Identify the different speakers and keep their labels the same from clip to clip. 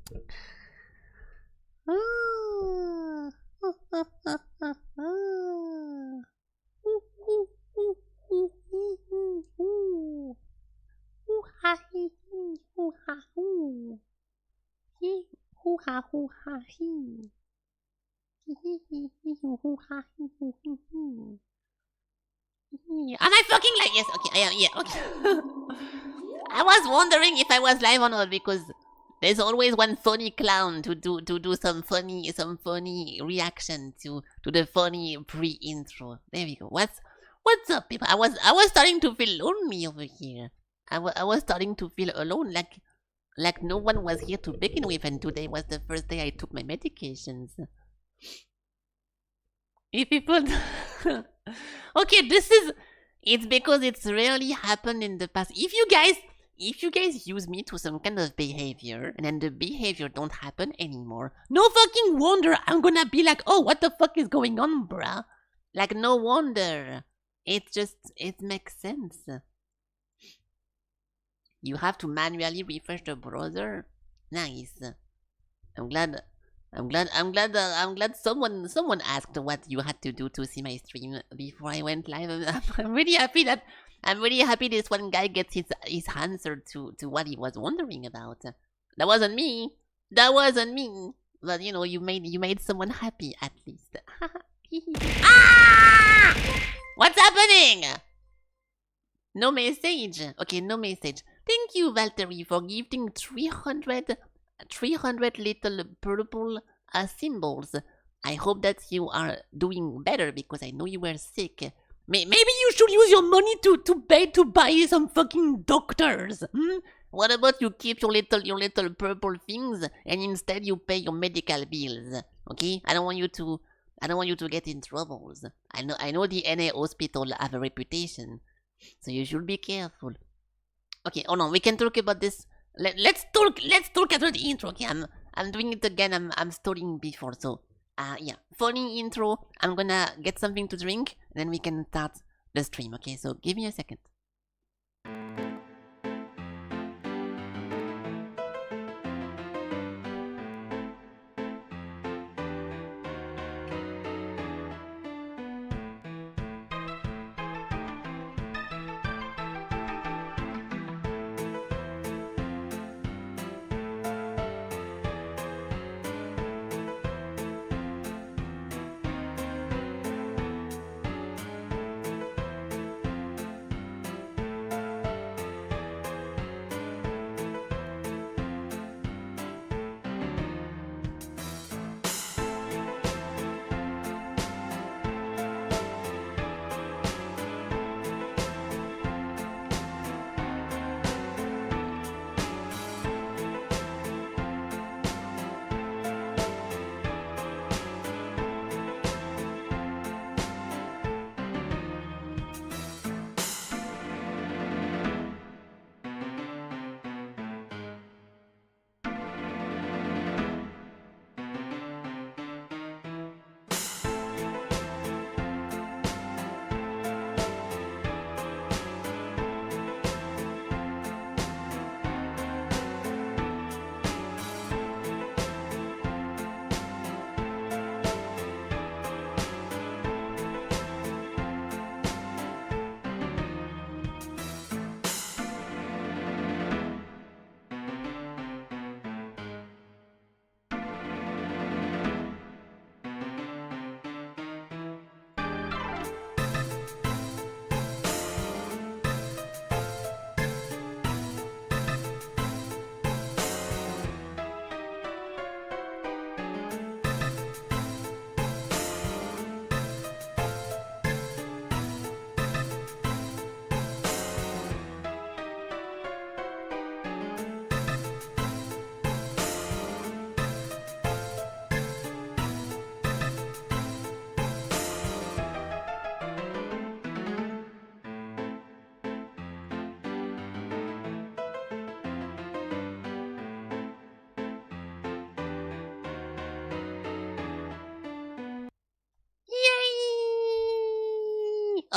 Speaker 1: Am I fucking live? Yes, okay, I am, yeah, okay. I was wondering if I was live or not because there's always one funny clown to do some funny reaction to the funny pre-intro. There we go. What's up, people? I was starting to feel lonely over here. I was starting to feel alone, like no one was here to begin with, and today was the first day I took my medications. If people, okay, it's because it's rarely happened in the past. If you guys use me to some kind of behavior, and then the behavior don't happen anymore, no fucking wonder I'm gonna be like, oh, what the fuck is going on, bruh? Like, no wonder. It makes sense. You have to manually refresh the browser. Nice. I'm glad someone asked what you had to do to see my stream before I went live. I'm really happy this one guy gets his answer to what he was wondering about. That wasn't me. But you know, you made someone happy at least. Ah! What's happening? No message. Okay, no message. Thank you, Valtteri, for gifting 300 little purple symbols. I hope that you are doing better because I know you were sick. Maybe you should use your money to buy some fucking doctors. What about you keep your little purple things and instead you pay your medical bills? Okay, I don't want you to get in troubles. I know the NA hospital have a reputation, so you should be careful. Okay, hold on, we can talk about this. Let's talk after the intro. Okay, I'm doing it again. I'm stalling before, so yeah, funny intro. I'm gonna get something to drink, and then we can start the stream. Okay, so give me a second.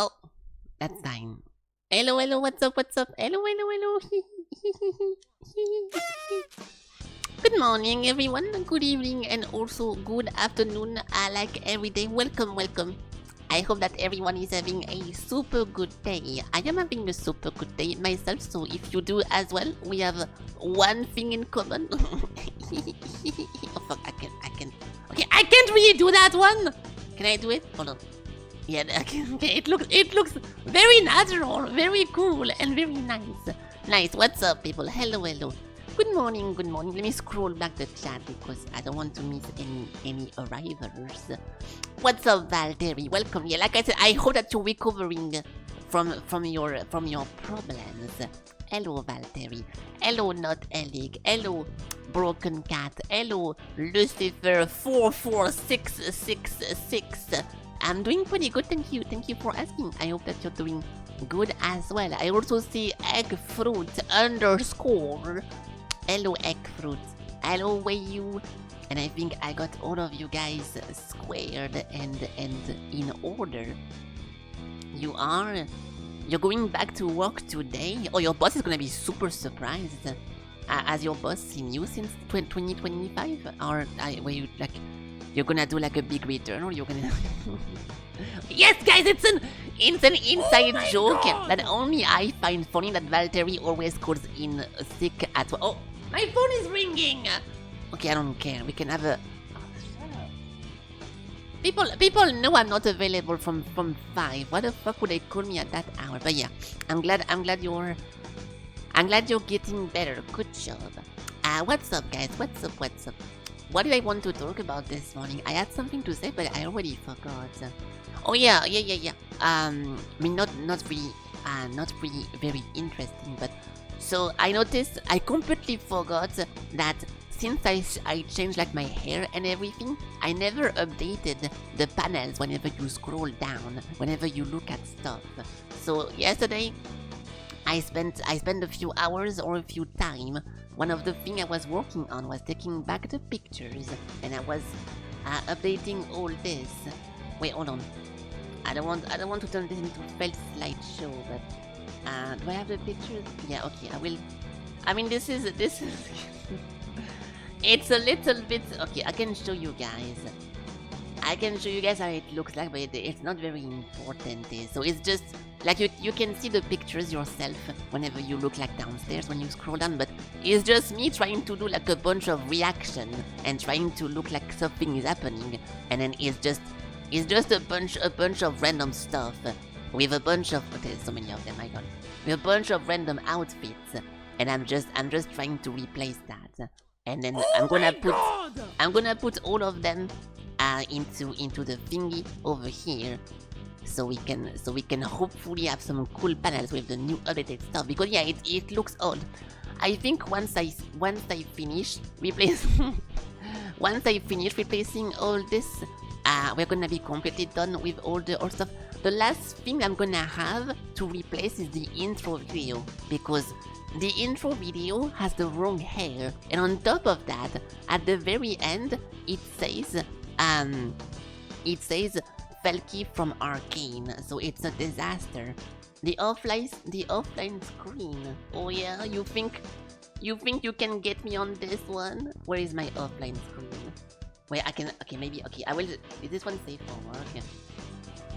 Speaker 1: Oh, that's time. Hello, what's up? Hello. Good Good morning, everyone. Good evening, and also good afternoon. Like every day, welcome. I hope that everyone is having a super good day. I am having a super good day myself, so if you do as well, we have one thing in common. Oh fuck, I can. Okay, I can't really do that one. Can I do it? Hold on. Yeah, okay. It looks very natural, very cool, and very nice. Nice. What's up, people? Hello. Good morning. Let me scroll back the chat because I don't want to miss any arrivals. What's up, Valtteri? Welcome. Yeah, like I said, I hope that you're recovering from your problems. Hello, Valtteri. Hello, Not Elig. Hello, Broken Cat. Hello, Lucifer 44666. I'm doing pretty good, thank you. Thank you for asking. I hope that you're doing good as well. I also see Eggfruit _. Hello, Eggfruit. Hello, Wayu. And I think I got all of you guys squared and in order. You're going back to work today? Oh, your boss is gonna be super surprised. Has your boss seen you since 2025? Or were you like, you're gonna do like a big return, or you're gonna... Yes, guys, it's an inside joke that only I find funny, that Valtteri always calls in sick at... Oh, my phone is ringing! Okay, I don't care. We can have a... Oh, shut up. People know I'm not available from 5. Why the fuck would they call me at that hour? But yeah, I'm glad you're getting better. Good job. What's up, guys? What's up? What did I want to talk about this morning? I had something to say, but I already forgot. Oh yeah. I mean, not really very interesting, but so I noticed I completely forgot that since I changed like my hair and everything, I never updated the panels whenever you scroll down, whenever you look at stuff. So yesterday, I spent a few hours or a few time. One of the things I was working on was taking back the pictures, and I was updating all this. Wait, hold on. I don't want to turn this into a felt slideshow, but do I have the pictures? Yeah, okay, I will. I mean, this is it's a little bit okay. I can show you guys how it looks like, but it's not very important. So it's just like you can see the pictures yourself whenever you look like downstairs when you scroll down, but it's just me trying to do like a bunch of reaction and trying to look like something is happening, and then it's just a bunch of random stuff with a bunch of there's so many of them, my god, with a bunch of random outfits, and I'm just trying to replace that, and then I'm gonna put all of them into the thingy over here, so we can hopefully have some cool panels with the new updated stuff, because yeah, it looks old. I think once I finish replacing all this, we're gonna be completely done with all the old stuff. The last thing I'm gonna have to replace is the intro video, because the intro video has the wrong hair, and on top of that, at the very end, it says Felky from Arcane, so it's a disaster. The offline screen. Oh yeah, you think you can get me on this one? Where is my offline screen? Wait, I can. Okay, maybe. Okay, I will. Is this one safe for work?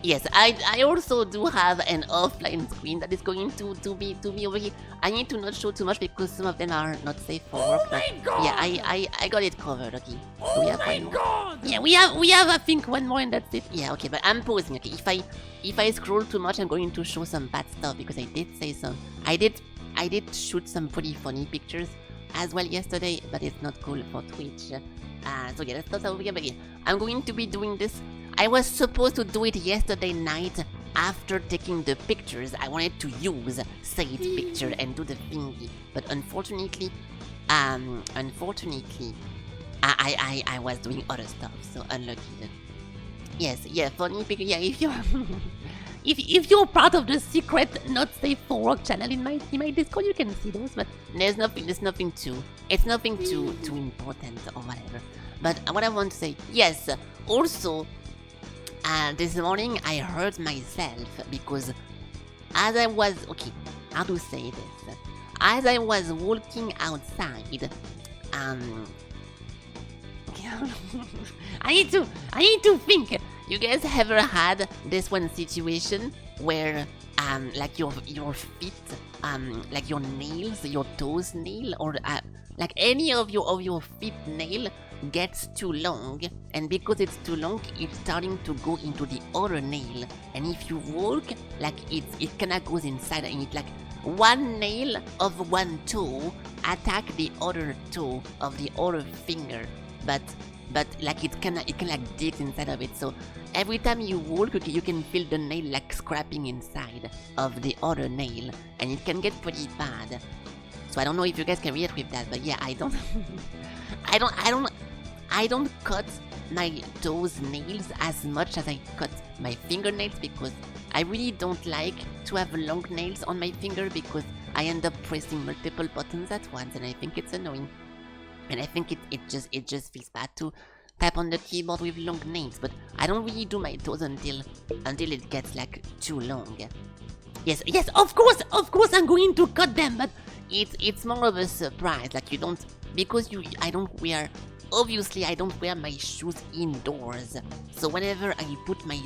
Speaker 1: Yes, I also do have an offline screen that is going to be over here. I need to not show too much because some of them are not safe for work. But yeah, I got it covered. Okay, so we have one more. Yeah, we have I think one more, and that's it. Yeah, okay, but I'm pausing. Okay, if I scroll too much, I'm going to show some bad stuff, because I did say some. I did shoot some pretty funny pictures as well yesterday, but it's not cool for Twitch. So yeah, that's not over here. But yeah, I'm going to be doing this. I was supposed to do it yesterday night after taking the pictures. I wanted to use said picture and do the thingy, but unfortunately, I was doing other stuff, so unlucky. Yes, yeah, funny picture. Yeah, if you're if you're part of the secret not safe for work channel in my Discord, you can see those. But it's nothing too important or whatever. But what I want to say, yes, also. This morning I hurt myself because as I was, okay, how to say this? As I was walking outside, Okay. I need to think. You guys ever had this one situation where like your feet, like your nails, your toes nail, or like any of your feet nail gets too long, and because it's too long, it's starting to go into the other nail, and if you walk, like it kinda goes inside, and it like one nail of one toe attack the other toe of the other finger, but like it can like dig inside of it, so every time you walk, okay, you can feel the nail like scrapping inside of the other nail, and it can get pretty bad. So I don't know if you guys can relate with that, but yeah, I don't I don't cut my toes nails as much as I cut my fingernails, because I really don't like to have long nails on my finger, because I end up pressing multiple buttons at once, and I think it's annoying. And I think it just feels bad to type on the keyboard with long nails, but I don't really do my toes until it gets like too long. Yes, of course I'm going to cut them, but it's more of a surprise. Like, you don't, because obviously I don't wear my shoes indoors, so whenever I put my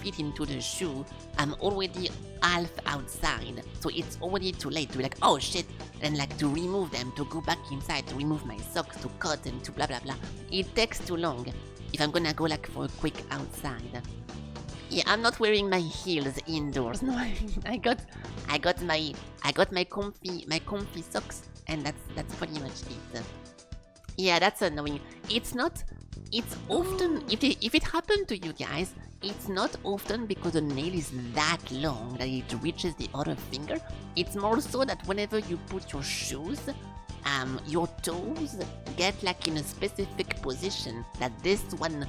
Speaker 1: feet into the shoe, I'm already half outside, so it's already too late to be like, oh shit, and like to remove them, to go back inside, to remove my socks, to cut, and to blah blah blah. It takes too long if I'm gonna go like for a quick outside. Yeah, I'm not wearing my heels indoors. No, I got my comfy socks, and that's pretty much it. Yeah, that's annoying. It's often, if it happened to you guys, it's not often because the nail is that long that it reaches the other finger. It's more so that whenever you put your shoes, your toes get like in a specific position that this one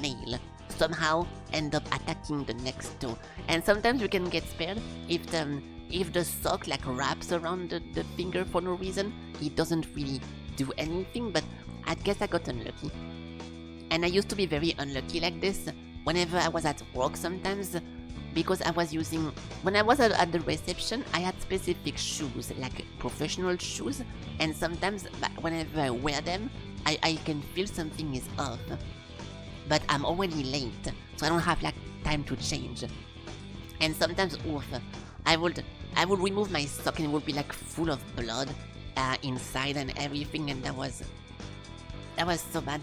Speaker 1: nail somehow end up attacking the next toe. And sometimes you can get spared if the sock like wraps around the finger for no reason. It doesn't really do anything, but I guess I got unlucky. And I used to be very unlucky like this whenever I was at work sometimes, because when I was at the reception, I had specific shoes, like professional shoes, and sometimes whenever I wear them, I can feel something is off. But I'm already late, so I don't have like time to change. And sometimes, I would remove my sock and it would be like full of blood inside and everything, and that was so bad.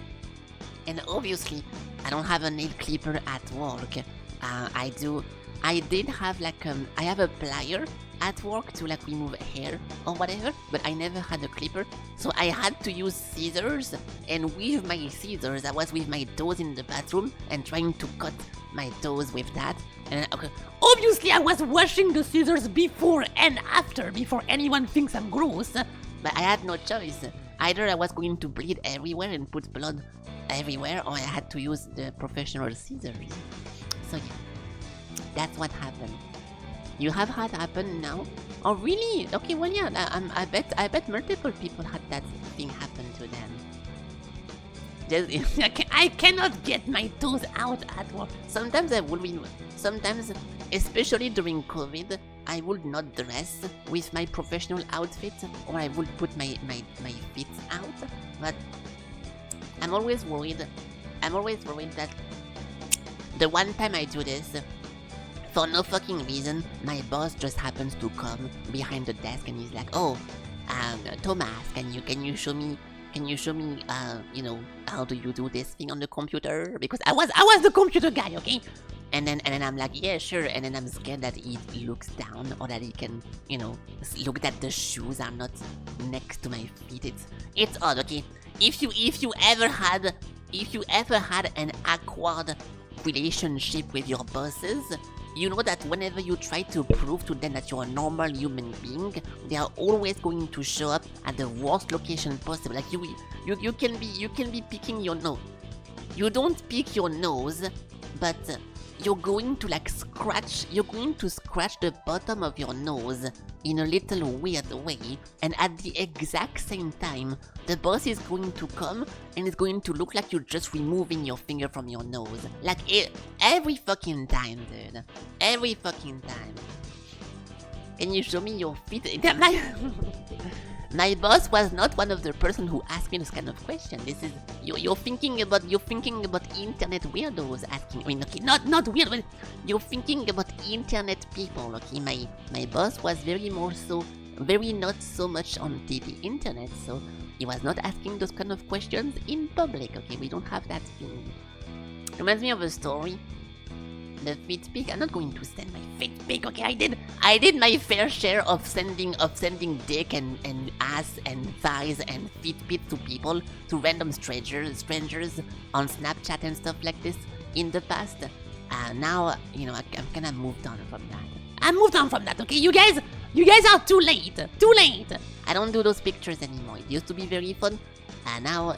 Speaker 1: And obviously, I don't have a nail clipper at work. I did have like I have a plier at work to like remove hair or whatever, but I never had a clipper, so I had to use scissors, and with my scissors I was with my toes in the bathroom and trying to cut my toes with that. And obviously I was washing the scissors before and after, before anyone thinks I'm gross, but I had no choice. Either I was going to bleed everywhere and put blood everywhere, or I had to use the professional scissors. So yeah, that's what happened. You have had happen now? Oh really? Okay, well yeah, I bet multiple people had that thing happen to them. I cannot get my toes out at work. Sometimes I would be, sometimes, especially during COVID, I would not dress with my professional outfit, or I would put my feet out. But I'm always worried that the one time I do this, for no fucking reason, my boss just happens to come behind the desk and he's like, "Oh, Thomas, can you show me, you know, how do you do this thing on the computer?" Because I was the computer guy, okay? And then I'm like, "Yeah, sure." And then I'm scared that he looks down, or that he can, you know, look that the shoes are not next to my feet. It's odd, okay? If you ever had an awkward relationship with your bosses, you know that whenever you try to prove to them that you're a normal human being, they are always going to show up at the worst location possible. Like you can be picking your nose. You don't pick your nose, but you're going to scratch the bottom of your nose in a little weird way, and at the exact same time, the boss is going to come and it's going to look like you're just removing your finger from your nose. Like every fucking time, dude. Every fucking time. Can you show me your feet? my boss was not one of the person who asked me this kind of question. This is you're thinking about internet weirdos asking. I mean, okay, not weird, but you're thinking about internet people. Okay, my boss was very not so much on the internet, so he was not asking those kind of questions in public. Okay, we don't have that thing. Reminds me of a story. The feet pic. I'm not going to send my feet pic. Okay, I did my fair share of sending dick and ass and thighs and feet pics to people, to random strangers on Snapchat and stuff like this in the past. Now I'm kind of moved on from that. Okay, you guys are too late. I don't do those pictures anymore. It used to be very fun. Now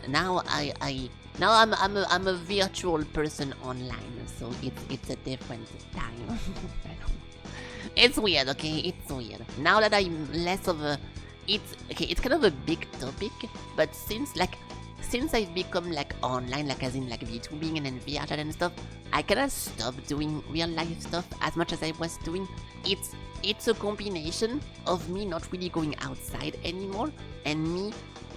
Speaker 1: I'm a virtual person online, so it's a different time. It's weird, okay? It's weird. Now that I'm less of a... It's kind of a big topic, but since I've become online, as in VTubing and then VR chat and stuff, I kinda stopped doing real life stuff as much as I was doing. It's a combination of me not really going outside anymore and me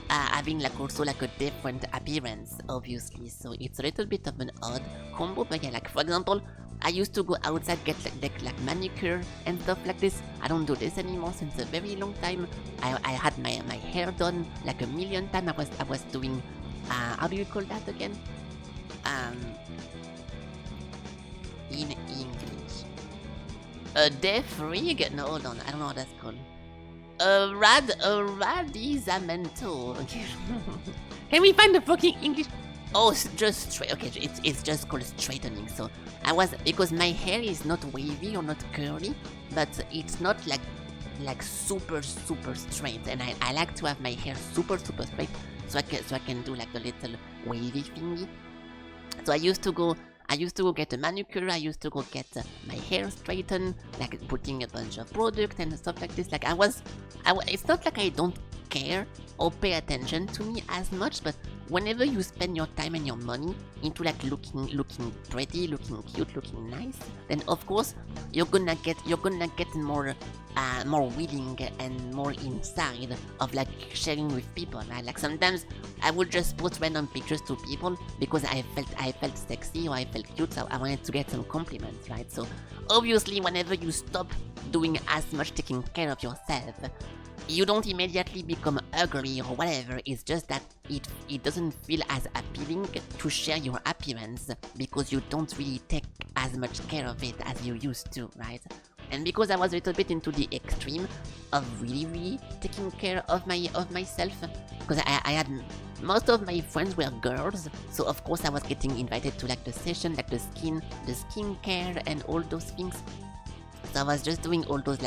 Speaker 1: having also a different appearance, obviously. So it's a little bit of an odd combo, but yeah, for example, I used to go outside, get manicure and stuff like this. I don't do this anymore since a very long time. I had my hair done a million times. I was doing how do you call that again? In English, a death rig? No, hold on, I don't know what that's called. A radizamento. Okay. Can we find the fucking English? Oh, just straight. Okay, it's just called straightening. So because my hair is not wavy or not curly, but it's not super straight, and I like to have my hair super straight, so I can do the little wavy thingy. So I used to go get a manicure. I used to go get my hair straightened, putting a bunch of product and stuff like this. It's not I don't care or pay attention to me as much, but whenever you spend your time and your money into looking pretty, looking cute, looking nice, then of course you're gonna get more willing and more inside of sharing with people. Right? Sometimes I would just post random pictures to people because I felt sexy or I felt cute, so I wanted to get some compliments, right? So obviously whenever you stop doing as much taking care of yourself, you don't immediately become ugly or whatever. It's just that it doesn't feel as appealing to share your appearance because you don't really take as much care of it as you used to, right? And because I was a little bit into the extreme of really taking care of myself, because I had most of my friends were girls, so of course I was getting invited to the session, the skincare and all those things. So I was just doing all those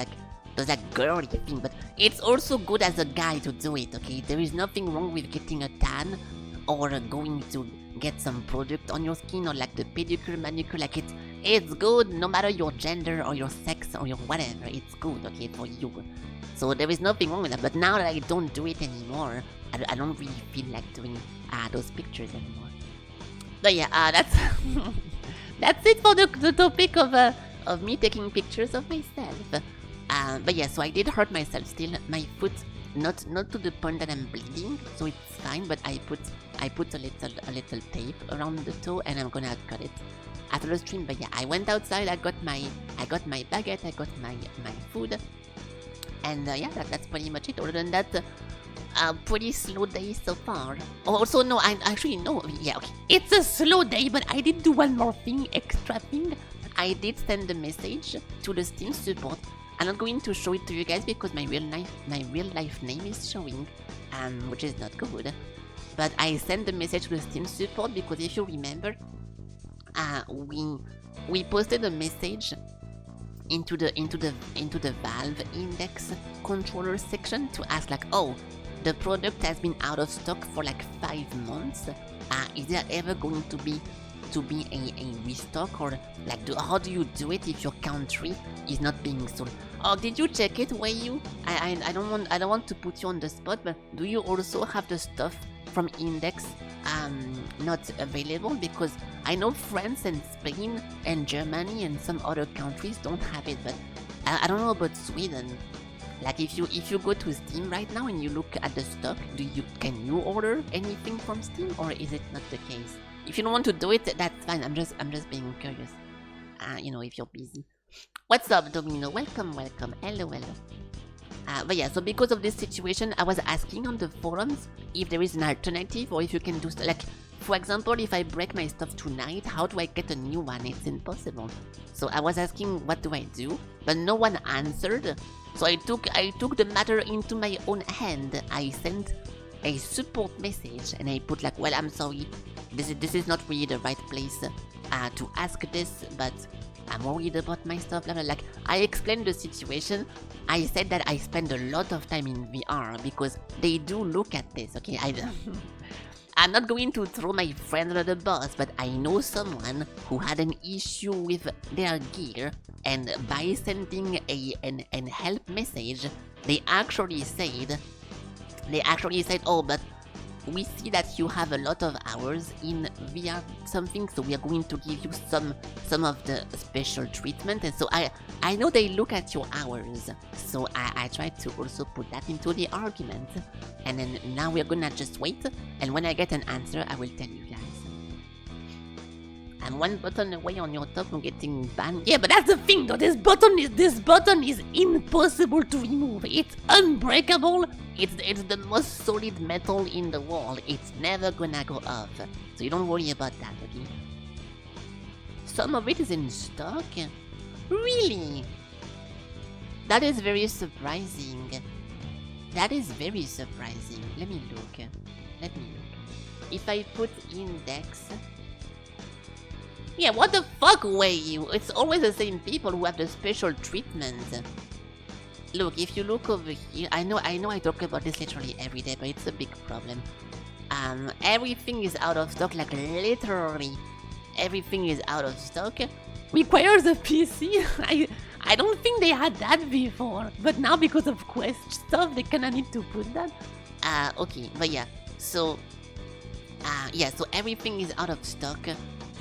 Speaker 1: girly thing, but it's also good as a guy to do it, okay? There is nothing wrong with getting a tan or going to get some product on your skin or the pedicure, manicure. It's good no matter your gender or your sex or your whatever. It's good, okay, for you. So there is nothing wrong with that. But now that I don't do it anymore, I don't really feel like doing those pictures anymore. But yeah, that's that's it for the topic of me taking pictures of myself. But yeah, so I did hurt myself still. My foot, not to the point that I'm bleeding, so it's fine. But I put a little tape around the toe, and I'm gonna cut it after the stream. But yeah, I went outside. I got my baguette. I got my food, and yeah, that's pretty much it. Other than that, pretty slow day so far. Also, no, I actually no. Yeah, okay, it's a slow day, but I did do one more extra thing. I did send a message to the Steam support. I'm not going to show it to you guys because my real life name is showing, which is not good. But I sent a message to the Steam support because if you remember, we posted a message into the Valve Index controller section to ask oh, the product has been out of stock for 5 months. Is there ever going to be a restock, or how do you do it if your country is not being sold? Oh, did you check it, Wayu? I don't want to put you on the spot, but do you also have the stuff from Index not available? Because I know France and Spain and Germany and some other countries don't have it, but I don't know about Sweden. Like if you go to Steam right now and you look at the stock, can you order anything from Steam, or is it not the case? If you don't want to do it, that's fine. I'm just being curious. If you're busy. What's up, Domino? Welcome. Hello. But yeah, so because of this situation, I was asking on the forums if there is an alternative, or if you can do like, for example, if I break my stuff tonight, how do I get a new one? It's impossible. So I was asking, what do I do? But no one answered. So I took the matter into my own hand. I sent a support message and I put like, well, I'm sorry, this is not really the right place to ask this, but I'm worried about my stuff. Blah, blah. Like, I explained the situation. I said that I spend a lot of time in VR because they do look at this. Okay, I'm not going to throw my friend under the bus, but I know someone who had an issue with their gear, and by sending an help message, they actually said, oh, but we see that you have a lot of hours in VR something, so we are going to give you some of the special treatment. And so I know they look at your hours, so I tried to also put that into the argument. And then now we're gonna just wait, and when I get an answer, I will tell you guys. I'm one button away on your top from getting banned. Yeah, but that's the thing though, this button is impossible to remove. It's unbreakable. It's the most solid metal in the world. It's never gonna go off. So you don't worry about that, okay? Some of it is in stock? Really? That is very surprising. Let me look. If I put index... Yeah, what the fuck, Way? It's always the same people who have the special treatment. Look, if you look over here, I know I talk about this literally every day, but it's a big problem. Everything is out of stock, like literally everything is out of stock. Requires a PC? I don't think they had that before, but now because of Quest stuff, they kinda need to put that. Okay, but yeah, so everything is out of stock.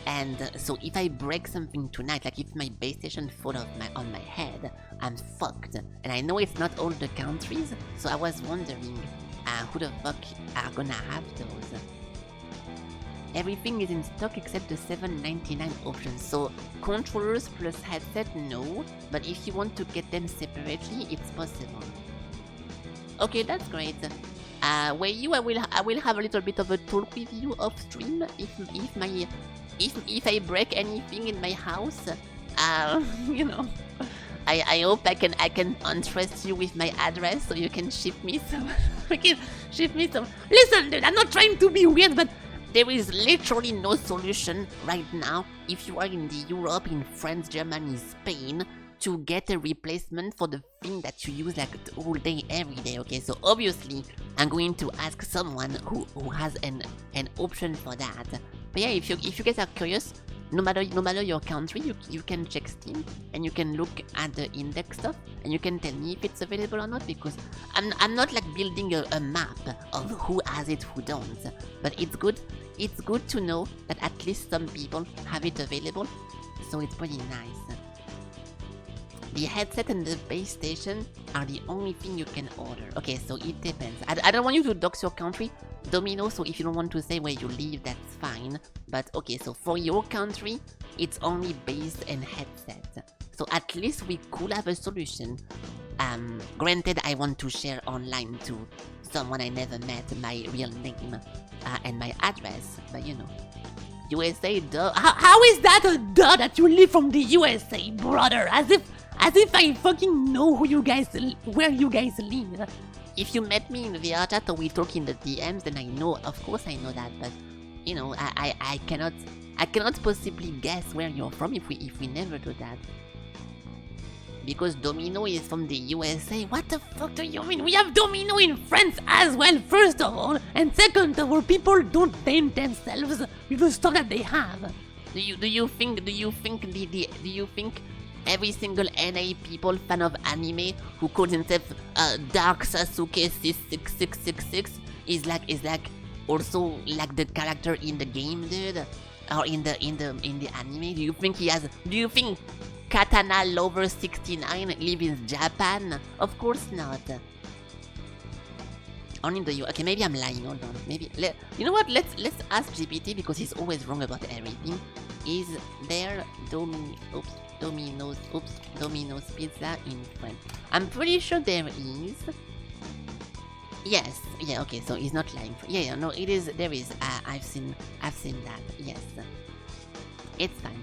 Speaker 1: And so if I break something tonight, like if my base station falls on my head, I'm fucked. And I know it's not all the countries, so I was wondering who the fuck are gonna have those. Everything is in stock except the $7.99 option. So controllers plus headset, no. But if you want to get them separately, it's possible. Okay, that's great. I will have a little bit of a talk with you off stream if I break anything in my house. I hope I can untrust you with my address so you can ship me some. Listen, dude, I'm not trying to be weird, but there is literally no solution right now if you are in the Europe, in France, Germany, Spain, to get a replacement for the thing that you use like all day, every day. Okay, so obviously I'm going to ask someone who has an option for that. But yeah, if you guys are curious, no matter your country, you can check Steam and you can look at the index stuff and you can tell me if it's available or not, because I'm not like building a map of who has it, who don't. But it's good to know that at least some people have it available, so it's pretty nice. The headset and the base station are the only thing you can order. Okay, so it depends. I don't want you to dox your country, Domino, so if you don't want to say where you live, that's fine. But okay, so for your country, it's only base and headset. So at least we could have a solution. Granted, I want to share online to someone I never met my real name and my address, but you know. USA, duh. How is that a duh that you live from the USA, brother? As if I fucking know where you guys live. If you met me in VR chat or we talk in the DMs, then I know, of course I know that, but you know, I cannot possibly guess where you're from if we never do that. Because Domino is from the USA. What the fuck do you mean? We have Domino in France as well, first of all, and second of all, people don't name themselves with the stuff that they have. Do you think every single NA people fan of anime who calls himself Dark Sasuke 66666 is like also like the character in the game, dude, or in the anime? Do you think Katana Lover 69 live in Japan? Of course not. Only the US. Okay, maybe I'm lying. Hold on. Maybe you know what? Let's ask GPT because he's always wrong about everything. Is there Domino's pizza in France? I'm pretty sure there is. Yes. Yeah. Okay. So he's not lying. Yeah. No. It is. There is. I've seen that. Yes. It's fine.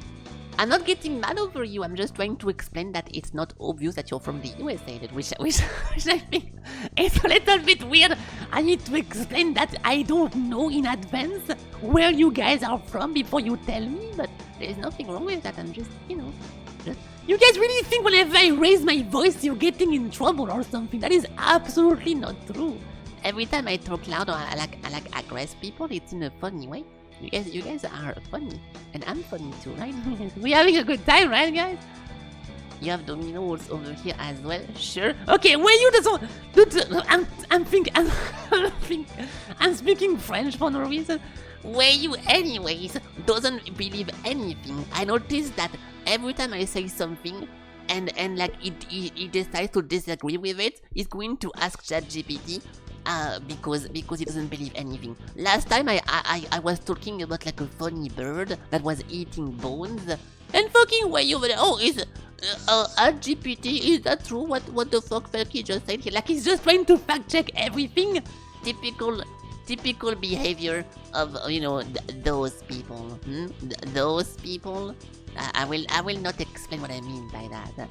Speaker 1: I'm not getting mad over you. I'm just trying to explain that it's not obvious that you're from the USA. Which I think it's a little bit weird. I need to explain that I don't know in advance where you guys are from before you tell me. But there's nothing wrong with that. I'm just, you guys really think whenever I raise my voice, you're getting in trouble or something. That is absolutely not true. Every time I talk loud or I like aggress people, it's in a funny way. You guys are funny, and I'm funny too, right? We're having a good time, right, guys? You have Domino's over here as well. Sure. Okay, where you I'm speaking French for no reason. Where you, anyways, doesn't believe anything. I noticed that every time I say something, and like he decides to disagree with it, he's going to ask ChatGPT. Because he doesn't believe anything. Last time I was talking about like a funny bird that was eating bones, and fucking way over there. Oh, is GPT, is that true? What the fuck Felky just said here? Like he's just trying to fact check everything. Typical behavior of those people. Those people. I will not explain what I mean by that.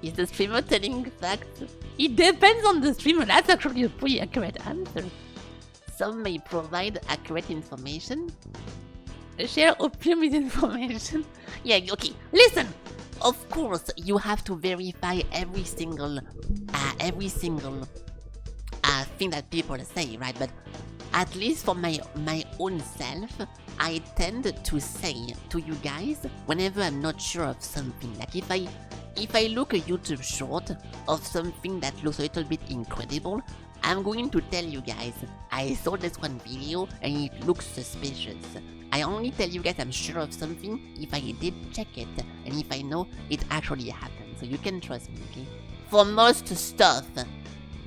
Speaker 1: Is the streamer telling facts? It depends on the streamer. That's actually a pretty accurate answer. Some may provide accurate information. Share opium with information. Yeah, okay. Listen! Of course, you have to verify every single thing that people say, right? But at least for my own self, I tend to say to you guys whenever I'm not sure of something. Like if I look a YouTube short of something that looks a little bit incredible, I'm going to tell you guys, I saw this one video and it looks suspicious. I only tell you guys I'm sure of something if I did check it and if I know it actually happened. So you can trust me, okay? For most stuff,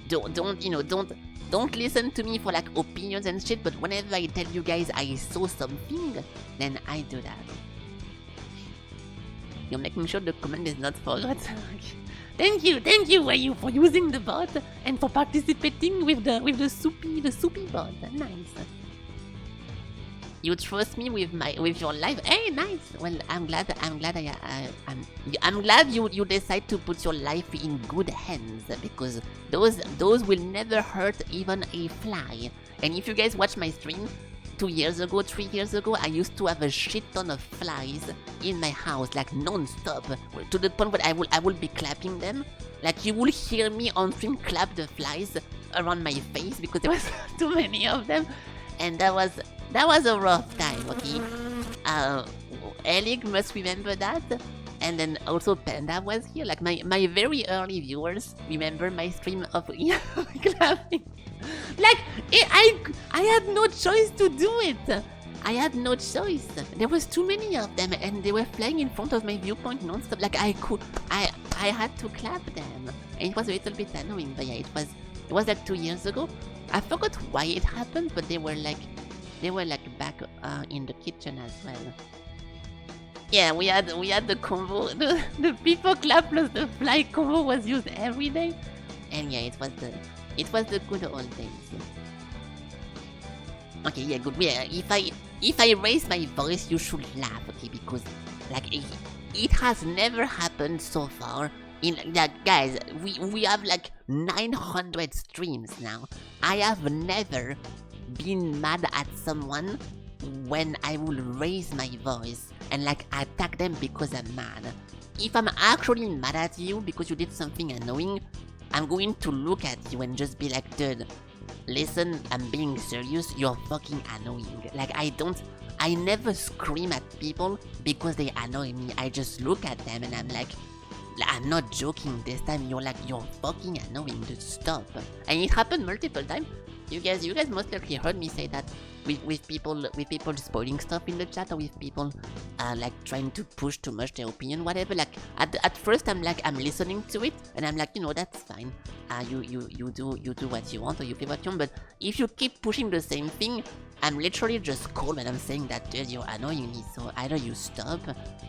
Speaker 1: don't listen to me for like opinions and shit, but whenever I tell you guys I saw something, then I do that. You're making sure the comment is not forgot. Thank you, Wayu, for using the bot and for participating with the soupy bot. Nice. You trust me with your life. Hey, nice. Well, I'm glad you decide to put your life in good hands because those will never hurt even a fly. And if you guys watch my stream, 2 years ago, 3 years ago, I used to have a shit ton of flies in my house, like non-stop, to the point where I will be clapping them. Like you will hear me on stream clap the flies around my face because there was too many of them, and that was a rough time. Okay, Elig must remember that, and then also Panda was here. Like my very early viewers remember my stream of clapping. Like, I had no choice to do it. I had no choice. There was too many of them and they were flying in front of my viewpoint non-stop. Like I had to clap them. And it was a little bit annoying, but yeah, it was like 2 years ago. I forgot why it happened, but they were like back in the kitchen as well. Yeah, we had the combo. The people clap plus the fly combo was used every day. And yeah, it was the good old days. Okay, yeah, good. Yeah, if I raise my voice, you should laugh, okay? Because like it has never happened so far. Guys, we have like 900 streams now. I have never been mad at someone when I will raise my voice and like attack them because I'm mad. If I'm actually mad at you because you did something annoying, I'm going to look at you and just be like, dude, listen, I'm being serious, you're fucking annoying. Like I never scream at people because they annoy me. I just look at them and I'm like, I'm not joking this time, you're fucking annoying, dude, stop. And it happened multiple times. You guys most likely heard me say that with people spoiling stuff in the chat, or with people like trying to push too much their opinion, whatever. Like at first I'm listening to it and I'm like, you know, that's fine. You do what you want or you feel what you want. But if you keep pushing the same thing, I'm literally just cold when I'm saying that, dude, you're annoying me. So either you stop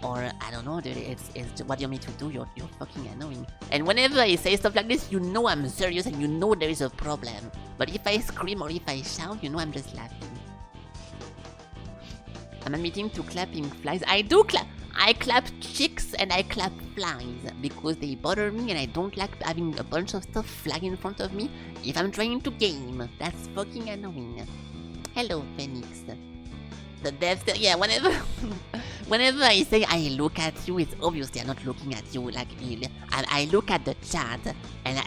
Speaker 1: or I don't know, dude. It's what do you want me to do? You're fucking annoying. And whenever I say stuff like this, you know I'm serious and you know there is a problem. But if I scream or if I shout, you know I'm just laughing. I'm admitting to clapping flies. I do clap. I clap chicks and I clap flies because they bother me and I don't like having a bunch of stuff flying in front of me if I'm trying to game. That's fucking annoying. Hello, Phoenix. The devs, yeah, whenever I say I look at you, it's obviously I'm not looking at you. Like, I look at the chat and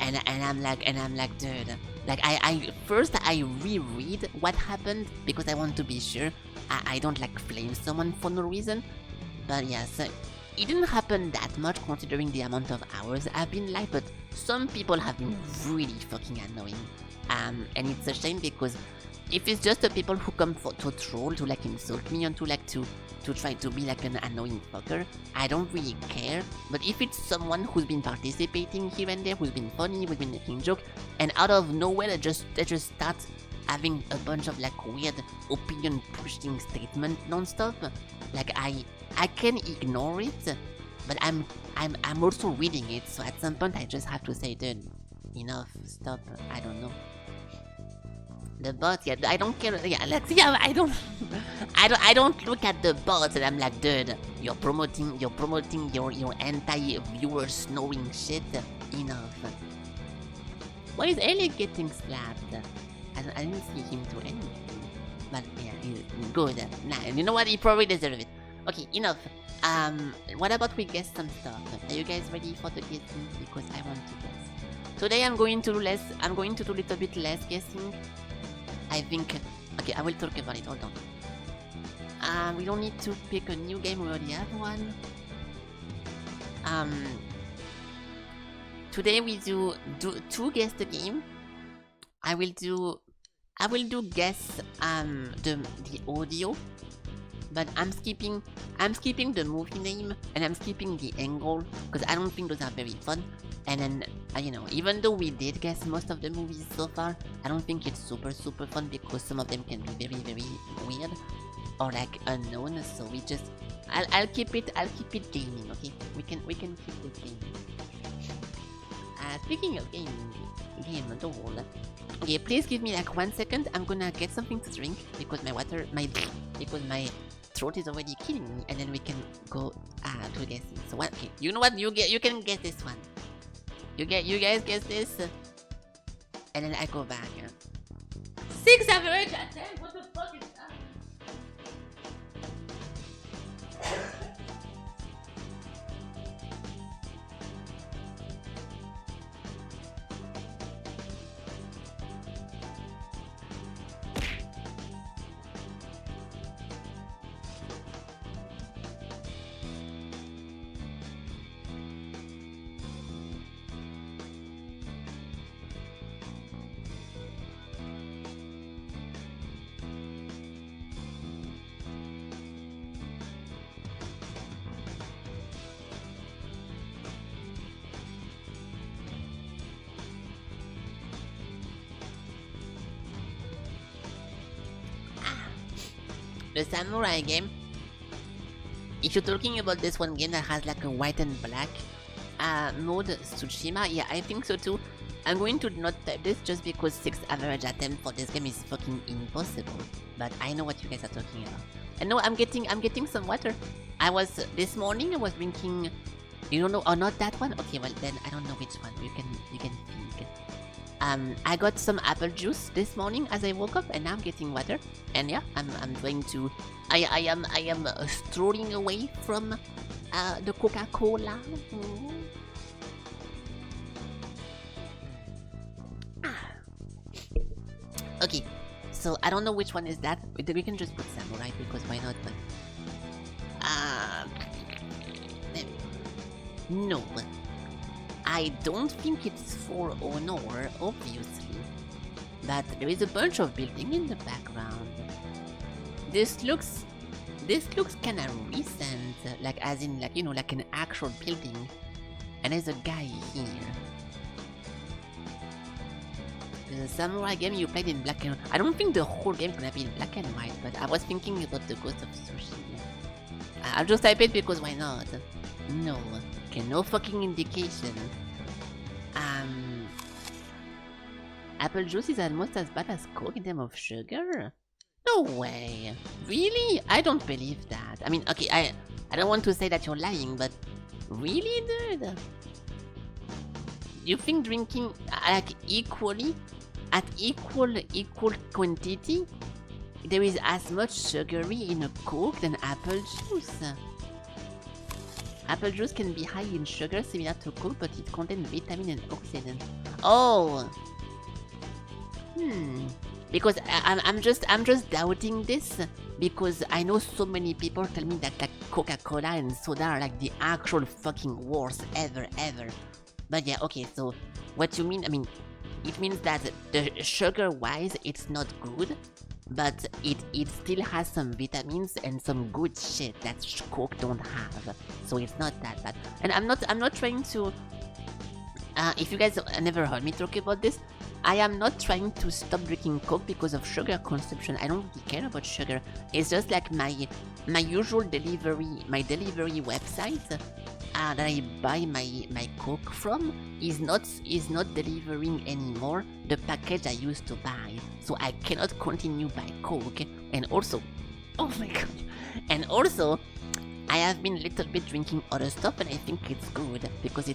Speaker 1: I'm like, dude. Like, I first reread what happened because I want to be sure. I don't like flame someone for no reason. But yes, it didn't happen that much considering the amount of hours I've been live, but some people have been really fucking annoying. And it's a shame because if it's just the people who come to troll, to like insult me and to try to be like an annoying fucker, I don't really care. But if it's someone who's been participating here and there, who's been funny, who's been making jokes, and out of nowhere they just start having a bunch of like weird opinion pushing statement non-stop, like I can ignore it, but I'm also reading it, so at some point I just have to say, dude, enough, stop, I don't know. The bot, yeah, I don't care, yeah, I don't look at the bot and I'm like, dude, you're promoting your anti-viewer snoring shit, enough. Why is Elliot getting slapped? I didn't see him do anything. But yeah, he's good. Nah, you know what? He probably deserves it. Okay, enough. What about we guess some stuff? Are you guys ready for the guessing? Because I want to guess. Today I'm going to do a little bit less guessing. I think. Okay, I will talk about it. Hold on. We don't need to pick a new game. We already have one. Today we do two guess the game. I will do guess the audio, but I'm skipping the movie name and I'm skipping the angle because I don't think those are very fun. And then you know, even though we did guess most of the movies so far, I don't think it's super fun because some of them can be very weird or like unknown. So we just I'll keep it gaming. Okay, we can keep this gaming. Speaking of gaming, game the wall. Okay, please give me like 1 second. I'm gonna get something to drink because my throat is already killing me, and then we can go to guessing. So what? Okay, you know what? You can guess this one. You guys guess this, and then I go back. 6 average at 10. What the fuck is that? The samurai game. If you're talking about this one game that has like a white and black mode, Tsushima, yeah, I think so too. I'm going to not type this just because 6 average attempt for this game is fucking impossible. But I know what you guys are talking about. And no, I'm getting some water. This morning I was drinking. You don't know, or not that one? Okay, well then I don't know which one. You can think. I got some apple juice this morning as I woke up, and now I'm getting water. And yeah, I'm going to. I am strolling away from the Coca-Cola. Okay, so I don't know which one is that. We can just put samurai because why not? But no, I don't think it's for honor, obviously. But there is a bunch of building in the background. This looks this looks kinda recent, like as in like, you know, like an actual building. And there's a guy here. The samurai game you played in black and white. I don't think the whole game's gonna be in black and white, but I was thinking about the Ghost of Sushi. I'll just type it because why not? No. Okay, no fucking indication. Apple juice is almost as bad as Coke in terms of sugar? No way. Really? I don't believe that. I mean, okay, I don't want to say that you're lying, but really, dude? You think drinking like equally, at equal quantity, there is as much sugary in a Coke than apple juice? Apple juice can be high in sugar similar to Coke, but it contains vitamin and oxidant. Oh. Because I'm just doubting this because I know so many people tell me that like Coca-Cola and soda are like the actual fucking worst ever. But yeah, okay, so what you mean, I mean, it means that the sugar-wise it's not good, but it still has some vitamins and some good shit that Coke don't have. So it's not that bad. And I'm not trying to if you guys never heard me talk about this, I am not trying to stop drinking Coke because of sugar consumption. I don't really care about sugar. It's just like my usual delivery website that I buy my Coke from is not delivering anymore the package I used to buy. So I cannot continue buy Coke. And also, oh my god. And also, I have been a little bit drinking other stuff and I think it's good because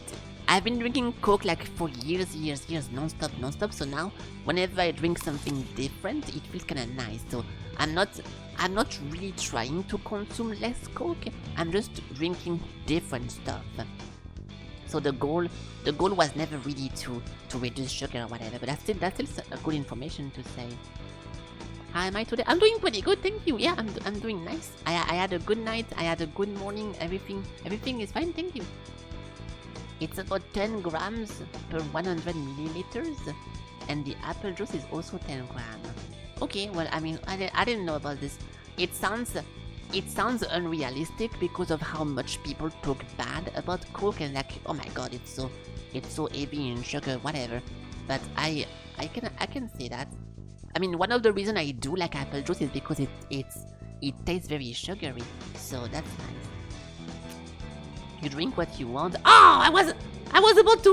Speaker 1: I've been drinking Coke like for years, non-stop. So now, whenever I drink something different, it feels kind of nice. So I'm not really trying to consume less Coke. I'm just drinking different stuff. So the goal was never really to reduce sugar or whatever. But that's still a good information to say. How am I today? I'm doing pretty good, thank you. Yeah, I'm doing nice. I had a good night. I had a good morning. Everything is fine, thank you. It's about 10 grams per 100 milliliters, and the apple juice is also 10 grams. Okay, well, I mean, I didn't know about this. It sounds unrealistic because of how much people talk bad about Coke and like, oh my god, it's so heavy in sugar, whatever. But I can say that. I mean, one of the reasons I do like apple juice is because it tastes very sugary, so that's nice. You drink what you want. Oh, I was about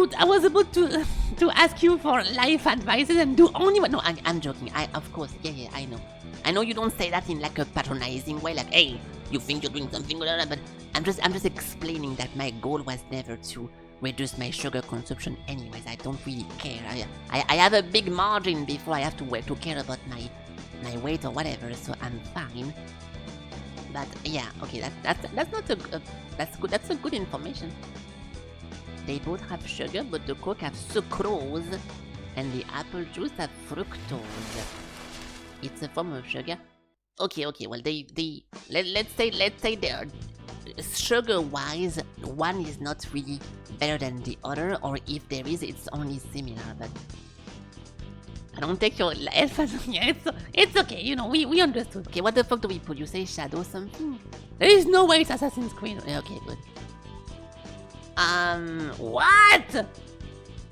Speaker 1: to ask you for life advices and do only what. No, I'm joking. Of course, yeah, I know. I know you don't say that in like a patronizing way, like, hey, you think you're doing something, but I'm just explaining that my goal was never to reduce my sugar consumption. Anyways, I don't really care. I have a big margin before I have to care about my weight or whatever, so I'm fine. But yeah, okay, that's not that's good. That's a good information. They both have sugar, but the Coke have sucrose, and the apple juice have fructose. It's a form of sugar. Okay. Well, let's say they are sugar-wise. One is not really better than the other, or if there is, it's only similar. But I don't take your life as it's okay, you know, we understood. Okay, what the fuck do we put? You say shadow something? There is no way it's Assassin's Creed. Okay, good. What?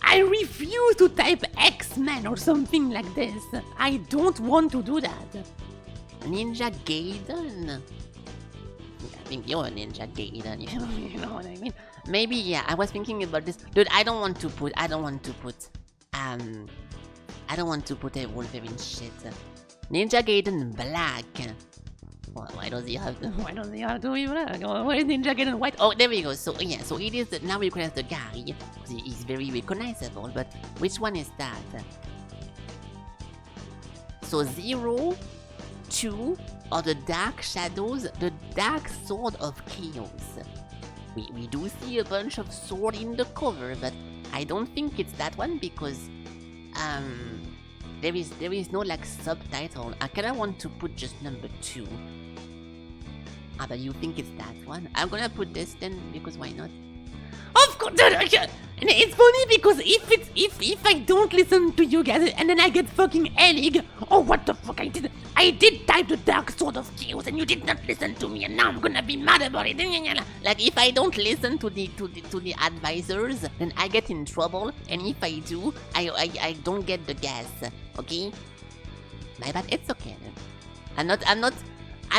Speaker 1: I refuse to type X-Men or something like this. I don't want to do that. Ninja Gaiden? I think you're a Ninja Gaiden, you know what I mean? Maybe, yeah, I was thinking about this. Dude, I don't want to put a Wolverine shit. Ninja Gaiden Black. Well, why does he have to be black? Why is Ninja Gaiden white? Oh, there we go. So yeah, so it is now we recognize the guy. He's very recognizable, but which one is that? So 0, 2 are the Dark Shadows, the Dark Sword of Chaos. We do see a bunch of sword in the cover, but I don't think it's that one because there is no like subtitle. I kinda want to put just number 2. But you think it's that one? I'm gonna put this then because why not? Of course, and it's funny because if I don't listen to you guys and then I get fucking egg, oh what the fuck I did type the dark sword of chaos and you did not listen to me and now I'm gonna be mad about it. Like if I don't listen to the advisors, then I get in trouble, and if I do, I don't get the gas. Okay, my bad. It's okay. I'm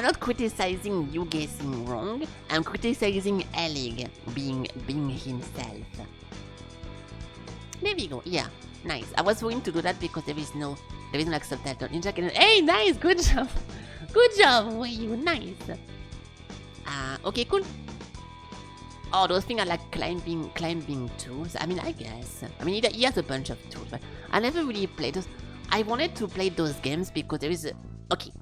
Speaker 1: not criticizing you guessing wrong. I'm criticizing Elig being himself. There we go. Yeah, nice. I was going to do that because there is no like subtitle. Ninja can. Hey, nice. Good job. Good job. Were you nice? Okay, cool. Oh, those things are like climbing tools. I mean, I guess. I mean, he has a bunch of tools, but I never really played those. I wanted to play those games because there is okay.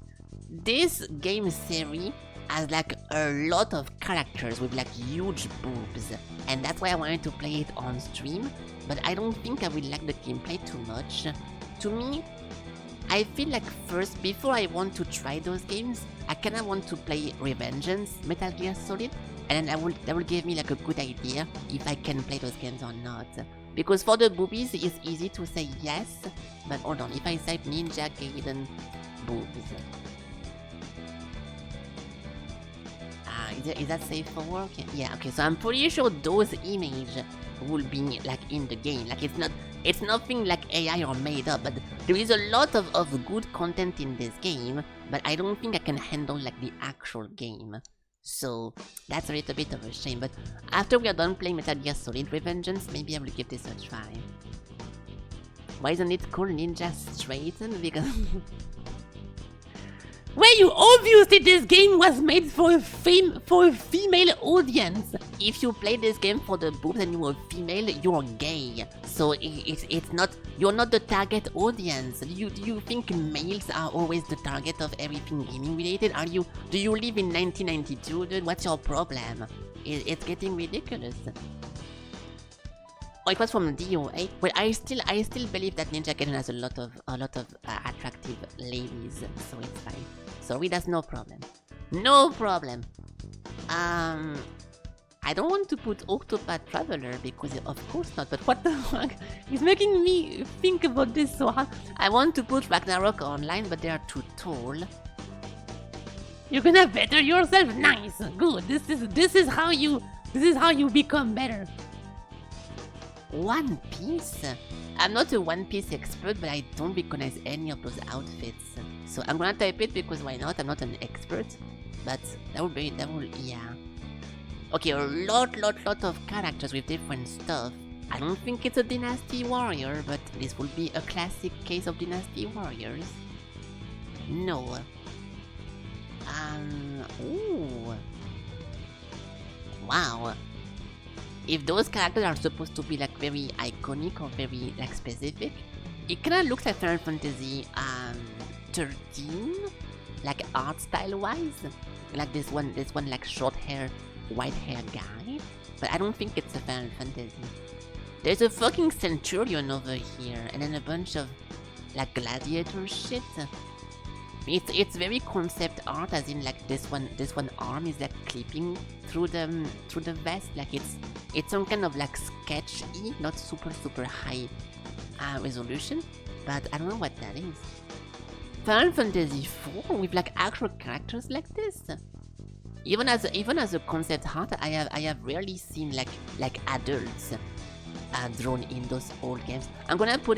Speaker 1: This game series has like a lot of characters with like huge boobs, and that's why I wanted to play it on stream, but I don't think I will like the gameplay too much. To me, I feel like first, before I want to try those games, I kinda want to play Revengeance, Metal Gear Solid, and then that will give me like a good idea if I can play those games or not. Because for the boobies, it's easy to say yes, but hold on, if I type Ninja Gaiden boobs, is that safe for work? Yeah, okay, so I'm pretty sure those images will be like in the game. Like it's nothing like AI or made up, but there is a lot of good content in this game, but I don't think I can handle like the actual game. So that's a little bit of a shame, but after we are done playing Metal Gear Solid Revengeance, maybe I will give this a try. Why isn't it called Ninja Straighten? Because well, you obviously this game was made for a female audience. If you play this game for the boobs and you are female, you're gay. So it's not, you're not the target audience. Do you think males are always the target of everything gaming related? Do you live in 1992, dude? What's your problem? It's getting ridiculous. Oh, it was from DOA. Well, I still believe that Ninja Gaiden has a lot of attractive ladies, so it's fine. Sorry, that's no problem. No problem. I don't want to put Octopath Traveler because of course not. But what the fuck? It's making me think about this so hard. I want to put Ragnarok online, but they are too tall. You're gonna better yourself. Nice, good. This is how you become better. One Piece? I'm not a One Piece expert, but I don't recognize any of those outfits. So I'm gonna type it because why not? I'm not an expert, but that will, yeah. Okay, a lot of characters with different stuff. I don't think it's a Dynasty Warrior, but this will be a classic case of Dynasty Warriors. No. Ooh. Wow. If those characters are supposed to be like very iconic or very like specific, it kinda looks like Final Fantasy 13, like art style wise. Like this one like short hair, white hair guy. But I don't think it's a Final Fantasy. There's a fucking Centurion over here, and then a bunch of like gladiator shit. It's very concept art, as in like this one arm is like clipping through the vest, like it's some kind of like sketchy, not super high resolution, but I don't know what that is. Final Fantasy 4 with like actual characters like this. Even as a concept art, I have rarely seen like adults drawn in those old games. I'm gonna put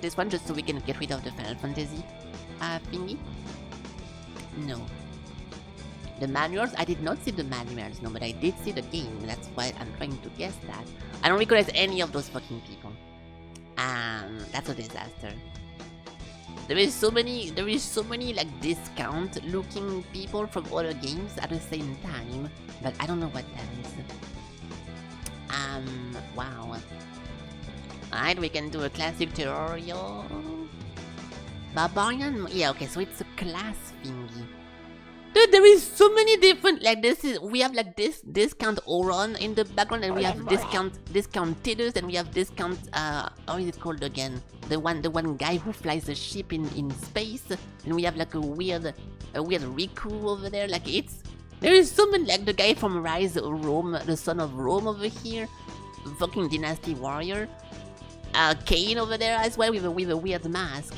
Speaker 1: this one just so we can get rid of the Final Fantasy thingy. No. The manuals, I did not see the manuals, no, but I did see the game. That's why I'm trying to guess that. I don't recognize any of those fucking people. That's a disaster. There is so many like discount looking people from other games at the same time, but I don't know what that is. Wow. Alright, we can do a classic tutorial. Barbarian? Yeah, okay, so it's a class thingy. Dude, there is so many different, like we have like this discount Oron in the background, and we have discount Tidus, and we have discount, how is it called again? The one guy who flies the ship in space, and we have like a weird Riku over there, like it's There is someone like the guy from Rise of Rome, the son of Rome over here. Fucking Dynasty Warrior. Kane over there as well with a weird mask.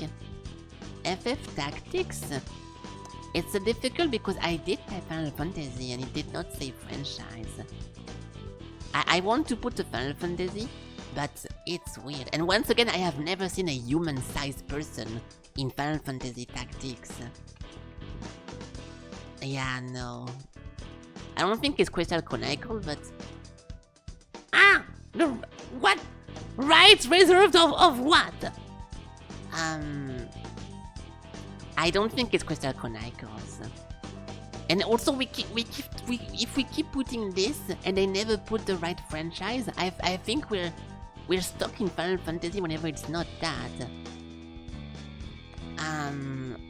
Speaker 1: FF Tactics. It's difficult because I did type Final Fantasy and it did not say franchise. I want to put a Final Fantasy, but it's weird. And once again, I have never seen a human-sized person in Final Fantasy Tactics. Yeah, no. I don't think it's Crystal Chronicle, but... What? Rights reserved of what? I don't think it's Crystal Chronicles. And also, if we keep putting this and they never put the right franchise, I think we're stuck in Final Fantasy whenever it's not that.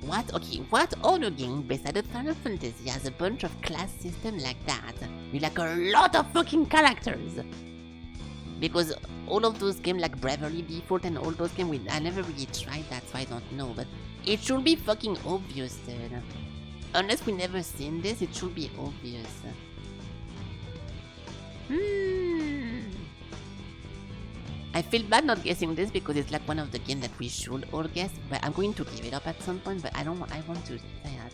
Speaker 1: What? Okay, what other game besides Final Fantasy has a bunch of class system like that? With like a lot of fucking characters. Because all of those games like Bravely Default and all those games, I never really tried that, so I don't know. But it should be fucking obvious, dude. Unless we never seen this, it should be obvious. I feel bad not guessing this because it's like one of the games that we should all guess, but I'm going to give it up at some point, but I want to say that.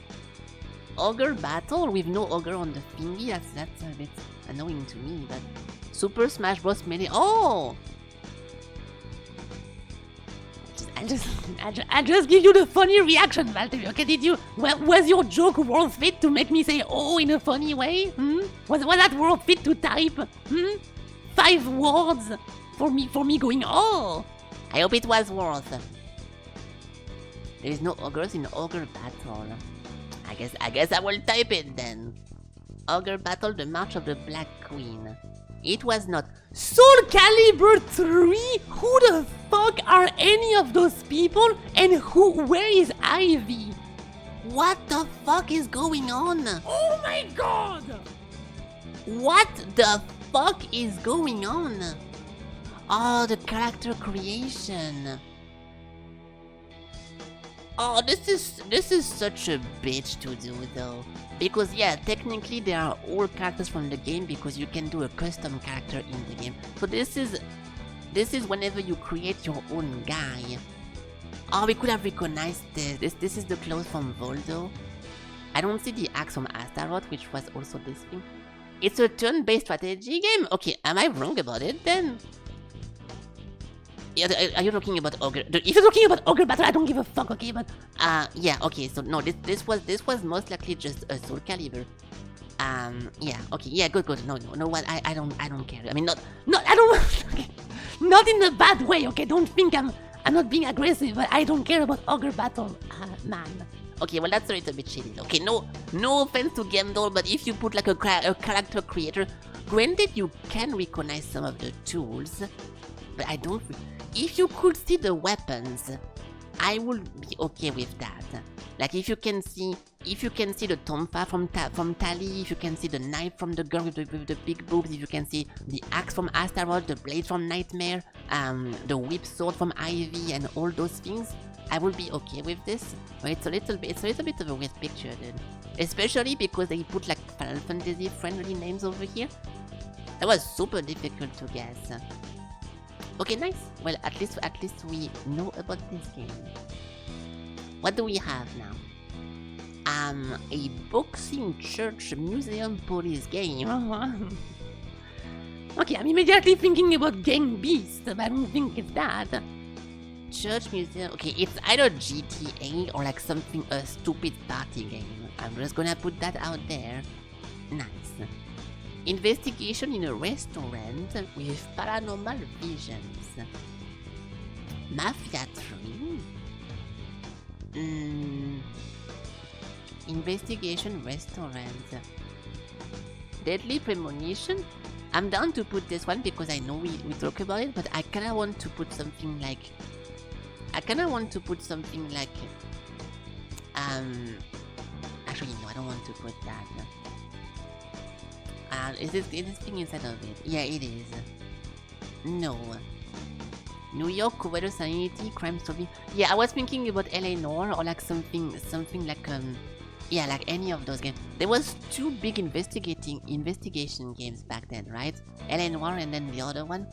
Speaker 1: Ogre Battle with no ogre on the thingy, that's a bit annoying to me, but... Super Smash Bros. Melee. Oh! I just give you the funny reaction, Valtteri. Okay, was your joke worth it to make me say oh in a funny way? Was that worth it to type 5 words for me going oh? I hope it was worth. There is no ogres in Ogre Battle. I guess I will type it then. Ogre Battle, the March of the Black Queen. It was not. Soul Calibur 3? Who the fuck are any of those people? And where is Ivy? What the fuck is going on? Oh my god! What the fuck is going on? Oh, the character creation. Oh, this is such a bitch to do though. Because yeah, technically they are all characters from the game because you can do a custom character in the game. So this is whenever you create your own guy. Oh, we could have recognized this. This is the clothes from Voldo. I don't see the axe from Astaroth, which was also this thing. It's a turn-based strategy game. Okay, am I wrong about it then? Yeah, are you talking about Ogre? If you're talking about Ogre Battle, I don't give a fuck, okay? But yeah, okay. So no, this was most likely just a Soul Calibur. Yeah, okay, yeah, good. No, what? I don't care. I mean, not I don't. Not in a bad way, okay? Don't think I'm not being aggressive, but I don't care about Ogre Battle, man. Okay, well that's a little bit shitty. Okay, no offense to Gamdol, but if you put like a character creator, granted you can recognize some of the tools, but I don't. If you could see the weapons, I would be okay with that. Like if you can see the tonfa from Tali, if you can see the knife from the girl with the big boobs, if you can see the axe from Astaroth, the blade from Nightmare, the whip sword from Ivy, and all those things, I would be okay with this. But it's a little bit of a weird picture, dude. Especially because they put like Final Fantasy friendly names over here. That was super difficult to guess. Okay, nice. Well, at least we know about this game. What do we have now? A boxing church museum police game. Okay, I'm immediately thinking about Gang Beast, but I don't think it's that. Church museum. Okay, it's either GTA or like something a stupid party game. I'm just gonna put that out there. Nice. Investigation in a restaurant with paranormal visions. Mafia 3. Investigation restaurant. Deadly premonition. I'm down to put this one because I know we talk about it, but I kinda want to put something like. Actually, no, I don't want to put that. Is this thing inside of it? Yeah, it is. No. New York Covered Sanity Crime Story. Yeah, I was thinking about LA Noire or like something like Yeah, like any of those games. There was 2 big investigation games back then, right? L.A. Noire and then the other one.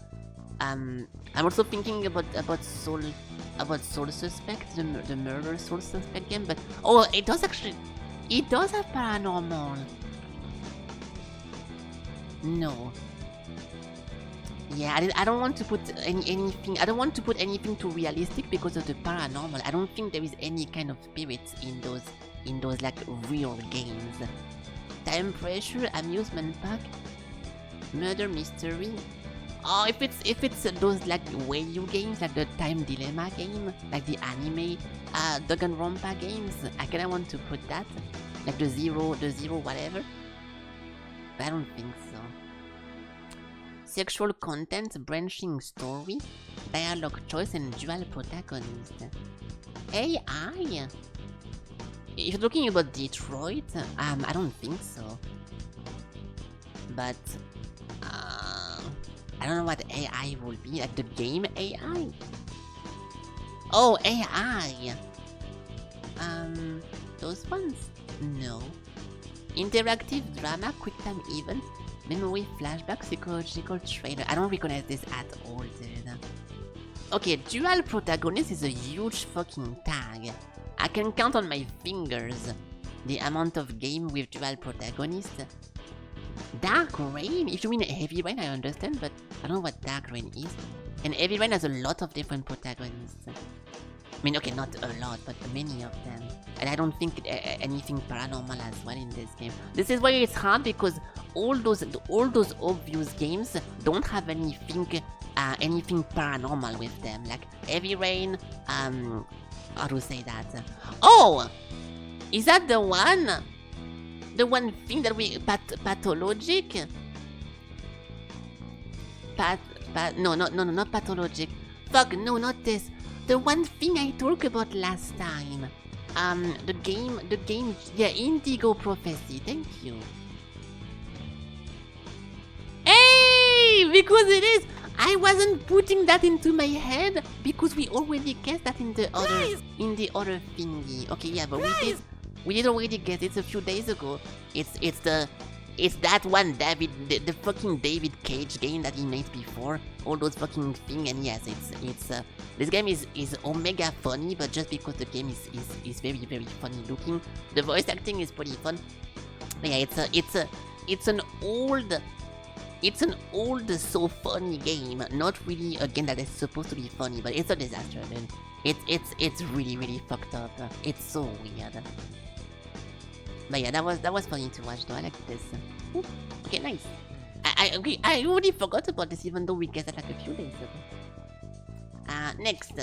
Speaker 1: I'm also thinking about Soul Suspect, the murder Soul Suspect game. But it does have paranormal. No. Yeah, I don't want to put anything. I don't want to put anything too realistic because of the paranormal. I don't think there is any kind of spirits in those like real games. Time Pressure, Amusement Park, Murder Mystery. Oh, if it's those like Wii games, like the Time Dilemma game, like the anime Danganronpa games, I kinda want to put that, like the zero whatever. But I don't think so. Sexual content, branching story, dialogue choice, and dual protagonist. AI. If you're talking about Detroit, I don't think so. But I don't know what AI will be, like the game AI. Oh, AI. Those ones? No. Interactive drama, quick time event, memory flashback, psychological trailer. I don't recognize this at all, dude. Okay, dual protagonist is a huge fucking tag. I can count on my fingers the amount of game with dual protagonist. Dark Rain? If you mean Heavy Rain, I understand, but I don't know what Dark Rain is. And Heavy Rain has a lot of different protagonists. I mean, okay, not a lot, but many of them. And I don't think anything paranormal as well in this game. This is why it's hard, because all those obvious games don't have anything paranormal with them. Like Heavy Rain, how to say that? Oh! Is that the one? The one thing that we... pathologic? No, not pathologic. Fuck, no, not this. The one thing I talked about last time. The game, yeah, Indigo Prophecy, thank you. Hey, because it is. I wasn't putting that into my head because we already guessed that in the other thingy. Okay, yeah, but we did already guess it a few days ago. It's that one the fucking David Cage game that he made before. All those fucking thing, and yes, it's this game is omega funny, but just because the game is very, very funny looking. The voice acting is pretty fun. But yeah, it's an old so funny game. Not really a game that is supposed to be funny, but it's a disaster, man. It's really, really fucked up. It's so weird. But yeah, that was funny to watch though. I like this. Ooh, okay, nice. I already forgot about this, even though we guessed it like a few days ago. Next.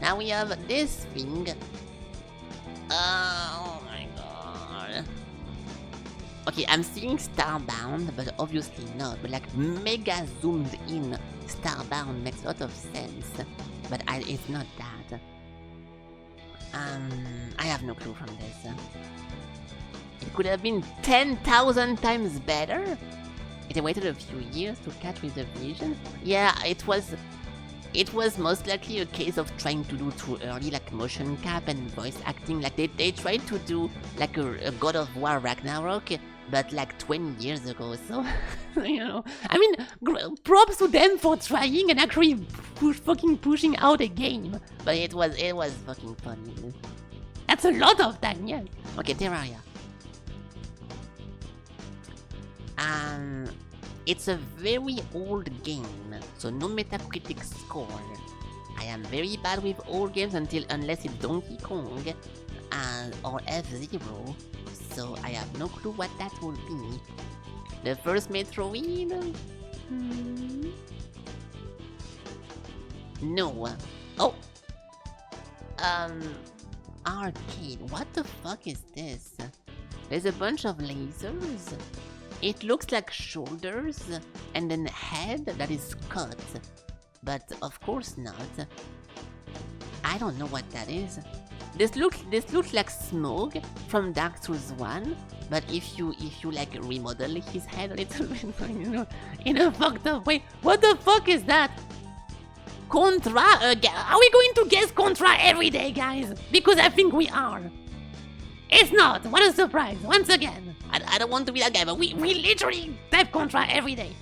Speaker 1: Now we have this thing. Oh my god. Okay, I'm seeing Starbound, but obviously not. But like mega zoomed in Starbound makes a lot of sense. But it's not that. I have no clue from this. It could have been 10,000 times better. It waited a few years to catch with the vision. Yeah, it was most likely a case of trying to do too early, like motion cap and voice acting. Like they tried to do like a God of War Ragnarok, but like 20 years ago. So you know, I mean, props to them for trying and actually fucking pushing out a game. But it was fucking funny. That's a lot of time, yeah. Okay, Terraria. It's a very old game, so no Metacritic score. I am very bad with old games unless it's Donkey Kong or F-Zero, so I have no clue what that will be. The first Metroid? No. Oh! Arcade. What the fuck is this? There's a bunch of lasers. It looks like shoulders and then head that is cut, but of course not. I don't know what that is. This looks like Smoke from Dark Souls 1, but if you like remodel his head a little bit, you know, in a fucked up way. What the fuck is that? Contra again? Are we going to guess Contra every day, guys? Because I think we are. It's not. What a surprise. Once again. I don't want to be that guy, but we literally type Contra every day.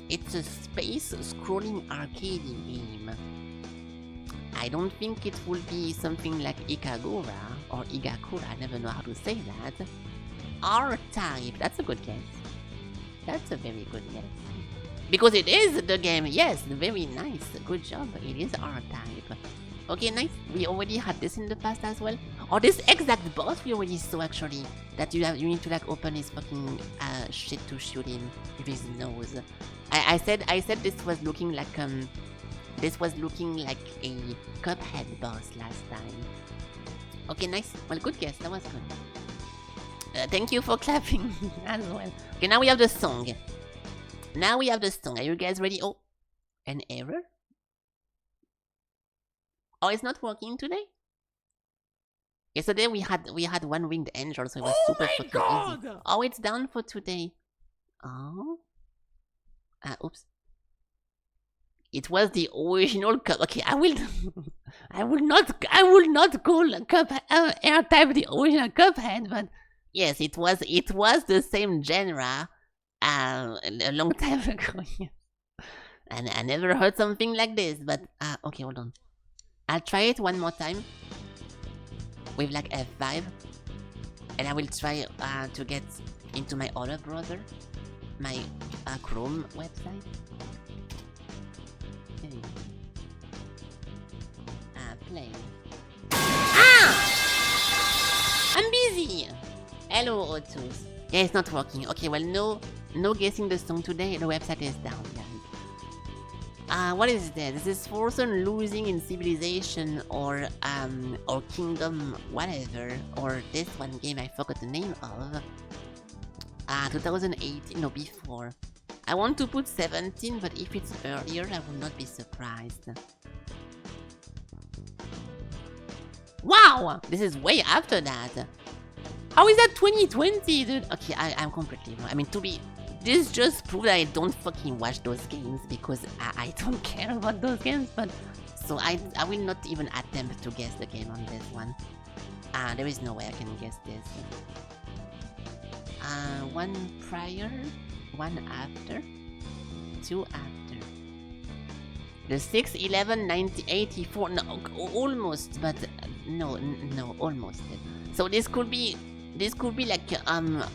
Speaker 1: It's a space scrolling arcade game. I don't think it will be something like Ikagura or Igakura. I never know how to say that. R-Type. That's a good guess. That's a very good guess. Because it is the game. Yes, very nice. Good job. It is R-Type. Okay, nice. We already had this in the past as well. Or this exact boss we already saw actually. That you need to like open his fucking shit to shoot him with his nose. I said this was looking like a Cuphead boss last time. Okay, nice. Well, good guess. That was good. Thank you for clapping as well. Okay, now we have the song. Are you guys ready? Oh, an error? Oh, it's not working today? Yesterday we had one winged angel, so it was super fucking easy. Oh, it's down for today. Oh. Oops. It was the original cup. Okay, I will not call cup R-Type the original Cuphead, but yes, it was the same genre a long time ago. And I never heard something like this, but okay, hold on. I'll try it one more time with like F5, and I will try to get into my other browser, my Chrome website. Play. I'm busy! Hello, Otus. Yeah, it's not working. Okay, well, no guessing the song today. The website is down, guys. What is this? This is Fortune losing in Civilization or Kingdom whatever. Or this one game I forgot the name of. 2018, no, before. I want to put 17, but if it's earlier, I will not be surprised. Wow! This is way after that. How is that 2020, dude? Okay, I'm completely wrong. I mean, this just proves that I don't fucking watch those games because I don't care about those games, but so I will not even attempt to guess the game on this one. There is no way I can guess this. One prior, one after, two after. The 6, 11, 90, 84, no, almost, but no, almost. So this could be like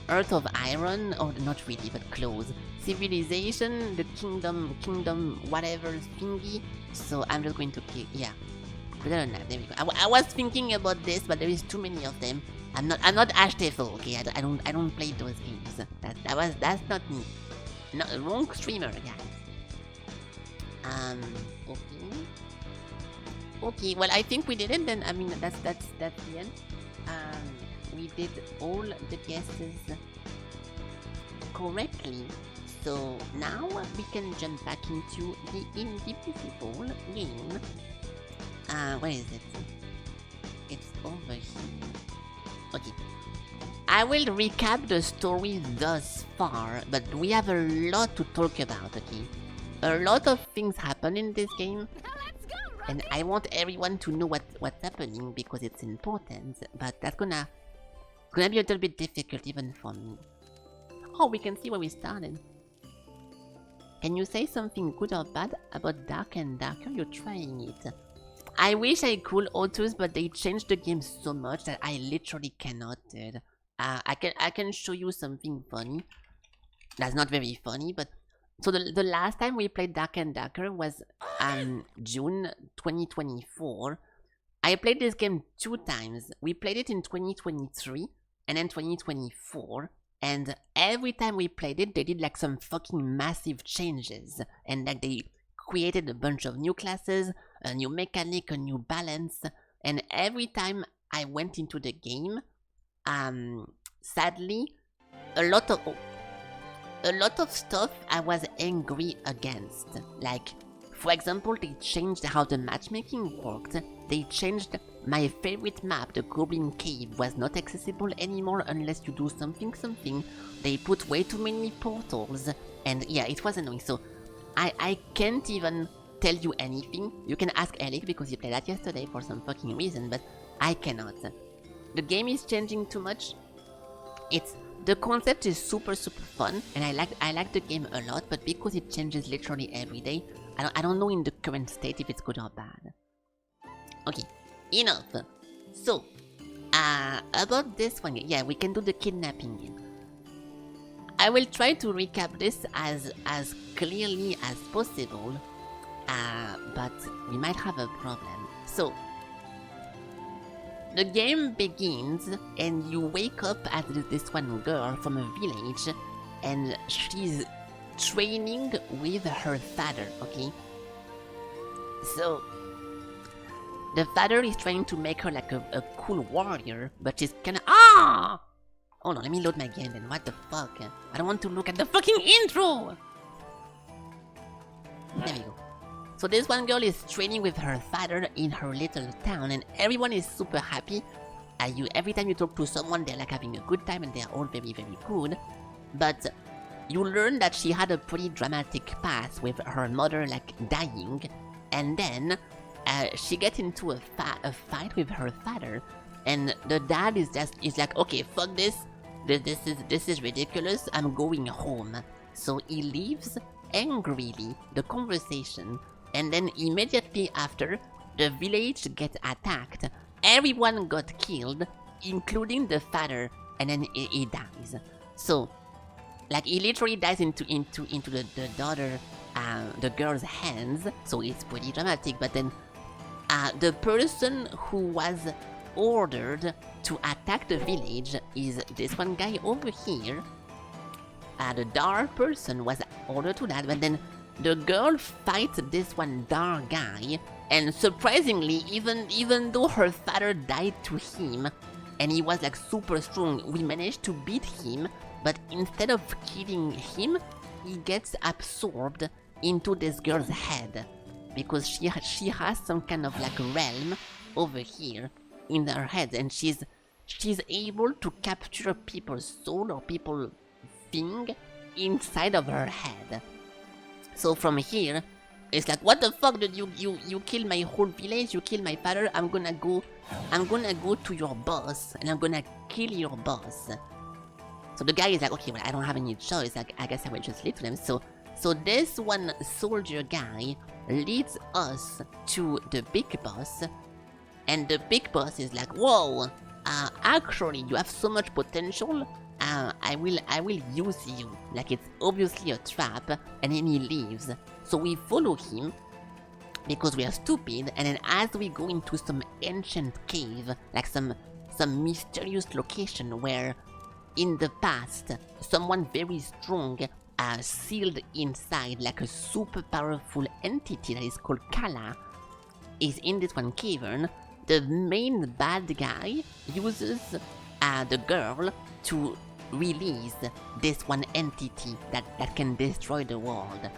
Speaker 1: Earth of Iron, or not really, but close. Civilization, the kingdom, whatever thingy. So I'm just going to click, yeah. There we go. I was thinking about this, but there is too many of them. I'm not Ashteful, okay? I don't play those games. That's not me. No, wrong streamer, guys. Okay, well, I think we did it then. I mean, that's the end. We did all the guesses correctly. So now we can jump back into the Indivisible game. Where is it? It's over here. Okay. I will recap the story thus far, but we have a lot to talk about, okay? A lot of things happen in this game, and I want everyone to know what's happening because it's important, but that's gonna be a little bit difficult even for me. Oh, we can see where we started. Can you say something good or bad about Dark and Darker? You're trying it. I wish I could, Otus, but they changed the game so much that I literally cannot, dude. I can show you something funny. That's not very funny, but so the last time we played Dark and Darker was June 2024. I played this game 2 times. We played it in 2023 and then 2024. And every time we played it, they did like some fucking massive changes. And like they created a bunch of new classes, a new mechanic, a new balance. And every time I went into the game, sadly, a lot of stuff I was angry against. Like, for example, they changed how the matchmaking worked. They changed my favorite map, the Goblin Cave, was not accessible anymore unless you do something. They put way too many portals, and yeah, it was annoying. So I can't even tell you anything. You can ask Alec because he played that yesterday for some fucking reason, but I cannot. The game is changing too much. The concept is super fun, and I like the game a lot, but because it changes literally every day, I don't know in the current state if it's good or bad. Okay, enough. So, about this one, yeah, we can do the kidnapping game. I will try to recap this as clearly as possible, but we might have a problem. So, the game begins and you wake up as this one girl from a village and she's training with her father, okay? So, the father is trying to make her like a cool warrior, but she's kinda— Hold on, let me load my game then. What the fuck? I don't want to look at the fucking intro! There we go. So this one girl is training with her father in her little town and everyone is super happy. Every time you talk to someone, they're like having a good time and they're all very good. But you learn that she had a pretty dramatic past with her mother like dying, and then she gets into a fight with her father, and the dad is like, okay, fuck this. This is ridiculous. I'm going home. So he leaves angrily the conversation, and then immediately after, the village gets attacked. Everyone got killed, including the father, and then he dies. So, like, he literally dies into the daughter, the girl's hands. So it's pretty dramatic. But then, the person who was ordered to attack the village is this one guy over here. The dark person was ordered to that, but then the girl fights this one dark guy, and surprisingly, even though her father died to him, and he was like super strong, we managed to beat him, but instead of killing him, he gets absorbed into this girl's head, because she has some kind of like realm over here in her head, and she's able to capture people's soul or people's thing inside of her head. So from here, it's like, what the fuck did you kill my whole village, you kill my father, I'm gonna go to your boss and I'm gonna kill your boss. So the guy is like, okay, well, I don't have any choice, like, I guess I will just lead to them. So this one soldier guy leads us to the big boss, and the big boss is like, whoa, actually you have so much potential, I will use you. Like, it's obviously a trap, and then he leaves. So we follow him because we are stupid, and then as we go into some ancient cave, like some mysterious location where in the past someone very strong sealed inside, like a super powerful entity that is called Kala, is in this one cavern. The main bad guy uses the girl to release this one entity that can destroy the world.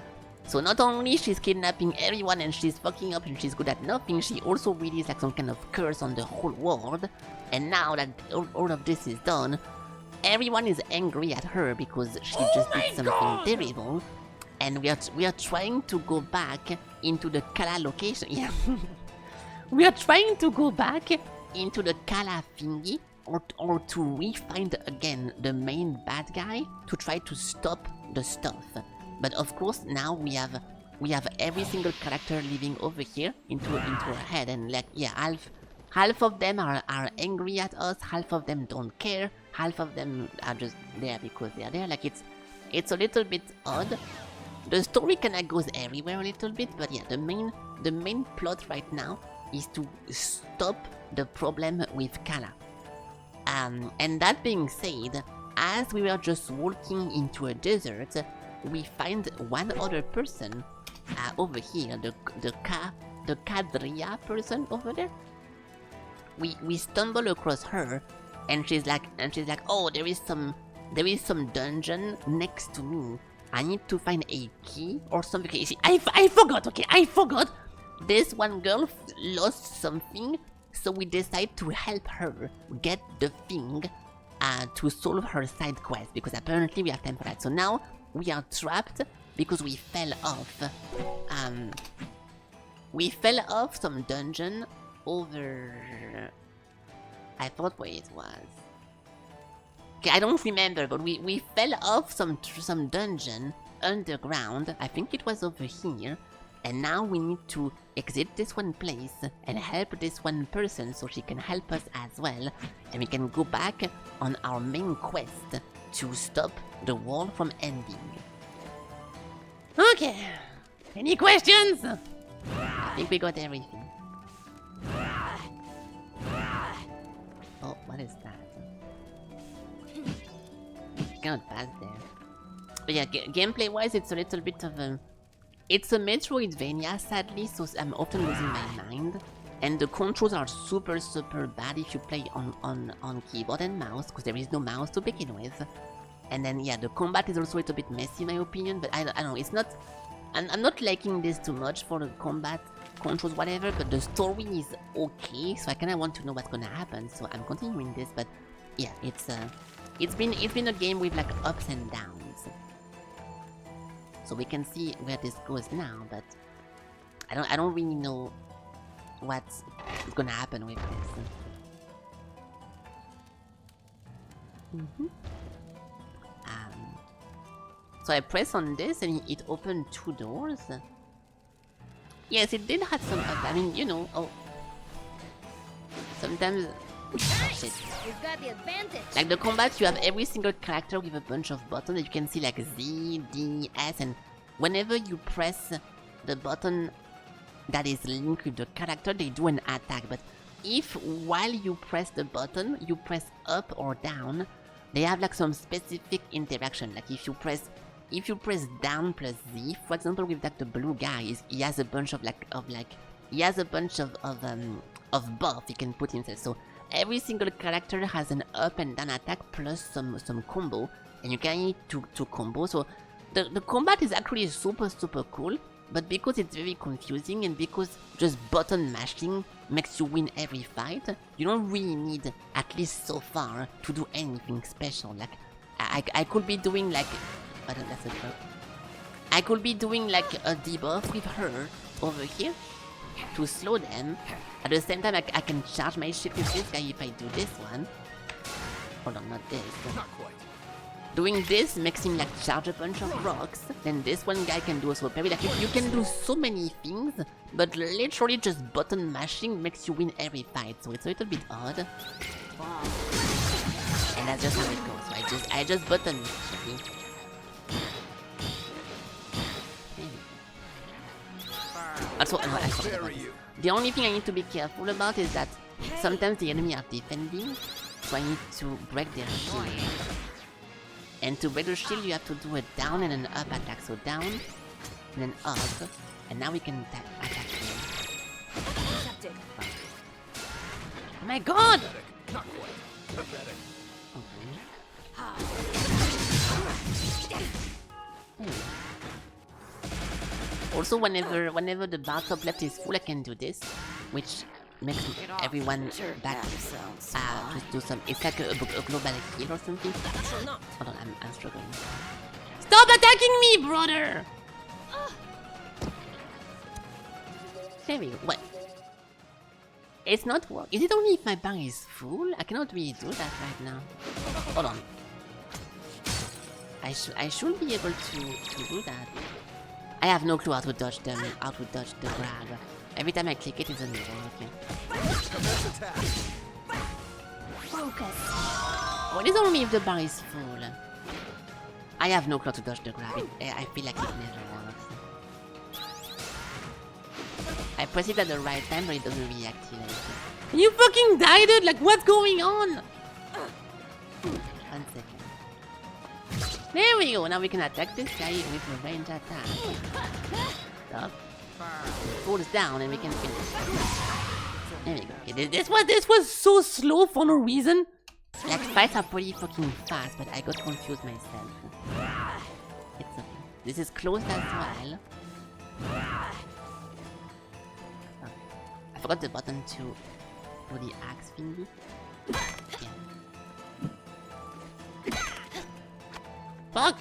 Speaker 1: So not only she's kidnapping everyone and she's fucking up and she's good at nothing, she also releases like some kind of curse on the whole world. And now that all of this is done, everyone is angry at her because she just did something terrible. And we are trying to go back into the Kala location. Yeah. We are trying to go back into the Kala thingy, or to re-find again the main bad guy to try to stop the stuff. But of course now we have every single character living over here into her head, and like, yeah, half of them are angry at us, half of them don't care, half of them are just there because they are there. Like, it's a little bit odd. The story kinda goes everywhere a little bit, but yeah, the main plot right now is to stop the problem with Kala. And that being said, as we were just walking into a desert, we find one other person over here, the Kadria person over there. We stumble across her, and she's like, oh, there is some dungeon next to me. I need to find a key or something. You see, I forgot. Okay, I forgot. This one girl lost something, so we decide to help her get the thing to solve her side quest, because apparently we have time for that. So now we are trapped because we fell off we fell off some dungeon over... I forgot where it was. Okay, I don't remember, but we fell off some dungeon underground. I think it was over here. And now we need to exit this one place and help this one person so she can help us as well. And we can go back on our main quest to stop the world from ending. Okay. Any questions? I think we got everything. Oh, what is that? Cannot pass there. But yeah, gameplay-wise, it's a little bit of a... It's a Metroidvania, sadly, so I'm often losing my mind. And the controls are super bad if you play on keyboard and mouse, because there is no mouse to begin with. And then, yeah, the combat is also a little bit messy, in my opinion, but I don't know, it's not... I'm not liking this too much for the combat, controls, whatever, but the story is okay, so I kinda want to know what's gonna happen, so I'm continuing this, but yeah, it's been a game with like ups and downs. So we can see where this goes now, but I don't really know what's gonna happen with this. So I press on this and it opened 2 doors. Yes, it did have some up. I mean, you know, sometimes... Oh, shit.
Speaker 2: You've got the advantage.
Speaker 1: Like the combat, you have every single character with a bunch of buttons that you can see, like Z, D, S, and whenever you press the button that is linked with the character, they do an attack. But if while you press the button, you press up or down, they have like some specific interaction. Like if you press down plus Z, for example, with like the blue guy, he has a bunch of buff he can put himself. So every single character has an up and down attack plus some combo, and you can use to combo. So the combat is actually super cool, but because it's very confusing and because just button mashing makes you win every fight, you don't really need, at least so far, to do anything special. Like I could be doing like... I don't, that's a joke. I could be doing like a debuff with her over here to slow them. At the same time, I can charge my shit with this guy if I do this one. Hold on, not this.
Speaker 3: Not quite.
Speaker 1: Doing this makes him like charge a bunch of rocks. Then this one guy can do also parry. Like you can do so many things, but literally just button mashing makes you win every fight. So it's a little bit odd. And that's just how it goes. So I just button mash. Also, no, I forgot about this. The only thing I need to be careful about is that sometimes the enemy are defending, so I need to break their shield. And to break the shield, you have to do a down and an up attack. So down, and then up, and now we can attack them. Oh my god!
Speaker 3: Not quite. Pathetic.
Speaker 1: Also, whenever the bar top left is full, I can do this, which makes everyone back to do some... It's like a global heal or something. Hold on, I'm struggling. Stop attacking me, brother! There we go. What? It's not work. Is it only if my bar is full? I cannot really do that right now. Hold on. I should be able to do that. I have no clue how to dodge the grab. Every time I click it, it's a new one. Okay.
Speaker 2: Focus.
Speaker 1: Oh, it is only if the bar is full. I have no clue how to dodge the grab. I feel like it never works. I press it at the right time, but it doesn't really activate. You fucking died, dude! Like, what's going on? 1 second. There we go. Now we can attack this guy with a range attack. Stop. Falls down and we can finish. There we go. Okay, this was so slow for no reason. Like fights are pretty fucking fast, but I got confused myself. It's okay. This is closed as well. Oh, I forgot the button to do the axe thingy. Yeah. Fuck!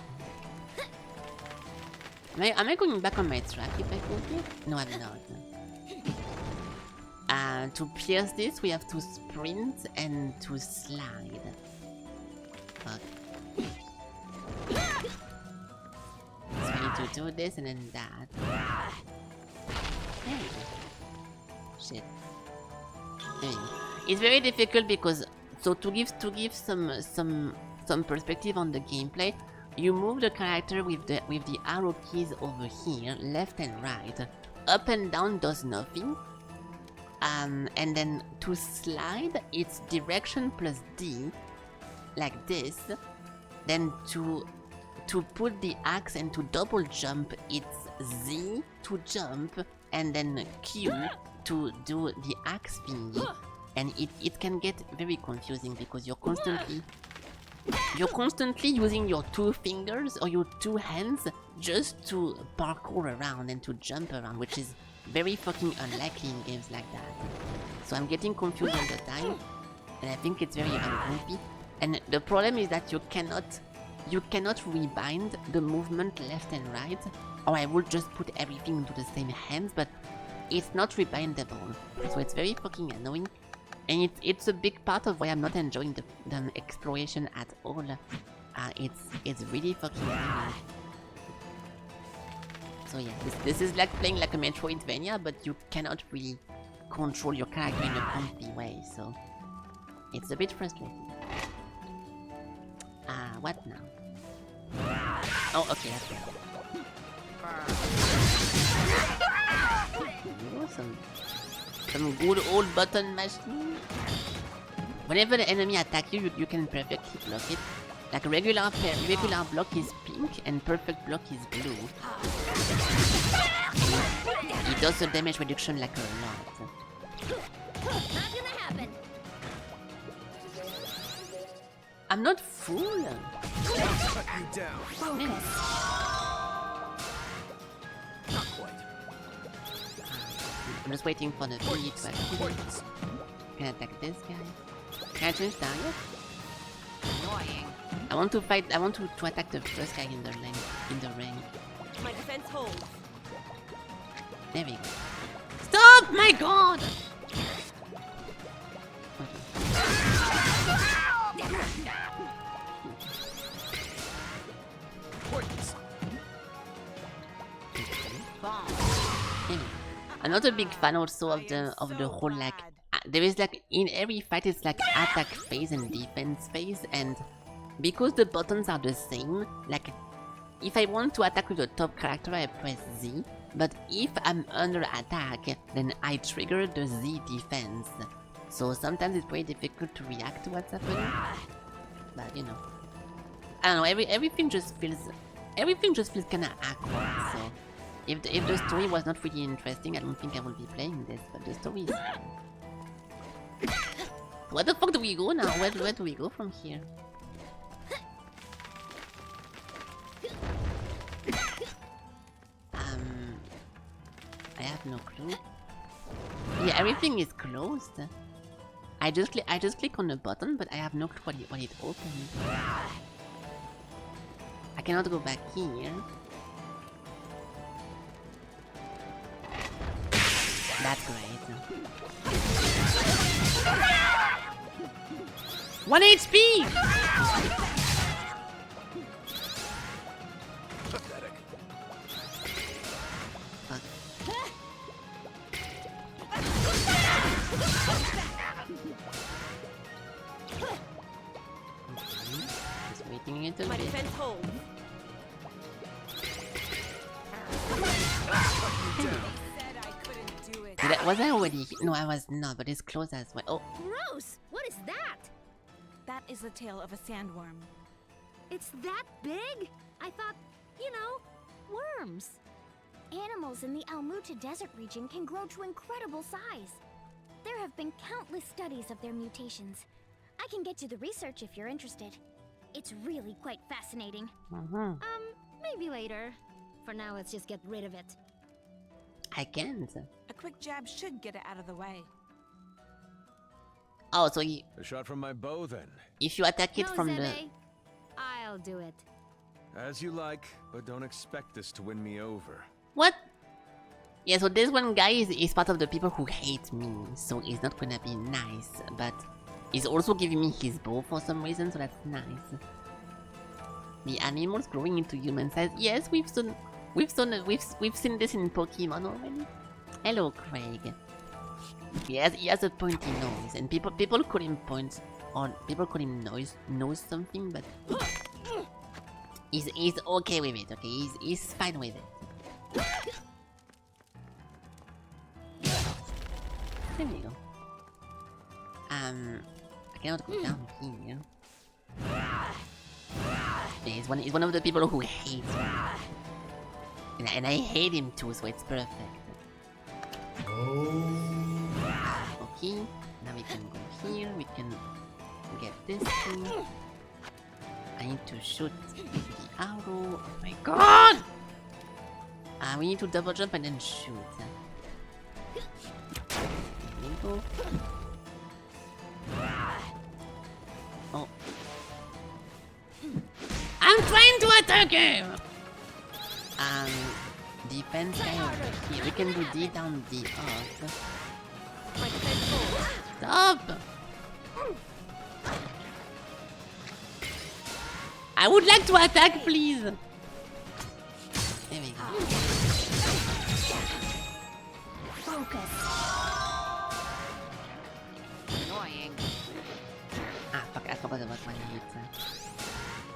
Speaker 1: Am I going back on my track if I go here? No, I'm not. To pierce this, we have to sprint and to slide. Fuck. So we need to do this and then that. There we go. Shit. There we go. It's very difficult because so to give some perspective on the gameplay, you move the character with the arrow keys over here, left and right. Up and down does nothing. And then to slide, it's direction plus D, like this. Then to put the axe and to double jump, it's Z to jump, and then Q to do the axe thingy. And it can get very confusing because you're constantly using your two fingers or your two hands just to parkour around and to jump around, which is very fucking unlikely in games like that. So I'm getting confused all the time, and I think it's very ungoofy. And the problem is that you cannot rebind the movement left and right, or I would just put everything into the same hands, but it's not rebindable. So it's very fucking annoying. And it's a big part of why I'm not enjoying the exploration at all. It's really fucking annoying. So yeah, this is like playing like a Metroidvania, but you cannot really control your character in a comfy way, so it's a bit frustrating. What now? Oh, okay, that's good. Oh, some good old button mashing. Whenever the enemy attacks you, you can perfectly block it. Like regular block is pink and perfect block is blue. It does the damage reduction like a lot.
Speaker 2: Not gonna happen.
Speaker 1: I'm not full.
Speaker 3: Cut you down.
Speaker 2: Focus.
Speaker 3: Not quite.
Speaker 1: I'm just waiting for the beat to activate. Can I attack this guy? Can I change target?
Speaker 2: Annoying.
Speaker 1: I want to attack the first guy in the ring.
Speaker 4: My defense holds.
Speaker 1: There we go. Stop! My god!
Speaker 3: Points.
Speaker 1: I'm not a big fan also of the whole like there is like in every fight it's like attack phase and defense phase, and because the buttons are the same, like if I want to attack with the top character I press Z, but if I'm under attack then I trigger the Z defense. So sometimes it's very difficult to react to what's happening. But you know, I don't know, everything just feels kinda awkward. So if the story was not really interesting, I don't think I will be playing this, but the story is... Where the fuck do we go now? Where do we go from here? I have no clue. Yeah, everything is closed. I just click on the button, but I have no clue what it opens. I cannot go back here. That's great. 1 HP!
Speaker 3: Pathetic.
Speaker 1: Fuck. Just waiting a little
Speaker 4: My
Speaker 1: bit.
Speaker 4: defense holds.
Speaker 1: Was I already? No, I was not, but it's close as well. Oh,
Speaker 2: Gross! What is that?
Speaker 4: That is the tail of a sandworm.
Speaker 2: It's that big? I thought, you know, worms. Animals in the Almuta Desert region can grow to incredible size. There have been countless studies of their mutations. I can get you the research if you're interested. It's really quite fascinating. Maybe later. For now, let's just get rid of it.
Speaker 1: I can't.
Speaker 4: A quick jab should get it out of the way.
Speaker 1: Oh, so
Speaker 3: A shot from my bow, then.
Speaker 1: if you attack it
Speaker 2: No,
Speaker 1: from the...
Speaker 2: Zebe. I'll do it.
Speaker 3: As you like, but don't expect this to win me over.
Speaker 1: What? Yeah, so this one guy is part of the people who hate me, so he's not gonna be nice, but he's also giving me his bow for some reason, so that's nice. The animals growing into human size. Yes, we've seen this in Pokemon already. Hello, Craig. He has a pointy nose, and people call him points, or people call him nose something, but he's okay with it. Okay, he's fine with it. There we go. I cannot go down here. Yeah, he's one of the people who hate me. And I hate him too, so it's perfect. Okay, now we can go here, we can get this thing. I need to shoot the arrow. Oh my god! We need to double jump and then shoot. Go. Oh. I'm trying to attack him! Defense guy over here. We can do D down, D up. Stop! I would like to attack, please! There we go.
Speaker 2: Focus.
Speaker 1: Annoying. Ah, fuck, I forgot about my hit.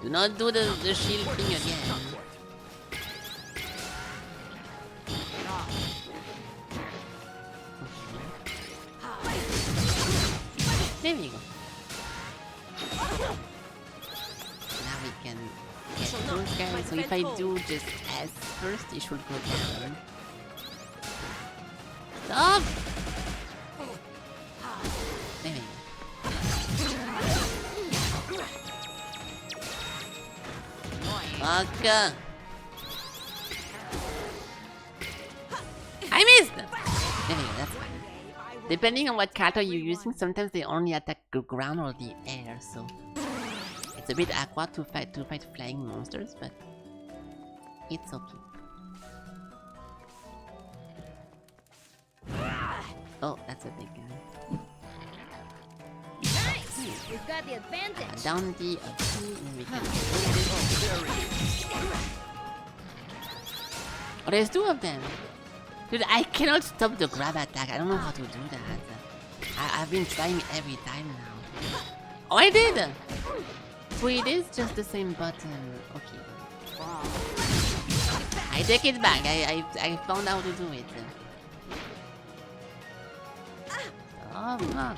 Speaker 1: Do not do the shield thing again. There we go. Now we can get those guys. So if I do just S first, it should go down. Stop! There we go. Fuck! I missed! There we go, that's fine. Depending on what character you're using, sometimes they only attack the ground or the air, so it's a bit awkward to fight flying monsters, but it's okay. Oh, that's a big guy.
Speaker 2: Nice! We've got the advantage.
Speaker 1: Down the up two, and we can Oh, there's two of them! Dude, I cannot stop the grab attack. I don't know how to do that. I've been trying every time now. Oh, I did! So it is just the same button. Okay. I take it back. I found out how to do it. Oh, no.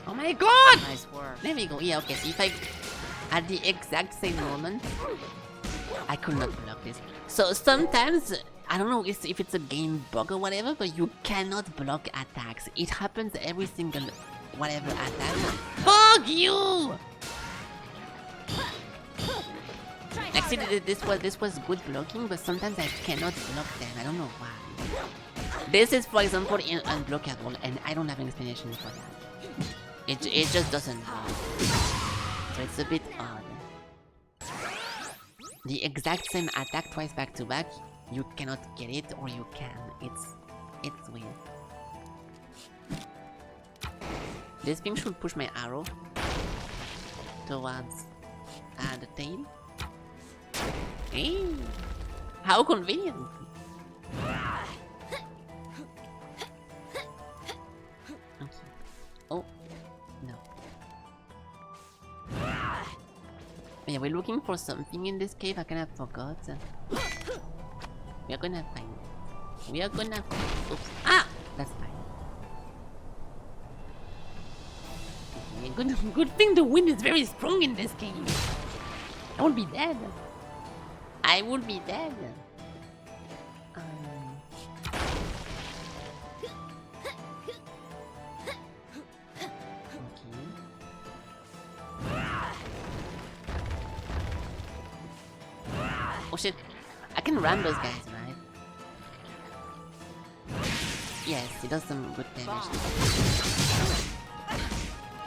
Speaker 1: Oh my god! Nice work. There we go. Yeah, okay. So if I... At the exact same moment... I could not block this. So sometimes, I don't know if it's a game bug or whatever, but you cannot block attacks. It happens every single whatever attack. Fuck you! Like, see, this was good blocking, but sometimes I cannot block them. I don't know why. This is, for example, unblockable, and I don't have an explanation for that. It just doesn't work. So it's a bit odd. The exact same attack twice back to back, you cannot get it, or you can. It's weird. This thing should push my arrow towards the tail. Hey, how convenient! Okay. Oh, no. Yeah, we're looking for something in this cave. I kind of forgot. We are gonna find it. We are gonna... Oops. Ah! That's fine. Okay, good thing the wind is very strong in this game. I would be dead. I would be dead. Oh shit, I can ram those guys, right? Yes, he does some good damage.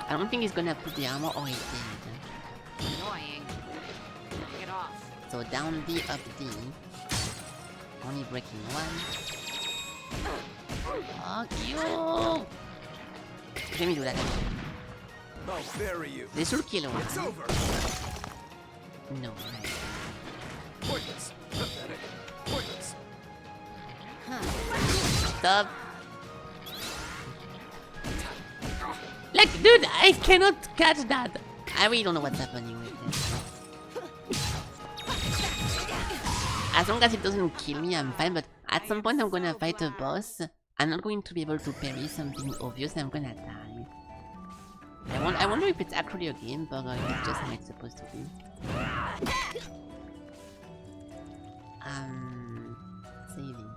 Speaker 1: I don't think he's gonna put the armor. Oh, he did.
Speaker 4: Annoying. Get off.
Speaker 1: So down D, up D. Only breaking one. Fuck you! Let me do that.
Speaker 3: I'll bury you.
Speaker 1: This will kill one.
Speaker 3: It's over.
Speaker 1: No, right.
Speaker 3: Pointless. Pathetic. Pointless.
Speaker 1: Stop. Like, dude, I cannot catch that. I really don't know what's happening with this. As long as it doesn't kill me, I'm fine, but at some point I'm gonna fight a boss. I'm not going to be able to parry something obvious, I'm gonna die. I wonder if it's actually a game bug or if it's just how it's supposed to be. Saving.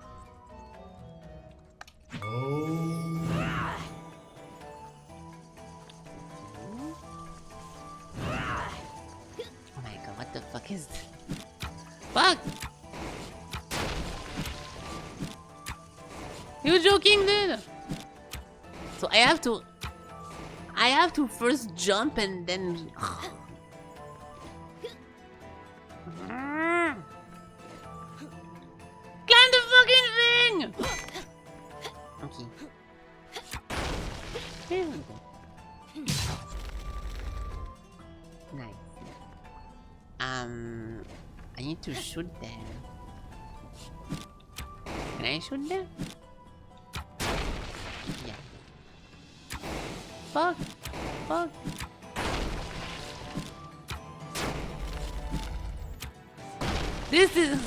Speaker 1: Oh my god, what the fuck is this? Fuck! You joking, dude? So I have to first jump and then climb the fucking thing! Okay. There we go. Nice. I need to shoot there. Can I shoot there? Yeah. Fuck. Fuck. This is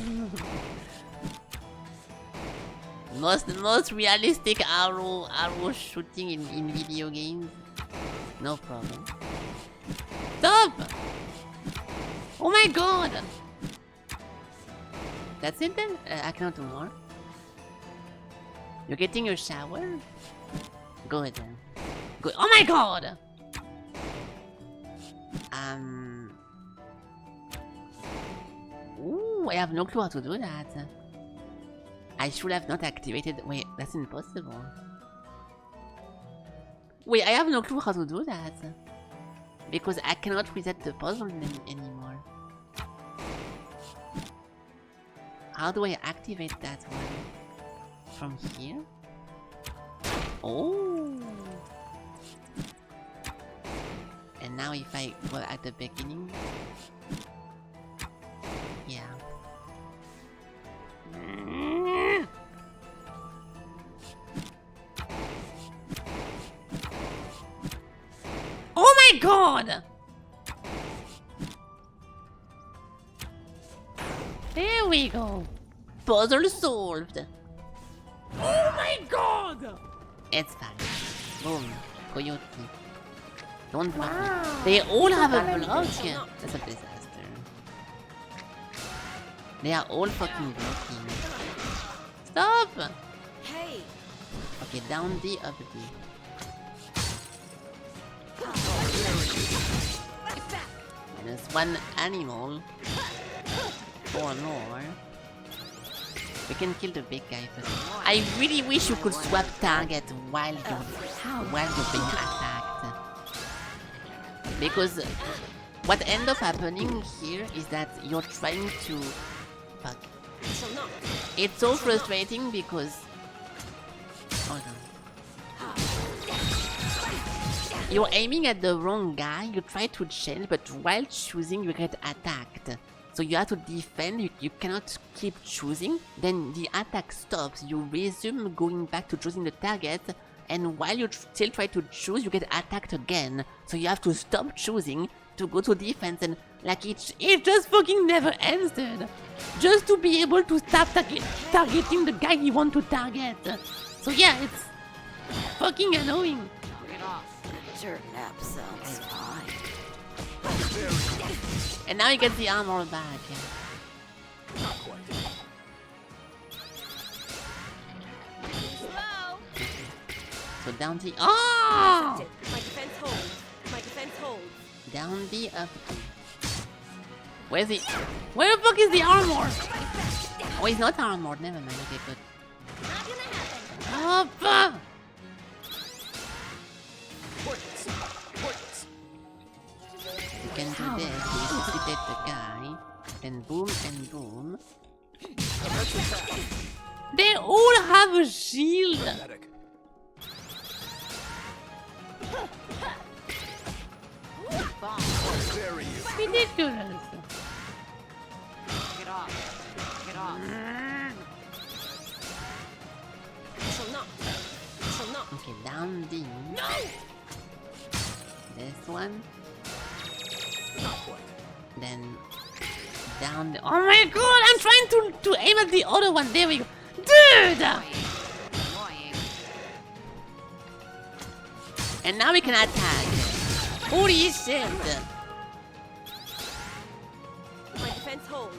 Speaker 1: most realistic arrow shooting in video games. No problem. Stop! Oh my god! That's it then? I cannot do more. You're getting your shower? Good. Good. Oh my god! Ooh, I have no clue how to do that. I should have not activated. Wait, that's impossible. Wait, I have no clue how to do that. Because I cannot reset the puzzle anymore. How do I activate that one? From here? Oh! And now if I go at the beginning... Yeah. Oh my god! There we go. Puzzle solved. Oh my god! It's fine. Boom. Coyote. Don't worry. They all have a block. That's a disaster. They are all fucking broken. Stop!
Speaker 4: Hey!
Speaker 1: Okay, down D, up D. Minus one animal. 4 more. We can kill the big guy first. I really wish you could swap target while you're being attacked. Because what ends up happening here is that you're trying to... Fuck. It's so frustrating because... Hold on. You're aiming at the wrong guy, you try to change, but while choosing you get attacked. So you have to defend, you cannot keep choosing, then the attack stops, you resume going back to choosing the target, and while you still try to choose, you get attacked again. So you have to stop choosing to go to defense, and like it just fucking never ends, dude. Just to be able to stop targeting the guy you want to target. So yeah, it's fucking annoying.
Speaker 2: Sure, nap sounds fine.
Speaker 1: And now you get the armor back.
Speaker 3: Not quite.
Speaker 4: Slow!
Speaker 1: So down the... Oh!
Speaker 4: Accepted. My defense holds. My defense holds.
Speaker 1: Down the up. Where's the... Where the fuck is the armor? Oh, he's not armored. Never mind. Okay, good.
Speaker 2: Not gonna happen.
Speaker 1: Oh, fuck!
Speaker 3: Pointless. Pointless.
Speaker 1: You can do this. You resuscitate the guy. Then boom and boom. They all have a shield.
Speaker 3: Pathetic. How dare you?
Speaker 1: Ridiculous.
Speaker 4: Get off. Get off. I shall not. I shall not.
Speaker 1: Okay, down D.
Speaker 4: No!
Speaker 1: This one.
Speaker 3: Not quite.
Speaker 1: Then down the. Oh my god! I'm trying to aim at the other one. There we go. Dude!
Speaker 4: Annoying.
Speaker 1: And now we can attack. Holy shit!
Speaker 4: My defense holds.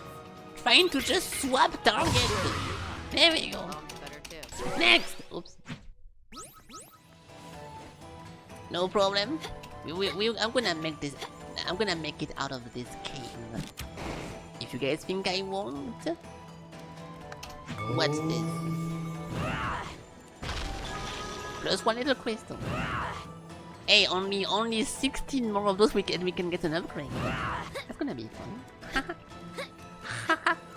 Speaker 1: Trying to just swap target. There we go.
Speaker 4: Better too.
Speaker 1: Next! Oops. No problem. I'm gonna make this. I'm gonna make it out of this cave. If you guys think I won't, what's this? Plus one little crystal. Hey, only 16 more of those we can get an upgrade. That's gonna be fun.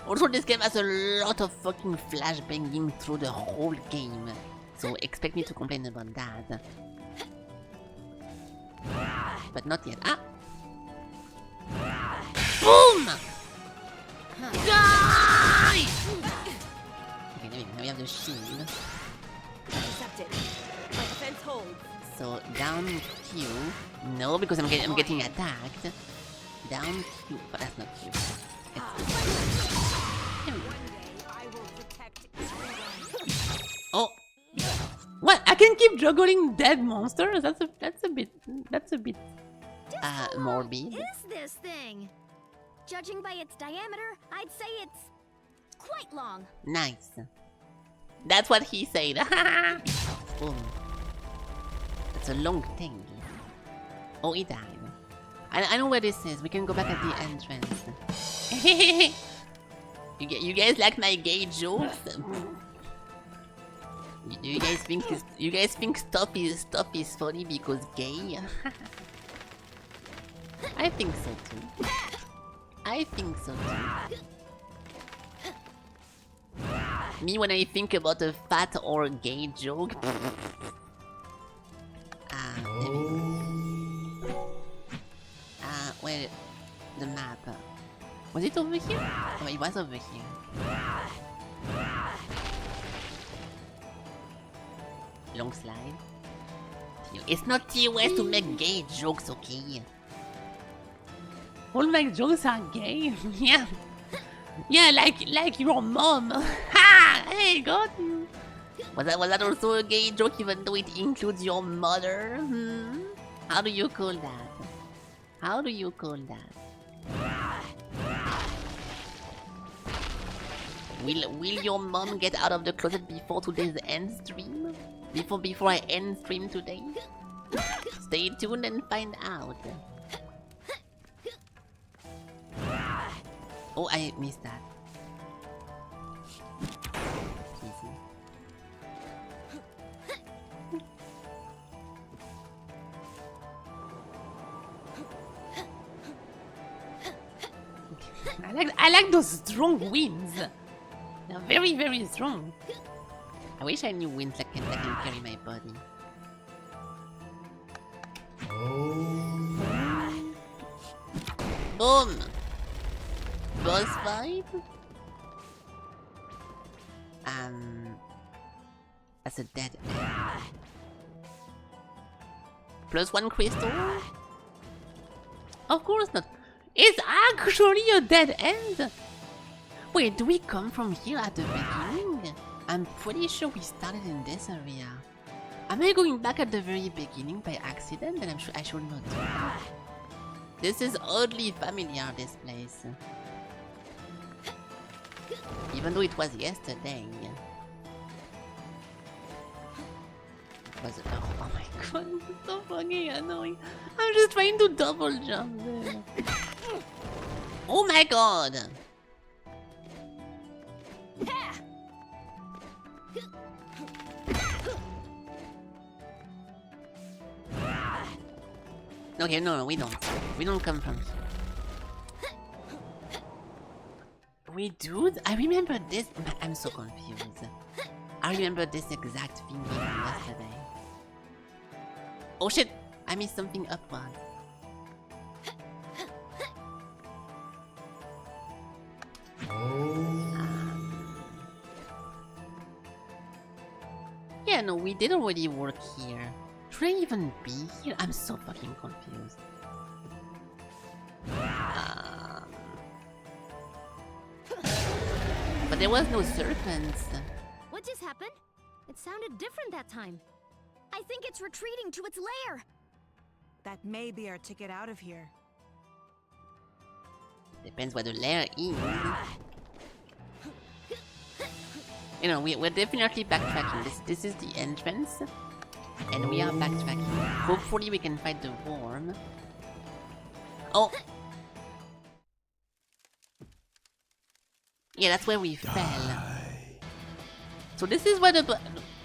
Speaker 1: Also, this game has a lot of fucking flashbanging through the whole game, so expect me to complain about that. But not yet. Ah! Boom! Die! Okay, there we go. Now we have the shield.
Speaker 4: Accepted. My defense holds.
Speaker 1: So down Q. No, because I'm getting attacked. Down Q, but that's not Q. It's... There we go.
Speaker 4: I will protect everyone.
Speaker 1: Oh! What? I can keep juggling dead monsters? That's a bit
Speaker 2: Just how long
Speaker 1: morbid.
Speaker 2: is this thing? Judging by its diameter, I'd say it's quite long.
Speaker 1: Nice. That's what he said. Boom. It's a long thing. Oh, he died. I know where this is. We can go back at the entrance. You guys like my gay jokes? Do you guys think stuff is funny because gay? I think so too. I think so too. Me, when I think about a fat or gay joke. There we go. Where the map? Was it over here? Oh, it was over here. Long slide. It's not TOS to make gay jokes, okay? All my jokes are gay. Yeah. Yeah, like your mom. Ha! Hey, got you. Was that also a gay joke, even though it includes your mother? Hmm? How do you call that? How do you call that? Will your mom get out of the closet before today's end stream? Before I end stream today? Stay tuned and find out. Oh, I missed that. Easy. I like those strong winds. They're very, very strong. I wish I knew winds that can carry my body. Boom! Boss fight? That's a dead end. Plus one crystal? Of course not. It's actually a dead end! Wait, do we come from here at the beginning? I'm pretty sure we started in this area. Am I going back at the very beginning by accident? Then I should not do that. This is oddly familiar, this place. Even though it was yesterday. It was... Oh my god, this is so fucking annoying. I'm just trying to double jump there. Oh my god! Okay, no, we don't. We don't come from here. Wait, dude, I remember this. I'm so confused. I remember this exact thing from yesterday. Oh shit! I missed something upward. Yeah, no, we did already work here. Should I even be here? I'm so fucking confused. But there was no serpents.
Speaker 2: What just happened? It sounded different that time. I think it's retreating to its lair.
Speaker 4: That may be our ticket out of here.
Speaker 1: Depends what the lair is. You know, we're definitely backtracking. This is the entrance. And we are backtracking. Hopefully we can fight the worm. Oh! Yeah, that's where we fell. So this is where the...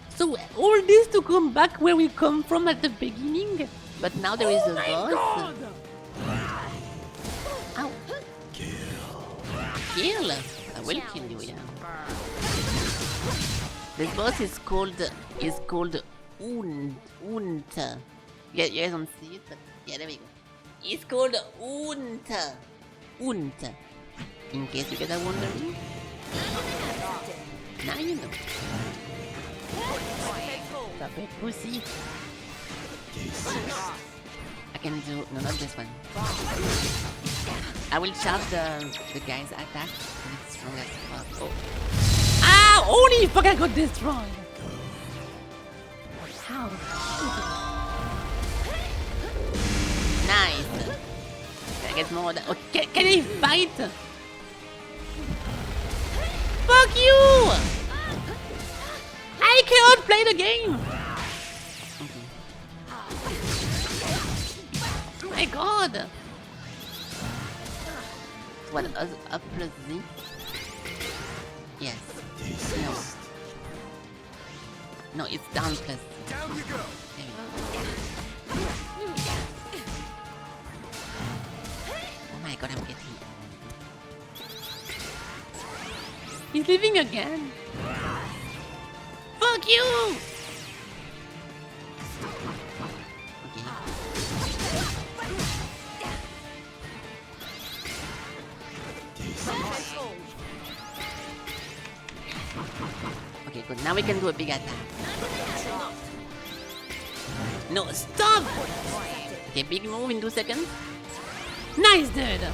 Speaker 1: So all this to come back where we come from at the beginning? But now there is a boss? Ow. Kill? I will kill you, yeah. This boss is called Unta. Yeah, you guys don't see it, but yeah, there we go. It's called Unta. Unta. In case you guys are wondering. Now you know. Stop it, pussy. I can do... No, not this one. I will charge the guy's attack. It's strong as fuck. Oh. Ah! Holy fuck, I got destroyed! How? Nice! Can I get more? Oh, can he fight? Fuck you! I cannot play the game! Okay. My god! What, up plus Z? Yes. No. No, it's down plus Z.
Speaker 3: Down you go.
Speaker 1: There we go. Oh my god, I'm getting... He's leaving again! Fuck you! Okay. Okay, good. Now we can do a big attack. No, stop! Okay, big move in 2 seconds. Nice, dude!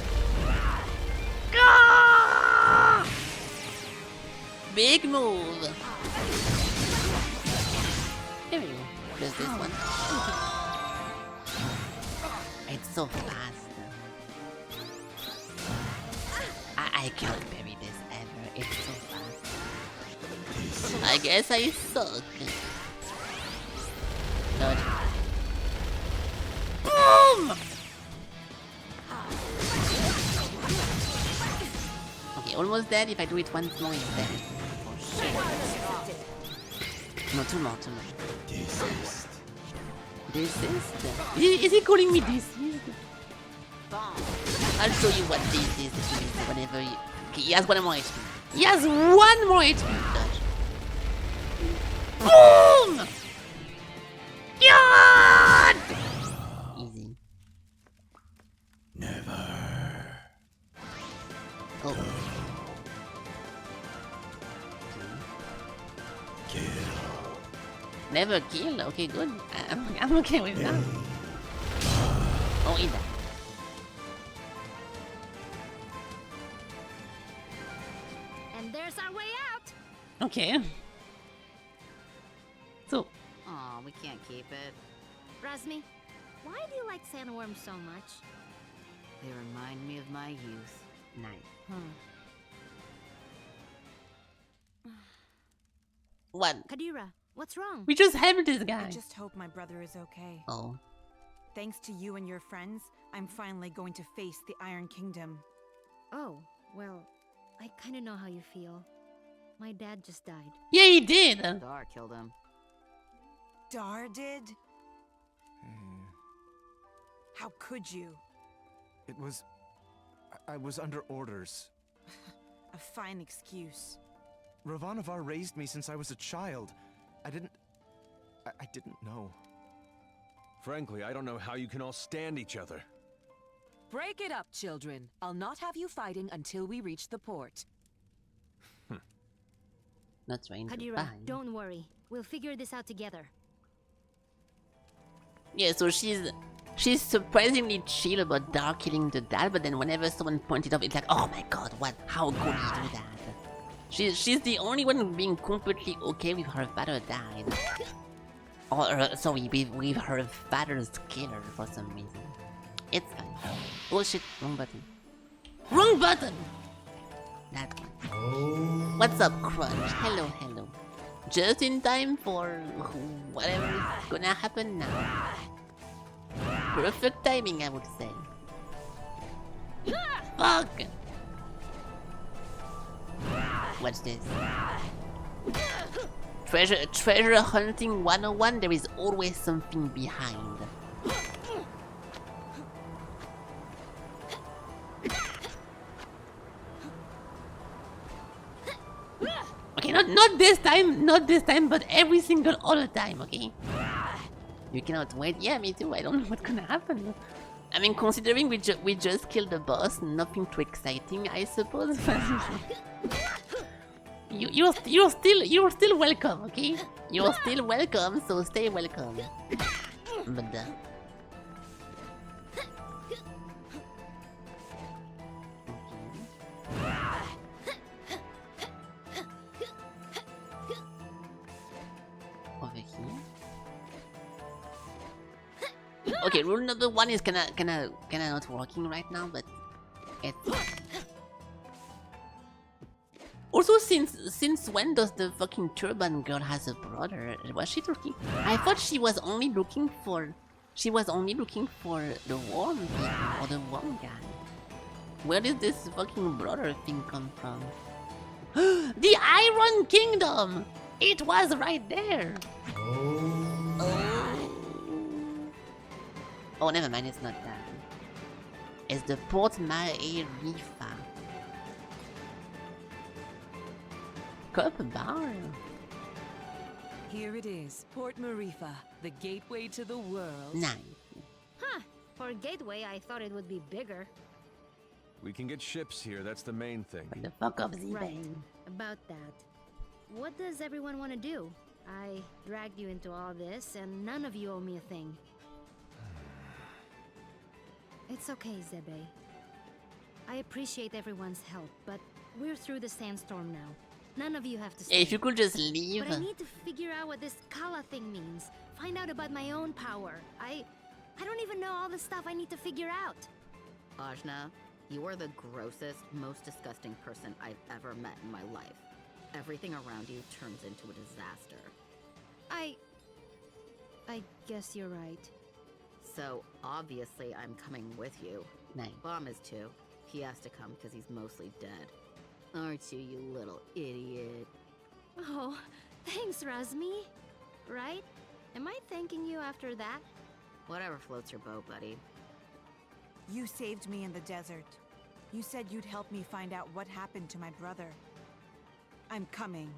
Speaker 1: Ah! Big move! There we go. There's this one. It's so fast. I can't parry this ever. It's so fast. I guess I suck. Dodge. Boom! Okay, almost dead. If I do it once more, it's dead. For sure. No, two more. Desist? Is he calling me desist? I'll show you what desist is whenever you... Okay, he has 1 more HP. He has 1 more HP! Dodge. Boom! God! Easy.
Speaker 3: Never.
Speaker 1: Oh.
Speaker 3: Kill.
Speaker 1: Never kill? Okay, good. I'm okay with that. Oh, either.
Speaker 2: And there's our way out.
Speaker 1: Okay. So,
Speaker 4: Aw, we can't keep it.
Speaker 2: Razmi, why do you like sandworms so much?
Speaker 4: They remind me of my youth.
Speaker 1: nice. What?
Speaker 2: Kadira, what's wrong?
Speaker 1: We just have this
Speaker 4: I
Speaker 1: guy.
Speaker 4: just hope my brother is okay.
Speaker 1: Oh.
Speaker 4: Thanks to you and your friends, I'm finally going to face the Iron Kingdom.
Speaker 2: Oh, well, I kind of know how you feel. My dad just died.
Speaker 1: Yeah, he did.
Speaker 4: Dar killed him. Dar did? How could you?
Speaker 3: It was... I was under orders.
Speaker 4: A fine excuse.
Speaker 5: Ravanavar raised me since I was a child. I didn't know.
Speaker 3: Frankly, I don't know how you can all stand each other.
Speaker 6: Break it up, children. I'll not have you fighting until we reach the port.
Speaker 1: Not trying to
Speaker 2: Hadira,
Speaker 1: fight.
Speaker 2: don't worry. We'll figure this out together.
Speaker 1: Yeah, so she's surprisingly chill about Dark killing the dad, but then whenever someone pointed out, it's like, oh my god, what? How could he do that? She's the only one being completely okay with her father dying. Or, sorry, with her father's killer for some reason. It's fine. Oh shit, wrong button. Wrong button! That one. What's up, Crunch? Hello, hello. Just in time for whatever is gonna happen now. Perfect timing, I would say. Fuck! What's this? Treasure hunting 101, there is always something behind. Okay, not this time, but every single other time, okay? You cannot wait. Yeah, me too. I don't know what's gonna happen. I mean, considering we just killed the boss, nothing too exciting, I suppose. You're still welcome, okay? You're still welcome, so stay welcome. But over here. Okay, rule number 1 is kinda not working right now, but it's... Also, since when does the fucking turban girl has a brother? Was she looking? I thought she was only looking for the worm people or the worm guy. Where did this fucking brother thing come from? The Iron Kingdom! It was right there! Oh, never mind, it's not that. It's the Port Marifa. Cup bar.
Speaker 6: Here it is, Port Marifa, the gateway to the world.
Speaker 1: Nice.
Speaker 2: Huh. For a gateway, I thought it would be bigger.
Speaker 3: We can get ships here, that's the main thing.
Speaker 1: What the fuck up, Z-Bang?
Speaker 2: Right. About that. What does everyone want to do? I dragged you into all this, and none of you owe me a thing. It's okay, Zebe. I appreciate everyone's help, but we're through the sandstorm now. None of you have to stay.
Speaker 1: Yeah, if you could just leave.
Speaker 2: But I need to figure out what this Kala thing means. Find out about my own power. I don't even know all the stuff I need to figure out.
Speaker 7: Ajna, you are the grossest, most disgusting person I've ever met in my life. Everything around you turns into a disaster.
Speaker 2: I guess you're right.
Speaker 7: So, obviously, I'm coming with you.
Speaker 1: Nice.
Speaker 7: Bomb is too. He has to come because he's mostly dead. Aren't you, you little idiot?
Speaker 2: Oh, thanks, Razmi. Right? Am I thanking you after that?
Speaker 7: Whatever floats your boat, buddy.
Speaker 4: You saved me in the desert. You said you'd help me find out what happened to my brother. I'm coming.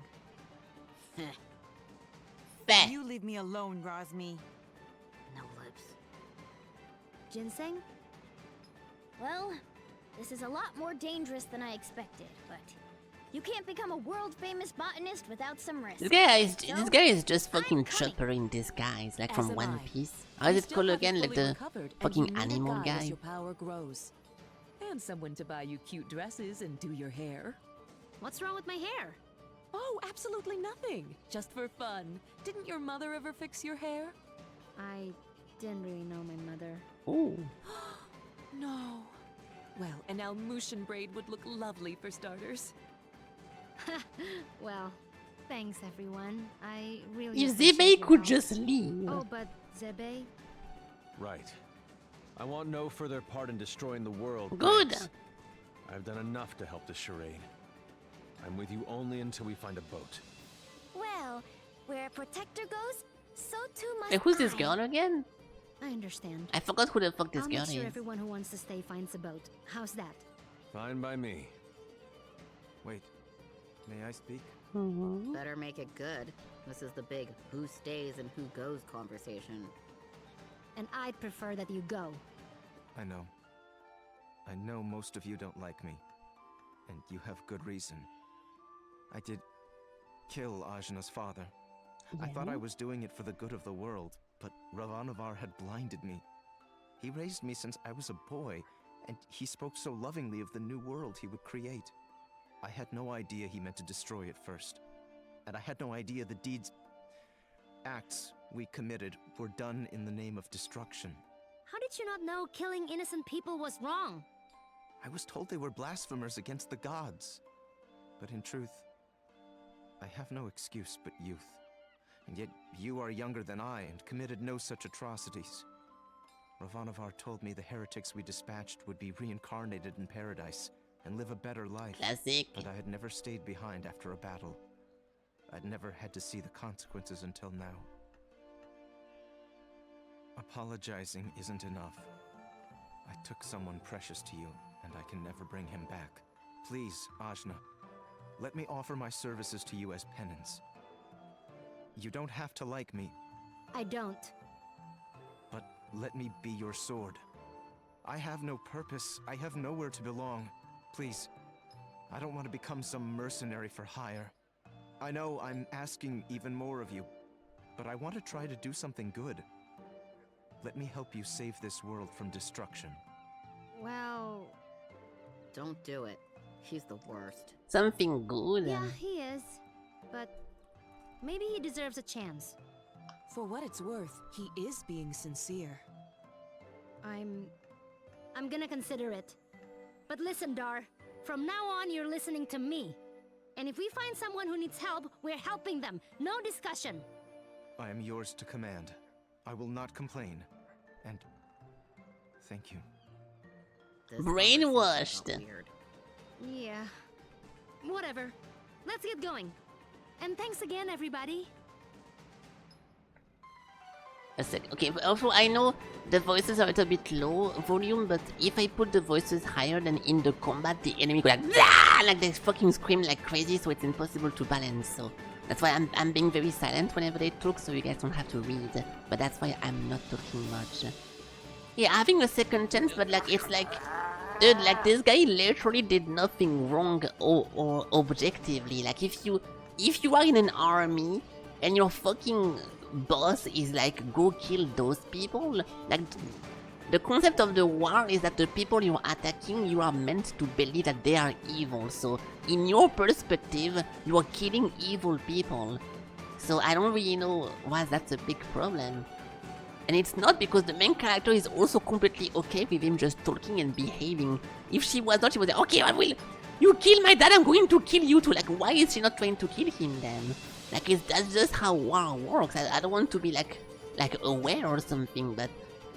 Speaker 1: Feh.
Speaker 4: You leave me alone, Razmi.
Speaker 7: No lips.
Speaker 2: Ginseng? Well, this is a lot more dangerous than I expected, but you can't become a world-famous botanist without some risk.
Speaker 1: This guy is just
Speaker 2: I'm
Speaker 1: fucking
Speaker 2: coming.
Speaker 1: Chopper in disguise, like
Speaker 6: As
Speaker 1: from
Speaker 6: am
Speaker 1: One
Speaker 6: I.
Speaker 1: Piece. How is
Speaker 6: You
Speaker 1: it
Speaker 6: still
Speaker 1: called
Speaker 6: haven't
Speaker 1: again? Like
Speaker 6: fully
Speaker 1: the
Speaker 6: recovered, and
Speaker 1: fucking
Speaker 6: you need a
Speaker 1: animal
Speaker 6: guide
Speaker 1: guy?
Speaker 6: as your power grows. And someone to buy you cute dresses and do your hair.
Speaker 2: What's wrong with my hair?
Speaker 6: Oh, absolutely nothing. Just for fun. Didn't your mother ever fix your hair?
Speaker 2: I didn't really know my mother.
Speaker 1: Ooh.
Speaker 6: No. Well, an Almutian braid would look lovely for starters.
Speaker 2: Well, thanks everyone. I really
Speaker 1: If
Speaker 2: appreciate
Speaker 1: Zebe
Speaker 2: your
Speaker 1: could
Speaker 2: help.
Speaker 1: just leave.
Speaker 2: Oh, but Zebe?
Speaker 3: Right. I want no further part in destroying the world.
Speaker 1: Good.
Speaker 3: thanks. I've done enough to help the charade. I'm with you only until we find a boat.
Speaker 2: Well, where a protector goes, so too must
Speaker 1: Hey, who's this
Speaker 2: I.
Speaker 1: girl again?
Speaker 2: I understand.
Speaker 1: I forgot who the fuck this
Speaker 2: I'll
Speaker 1: girl
Speaker 2: make sure
Speaker 1: is.
Speaker 2: everyone who wants to stay finds a boat. How's that?
Speaker 3: Fine by me.
Speaker 5: Wait, may I speak?
Speaker 7: Better make it good. This is the big who stays and who goes conversation.
Speaker 2: And I'd prefer that you go.
Speaker 5: I know. I know most of you don't like me. And you have good reason. I did kill Ajna's father. I thought I was doing it for the good of the world, but Ravanavar had blinded me. He raised me since I was a boy, and he spoke so lovingly of the new world he would create. I had no idea he meant to destroy it first. And I had no idea the acts we committed were done in the name of destruction.
Speaker 2: How did you not know killing innocent people was wrong?
Speaker 5: I was told they were blasphemers against the gods. But in truth, I have no excuse but youth. And yet you are younger than I and committed no such atrocities. Ravanavar told me the heretics we dispatched would be reincarnated in paradise and live a better life.
Speaker 1: Classic.
Speaker 5: But I had never stayed behind after a battle. I'd never had to see the consequences until now. Apologizing isn't enough. I took someone precious to you, and I can never bring him back. Please, Ajna, let me offer my services to you as penance. You don't have to like me,
Speaker 2: I don't.
Speaker 5: but let me be your sword. I have no purpose. I have nowhere to belong. Please, I don't want to become some mercenary for hire. I know I'm asking even more of you, but I want to try to do something good. Let me help you save this world from destruction.
Speaker 2: Well,
Speaker 7: Don't do it. He's the worst.
Speaker 1: Something good.
Speaker 2: yeah, he is. But maybe he deserves a chance.
Speaker 6: For what it's worth, he is being sincere.
Speaker 2: I'm gonna consider it. But listen, Dar. From now on, you're listening to me. And if we find someone who needs help, we're helping them. No discussion.
Speaker 5: I am yours to command. I will not complain. And thank you.
Speaker 7: This
Speaker 1: Brainwashed.
Speaker 7: conversation felt weird.
Speaker 2: Yeah. Whatever. Let's get going. And thanks again, everybody.
Speaker 1: A sec. Okay, but also I know the voices are a little bit low volume, but if I put the voices higher than in the combat, the enemy go like "Blah!" Like they fucking scream like crazy, so it's impossible to balance. So that's why I'm being very silent whenever they talk, so you guys don't have to read. But that's why I'm not talking much. Yeah, having a second chance, but like it's like, dude, like this guy literally did nothing wrong or objectively. Like if you are in an army and your fucking boss is like, go kill those people, like the concept of the war is that the people you're attacking, you are meant to believe that they are evil. So in your perspective, you are killing evil people. So I don't really know why that's a big problem. And it's not because the main character is also completely okay with him just talking and behaving. If she was not, she was like, okay, I will. You kill my dad, I'm going to kill you too. Like, why is she not trying to kill him then? Like, that's just how war works. I don't want to be like aware or something, but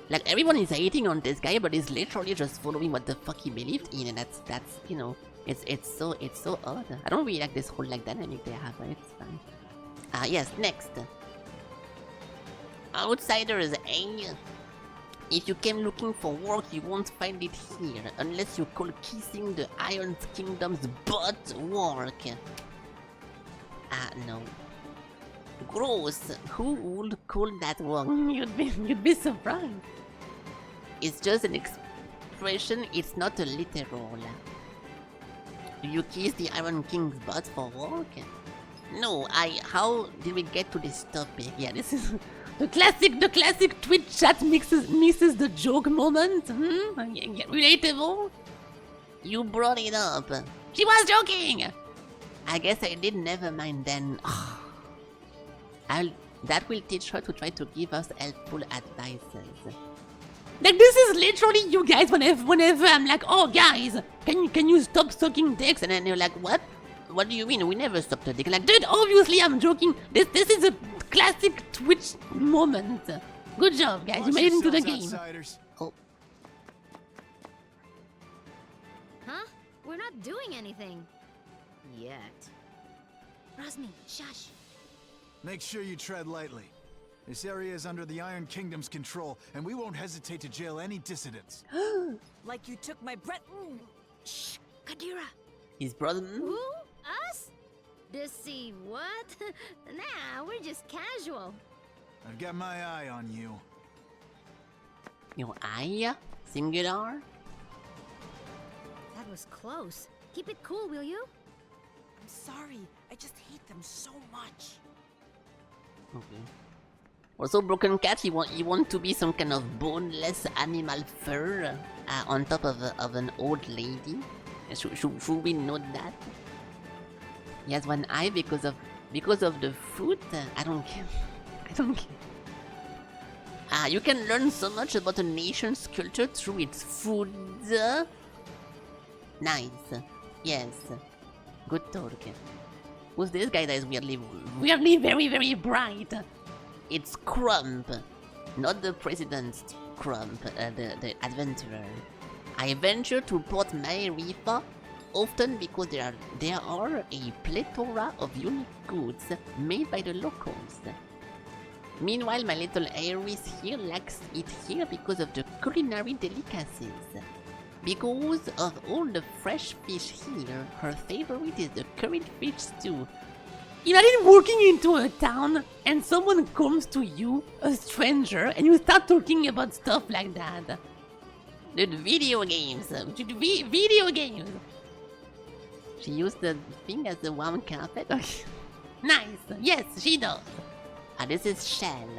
Speaker 1: like everyone is hating on this guy, but he's literally just following what the fuck he believed in, and that's you know, it's so odd. I don't really like this whole like dynamic they have, but it's fine. Yes, next. Outsiders, eh? If you came looking for work, you won't find it here, unless you call kissing the Iron Kingdom's butt work. No. Gross. Who would call that work? You'd be surprised. It's just an expression, it's not a literal. Do you kiss the Iron King's butt for work? No, how did we get to this topic? Yeah, this is the classic Twitch chat misses the joke moment. Yeah, relatable. You brought it up. She was joking. I guess I did. Never mind then. That will teach her to try to give us helpful advices. Like this is literally you guys. Whenever I'm like, oh guys, can you stop sucking dicks? And then you're like, what? What do you mean? We never stopped a dick. Like, dude, obviously I'm joking. This is a classic Twitch moment. Good job, guys. You made it into the game.
Speaker 5: Outsiders.
Speaker 1: Oh,
Speaker 2: Huh? We're not doing anything.
Speaker 7: Yet.
Speaker 2: Rosmi, shush.
Speaker 8: Make sure you tread lightly. This area is under the Iron Kingdom's control, and we won't hesitate to jail any dissidents.
Speaker 6: Like you took my breath.
Speaker 2: Shh, Kadira.
Speaker 1: his brother.
Speaker 2: Who? To see what? Nah, we're just casual.
Speaker 8: I've got my eye on you.
Speaker 1: Your eye? Singular?
Speaker 2: That was close. Keep it cool, will you?
Speaker 4: I'm sorry. I just hate them so much.
Speaker 1: Okay. Also, Broken Cat, you want to be some kind of boneless animal fur on top of an old lady? Should we note that? He has one eye because of the food. I don't care. I don't care. You can learn so much about a nation's culture through its food. Nice. Yes. Good talk. Who's this guy that is weirdly very, very bright? It's Crump. Not the president's Crump, the adventurer. I venture to Port Maerifa often because there are a plethora of unique goods made by the locals. Meanwhile, my little Iris here lacks it here because of the culinary delicacies. Because of all the fresh fish here, her favorite is the curried fish stew. Imagine walking into a town and someone comes to you, a stranger, and you start talking about stuff like that. Dude, video games. Video games. She used the thing as a warm carpet. Nice. Yes, she does. This is Shell.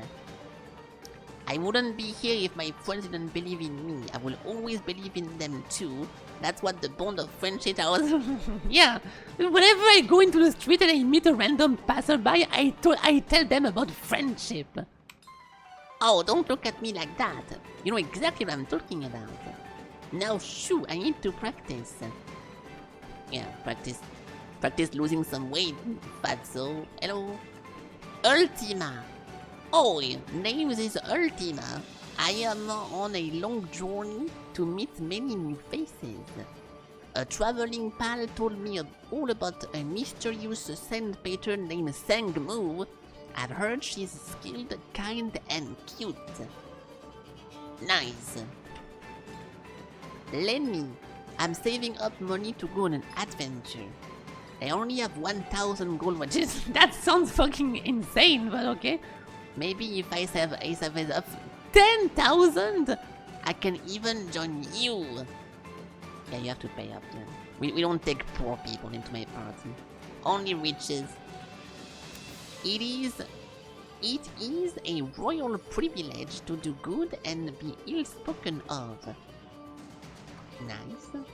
Speaker 1: I wouldn't be here if my friends didn't believe in me. I will always believe in them too. That's what the bond of friendship was. Yeah. Whenever I go into the street and I meet a random passerby, I tell them about friendship. Oh, don't look at me like that. You know exactly what I'm talking about. Now, shoo, I need to practice. Yeah, practice losing some weight, fatso. Hello. Ultima. Oh, name is Ultima. I am on a long journey to meet many new faces. A traveling pal told me all about a mysterious sandpaper named Sangmu. I've heard she's skilled, kind, and cute. Nice. Lenny. I'm saving up money to go on an adventure. I only have 1,000 gold, which is... that sounds fucking insane, but okay. Maybe if I save up 10,000, I can even join you. Yeah, you have to pay up then. We don't take poor people into my party. Only riches. It is a royal privilege to do good and be ill-spoken of. Nice.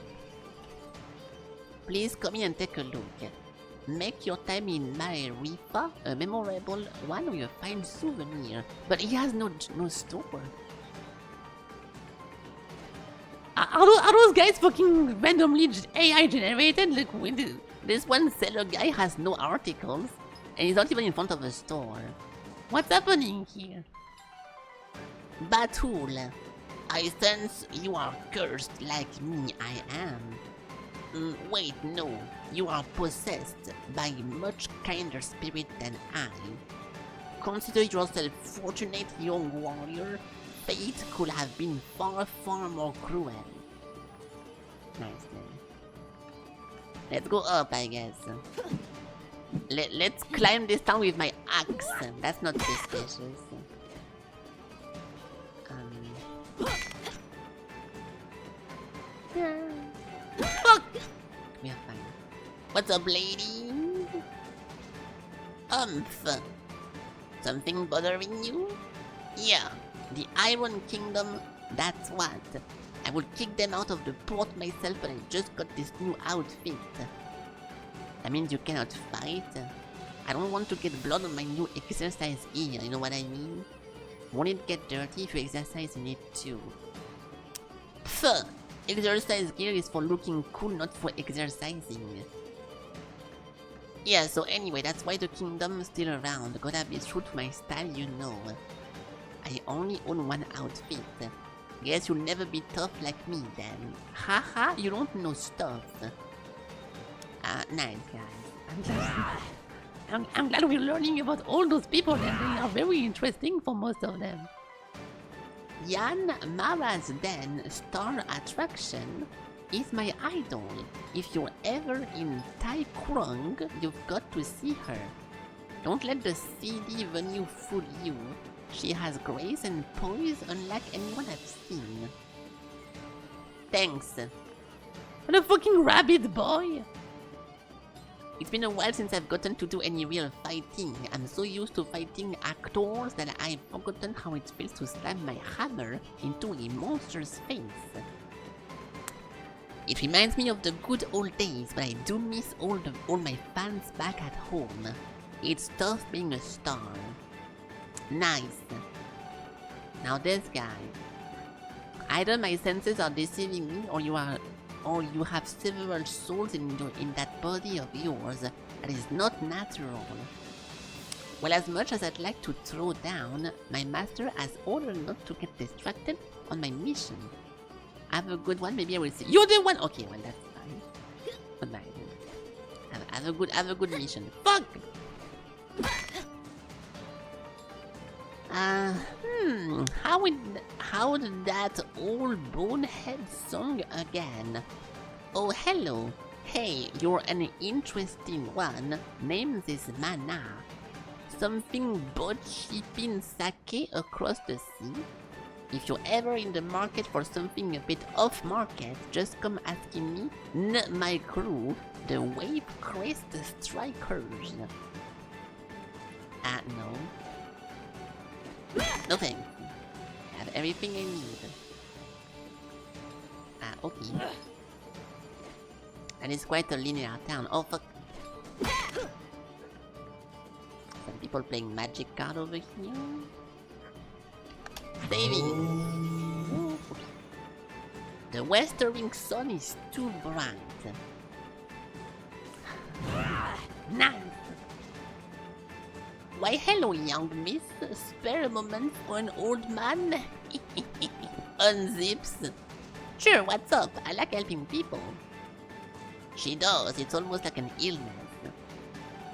Speaker 1: Please come in and take a look. Make your time in Maerifa a memorable one with a fine souvenir. But he has no store. Are those guys fucking randomly AI generated? Like, this one seller guy has no articles, and he's not even in front of a store. What's happening here? Batul, I sense you are cursed like me I am. Wait, no. You are possessed by a much kinder spirit than I. Consider yourself fortunate, young warrior. Fate could have been far, far more cruel. Nice then. Let's go up, I guess. Let's climb this town with my axe. That's not suspicious. Fuck! We are fine. What's up, lady? Something bothering you? Yeah, the Iron Kingdom, that's what. I would kick them out of the port myself, but I just got this new outfit. That means you cannot fight. I don't want to get blood on my new exercise gear, you know what I mean? Won't it get dirty if you exercise in it too? Pfft! Exercise gear is for looking cool, not for exercising. Yeah, so anyway, that's why the kingdom's still around. Gotta be true to my style, you know. I only own one outfit. Guess you'll never be tough like me then. Haha, you don't know stuff. Nice guys. I'm glad we're learning about all those people and they are very interesting for most of them. Yan Mara's Den star attraction. is my idol. If you're ever in Tai Krung, you've got to see her. Don't let the CD venue fool you. She has grace and poise unlike anyone I've seen. Thanks. What a fucking rabbit boy! It's been a while since I've gotten to do any real fighting. I'm so used to fighting actors that I've forgotten how it feels to slam my hammer into a monster's face. It reminds me of the good old days, but I do miss all my fans back at home. It's tough being a star. Nice. Now this guy. Either my senses are deceiving me, or you have several souls in that body of yours that is not natural. Well, as much as I'd like to throw down, my master has ordered not to get distracted on my mission. Have a good one, maybe I will see. You're the one! Okay, well that's fine. Goodbye. Have a good mission. Fuck! How did that old bonehead song again? Oh, hello. Hey, you're an interesting one. Name this mana. Something boat shipping sake across the sea? If you're ever in the market for something a bit off market, just come asking me, my crew, the Wave Crest Strikers. No. No thanks. I have everything I need. Okay. And it's quite a linear town. Oh fuck. Some people playing magic card over here. Saving! The westering sun is too bright. Nice! Why hello young miss, spare a moment for an old man? Unzips. Sure, what's up? I like helping people. She does, it's almost like an illness.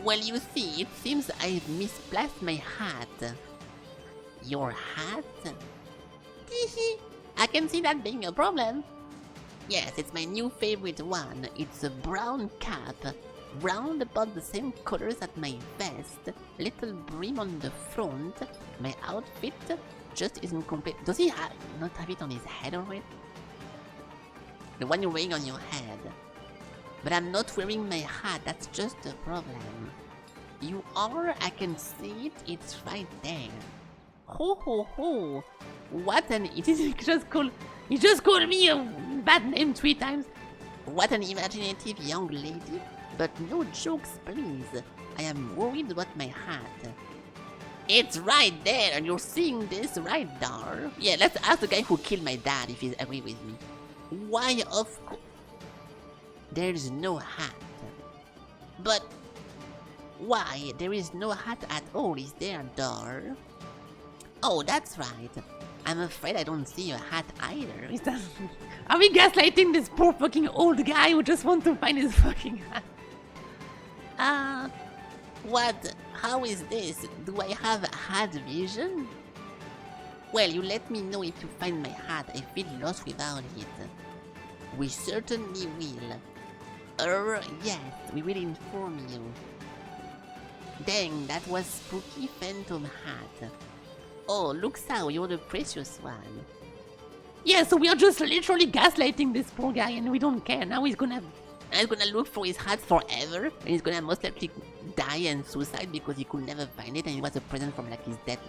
Speaker 1: Well, you see, it seems I've misplaced my hat. Your hat? Teehee, I can see that being a problem. Yes, it's my new favorite one. It's a brown cap. Round about the same colors as my vest, little brim on the front. My outfit just isn't complete. Does he not have it on his head already? The one you're wearing on your head. But I'm not wearing my hat, that's just the problem. You are, I can see it, it's right there. Ho ho ho! What an he just called me a bad name 3 times. What an imaginative young lady. But no jokes, please. I am worried about my hat. It's right there, and you're seeing this right there. Yeah, let's ask the guy who killed my dad if he's agree with me. Why, of course. There's no hat. But why? There is no hat at all, is there, door? Oh, that's right. I'm afraid I don't see your hat either. Is that... Are we gaslighting this poor fucking old guy who just wants to find his fucking hat? What? How is this? Do I have hat vision? Well, you let me know if you find my hat. I feel lost without it. We certainly will. Yes, we will inform you. Dang, that was spooky phantom hat. Oh, look how you're the precious one. Yeah, so we are just literally gaslighting this poor guy and we don't care. Now he's gonna look for his hat forever, and he's gonna most likely die and suicide because he could never find it, and it was a present from like his dead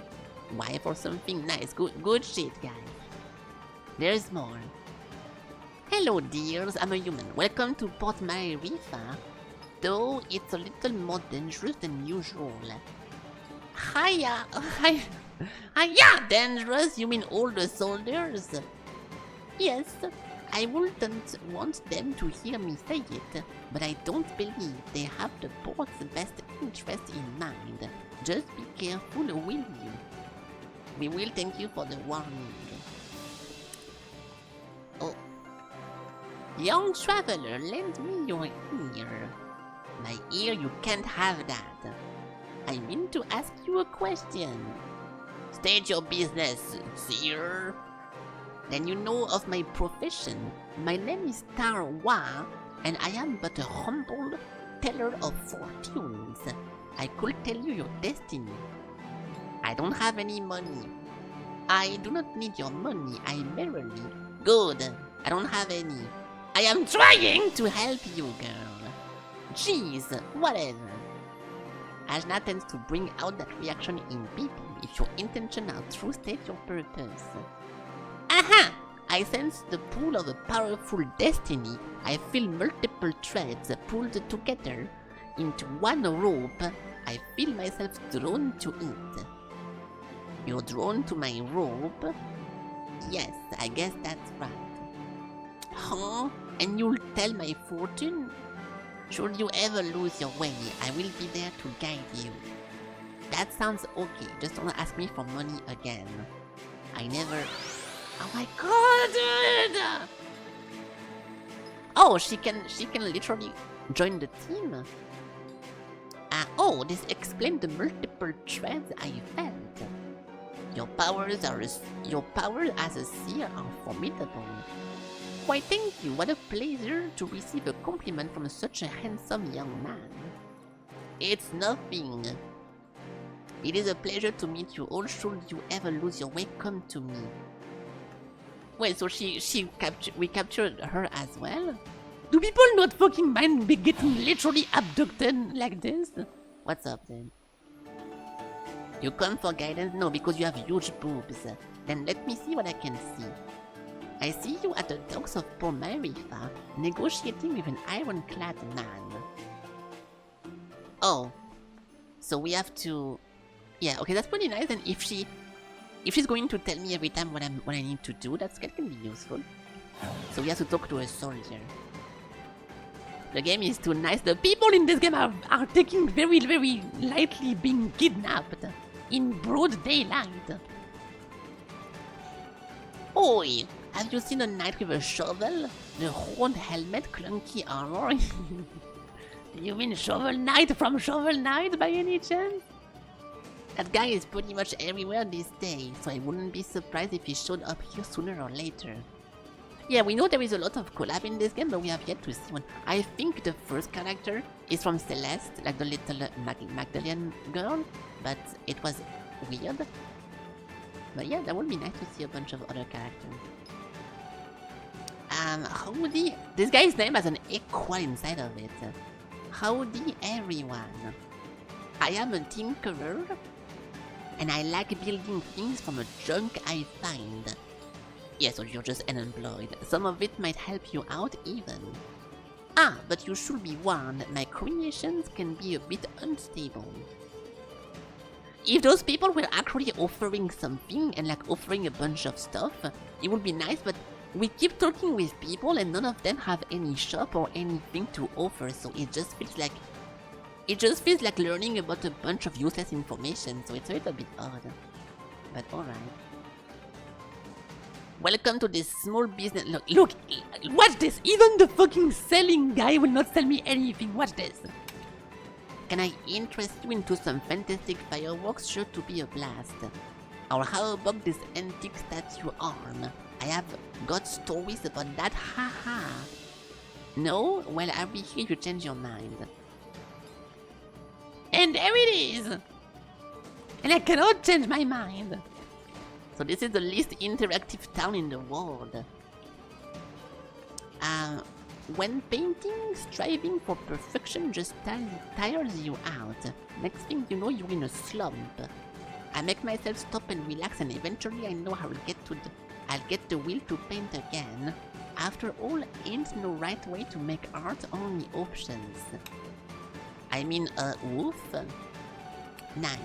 Speaker 1: wife or something. Nice, good shit, guys. There's more. Hello, dears. I'm a human. Welcome to Port Marifa. Though it's a little more dangerous than usual. Hiya! Hiya! Dangerous? You mean all the soldiers? Yes. I wouldn't want them to hear me say it, but I don't believe they have the port's best interest in mind. Just be careful, will you? We will thank you for the warning. Oh. Young traveler, lend me your ear. My ear, you can't have that. I mean to ask you a question. State your business, sir. Then you know of my profession. My name is Tarwa, and I am but a humble teller of fortunes. I could tell you your destiny. I don't have any money. I do not need your money. I merely... Good. I don't have any. I am trying to help you, girl. Jeez, whatever. Ajna tends to bring out that reaction in people. If your intentions are true, state your purpose. Aha! I sense the pull of a powerful destiny. I feel multiple threads pulled together into one rope. I feel myself drawn to it. You're drawn to my rope? Yes, I guess that's right. Huh? And you'll tell my fortune? Should you ever lose your way, I will be there to guide you. That sounds okay, just don't ask me for money again. I never... Oh my god, dude! Oh, she can literally join the team. Oh, this explains the multiple threads I felt. Your powers as a seer are formidable. Why, thank you. What a pleasure to receive a compliment from such a handsome young man. It's nothing. It is a pleasure to meet you all. Should you ever lose your way, come to me. Wait, so we captured her as well? Do people not fucking mind be getting literally abducted like this? What's up then? You come for guidance? No, because you have huge boobs. Then let me see what I can see. I see you at the docks of Pomerifa, negotiating with an ironclad man. Oh. So we have to... Yeah, okay, that's pretty nice. And if she's going to tell me every time what I need to do, that can be useful. So we have to talk to a soldier. The game is too nice. The people in this game are taking very, very lightly being kidnapped in broad daylight. Oi! Have you seen a knight with a shovel? The horned helmet, clunky armor? You mean Shovel Knight from Shovel Knight by any chance? That guy is pretty much everywhere these days, so I wouldn't be surprised if he showed up here sooner or later. Yeah, we know there is a lot of collab in this game, but we have yet to see one. I think the first character is from Celeste, like the little Magdalene girl, but it was weird. But yeah, that would be nice to see a bunch of other characters. Howdy. This guy's name has an equal inside of it. Howdy everyone. I am a tinkerer, and I like building things from a junk I find. Yes, or you're just unemployed. Some of it might help you out even. Ah, but you should be warned, my creations can be a bit unstable. If those people were actually offering something and like offering a bunch of stuff, it would be nice, but we keep talking with people and none of them have any shop or anything to offer, so it just feels like learning about a bunch of useless information, so it's a little bit odd. But alright. Welcome to this small business. Look, watch this! Even the fucking selling guy will not sell me anything, watch this! Can I interest you into some fantastic fireworks? Sure to be a blast. Or how about this antique statue arm? I have got stories about that, haha. No? Well, I'll be here to change your mind. And there it is! And I cannot change my mind. So this is the least interactive town in the world. When painting, striving for perfection just tires you out. Next thing you know, you're in a slump. I make myself stop and relax, and eventually I know I'll get the will to paint again. After all, ain't no right way to make art, only options. I mean, woof. Nice.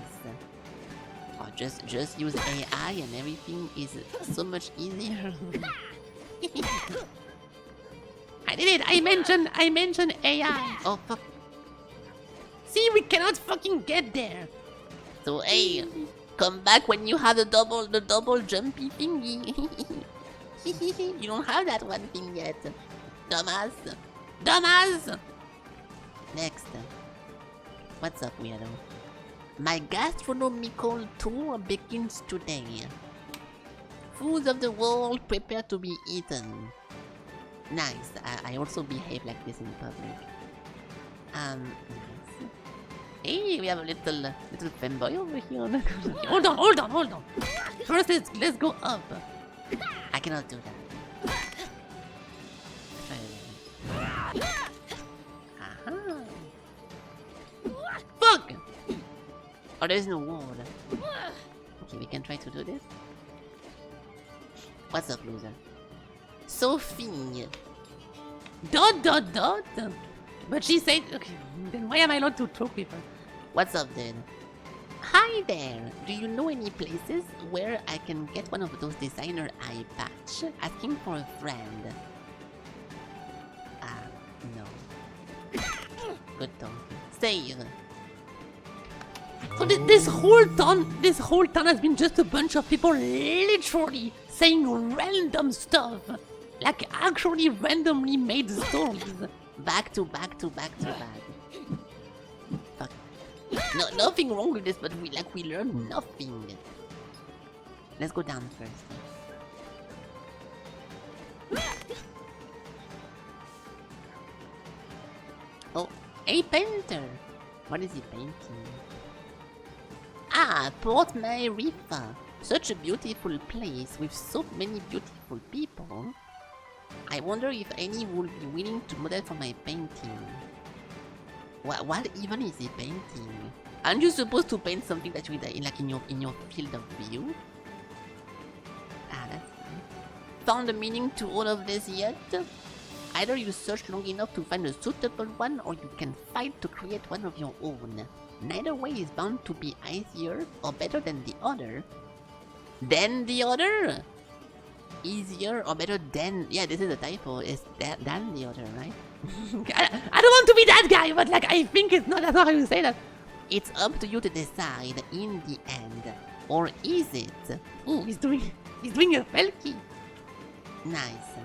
Speaker 1: Or just use AI and everything is so much easier. I did it! I mentioned AI! Oh fuck. See, we cannot fucking get there! So hey, come back when you have the double jumpy thingy. You don't have that one thing yet. Dumbass! Dumbass! Next. What's up, weirdo? My gastronomical tour begins today. Foods of the world prepare to be eaten. Nice. I also behave like this in public. Nice. Hey, we have a little femboy over here. Hold on. First, let's go up. I cannot do that. Aha. Fuck! Oh, there's no wall. Okay, we can try to do this. What's up, loser? Sophie. ... But she said, okay, then why am I not to talk with her? What's up, then? Hi there. Do you know any places where I can get one of those designer eye patch? Asking for a friend. No. Good talk. Save. So this whole town has been just a bunch of people literally saying random stuff. Like actually randomly made stories. Back to back. Fuck. No, nothing wrong with this, but we learn nothing. Let's go down first. Oh, a painter. What is he painting? Ah, Port River. Such a beautiful place with so many beautiful people. I wonder if any would be willing to model for my painting. What even is he painting? Aren't you supposed to paint something that you like in your field of view? Ah, that's nice. Found a meaning to all of this yet? Either you search long enough to find a suitable one, or you can fight to create one of your own. Neither way is bound to be easier or better than the other. Than the other? Easier or better than... Yeah, this is a typo. It's than the other, right? I don't want to be that guy, but like I think it's not. That's not how you say that. It's up to you to decide in the end. Or is it? Ooh, he's doing a Felky. Nice.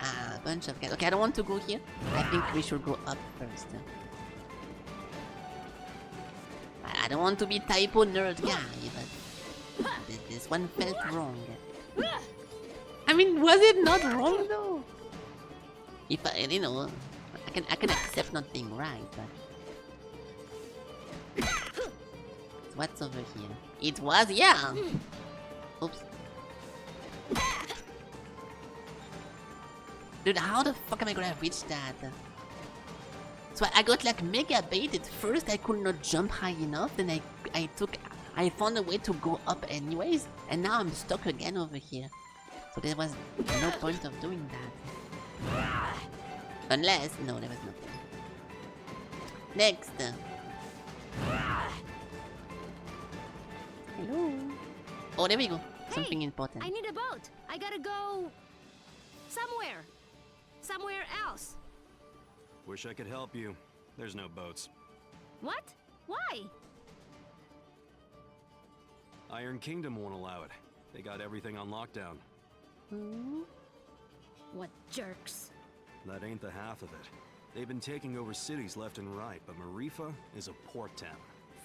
Speaker 1: Ah, bunch of guys. Okay, I don't want to go here. I think we should go up first. I don't want to be typo nerd guy, but this one felt wrong. I mean, was it not wrong though? If I, you know, I can accept not being right, but what's over here? It was, yeah. Oops. Dude, how the fuck am I gonna reach that? So I got like mega baited. First I could not jump high enough, then I found a way to go up anyways, and now I'm stuck again over here. So there was no point of doing that. Unless, no, there was nothing. Next. Hello. Oh, there we go. Something important.
Speaker 2: I need a boat. I gotta go somewhere. Somewhere else.
Speaker 3: Wish I could help you. There's no boats.
Speaker 2: What? Why?
Speaker 3: Iron Kingdom won't allow it. They got everything on lockdown.
Speaker 2: What jerks.
Speaker 3: That ain't the half of it. They've been taking over cities left and right, but Marifa is a port town.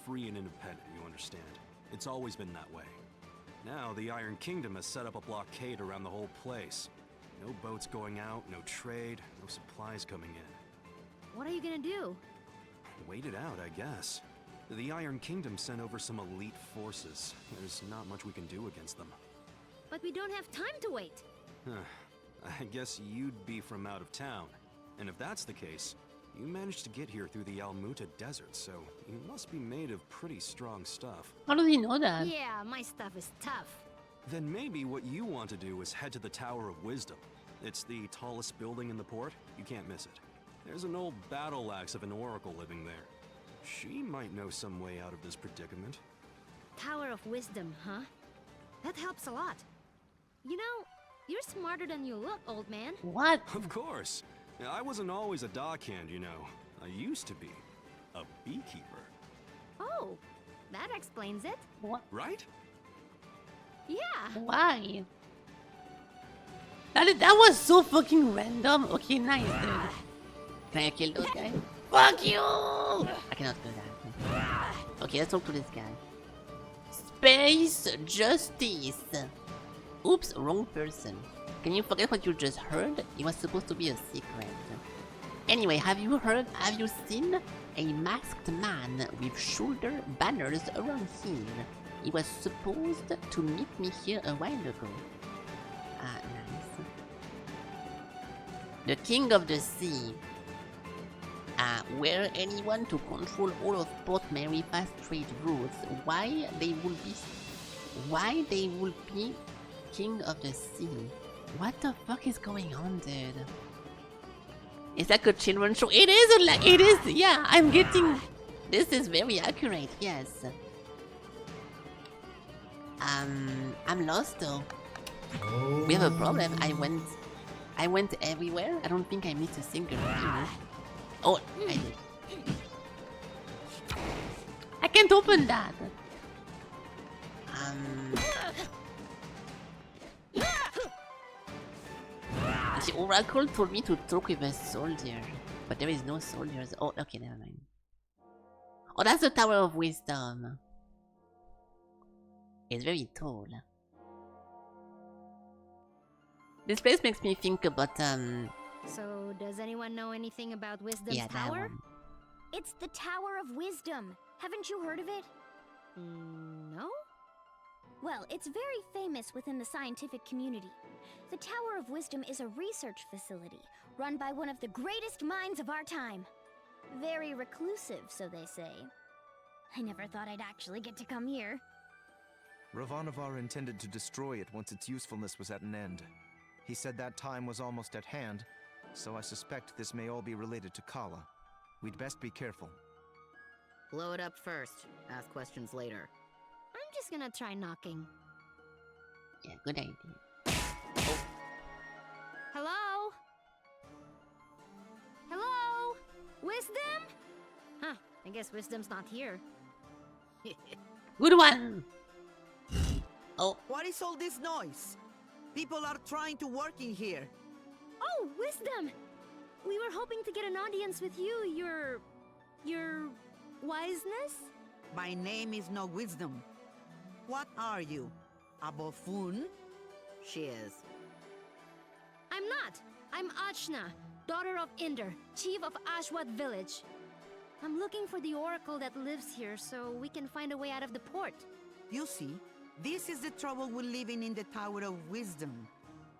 Speaker 3: Free and independent, you understand. It's always been that way. Now, the Iron Kingdom has set up a blockade around the whole place. No boats going out, no trade, no supplies coming in.
Speaker 2: What are you gonna do?
Speaker 3: Wait it out, I guess. The Iron Kingdom sent over some elite forces. There's not much we can do against them.
Speaker 2: But we don't have time to wait.
Speaker 3: I guess you'd be from out of town. And if that's the case, you managed to get here through the Almuta Desert, so you must be made of pretty strong stuff.
Speaker 1: How does he know that?
Speaker 2: Yeah, my stuff is tough.
Speaker 3: Then maybe what you want to do is head to the Tower of Wisdom. It's the tallest building in the port. You can't miss it. There's an old battle axe of an oracle living there. She might know some way out of this predicament.
Speaker 2: Tower of Wisdom, huh? That helps a lot. You know, you're smarter than you look, old man.
Speaker 1: What?
Speaker 3: Of course. I wasn't always a dockhand, you know. I used to be a beekeeper.
Speaker 2: Oh, that explains it.
Speaker 1: What?
Speaker 3: Right?
Speaker 2: Yeah.
Speaker 1: Why? That was so fucking random. Okay, nice, dude. Can I kill those guys? Fuck you! I cannot do that. Okay, let's talk to this guy. Space Justice. Oops, wrong person. Can you forget what you just heard? It was supposed to be a secret. Anyway, have you seen a masked man with shoulder banners around here? He was supposed to meet me here a while ago. Ah, nice. The King of the Sea. Were anyone to control all of Port Mary fast trade routes, why they would be King of the Sea? What the fuck is going on, dude? Is like a children's show? It is, yeah, I'm getting... This is very accurate, yes. I'm lost though. We have a problem. I went everywhere. I don't think I missed a single thing. Oh, I did. I can't open that. The oracle told me to talk with a soldier, but there is no soldiers. Oh, okay, never mind. Oh, that's the Tower of Wisdom. It's very tall. This place makes me think about
Speaker 2: So, does anyone know anything about Wisdom's
Speaker 1: yeah, that
Speaker 2: Tower?
Speaker 1: one.
Speaker 2: It's the Tower of Wisdom. Haven't you heard of it? No? Well, it's very famous within the scientific community. The Tower of Wisdom is a research facility run by one of the greatest minds of our time. Very reclusive, so they say. I never thought I'd actually get to come here.
Speaker 5: Ravanavar intended to destroy it once its usefulness was at an end. He said that time was almost at hand, so I suspect this may all be related to Kala. We'd best be careful.
Speaker 7: Blow it up first. Ask questions later.
Speaker 2: I'm just gonna try knocking.
Speaker 1: Yeah, good idea.
Speaker 2: Hello? Hello? Wisdom? Huh, I guess Wisdom's not here.
Speaker 1: Good one! Oh,
Speaker 9: What is all this noise? People are trying to work in here.
Speaker 2: Oh, Wisdom! We were hoping to get an audience with you, your wiseness?
Speaker 9: My name is no Wisdom. What are you? A buffoon?
Speaker 7: She is.
Speaker 2: I'm not. I'm Achna, daughter of Inder, chief of Ashwat village. I'm looking for the oracle that lives here so we can find a way out of the port.
Speaker 9: You see, this is the trouble with living in the Tower of Wisdom.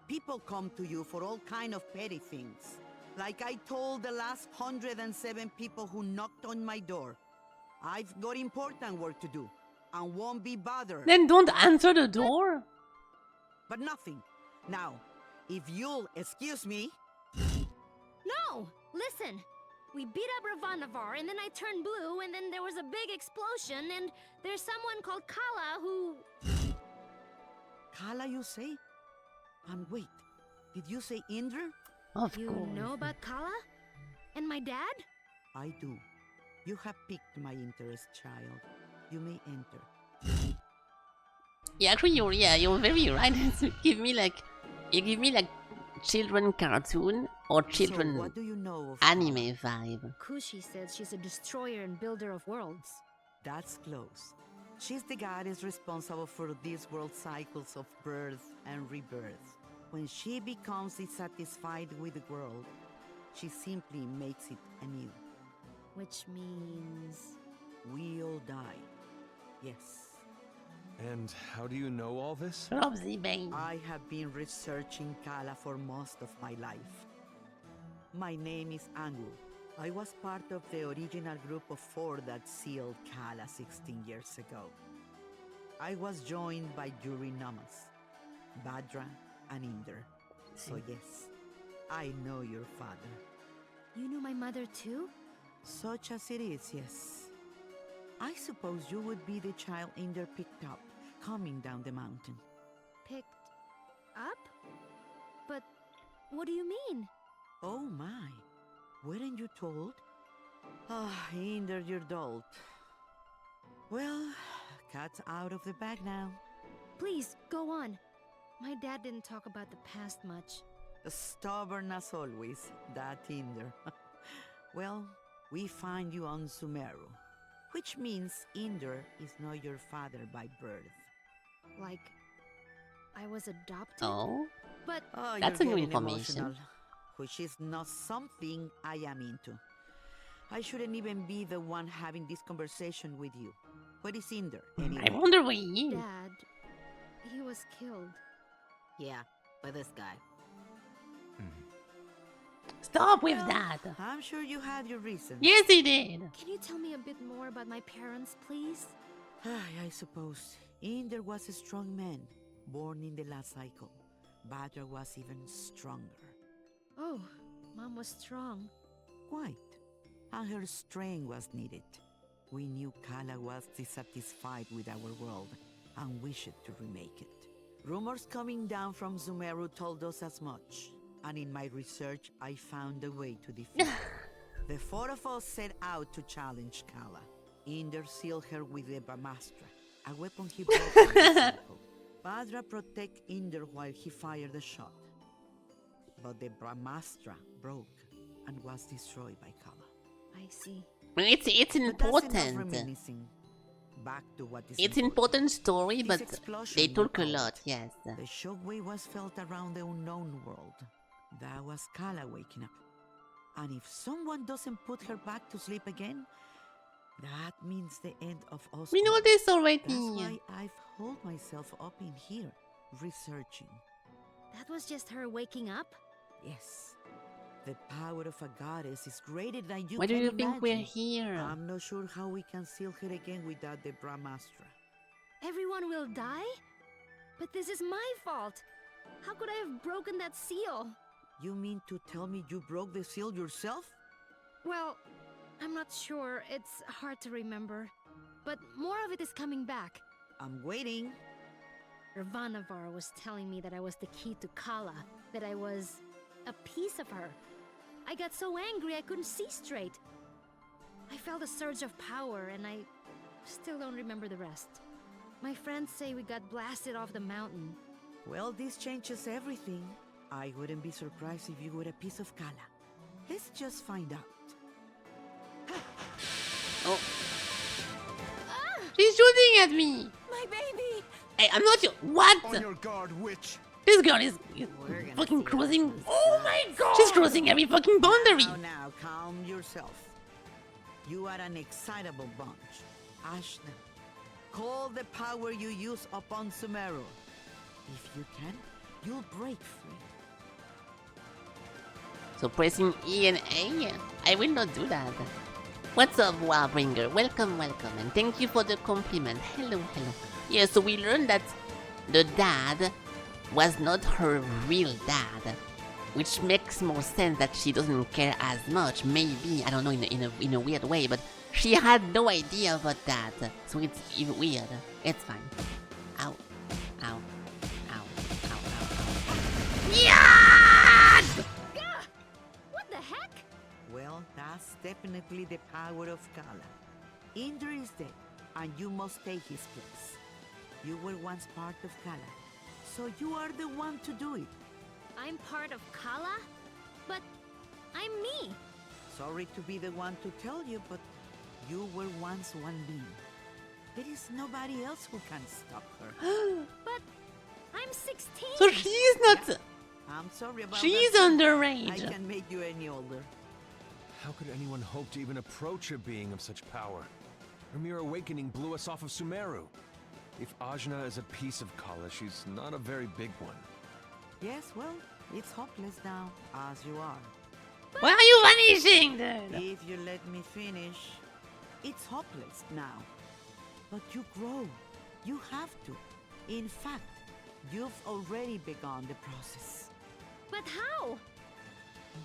Speaker 9: People come to you for all kind of petty things. Like I told the last 107 people who knocked on my door. I've got important work to do, and won't be bothered.
Speaker 1: then don't answer the door.
Speaker 9: But nothing. Now, if you'll excuse me...
Speaker 2: No! Listen! We beat up Ravanavar, and then I turned blue, and then there was a big explosion, and there's someone called Kala who...
Speaker 9: Kala, you say? And wait, did you say Indra?
Speaker 1: Of
Speaker 2: You
Speaker 1: course.
Speaker 2: know about Kala? And my dad?
Speaker 9: I do. You have piqued my interest, child. You may enter.
Speaker 1: Yeah, actually, you're very right. You give me like children cartoon or
Speaker 9: So
Speaker 1: children
Speaker 9: what do you know of
Speaker 1: anime vibe.
Speaker 2: Kushi says she's a destroyer and builder of worlds.
Speaker 9: That's close. She's the goddess responsible for this world's cycles of birth and rebirth. When she becomes dissatisfied with the world, she simply makes it anew.
Speaker 2: Which means...
Speaker 9: We all die. Yes.
Speaker 3: And how do you know all this?
Speaker 1: Robsy Bane.
Speaker 9: I have been researching Kala for most of my life. My name is Angu. I was part of the original group of 4 that sealed Kala 16 years ago. I was joined by Yuri Namas, Badra, and Inder. So yes, I know your father.
Speaker 2: You knew my mother too?
Speaker 9: Such as it is, yes. I suppose you would be the child Inder picked up, coming down the mountain.
Speaker 2: Picked up? But what do you mean?
Speaker 9: Oh my, weren't you told? Ah, Inder, your dolt. Well, cat's out of the bag now.
Speaker 2: Please, go on. My dad didn't talk about the past much.
Speaker 9: Stubborn as always, that Inder. Well, we find you on Sumeru. which means Inder is not your father by birth.
Speaker 2: Like, I was adopted?
Speaker 1: Oh,
Speaker 2: But
Speaker 9: Oh,
Speaker 1: that's
Speaker 9: you're
Speaker 1: a new
Speaker 9: getting
Speaker 1: information.
Speaker 9: emotional, which is not something I am into. I shouldn't even be the one having this conversation with you. Where is Inder, anyway?
Speaker 1: I wonder where he is.
Speaker 2: Dad, he was killed.
Speaker 7: Yeah, by this guy.
Speaker 1: Stop with
Speaker 9: Well,
Speaker 1: that.
Speaker 9: I'm sure you had your reasons.
Speaker 1: Yes, he did.
Speaker 2: Can you tell me a bit more about my parents, please?
Speaker 9: I suppose. Inder was a strong man, born in the last cycle. Badra was even stronger.
Speaker 2: Oh, Mom was strong.
Speaker 9: Quite. And her strength was needed. We knew Kala was dissatisfied with our world and wished to remake it. Rumors coming down from Sumeru told us as much. And in my research, I found a way to defeat her. The four of us set out to challenge Kala. Inder sealed her with the Brahmastra, a weapon he brought from the cycle. Badra protected Inder while he fired the shot. But the Brahmastra broke and was destroyed by Kala.
Speaker 2: I see.
Speaker 1: It's
Speaker 9: But that's enough
Speaker 1: important.
Speaker 9: reminiscing. Back to what is
Speaker 1: It's
Speaker 9: important.
Speaker 1: important story,
Speaker 9: This
Speaker 1: but
Speaker 9: explosion
Speaker 1: they
Speaker 9: you
Speaker 1: talk a
Speaker 9: called.
Speaker 1: lot. Yes.
Speaker 9: The shockwave was felt around the unknown world. That was Kala waking up. And if someone doesn't put her back to sleep again, that means the end of us.
Speaker 1: We know
Speaker 9: all.
Speaker 1: this
Speaker 9: That's
Speaker 1: already.
Speaker 9: why I've holed myself up in here, researching.
Speaker 2: That was just her waking up?
Speaker 9: Yes, the power of a goddess is greater than you
Speaker 1: Why do
Speaker 9: can
Speaker 1: you think we're
Speaker 9: imagine.
Speaker 1: here?
Speaker 9: I'm not sure how we can seal her again without the Brahmastra.
Speaker 2: Everyone will die? But this is my fault. How could I have broken that seal?
Speaker 9: You mean to tell me you broke the seal yourself?
Speaker 2: Well, I'm not sure. It's hard to remember. But more of it is coming back.
Speaker 9: I'm waiting.
Speaker 2: Ravanavar was telling me that I was the key to Kala, that I was a piece of her. I got so angry I couldn't see straight. I felt a surge of power and I still don't remember the rest. My friends say we got blasted off the mountain.
Speaker 9: Well, this changes everything. I wouldn't be surprised if you were a piece of Kala. Let's just find out.
Speaker 1: Oh. She's shooting at me.
Speaker 6: My baby!
Speaker 1: Hey, I'm not your. What?
Speaker 8: On your guard, witch!
Speaker 1: This girl is
Speaker 7: We're gonna
Speaker 1: fucking
Speaker 7: see
Speaker 1: crossing.
Speaker 7: this
Speaker 1: Oh my god! She's crossing every fucking boundary.
Speaker 9: Now, calm yourself. You are an excitable bunch. Ashna, call the power you use upon Sumeru. If you can, you'll break free.
Speaker 1: So pressing E and A? I will not do that. What's up, Warbringer? Welcome, welcome, and thank you for the compliment. Hello, hello. Yeah, so we learned that the dad was not her real dad, which makes more sense that she doesn't care as much. Maybe, I don't know, in a weird way, but she had no idea about that. So it's even weird. It's fine. Ow, ow, ow, ow, ow, ow. Yes!
Speaker 2: Gah! What the heck?
Speaker 9: Well, that's definitely the power of Kala. Inder is dead, and you must take his place. You were once part of Kala, so you are the one to do it.
Speaker 2: I'm part of Kala? But I'm me.
Speaker 9: Sorry to be the one to tell you, but you were once one being. There is nobody else who can stop her.
Speaker 2: But I'm 16.
Speaker 1: So she's not.
Speaker 9: I'm sorry about
Speaker 1: She's
Speaker 9: that.
Speaker 1: underage.
Speaker 9: I can make you any older.
Speaker 3: How could anyone hope to even approach a being of such power? Her mere awakening blew us off of Sumeru. If Ajna is a piece of Kala, she's not a very big one.
Speaker 9: Yes, well, it's hopeless now, as you are.
Speaker 1: Why are you vanishing, dude?
Speaker 9: If you let me finish, it's hopeless now. But you grow. You have to. In fact, you've already begun the process.
Speaker 2: But how?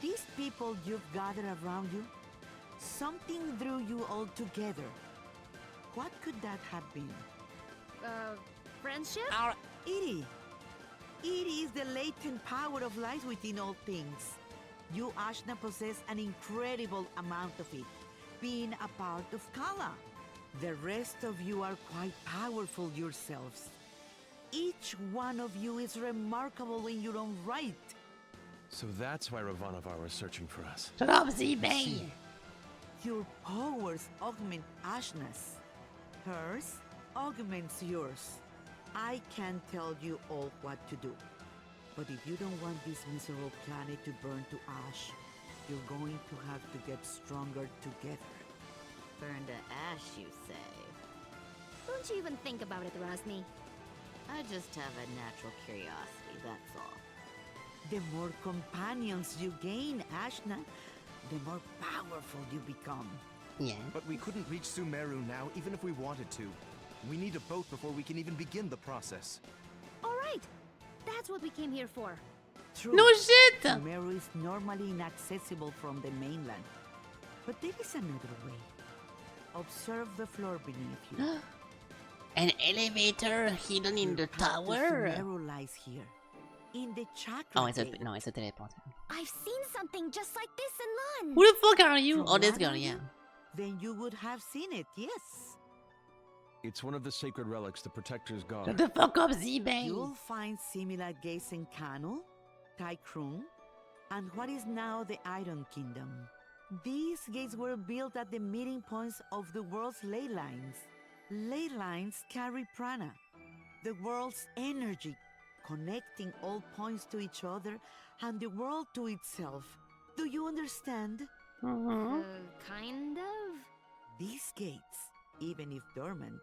Speaker 9: These people you've gathered around you, something drew you all together. What could that have been?
Speaker 2: Friendship?
Speaker 9: It is the latent power of life within all things. You, Ashna, possess an incredible amount of it, being a part of Kala. The rest of you are quite powerful yourselves. Each one of you is remarkable in your own right.
Speaker 3: So that's why Ravanavar was searching for us.
Speaker 1: Shut up, Z-Bay.
Speaker 9: Your powers augment Ashna's. Hers augments yours. I can tell you all what to do. But if you don't want this miserable planet to burn to ash, you're going to have to get stronger together.
Speaker 7: Burn to ash, you say?
Speaker 2: Don't you even think about it, Rosny.
Speaker 7: I just have a natural curiosity, that's all.
Speaker 9: The more companions you gain, Ashna, the more powerful you become.
Speaker 1: Yeah.
Speaker 5: But we couldn't reach Sumeru now, even if we wanted to. We need a boat before we can even begin the process.
Speaker 2: All right, that's what we came here for.
Speaker 9: True.
Speaker 1: No shit!
Speaker 9: Sumeru is normally inaccessible from the mainland. But there is another way. Observe the floor beneath you.
Speaker 1: An elevator hidden in the
Speaker 9: Your path to
Speaker 1: tower?
Speaker 9: Sumeru lies here. In the chakra
Speaker 1: Oh, it's a
Speaker 9: gate.
Speaker 1: no, it's a teleporter.
Speaker 2: I've seen something just like this in Lund.
Speaker 1: Who the fuck are you?
Speaker 9: From
Speaker 1: Oh, this
Speaker 9: Lund,
Speaker 1: girl,
Speaker 9: are
Speaker 1: yeah.
Speaker 9: you? Then you would have seen it, yes.
Speaker 3: It's one of the sacred relics the Protector's
Speaker 1: Shut
Speaker 3: guard.
Speaker 1: the fuck up, Z-Bang.
Speaker 9: You'll find similar gates in Kanu, Taikrung, and what is now the Iron Kingdom. These gates were built at the meeting points of the world's ley lines. Ley lines carry prana, the world's energy, connecting all points to each other and the world to itself. Do you understand?
Speaker 2: Kind of?
Speaker 9: These gates, even if dormant,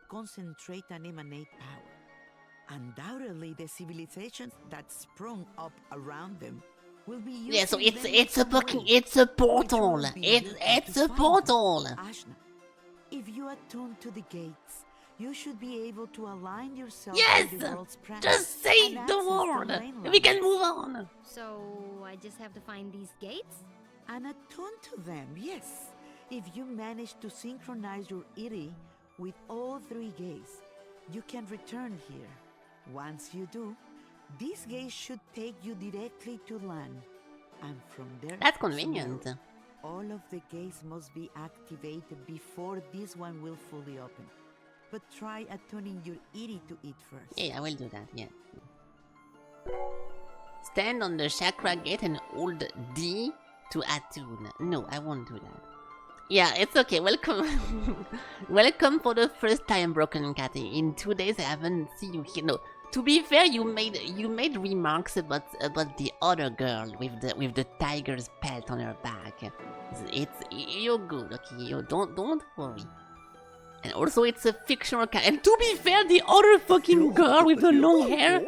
Speaker 9: concentrate and emanate power. Undoubtedly, the civilizations that sprung up around them will be using
Speaker 1: Yeah, so
Speaker 9: them in
Speaker 1: it's a
Speaker 9: some
Speaker 1: fucking
Speaker 9: way,
Speaker 1: it's a
Speaker 9: which
Speaker 1: portal.
Speaker 9: will be
Speaker 1: It's
Speaker 9: used
Speaker 1: a
Speaker 9: to find
Speaker 1: portal.
Speaker 9: Ashna, if you attune to the gates, you should be able to align yourself
Speaker 1: Yes!
Speaker 9: with the world's prana
Speaker 1: Just say
Speaker 9: and
Speaker 1: the
Speaker 9: access
Speaker 1: word.
Speaker 9: main
Speaker 1: We can
Speaker 9: lines.
Speaker 1: move on.
Speaker 2: So I just have to find these gates?
Speaker 9: And attune to them, yes. If you manage to synchronize your Iri with all three gates, you can return here. Once you do, these gates should take you directly to land. And from there,
Speaker 1: That's
Speaker 9: to
Speaker 1: convenient.
Speaker 9: Sumeru. All of the gates must be activated before this one will fully open. But try attuning your Iri to it first.
Speaker 1: Yeah, I will do that, yeah. Stand on the chakra gate and hold D to attune. No, I won't do that. Yeah, it's okay. Welcome. Welcome for the first time, Broken Catty. In 2 days I haven't seen you here. No. To be fair, you made remarks about the other girl with the tiger's pelt on her back. You're good, okay? You don't worry. And also, it's a fictional character. And to be fair, the other fucking girl with the long hair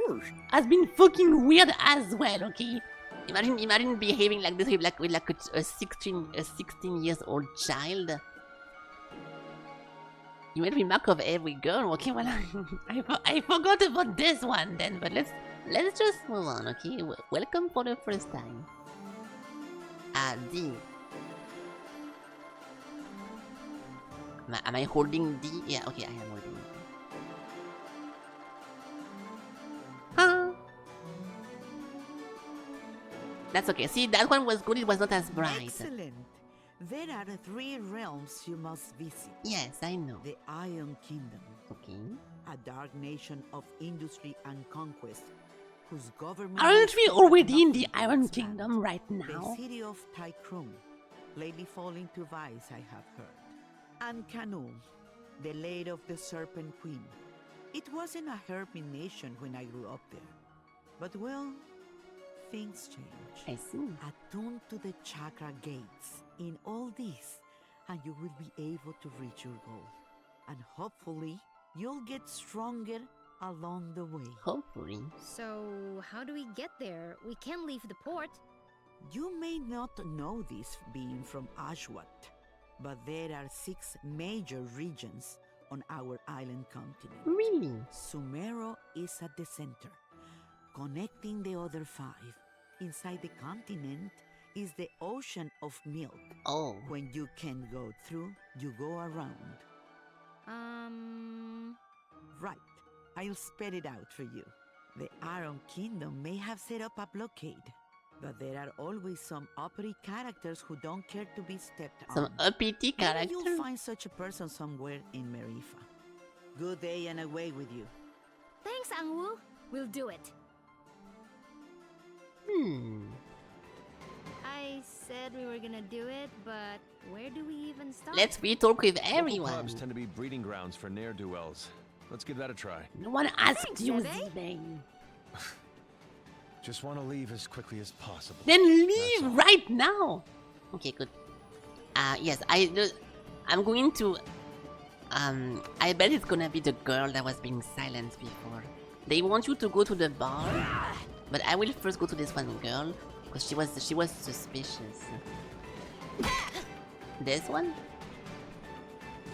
Speaker 1: has been fucking weird as well, okay? Imagine behaving like this with like a 16 years old child. You made remark of every girl, okay? Well, I forgot about this one then, but let's just move on, okay? Welcome for the first time. D. Am I holding D? Yeah, okay, I am holding D. Huh? That's okay. See, that one was good. It was not as bright.
Speaker 9: Excellent. There are 3 realms you must visit.
Speaker 1: Yes, I know.
Speaker 9: The Iron Kingdom,
Speaker 1: Okay.
Speaker 9: a dark nation of industry and conquest, whose government...
Speaker 1: Aren't we
Speaker 9: is
Speaker 1: already in the
Speaker 9: nothing to
Speaker 1: Iron
Speaker 9: its land.
Speaker 1: Kingdom right
Speaker 9: The
Speaker 1: now?
Speaker 9: city of Taikrung, lately falling to vice, I have heard. And Kanu, the lady of the Serpent Queen. It wasn't a hermit nation when I grew up there. But well, things change.
Speaker 1: I see.
Speaker 9: Attune to the chakra gates in all this, and you will be able to reach your goal. And hopefully, you'll get stronger along the way.
Speaker 1: Hopefully.
Speaker 2: So how do we get there? We can't leave the port.
Speaker 9: You may not know this being from Ashwat, but there are 6 major regions on our island continent.
Speaker 1: Really?
Speaker 9: Sumeru is at the center, connecting the other 5. Inside the continent is the ocean of milk.
Speaker 1: Oh.
Speaker 9: When you can't go through, you go around. Right, I'll spell it out for you. The Iron Kingdom may have set up a blockade, but there are always some uppity characters who don't care to be stepped
Speaker 1: Some
Speaker 9: on.
Speaker 1: uppity
Speaker 9: Maybe
Speaker 1: character?
Speaker 9: you'll find such a person somewhere in Marifa. Good day and away with you.
Speaker 2: Thanks, Angwu. We'll do it.
Speaker 1: Hmm.
Speaker 2: I said we were gonna do it, but Where do we even start?
Speaker 1: Let's talk with
Speaker 3: Local
Speaker 1: everyone.
Speaker 3: pubs tend to be breeding grounds for ne'er-do-wells. Let's give that a try.
Speaker 1: No one asked
Speaker 2: Thanks,
Speaker 1: you,
Speaker 2: Zebe.
Speaker 1: Zebe.
Speaker 3: Just want to leave as quickly as possible.
Speaker 1: Then
Speaker 3: That's
Speaker 1: leave
Speaker 3: all.
Speaker 1: right now. Okay, good. Yes, I'm going to. I bet it's gonna be the girl that was being silenced before. They want you to go to the bar, but I will first go to this one girl because she was suspicious. This one?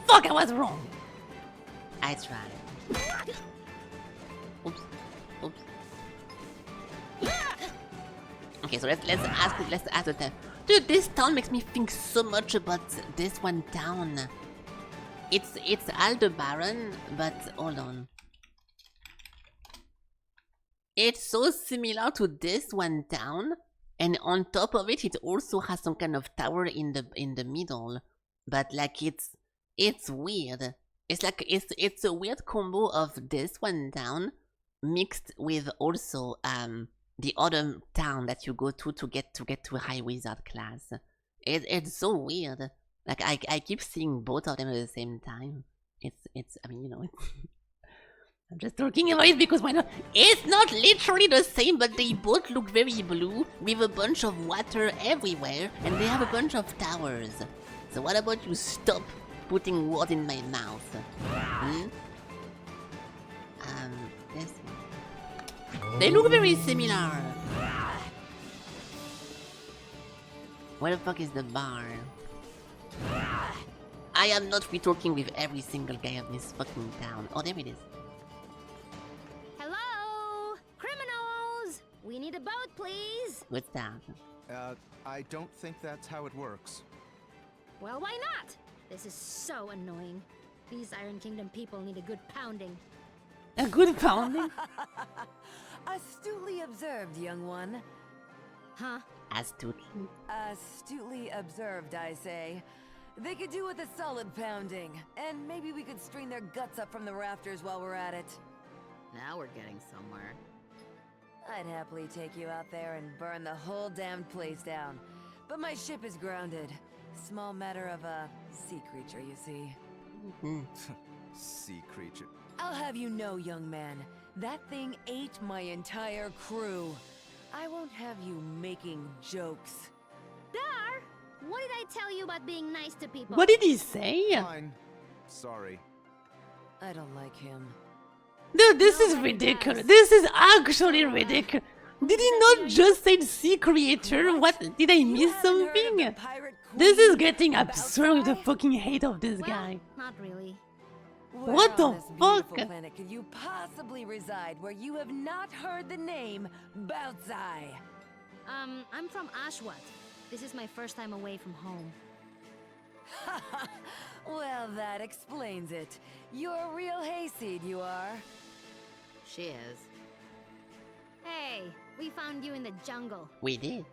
Speaker 1: Fuck! I was wrong. I tried. Oops. Oops. Okay, so let's ask the town. Dude, this town makes me think so much about this one town. It's Aldebaran, but hold on. It's so similar to this one town, and on top of it, it also has some kind of tower in the middle. But like it's weird. It's like it's a weird combo of this one town mixed with also the other town that you go to get to High Wizard class. It's so weird. Like I keep seeing both of them at the same time. It's I mean, you know, I'm just talking about it because why not? It's not literally the same, but they both look very blue with a bunch of water everywhere, and they have a bunch of towers. So what about you stop putting words in my mouth? Hmm? This one. They look very similar. Where the fuck is the bar? I am not talking with every single guy of this fucking town. Oh, there it is.
Speaker 2: Hello? Criminals! We need a boat, please.
Speaker 1: What's that?
Speaker 5: I don't think that's how it works.
Speaker 2: Well, why not? This is so annoying. These Iron Kingdom people need a good pounding.
Speaker 1: A good pounding?
Speaker 6: Astutely observed, young one.
Speaker 2: Huh?
Speaker 1: Astutely.
Speaker 6: Astutely observed, I say. They could do with a solid pounding, and maybe we could string their guts up from the rafters while we're at it.
Speaker 7: Now we're getting somewhere.
Speaker 6: I'd happily take you out there and burn the whole damned place down. But my ship is grounded. Small matter of a sea creature, you see.
Speaker 5: Sea creature.
Speaker 6: I'll have you know, young man, that thing ate my entire crew. I won't have you making jokes.
Speaker 2: Dar! What did I tell you about being nice to people?
Speaker 1: What did he say?
Speaker 5: Fine. Sorry.
Speaker 6: I don't like him.
Speaker 1: Dude, this is ridiculous. This is actually ridiculous. Did he not just say sea creator? What? Did I miss something? This is getting absurd with the fucking hate of this
Speaker 2: Well,
Speaker 1: guy.
Speaker 2: not really.
Speaker 6: Where
Speaker 1: What the
Speaker 6: on this beautiful
Speaker 1: fuck?
Speaker 6: planet could you possibly reside where you have not heard the name Boutsai?
Speaker 2: I'm from Ashwat. This is my first time away from home.
Speaker 6: Well, that explains it. You're a real hayseed, you are.
Speaker 7: She is.
Speaker 2: Hey, we found you in the jungle.
Speaker 1: We did.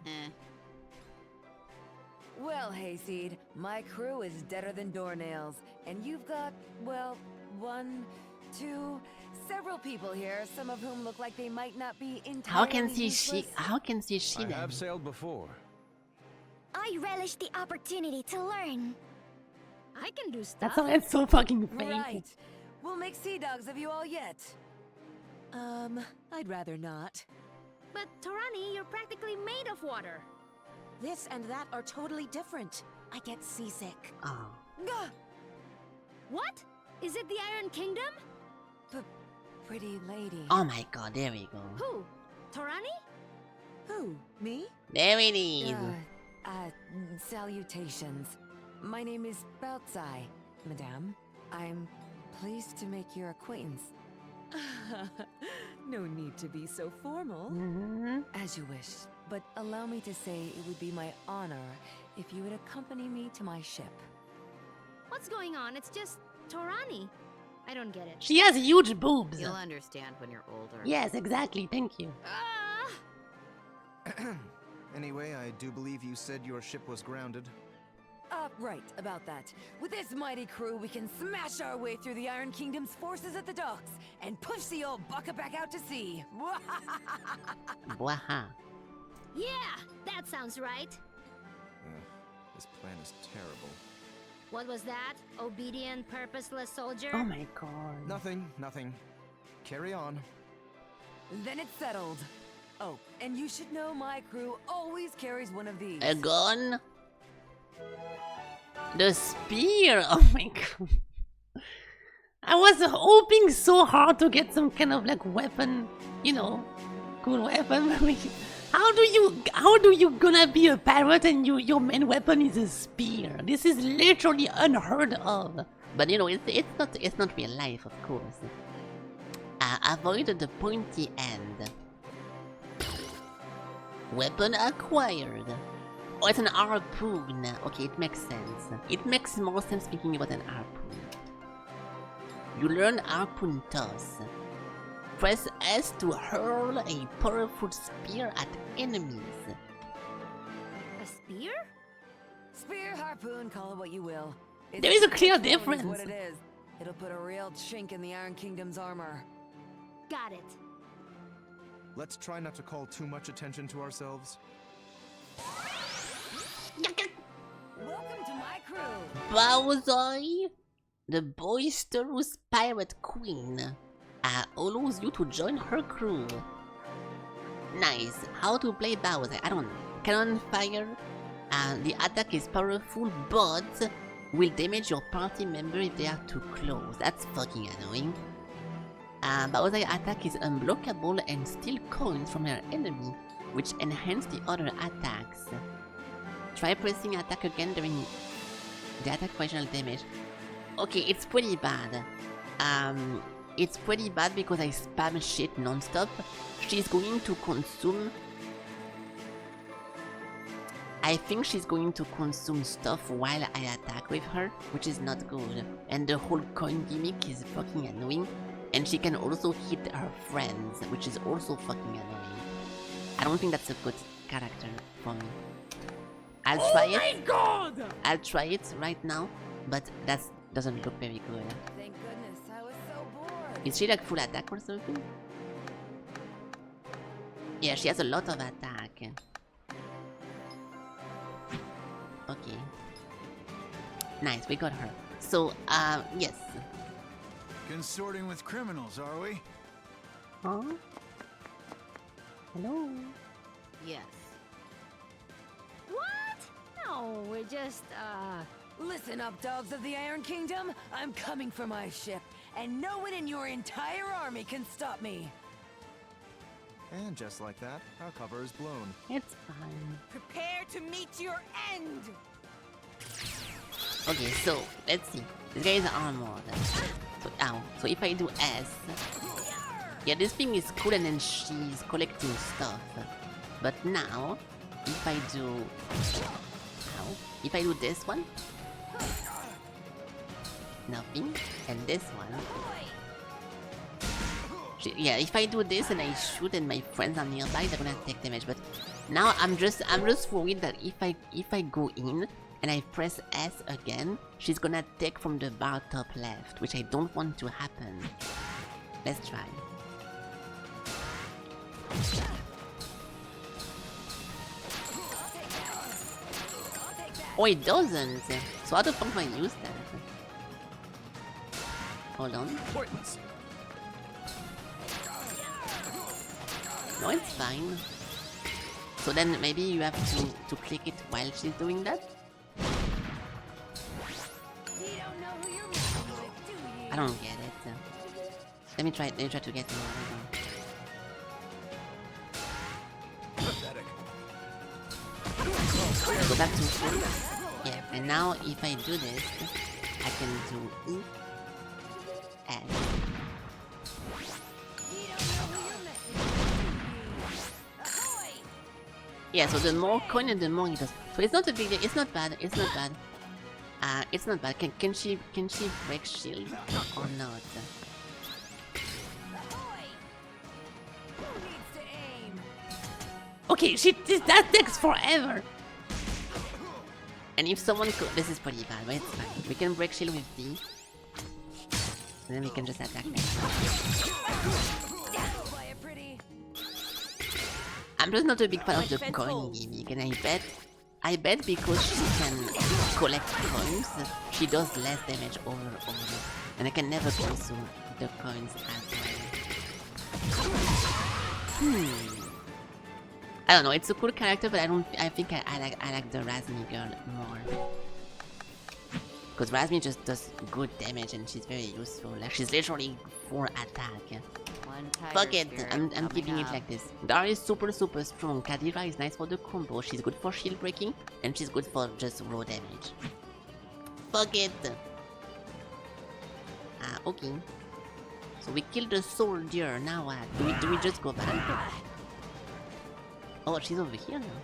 Speaker 6: Well, hayseed, my crew is deader than doornails, and you've got, well, one, two, several people here, some of whom look like they might not be entirely
Speaker 1: How can she
Speaker 6: useless.
Speaker 1: she
Speaker 3: I
Speaker 1: then?
Speaker 3: have sailed before.
Speaker 2: I relish the opportunity to learn. I can do stuff.
Speaker 1: That sounded so fucking fake.
Speaker 6: Right. We'll make sea dogs of you all yet. I'd rather not.
Speaker 2: But Torani, you're practically made of water.
Speaker 10: This and that are totally different. I get seasick.
Speaker 1: Oh.
Speaker 6: Gah!
Speaker 2: What? Is it the Iron Kingdom?
Speaker 6: Pretty lady.
Speaker 1: Oh my god, there we go.
Speaker 2: Who? Torani?
Speaker 6: Who? Me?
Speaker 1: There it is.
Speaker 6: Salutations. My name is Boutsai, madame. I'm pleased to make your acquaintance. No need to be so formal. As you wish, but allow me to say it would be my honor if you would accompany me to my ship.
Speaker 2: What's going on? It's just Torani. I don't get it.
Speaker 1: She has huge boobs.
Speaker 7: You'll understand when you're older.
Speaker 1: Yes, exactly. Thank you.
Speaker 5: Anyway, I do believe you said your ship was grounded.
Speaker 6: Right, about that. With this mighty crew, we can smash our way through the Iron Kingdom's forces at the docks and push the old bucket back out to sea.
Speaker 1: Waha.
Speaker 2: Yeah, that sounds right.
Speaker 5: This plan is terrible.
Speaker 2: What was that? Obedient, purposeless soldier?
Speaker 1: Oh my god.
Speaker 5: Nothing. Carry on.
Speaker 6: Then it's settled. Oh, and you should know my crew always carries one of these.
Speaker 1: A gun? The spear! Oh my god. I was hoping so hard to get some kind of like weapon, you know, cool weapon. How do you gonna be a pirate and your main weapon is a spear? This is literally unheard of. But you know, it's not real life, of course. Avoid the pointy end. Weapon acquired. Oh, it's an harpoon. Okay, it makes sense. It makes more sense speaking about an harpoon. You learn harpoon toss. Press S to hurl a powerful spear at enemies.
Speaker 2: A spear?
Speaker 6: Spear, harpoon, call it what you will.
Speaker 1: There is a clear
Speaker 6: It's
Speaker 1: difference.
Speaker 6: what it is. It'll put a real chink in the Iron Kingdom's armor.
Speaker 2: Got it.
Speaker 5: Let's try not to call too much attention to ourselves.
Speaker 6: Welcome to my crew.
Speaker 1: Bowser, the boisterous pirate queen, allows you to join her crew. Nice. How to play Bowser? I don't know. Cannon fire. The attack is powerful, but will damage your party member if they are too close. That's fucking annoying. Bowser's attack is unblockable and steal coins from her enemy, which enhance the other attacks. Try pressing attack again during the attack for additional damage. Okay, it's pretty bad. It's pretty bad because I spam shit non-stop. She's going to consume... I think she's going to consume stuff while I attack with her, which is not good. And the whole coin gimmick is fucking annoying. And she can also hit her friends, which is also fucking annoying. I don't think that's a good character for me. I'll try it. Oh my god! I'll try it right now, but that doesn't look very good.
Speaker 6: Thank goodness, I was so bored.
Speaker 1: Is she like full attack or something? Yeah, she has a lot of attack. Okay. Nice, we got her. So, yes.
Speaker 8: Consorting with criminals, are we?
Speaker 1: Huh? Hello?
Speaker 7: Yes.
Speaker 2: What? No, we're just,
Speaker 6: Listen up, dogs of the Iron Kingdom. I'm coming for my ship, and no one in your entire army can stop me.
Speaker 5: And just like that, our cover is blown.
Speaker 1: It's fine.
Speaker 10: Prepare to meet your end!
Speaker 1: Okay, so, let's see. This guy is armored. So, ow. So if I do S... Yeah, this thing is cool and then she's collecting stuff. But now, if I do... Ow. If I do this one... Nothing. And this one... Yeah, if I do this and I shoot and my friends are nearby, they're gonna take damage. But now I'm just worried that if I go in and I press S again, she's gonna take from the bar top left, which I don't want to happen. Let's try. Oh, it doesn't. So how the fuck do I use that? Hold on. No, it's fine. So then maybe you have to click it while she's doing that? I don't get it. Let me try to get more. Go back to full. Yeah, and now if I do this, I can do E, S. Yeah, so the more coin and the more it does. So it's not a big deal. It's not bad. It's not bad. It's not bad. Can she break shield or not? Okay, that takes forever. And if someone this is pretty bad, but it's fine. We can break shield with D. And then we can just attack next time. I'm just not a big fan of the coin gimmick, and I bet I bet because she can collect coins, she does less damage over. And I can never consume the coins as well. I don't know, it's a cool character, but I think I like the Razmi girl more. Because Razmi just does good damage and she's very useful. Like she's literally 4 attack. Fuck it, I'm keeping it like this. Dara is super strong. Kadira is nice for the combo. She's good for shield breaking and she's good for just raw damage. Fuck it. Okay. So we killed the soldier. Now what? Do we just go back? Oh, she's over here now.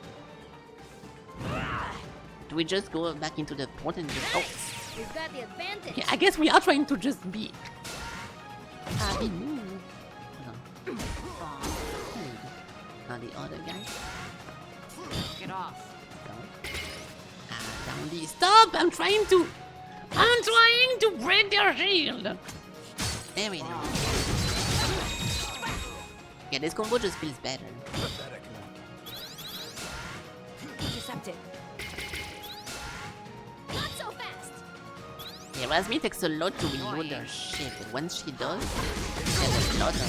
Speaker 1: Do we just go back into the port and just... Oh!
Speaker 2: We've got the advantage.
Speaker 1: Okay, I guess we are trying to just be... Now the other guy.
Speaker 10: Get off.
Speaker 1: Down the... Stop! I'm trying to break their shield! There we go. Yeah, this combo just feels better.
Speaker 10: Intercepted.
Speaker 2: Not so fast.
Speaker 1: Yeah, Razmi takes a lot to reload her shit. Once she does, there's a lot of it.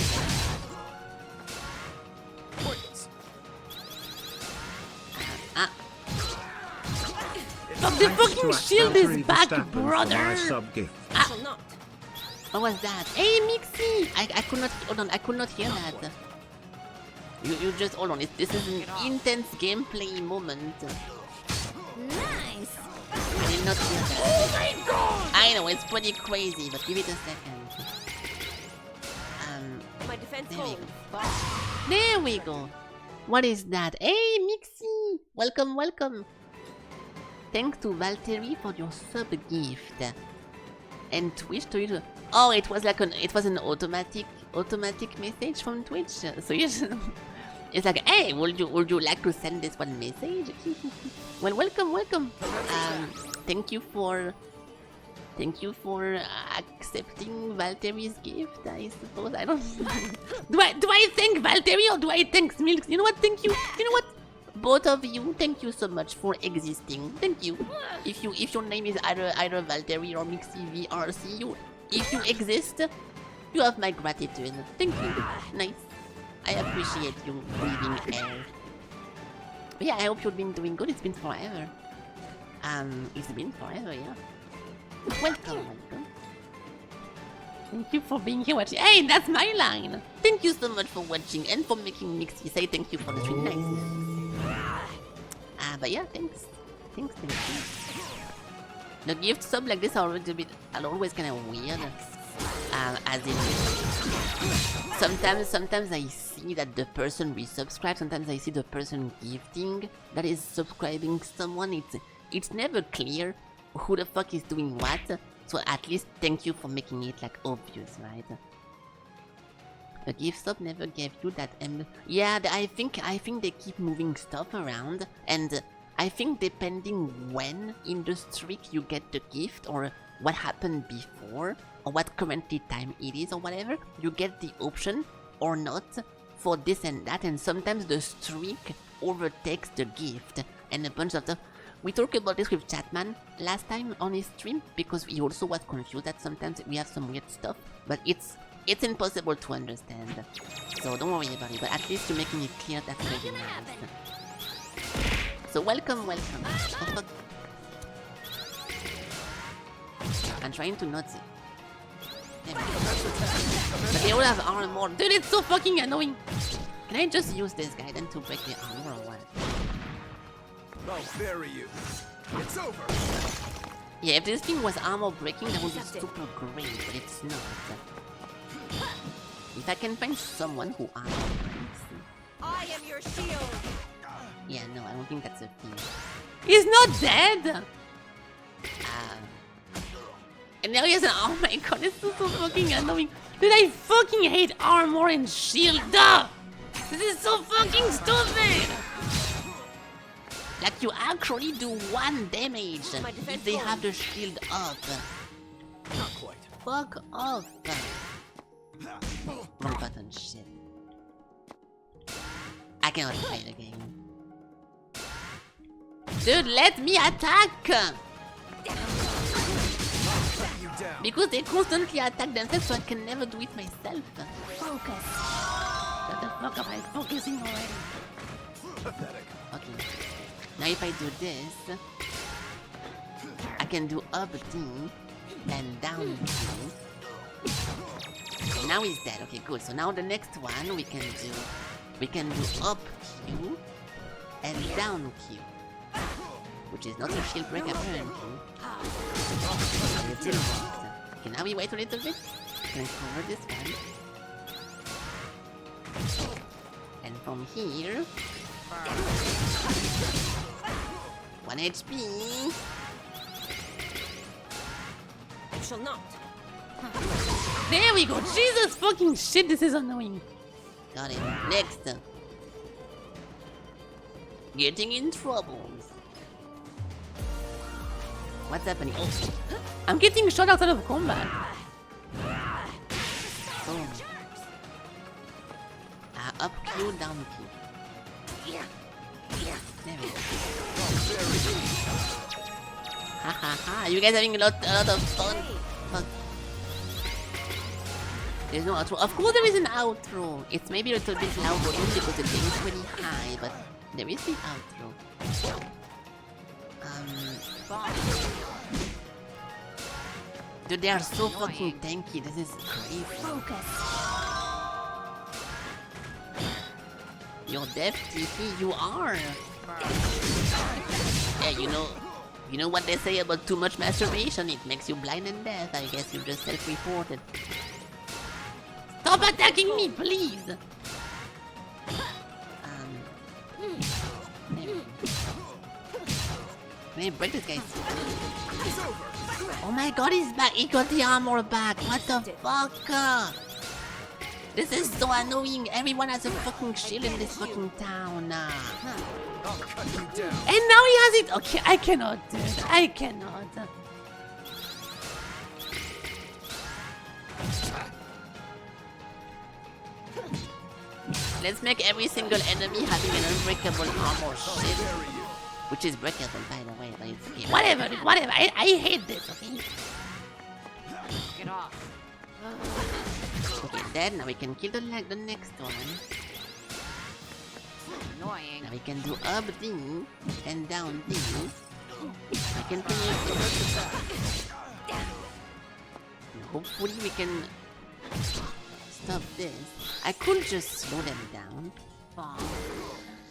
Speaker 1: Fuck, the fucking shield is back, brother! What was that? Hey, Mixie! I could not... Hold on, I could not hear that. You just... Hold on, this is an intense gameplay moment.
Speaker 2: Nice.
Speaker 1: I did not hear that. Oh my god! I know, it's pretty crazy, but give it a second.
Speaker 10: My defense
Speaker 1: there we
Speaker 10: hold.
Speaker 1: go. There we go. What is that? Hey, Mixie! Welcome. Thanks to Valtteri for your sub gift. And Twitch to you. Oh, it was like it was an automatic message from Twitch. So you just, it's like, hey, would you like to send this one message? Well, welcome. Thank you for accepting Valtteri's gift. I suppose I don't. do I thank Valtteri or do I thank Milk? You know what? Thank you. You know what? Both of you, thank you so much for existing. Thank you. If your name is either Valtteri or Mixie VRC, if you exist, you have my gratitude. Thank you. Nice. I appreciate you breathing air. But yeah, I hope you've been doing good. It's been forever. It's been forever, yeah. Welcome. Thank you for being here watching. Hey, that's my line. Thank you so much for watching and for making Mixie say thank you for the stream. Nice. But yeah, thanks. The gift sub like this are always kind of weird. As in, sometimes I see that the person resubscribes. Sometimes I see the person gifting that is subscribing someone. It's never clear who the fuck is doing what. So at least thank you for making it like obvious, right? The gift sub never gave you that yeah, I think they keep moving stuff around, and I think depending when in the streak you get the gift, or what happened before, or what currently time it is, or whatever, you get the option or not for this and that, and sometimes the streak overtakes the gift, and a bunch of stuff. We talked about this with Chatman last time on his stream, because he also was confused that sometimes we have some weird stuff, but it's impossible to understand. So don't worry about it, but at least you're making it clear. That's really nice. So welcome. Oh, fuck. I'm trying to not... But they all have armor. Dude, it's so fucking annoying. Can I just use this guy then to break the armor or what?
Speaker 8: I'll bury you. It's over.
Speaker 1: Yeah, if this thing was armor breaking, that would be super great, but it's not. If I can find someone who armor breaks...
Speaker 10: I am your shield.
Speaker 1: Yeah, no, I don't think that's a thing. He's not dead! And now he has an... Oh my god, it's so fucking annoying. Dude, I fucking hate armor and shield up! This is so fucking stupid! Like, you actually do 1 damage if they have the shield up.
Speaker 8: Not quite.
Speaker 1: Fuck off. Wrong button, shit. I cannot play the game. Dude, let me attack! Because they constantly attack themselves, so I can never do it myself.
Speaker 2: Focus.
Speaker 1: What the fuck am I focusing already?
Speaker 8: Pathetic.
Speaker 1: Okay. Now if I do this, I can do up D and down D. Now he's dead. Okay, good. So now the next one we can do up Q and down Q, which is not a shield break apparently. It still works. Okay, now we wait a little bit. Can cover this one, and from here, 1 HP.
Speaker 10: I shall not.
Speaker 1: There we go. Jesus fucking shit, this is annoying. Got it. Next. Getting in troubles. What's happening? Oh, I'm getting shot outside of combat. Oh. Up Q, down Q. There we go. Ha ha ha! You guys having a lot of fun. Fuck. There's no outro. Of course there is an outro. It's maybe a little bit loud volume because the game is pretty high, but there is the outro. Dude, they are so fucking tanky. This is crazy.
Speaker 2: Focus.
Speaker 1: You're deaf, TP. You are. Yeah, you know what they say about too much masturbation. It makes you blind and deaf. I guess you just self-reported. Stop attacking me, please! Let me break this guy. Oh my god, he's back! He got the armor back! What the fuck? This is so annoying! Everyone has a fucking shield in this fucking town. And now he has it! Okay, I cannot do it. I cannot. Let's make every single enemy having an unbreakable armor shield. Which is breakable, by the way, but it's okay. Whatever, dude, whatever. I hate this, okay?
Speaker 7: Get off.
Speaker 1: Okay, then now we can kill the next one.
Speaker 7: Annoying.
Speaker 1: Now we can do up D and down D. I can finish the rest of that. Hopefully we can stop this. I could just slow them down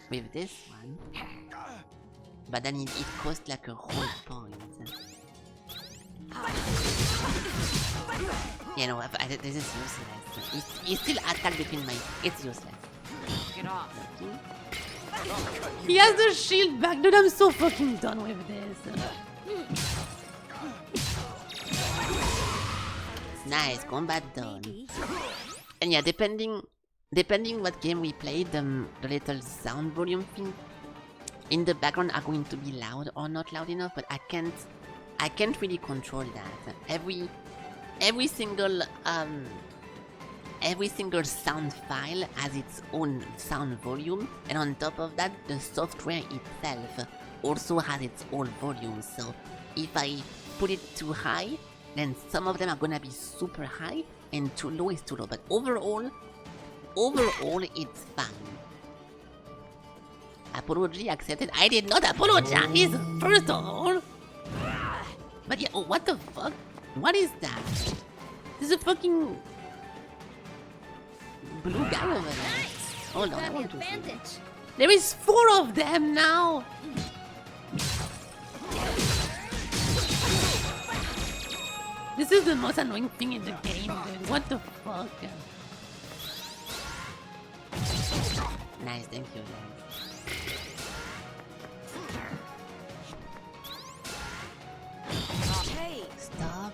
Speaker 1: with this one, but then it costs like a whole point. You know, this is useless. He still attacked between my... It's useless.
Speaker 7: Get off.
Speaker 1: He has the shield back, dude. I'm so fucking done with this. Nice, combat done. And yeah, depending what game we play, the little sound volume thing in the background are going to be loud or not loud enough, but I can't really control that. Every single sound file has its own sound volume, and on top of that, the software itself also has its own volume. So if I put it too high, then some of them are gonna be super high, and too low is too low. But overall, it's fine. Apology accepted. I did not apologize, first of all. But yeah, oh, what the fuck? What is that? There's a fucking blue guy over there. Hold on, I want to see. There is 4 of them now. This is the most annoying thing in the game, dude. What the fuck? Nice, thank you, guys.
Speaker 10: Hey!
Speaker 1: Stop.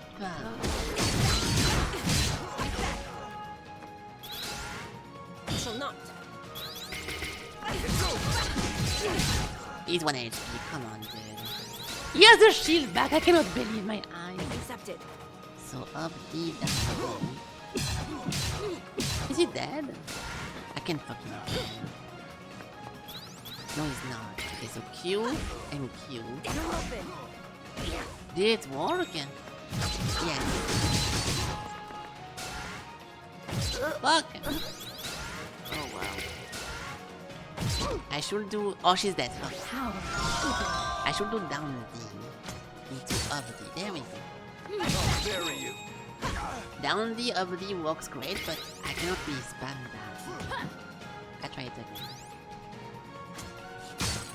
Speaker 10: I shall not.
Speaker 1: He's 1 HP, come on, dude. He has the shield back, I cannot believe my eyes.
Speaker 10: Accepted.
Speaker 1: So up, D, down. Is he dead? I can't fucking... No, he's not. Okay, so Q and Q.
Speaker 2: Don't open.
Speaker 1: Did it work? Yeah. Fuck! Oh wow. I should do. Oh, she's dead. Fuck. I should do down D into up D. There we go.
Speaker 8: Bury you.
Speaker 1: Down D, up D works great, but I cannot be spammed that. I try it again.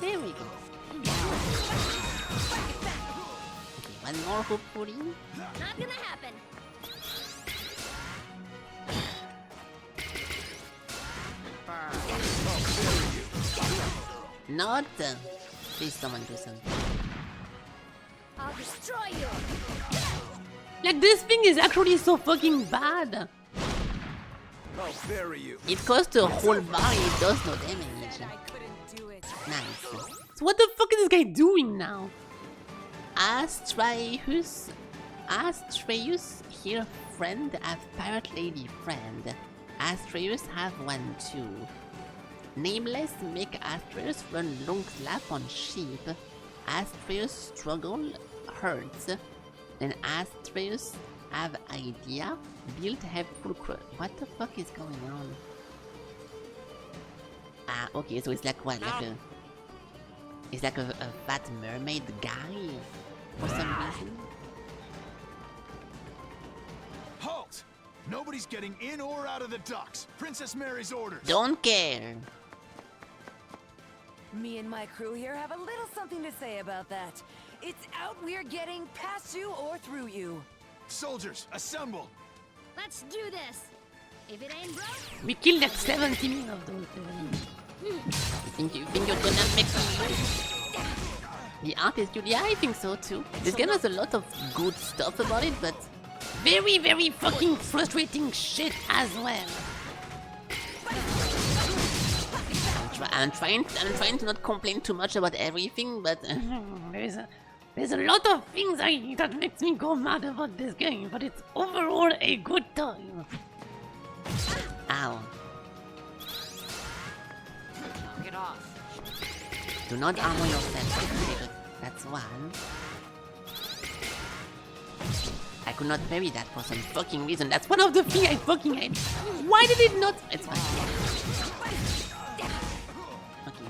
Speaker 1: There we go. Okay, one more hopefully.
Speaker 2: Not gonna happen.
Speaker 1: Not. Please, someone do something.
Speaker 2: I'll destroy you.
Speaker 1: Like, this thing is actually so fucking bad.
Speaker 8: I'll bury you.
Speaker 1: It costs a whole bar, it does no damage. Nice. So what the fuck is this guy doing now? Astreus, here friend, have pirate lady friend. Astreus have one too. Nameless make Astreus run long lap on sheep. Astreus struggle hurts. Then Astreus have idea build helpful crew. What the fuck is going on? Ah, okay, so it's like what? Like a... It's like a fat mermaid guy for some reason.
Speaker 8: Halt! Nobody's getting in or out of the docks. Princess Mary's orders.
Speaker 1: Don't care.
Speaker 6: Me and my crew here have a little something to say about that. It's out we're getting past you or through you.
Speaker 8: Soldiers, assemble!
Speaker 2: Let's do this. If it ain't broke,
Speaker 1: We killed like 17 of those. You think you're gonna make me? The art is good. Yeah, I think so too. This game has a lot of good stuff about it, but very, very fucking frustrating shit as well. I'm trying to not complain too much about everything, but there's a lot of things that makes me go mad about this game, but it's overall a good time. Ow.
Speaker 7: Knock it off.
Speaker 1: Do not armor yourself. Okay, that's one. I could not parry that for some fucking reason. That's one of the things I fucking hate. Why did it not? It's fine. Okay.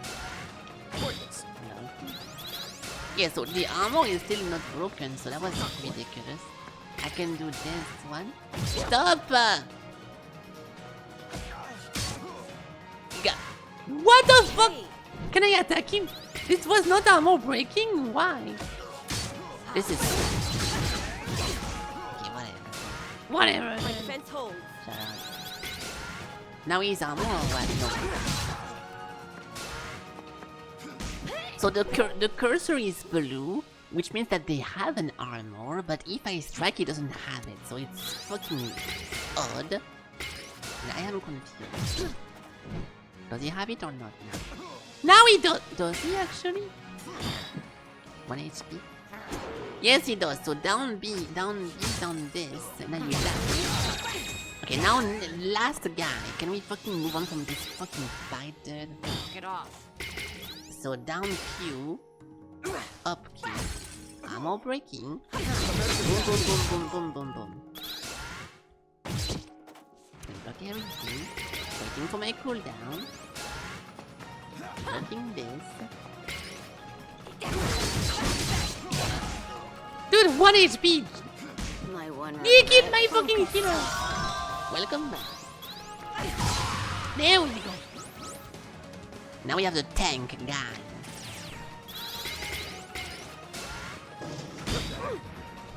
Speaker 1: No. Yeah, so the armor is still not broken, so that was ridiculous. I can do this one. Stop! What the fuck? Can I attack him? This was not armor breaking? Why? This is... Okay, whatever. Whatever.
Speaker 10: Defense hold.
Speaker 1: Shut up. Now he's armor or what? No. So the cursor is blue, which means that they have an armor, but if I strike, he doesn't have it. So it's fucking odd. And I am confused. Does he have it or not? Now he does. Does he actually? 1 HP. Yes, he does. So down B, down this. And now you die. Okay, now last guy. Can we fucking move on from this fucking fight, dude?
Speaker 7: Knock it off.
Speaker 1: So down Q, up Q. Armor breaking. Boom, boom, boom, boom, boom, boom, boom. Block everything. Waiting for my cooldown. Blocking this. Dude, 1 HP!
Speaker 7: My one.
Speaker 1: He killed my fucking hero! Welcome back. There we go. Now we have the tank guy.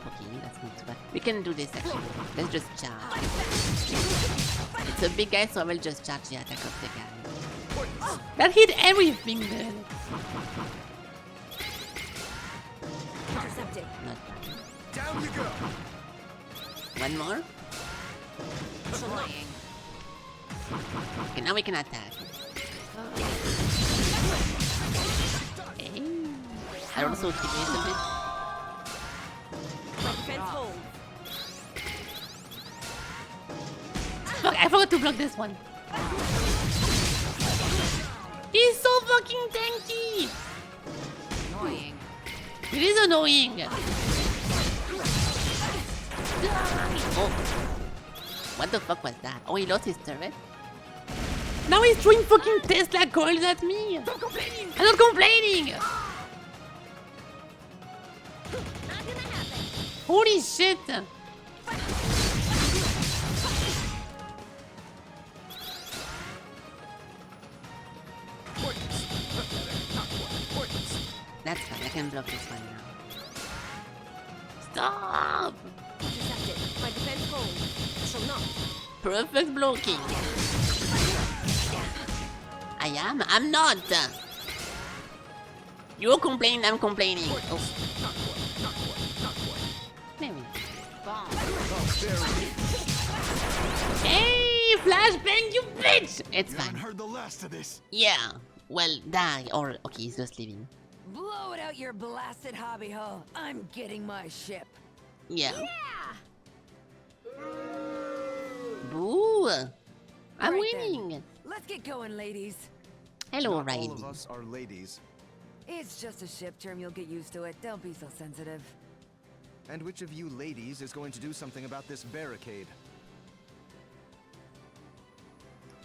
Speaker 1: Okay, that's not too bad. We can do this actually. Let's just charge. It's a big guy, so I will just charge the attack of the guy. That hit everything then.
Speaker 10: Intercepted.
Speaker 1: Not bad.
Speaker 8: Down you go!
Speaker 1: One more.
Speaker 7: Trying.
Speaker 1: Okay, now we can attack. Hey. I also keep it a bit.
Speaker 10: Defense hold.
Speaker 1: Fuck, I forgot to block this one. He's so fucking fucking tanky!
Speaker 7: Annoying.
Speaker 1: It is annoying! Oh. What the fuck was that? Oh, he lost his turret? Now he's throwing fucking Tesla coils at me! Stop complaining! I'm not complaining! Holy shit! That's fine, I can block this one now. Stop!
Speaker 10: My defense holds. Shall not.
Speaker 1: Perfect blocking. I'm not. You're complaining, I'm complaining. Oh. There we go. Hey, flashbang, you bitch! It's
Speaker 8: You
Speaker 1: fine.
Speaker 8: haven't heard the last of this.
Speaker 1: Yeah. Well, die or okay, he's just leaving.
Speaker 6: Blow it out your blasted hobby hole. I'm getting my ship.
Speaker 1: Yeah. Boo! I'm
Speaker 6: Right then.
Speaker 1: winning.
Speaker 6: Let's get going, ladies.
Speaker 1: Hello,
Speaker 5: Not
Speaker 1: Riley.
Speaker 5: all of us are ladies.
Speaker 6: It's just a ship term, you'll get used to it. Don't be so sensitive.
Speaker 5: And which of you ladies is going to do something about this barricade?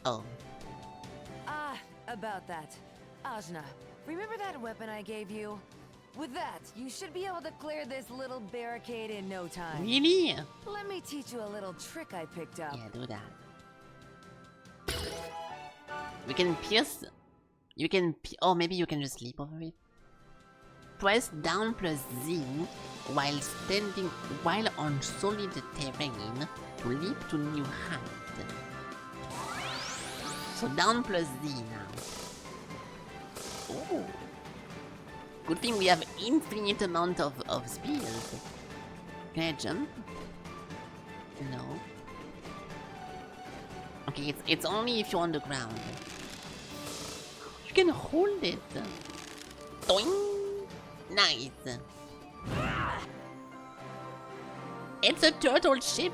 Speaker 1: Oh.
Speaker 6: About that. Ajna, remember that weapon I gave you? With that, you should be able to clear this little barricade in no time.
Speaker 1: Really?
Speaker 6: Let me teach you a little trick I picked up.
Speaker 1: Yeah, do that. We can pierce. You can. Oh, maybe you can just leap over it. Press down plus Z while on solid terrain to leap to new height. So down plus Z now. Oh. Good thing we have infinite amount of spears. Can I jump? No. Okay, it's only if you're on the ground. You can hold it. Doing. Nice. It's a turtle ship.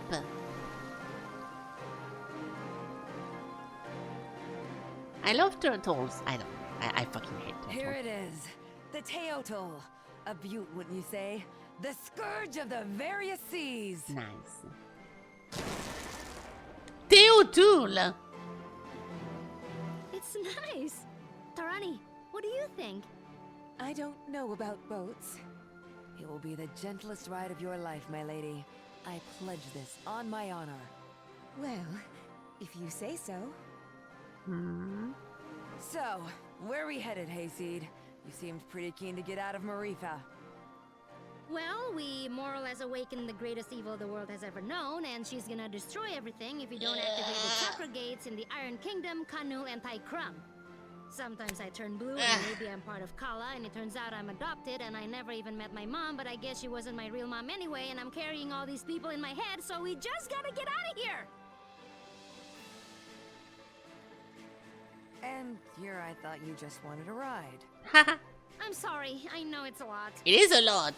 Speaker 1: I love turtles. I don't. I fucking hate turtles.
Speaker 6: Here it is. The Teotl. A beaut, wouldn't you say? The scourge of the various seas.
Speaker 1: Nice. Teotl.
Speaker 2: It's nice. Tarani, what do you think?
Speaker 6: I don't know about boats. It will be the gentlest ride of your life, my lady. I pledge this on my honor.
Speaker 10: Well, if you say so.
Speaker 6: So, where are we headed, Hayseed? You seemed pretty keen to get out of Marifa.
Speaker 2: Well, we more or less awakened the greatest evil the world has ever known, and she's gonna destroy everything if you don't activate the chakra gates in the Iron Kingdom, Kanu, and Taikram. Sometimes I turn blue and maybe I'm part of Kala, and it turns out I'm adopted and I never even met my mom, but I guess she wasn't my real mom anyway, and I'm carrying all these people in my head, so we just gotta get out of here!
Speaker 6: And here I thought you just wanted a ride.
Speaker 2: I'm sorry, I know it's a lot.
Speaker 1: It is a lot.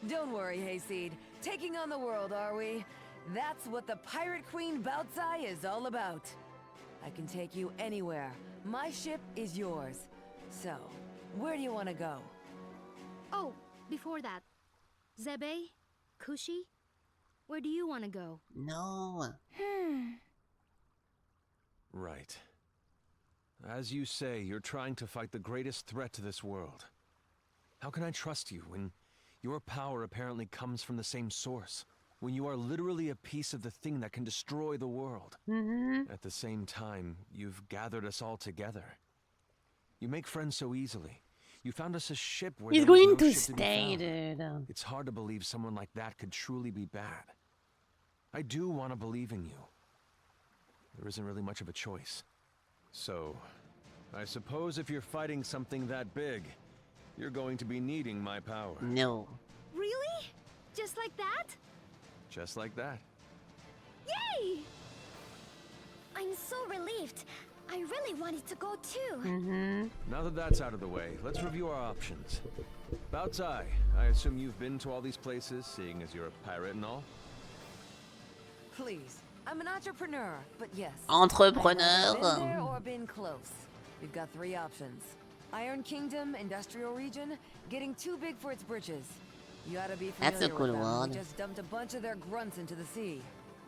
Speaker 6: Don't worry, Hayseed. Taking on the world, are we? That's what the Pirate Queen Bautzai is all about. I can take you anywhere. My ship is yours. So, where do you want to go?
Speaker 2: Oh, before that, Zebe, Kushi, where do you want to go?
Speaker 1: No.
Speaker 3: Right. As you say, you're trying to fight the greatest threat to this world. How can I trust you when your power apparently comes from the same source? When you are literally a piece of the thing that can destroy the world. At the same time, you've gathered us all together. You make friends so easily. You found us a ship where
Speaker 1: He's
Speaker 3: there was
Speaker 1: going
Speaker 3: no
Speaker 1: to
Speaker 3: ship be
Speaker 1: stay,
Speaker 3: found.
Speaker 1: dude.
Speaker 3: It's hard to believe someone like that could truly be bad. I do want to believe in you. There isn't really much of a choice. So, I suppose if you're fighting something that big, you're going to be needing my power.
Speaker 1: No.
Speaker 2: Really? Just like that?
Speaker 3: Just like that.
Speaker 2: Yay!
Speaker 10: I'm so relieved. I really wanted to go too.
Speaker 3: Now that that's out of the way, let's review our options. Bautzai, I assume you've been to all these places, seeing as you're a pirate and all?
Speaker 6: Please, I'm an entrepreneur, but yes.
Speaker 1: Entrepreneur.
Speaker 6: I've never been there or been close. We've got 3 options. Iron Kingdom, Industrial Region, getting too big for its britches. You ought to be familiar
Speaker 1: That's a cool
Speaker 6: with them.
Speaker 1: one.
Speaker 6: We just dumped a bunch of their grunts into the sea.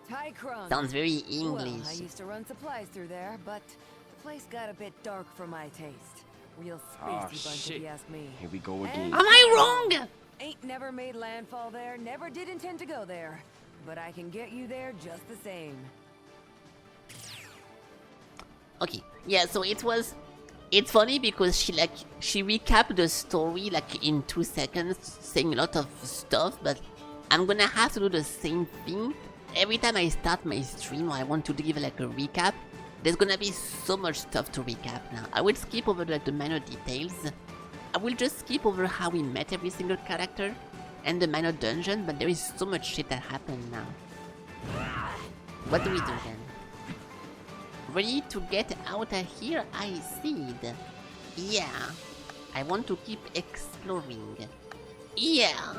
Speaker 6: Tai Krung.
Speaker 1: Sounds very
Speaker 6: Well,
Speaker 1: English.
Speaker 6: I used to run supplies through there, but the place got a bit dark for my taste. Real spacey bunch, if you ask me.
Speaker 11: Here we go again.
Speaker 1: Am I wrong?
Speaker 6: Ain't never made landfall there, never did intend to go there. But I can get you there just the same.
Speaker 1: Okay, yeah, so it's funny because she recapped the story like in 2 seconds, saying a lot of stuff, but I'm gonna have to do the same thing. Every time I start my stream or I want to give like a recap, there's gonna be so much stuff to recap now. I will skip over like the minor details. I will just skip over how we met every single character and the minor dungeon, but there is so much shit that happened now. What do we do then? Ready to get out of here, I see. Yeah. I want to keep exploring. Yeah.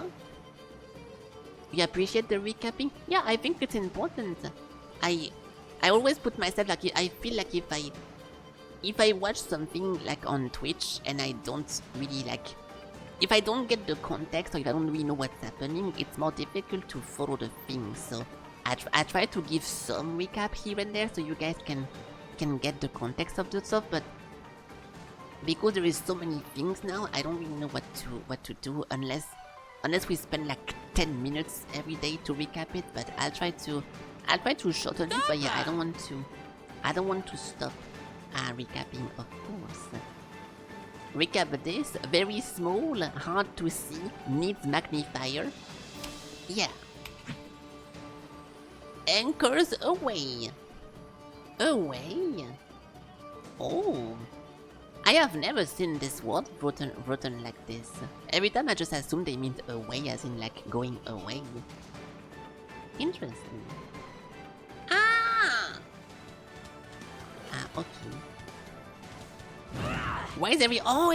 Speaker 1: You appreciate the recapping? Yeah, I think it's important. I always put myself like, I feel like if I watch something like on Twitch and I don't really like, if I don't get the context or if I don't really know what's happening, it's more difficult to follow the things. So I try to give some recap here and there so you guys can get the context of the stuff, but because there is so many things now, I don't really know what to do unless we spend like 10 minutes every day to recap it. But I'll try to shorten it. But yeah, I don't want to stop recapping, of course. Recap this, very small, hard to see, needs magnifier. Yeah. Anchors away. Away? Oh. I have never seen this word written like this. Every time I just assume they mean away as in like going away. Interesting. Ah! Okay. Why is oh,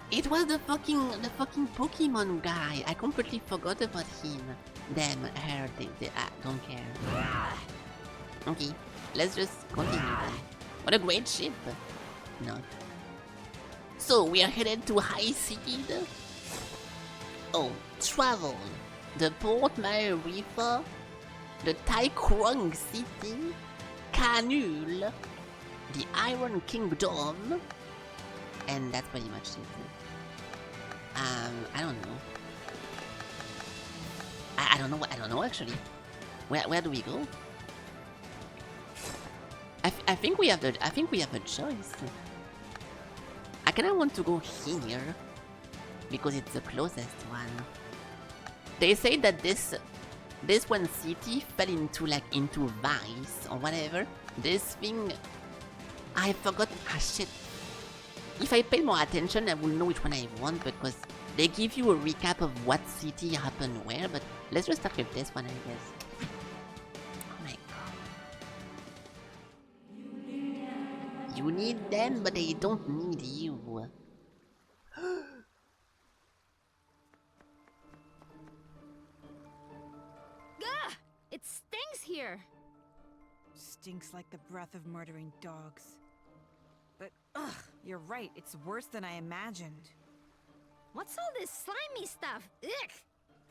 Speaker 1: it was the fucking Pokemon guy. I completely forgot about him. Them, her, they don't care. Okay, let's just continue then. What a great ship. Not. So we are headed to High Seed. Oh, travel. The Port Maarifa, the Tai Krung City, Canul, the Iron Kingdom, and that's pretty much it. I don't know. I don't know actually. Where do we go? I think we have a choice. I kinda want to go here because it's the closest one. They say that this one city fell into vice or whatever. This thing, I forgot. Ah shit. If I pay more attention, I will know which one I want because they give you a recap of what city happened where. But let's just start with this one, I guess. Oh my god. You need them, but they don't need you.
Speaker 2: Gah! It stinks here.
Speaker 4: Stinks like the breath of murdering dogs. But, ugh, you're right, it's worse than I imagined.
Speaker 2: What's all this slimy stuff? Ugh!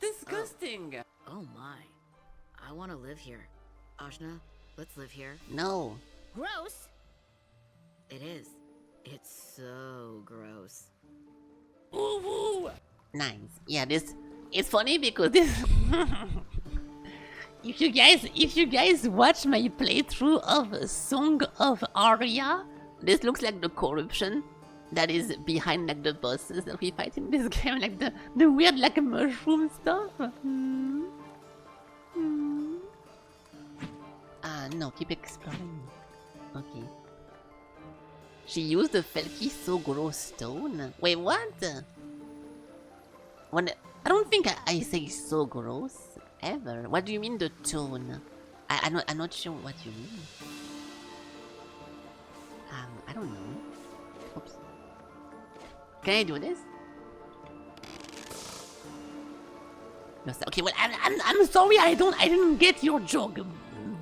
Speaker 1: Disgusting.
Speaker 7: Oh my. I want to live here. Ajna, let's live here.
Speaker 1: No.
Speaker 2: Gross.
Speaker 7: It is. It's so gross.
Speaker 1: Ooh. Nice. Yeah, it's funny because this if you guys watch my playthrough of Song of Aria, this looks like the corruption that is behind like the bosses that we fight in this game, like the weird like mushroom stuff. No, keep exploring. Okay. She used the Felky so gross stone. Wait, what? I don't think I say so gross ever. What do you mean the tone? I'm not sure what you mean. I don't know. Oops. Can I do this? No, okay, well, I'm sorry. I didn't get your joke,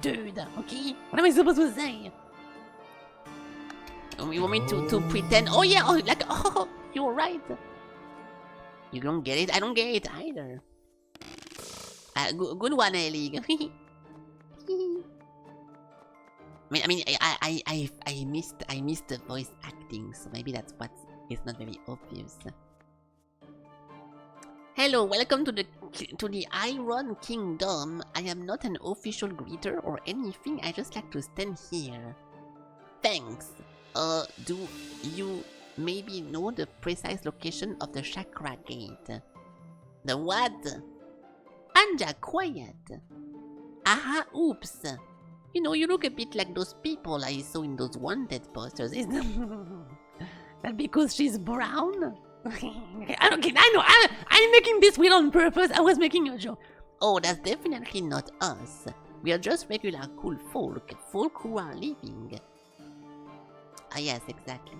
Speaker 1: dude. Okay, what am I supposed to say? You want me to pretend? Oh yeah, oh, like, oh, you're right. You don't get it? I don't get it either. Good one, A-League. I missed the voice acting, so maybe that's what is not very obvious. Hello, welcome to the Iron Kingdom. I am not an official greeter or anything. I just like to stand here. Thanks. Do you maybe know the precise location of the chakra gate? The what? Anja, quiet. Aha, oops. You know, you look a bit like those people I saw in those wanted posters. Is that because she's brown? I know, I'm making this weird on purpose. I was making a joke. Oh, that's definitely not us. We are just regular cool folk who are living. Ah, yes, exactly.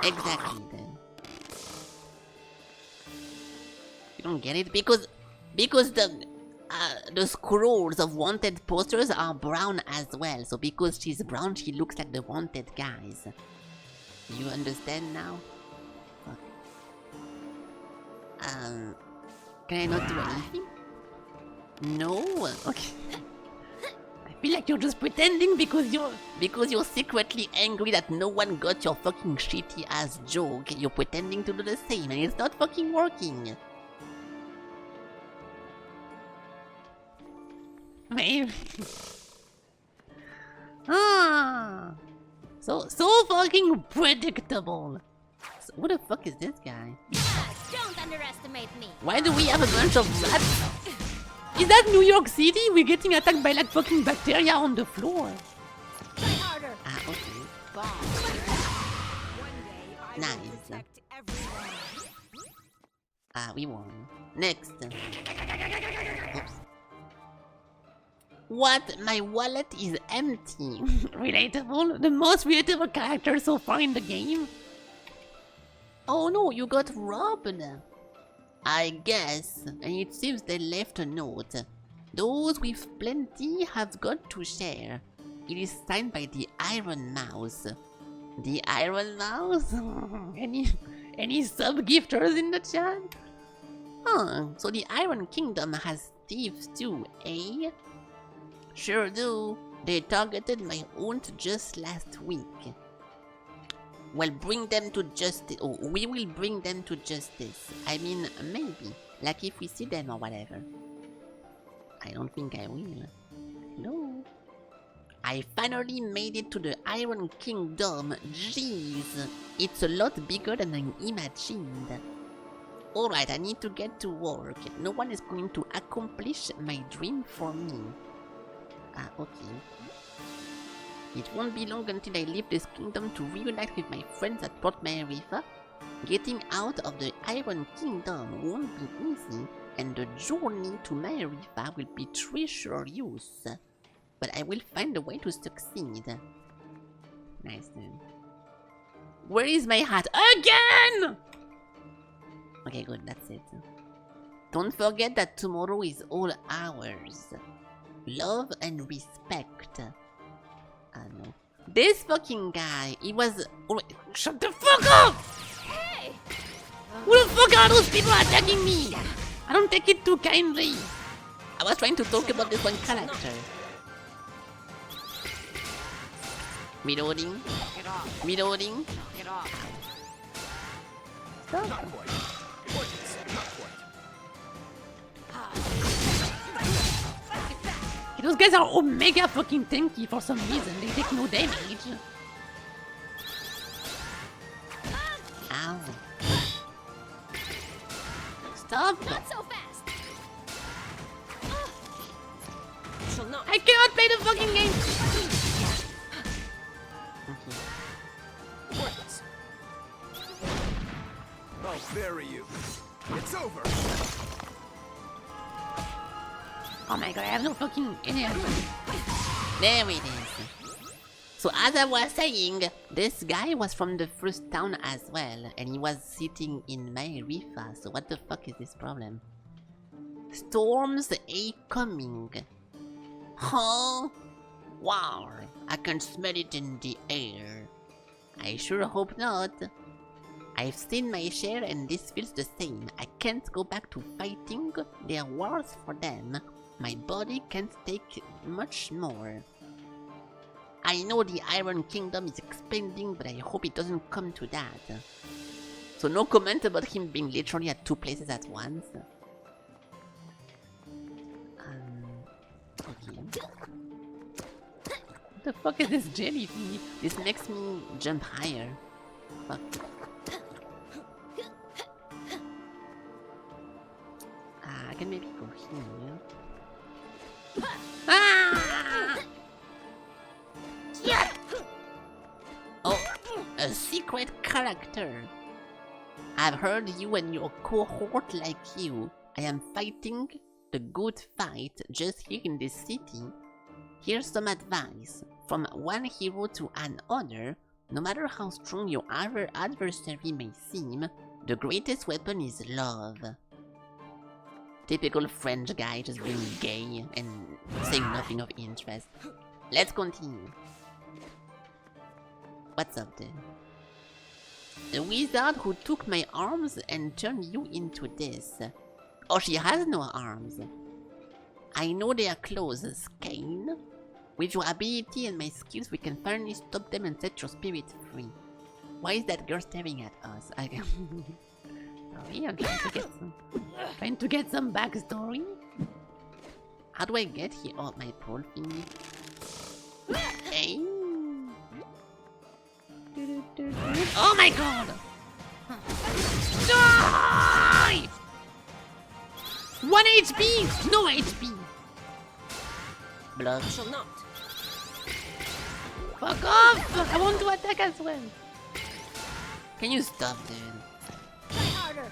Speaker 1: Exactly, then. You don't get it? Because the scrolls of wanted posters are brown as well. So because she's brown, she looks like the wanted guys. You understand now? Can I not do anything? No? Okay. I feel like you're just pretending because you're secretly angry that no one got your fucking shitty ass joke. You're pretending to do the same and it's not fucking working. Maybe. So fucking predictable. So who the fuck is this guy?
Speaker 2: Don't underestimate me.
Speaker 1: Why do we have a bunch of rats? Is that New York City? We're getting attacked by like fucking bacteria on the floor.
Speaker 2: Try harder.
Speaker 1: Ah, okay. Nice. Ah, we won. Next. Oops. What? My wallet is empty. Relatable? The most relatable character so far in the game? Oh no, you got robbed. I guess, and it seems they left a note. Those with plenty have got to share. It is signed by the Iron Mouse. The Iron Mouse? Any sub-gifters in the chat? Huh, so the Iron Kingdom has thieves too, eh? Sure do. They targeted my aunt just last week. Well, bring them to justice. Oh, we will bring them to justice. I mean, maybe. Like if we see them or whatever. I don't think I will. No. I finally made it to the Iron Kingdom. Jeez. It's a lot bigger than I imagined. Alright, I need to get to work. No one is going to accomplish my dream for me. Ah, okay. It won't be long until I leave this kingdom to reunite with my friends at Port Marifa. Getting out of the Iron Kingdom won't be easy, and the journey to Marifa will be treacherous. But I will find a way to succeed. Nice then. Where is my hat? Again! Okay, good, that's it. Don't forget that tomorrow is all ours. Love and respect. No. This fucking guy, he was... Oh, shut the fuck up!
Speaker 2: Hey!
Speaker 1: Who the fuck are those people attacking me? I don't take it too kindly. I was trying to talk about this one character. Reloading. Reloading. Stop. Those guys are omega fucking tanky for some reason. They take no damage. Ow. Stop.
Speaker 2: Not so fast.
Speaker 1: I cannot play the fucking game. Okay.
Speaker 8: I'll bury you. It's over.
Speaker 1: Oh my god, I have no fucking energy. There it is. So as I was saying, this guy was from the first town as well, and he was sitting in Marifa, so what the fuck is this problem? Storms a coming. Huh? Wow, I can smell it in the air. I sure hope not. I've seen my share and this feels the same. I can't go back to fighting their wars for them. My body can't take much more. I know the Iron Kingdom is expanding, but I hope it doesn't come to that. So no comment about him being literally at 2 places at once. Okay. What the fuck is this jelly thing? This makes me jump higher. Fuck. I can maybe go here. Ah! Yeah! Oh, a secret character. I've heard you and your cohort like you. I am fighting the good fight just here in this city. Here's some advice. From one hero to another, no matter how strong your adversary may seem, the greatest weapon is love. Typical French guy just being gay and saying nothing of interest. Let's continue. What's up then? The wizard who took my arms and turned you into this. Oh, she has no arms. I know they are close, Skane. With your ability and my skills, we can finally stop them and set your spirit free. Why is that girl staring at us? Sorry, I'm trying to get some backstory. How do I get here? Oh, my pole thing. Hey. Oh my god! Die! 1 HP! No HP! Blood.
Speaker 10: Shall not.
Speaker 1: Fuck off! I want to attack as well. Can you stop, dude?
Speaker 10: Try harder.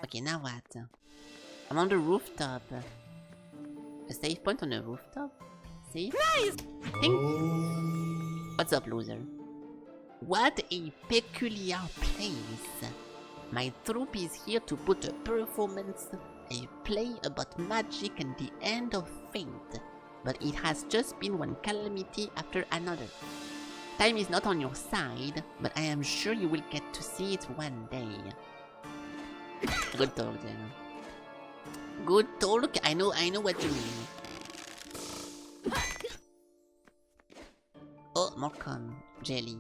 Speaker 1: Okay, now what? I'm on the rooftop. A safe point on the rooftop? Safe? Nice! What's up, loser? What a peculiar place. My troupe is here to put a performance, a play about magic and the end of fate. But it has just been one calamity after another. Time is not on your side, but I am sure you will get to see it one day. Good talk, then. Good talk. I know what you mean. Oh, more con. Jelly.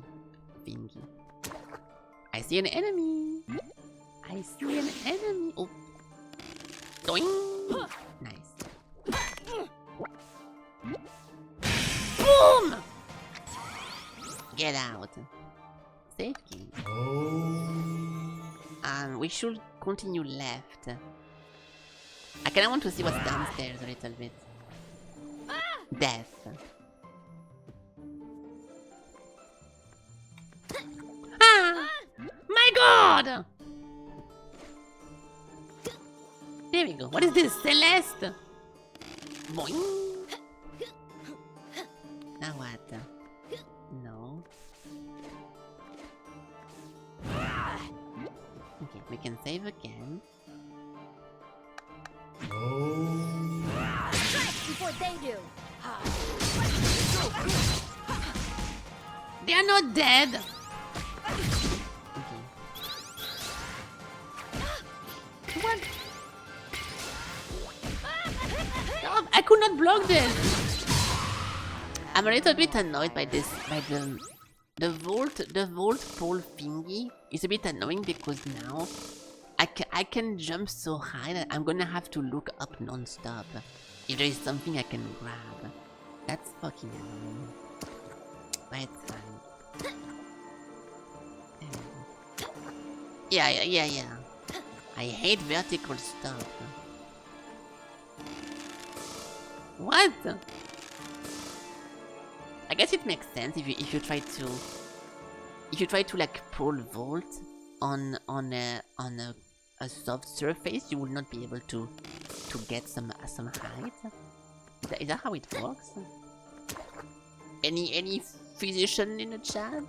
Speaker 1: Thingy. I see an enemy. I see an enemy. Oh. Doing. Nice. Boom! Get out. Safe key. We should continue left. I kinda want to see what's downstairs a little bit. Death. Ah! My god! There we go. What is this? Celeste? Boing. Now what? No. Okay, we can save again.
Speaker 10: Strike before they do.
Speaker 1: They are not dead. Okay. What? No, I could not block this. I'm a little bit annoyed by this, by the vault pole thingy. It's a bit annoying because now I can jump so high that I'm gonna have to look up non-stop if there is something I can grab. That's fucking annoying. But it's fine. Yeah. I hate vertical stuff. What? I guess it makes sense if you try to like pole vault on a soft surface, you will not be able to get some height. Is that how it works? Any physician in the chat?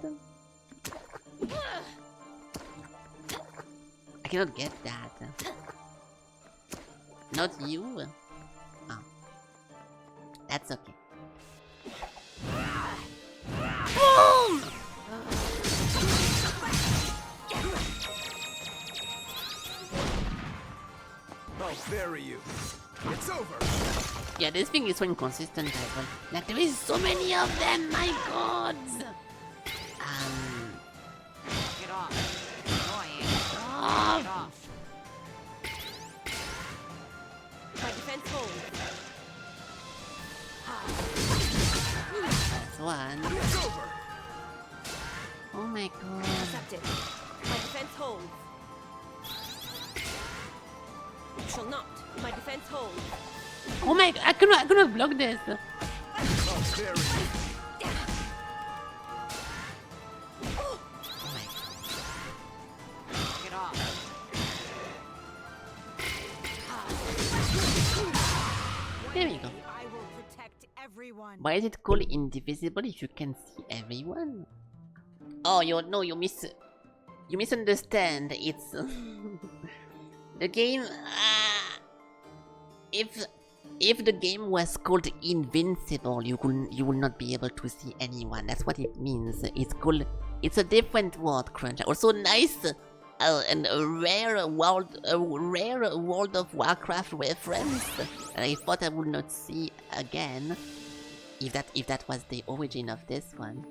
Speaker 1: I cannot get that. Not you. Oh. That's okay. Boom!
Speaker 8: I'll bury you. It's over.
Speaker 1: Yeah, this thing is so inconsistent as well. Like, there is so many of them, my god!
Speaker 4: Get off. Annoying.
Speaker 1: Stop!
Speaker 4: Get off. My defense holds.
Speaker 1: That's one.
Speaker 8: It's over.
Speaker 1: Oh my god.
Speaker 4: Accepted. My defense holds. You shall not. My defense holds.
Speaker 1: Oh my god, I cannot block this.
Speaker 8: I'll bury you.
Speaker 1: Oh my
Speaker 4: Get off.
Speaker 1: god. There we go.
Speaker 4: I will protect everyone.
Speaker 1: Why is it called Indivisible if you can see everyone? Oh, you misunderstand. It's the game. If the game was called Invincible, you will not be able to see anyone. That's what it means. It's a different word, Crunch. Also nice and a rare World of Warcraft reference. And I thought I would not see again if that was the origin of this one.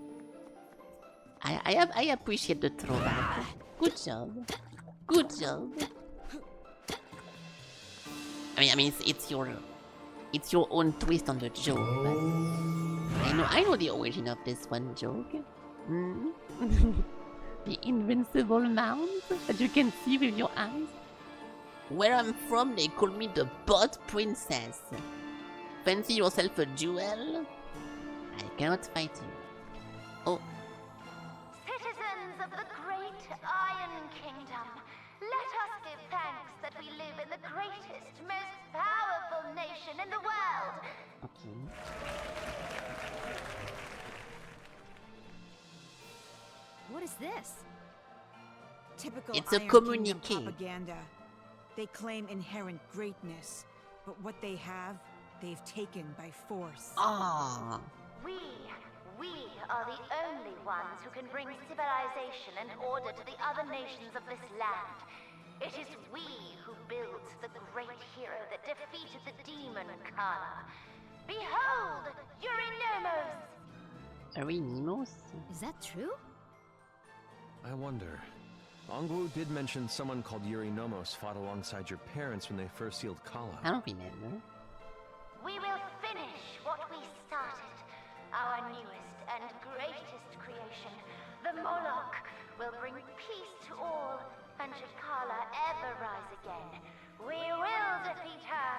Speaker 1: I appreciate the throwback. Good job. Good job. I mean, it's your own twist on the joke, but I know the origin of this one joke. The invincible mount that you can see with your eyes. Where I'm from, they call me the Bot Princess. Fancy yourself a duel? I cannot fight you. Oh.
Speaker 10: Citizens of the great Iron Kingdom, let us give thanks that we live in the greatest, most powerful nation in the world.
Speaker 1: Okay.
Speaker 2: What is this?
Speaker 4: Typical
Speaker 1: It's a
Speaker 4: Iron
Speaker 1: communique.
Speaker 4: Kingdom propaganda. They claim inherent greatness, but what they have, they've taken by force.
Speaker 1: Ah.
Speaker 10: We are the only ones who can bring civilization and order to the other nations of this land. It is we who built the great hero that defeated the demon Kala. Behold, Eurynomos!
Speaker 1: Eurynomos?
Speaker 2: Is that true?
Speaker 5: I wonder. Angwu did mention someone called Eurynomos fought alongside your parents when they first sealed Kala.
Speaker 1: I don't remember.
Speaker 10: We will finish what we started. Our newest and greatest creation, the Moloch, will bring peace to all, and should Kala ever rise again, we will defeat her.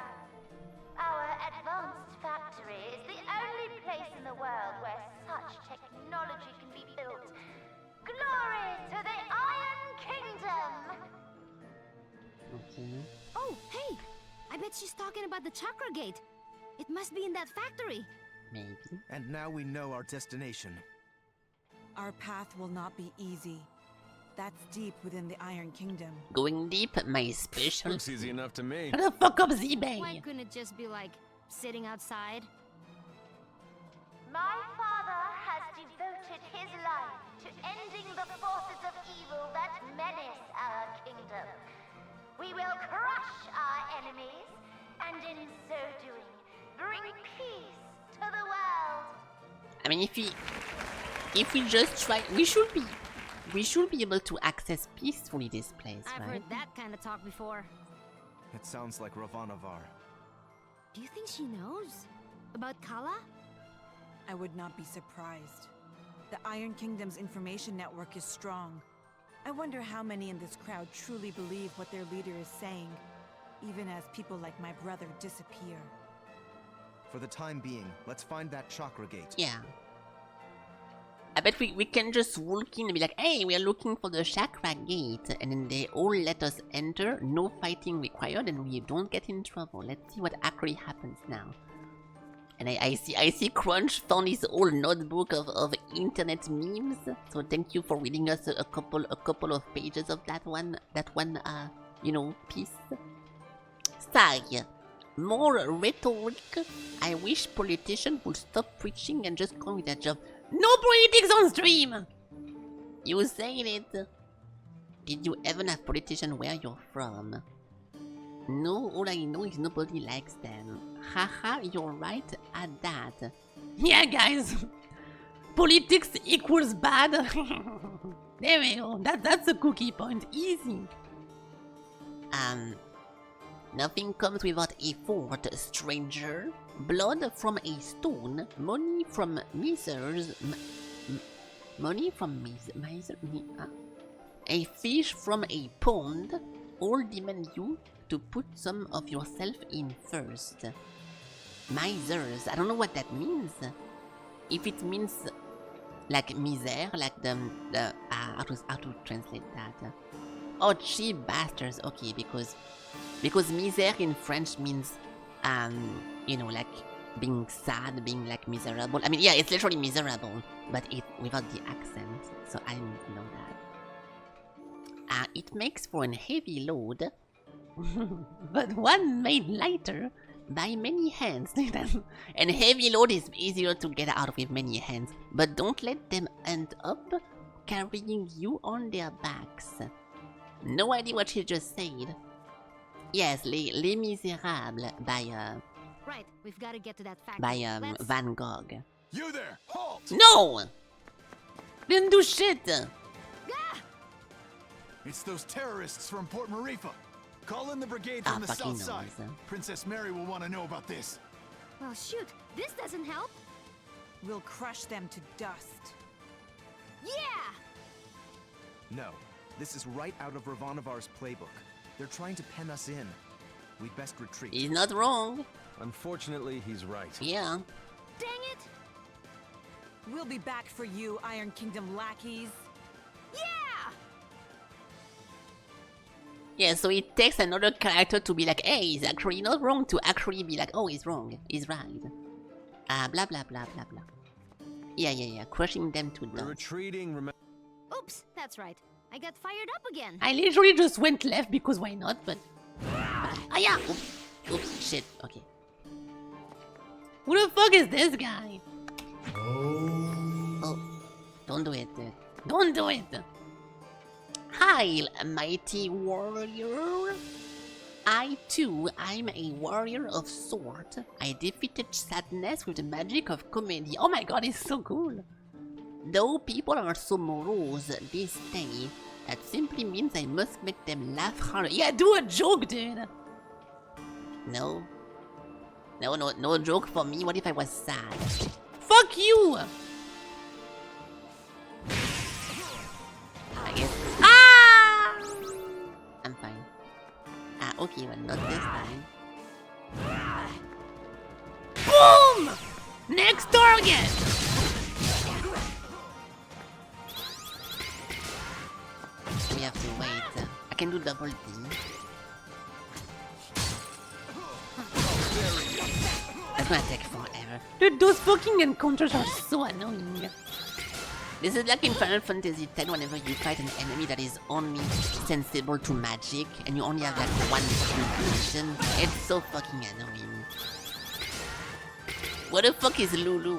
Speaker 10: Our advanced factory is the only place in the world where such technology can be built. Glory to the Iron Kingdom!
Speaker 1: Okay.
Speaker 2: Oh, hey! I bet she's talking about the Chakra Gate. It must be in that factory.
Speaker 1: Maybe.
Speaker 5: And now we know our destination.
Speaker 4: Our path will not be easy. That's deep within the Iron Kingdom.
Speaker 1: Going deep, my special.
Speaker 5: Looks easy enough to me.
Speaker 1: Shut the fuck up, Z-Bay!
Speaker 2: Why couldn't it just be like sitting outside?
Speaker 10: My father has devoted his life to ending the forces of evil that menace our kingdom. We will crush our enemies, and in so doing, bring peace to the world.
Speaker 1: I mean, if we just try, we should be able to access peacefully this place,
Speaker 2: I've
Speaker 1: right?
Speaker 2: heard that kind of talk before.
Speaker 5: It sounds like Ravanavar.
Speaker 2: Do you think she knows about Kala?
Speaker 4: I would not be surprised. The Iron Kingdom's information network is strong. I wonder how many in this crowd truly believe what their leader is saying, even as people like my brother disappear.
Speaker 5: For the time being, let's find that chakra gate.
Speaker 1: Yeah. I bet we can just walk in and be like, hey, we are looking for the chakra gate, and then they all let us enter, no fighting required, and we don't get in trouble. Let's see what actually happens now. And I see Crunch found his whole notebook of internet memes. So thank you for reading us a couple of pages of that one piece. Sai, More rhetoric. I wish politicians would stop preaching and just go with their job. No politics on stream! You said it. Did you ever have politicians where you're from? No, all I know is nobody likes them. Haha, you're right at that. Yeah, guys. Politics equals bad. There we go. That's a cookie point. Easy. Nothing comes without effort, stranger. Blood from a stone, money from misers. Money from miser. A fish from a pond. All demand you to put some of yourself in first. Misers. I don't know what that means. If it means like misère, like how to translate that? Oh, cheap bastards. Okay, because misère in French means you know, like being sad, being like miserable. I mean, yeah, it's literally miserable, but it without the accent. So I didn't know that. It makes for a heavy load, but one made lighter by many hands. And heavy load is easier to get out with many hands, but don't let them end up carrying you on their backs. No idea what she just said. Yes, Les Miserables by
Speaker 2: Right, we've got to get to that factory.
Speaker 1: by Van Gogh.
Speaker 8: You there! Halt!
Speaker 1: No! Didn't do shit!
Speaker 2: Ah!
Speaker 8: It's those terrorists from Port Marifa. Call in the brigade from the
Speaker 1: fucking
Speaker 8: south side.
Speaker 1: noise.
Speaker 8: Princess Mary will want to know about this.
Speaker 2: Well, shoot, this doesn't help.
Speaker 4: We'll crush them to dust.
Speaker 2: Yeah!
Speaker 5: No, this is right out of Ravanovar's playbook. They're trying to pen us in. We'd best retreat.
Speaker 1: He's not wrong.
Speaker 3: Unfortunately, he's right.
Speaker 1: Yeah.
Speaker 2: Dang it!
Speaker 4: We'll be back for you, Iron Kingdom lackeys.
Speaker 2: Yeah!
Speaker 1: Yeah, so it takes another character to be like, hey, he's actually not wrong, to actually be like, oh, he's wrong. He's right. Blah, blah, blah, blah, blah. Yeah. Crushing them to
Speaker 3: We're
Speaker 1: dust.
Speaker 3: retreating, remember?
Speaker 2: Oops, that's right. I got fired up again.
Speaker 1: I literally just went left because why not, but... yeah! Oops, shit, okay. Who the fuck is this guy? Oh, don't do it, dude. Don't do it! Hail, mighty warrior! I too, I'm a warrior of sort. I defeated sadness with the magic of comedy. Oh my god, it's so cool! Though people are so morose this day, that simply means I must make them laugh harder. Yeah, do a joke, dude! No. No joke for me. What if I was sad? Fuck you! I guess. Ah! I'm fine. Okay, but not this time. Boom! Next target! We have to wait. I can do double D. That's gonna take forever. Dude, those fucking encounters are so annoying. This is like in Final Fantasy X whenever you fight an enemy that is only sensible to magic and you only have like one vision. It's so fucking annoying. What the fuck is Lulu?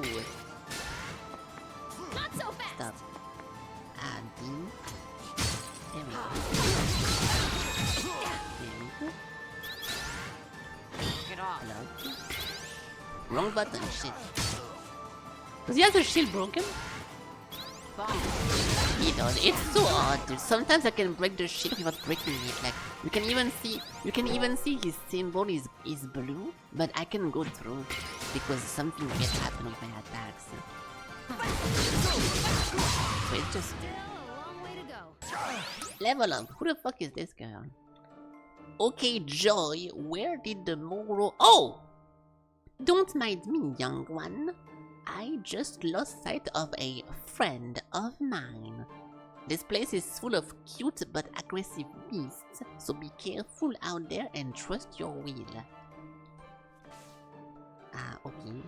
Speaker 2: Not so fast!
Speaker 1: Stop. D. There we go. There we go.
Speaker 7: Get off.
Speaker 1: Hello? Wrong button, shit. Does he have the shield broken? He does. It's so odd, dude. Sometimes I can break the shield without breaking it. Like you can even see his symbol is blue, but I can go through because something weird happened with my attacks. So it's just
Speaker 2: Still a long way to go.
Speaker 1: level up. Who the fuck is this girl? Okay, Joy, where did the Moro... Oh! Don't mind me, young one. I just lost sight of a friend of mine. This place is full of cute but aggressive beasts, so be careful out there and trust your will. Okay.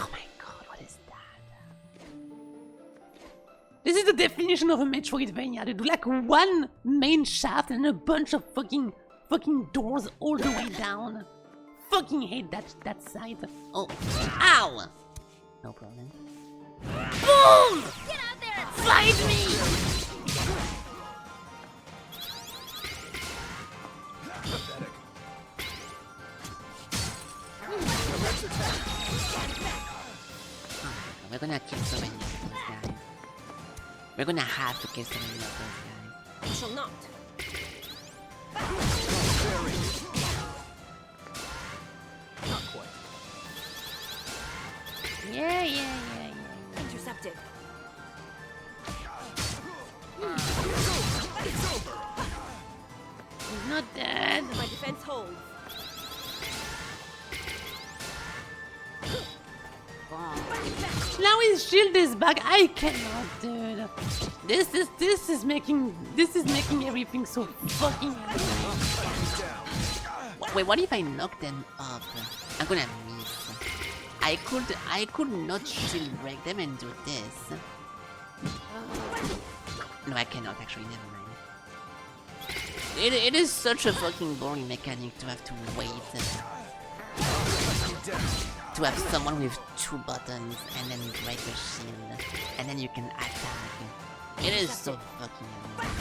Speaker 1: Oh my god, what is that? This is the definition of a Metroidvania. They do like one main shaft and a bunch of fucking fucking doors all the way down. Fucking hate that side. Oh, ow! No problem. Boom!
Speaker 2: Get out there and
Speaker 1: Fight me! We're gonna kill so many of those guys. We're gonna have to kill so many of those guys.
Speaker 6: I shall not.
Speaker 3: Not quite.
Speaker 1: Yeah.
Speaker 6: Intercepted.
Speaker 1: He's not dead.
Speaker 6: My defense holds.
Speaker 1: Now his shield is back. I cannot, dude. This is making everything so fucking annoying. Wait, what if I knock them up? I'm gonna miss. I could not shield break them and do this. No, I cannot actually. Never mind. It is such a fucking boring mechanic to have to wait. To have someone with 2 buttons and then break a shield and then you can attack. It is so fucking annoying.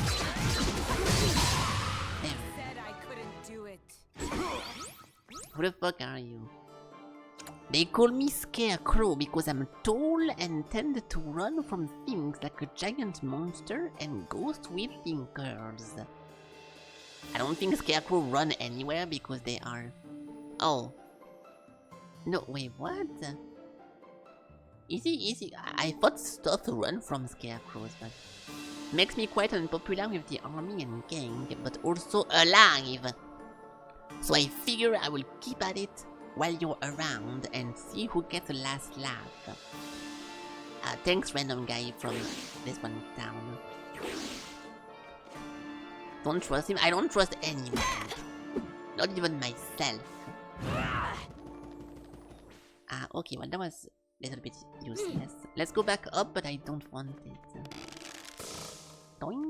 Speaker 6: Said I couldn't do it.
Speaker 1: Who the fuck are you? They call me Scarecrow because I'm tall and tend to run from things like a giant monster and ghost with thinkers. I don't think Scarecrow run anywhere because they are... Oh. No, wait, what? Easy. I thought stuff run from scarecrows, but makes me quite unpopular with the army and gang, but also alive. So I figure I will keep at it while you're around and see who gets the last laugh. Thanks, random guy from this one town. Don't trust him. I don't trust anyone. Not even myself. Okay, well that was a little bit useless. Let's go back up, but I don't want it. Doing.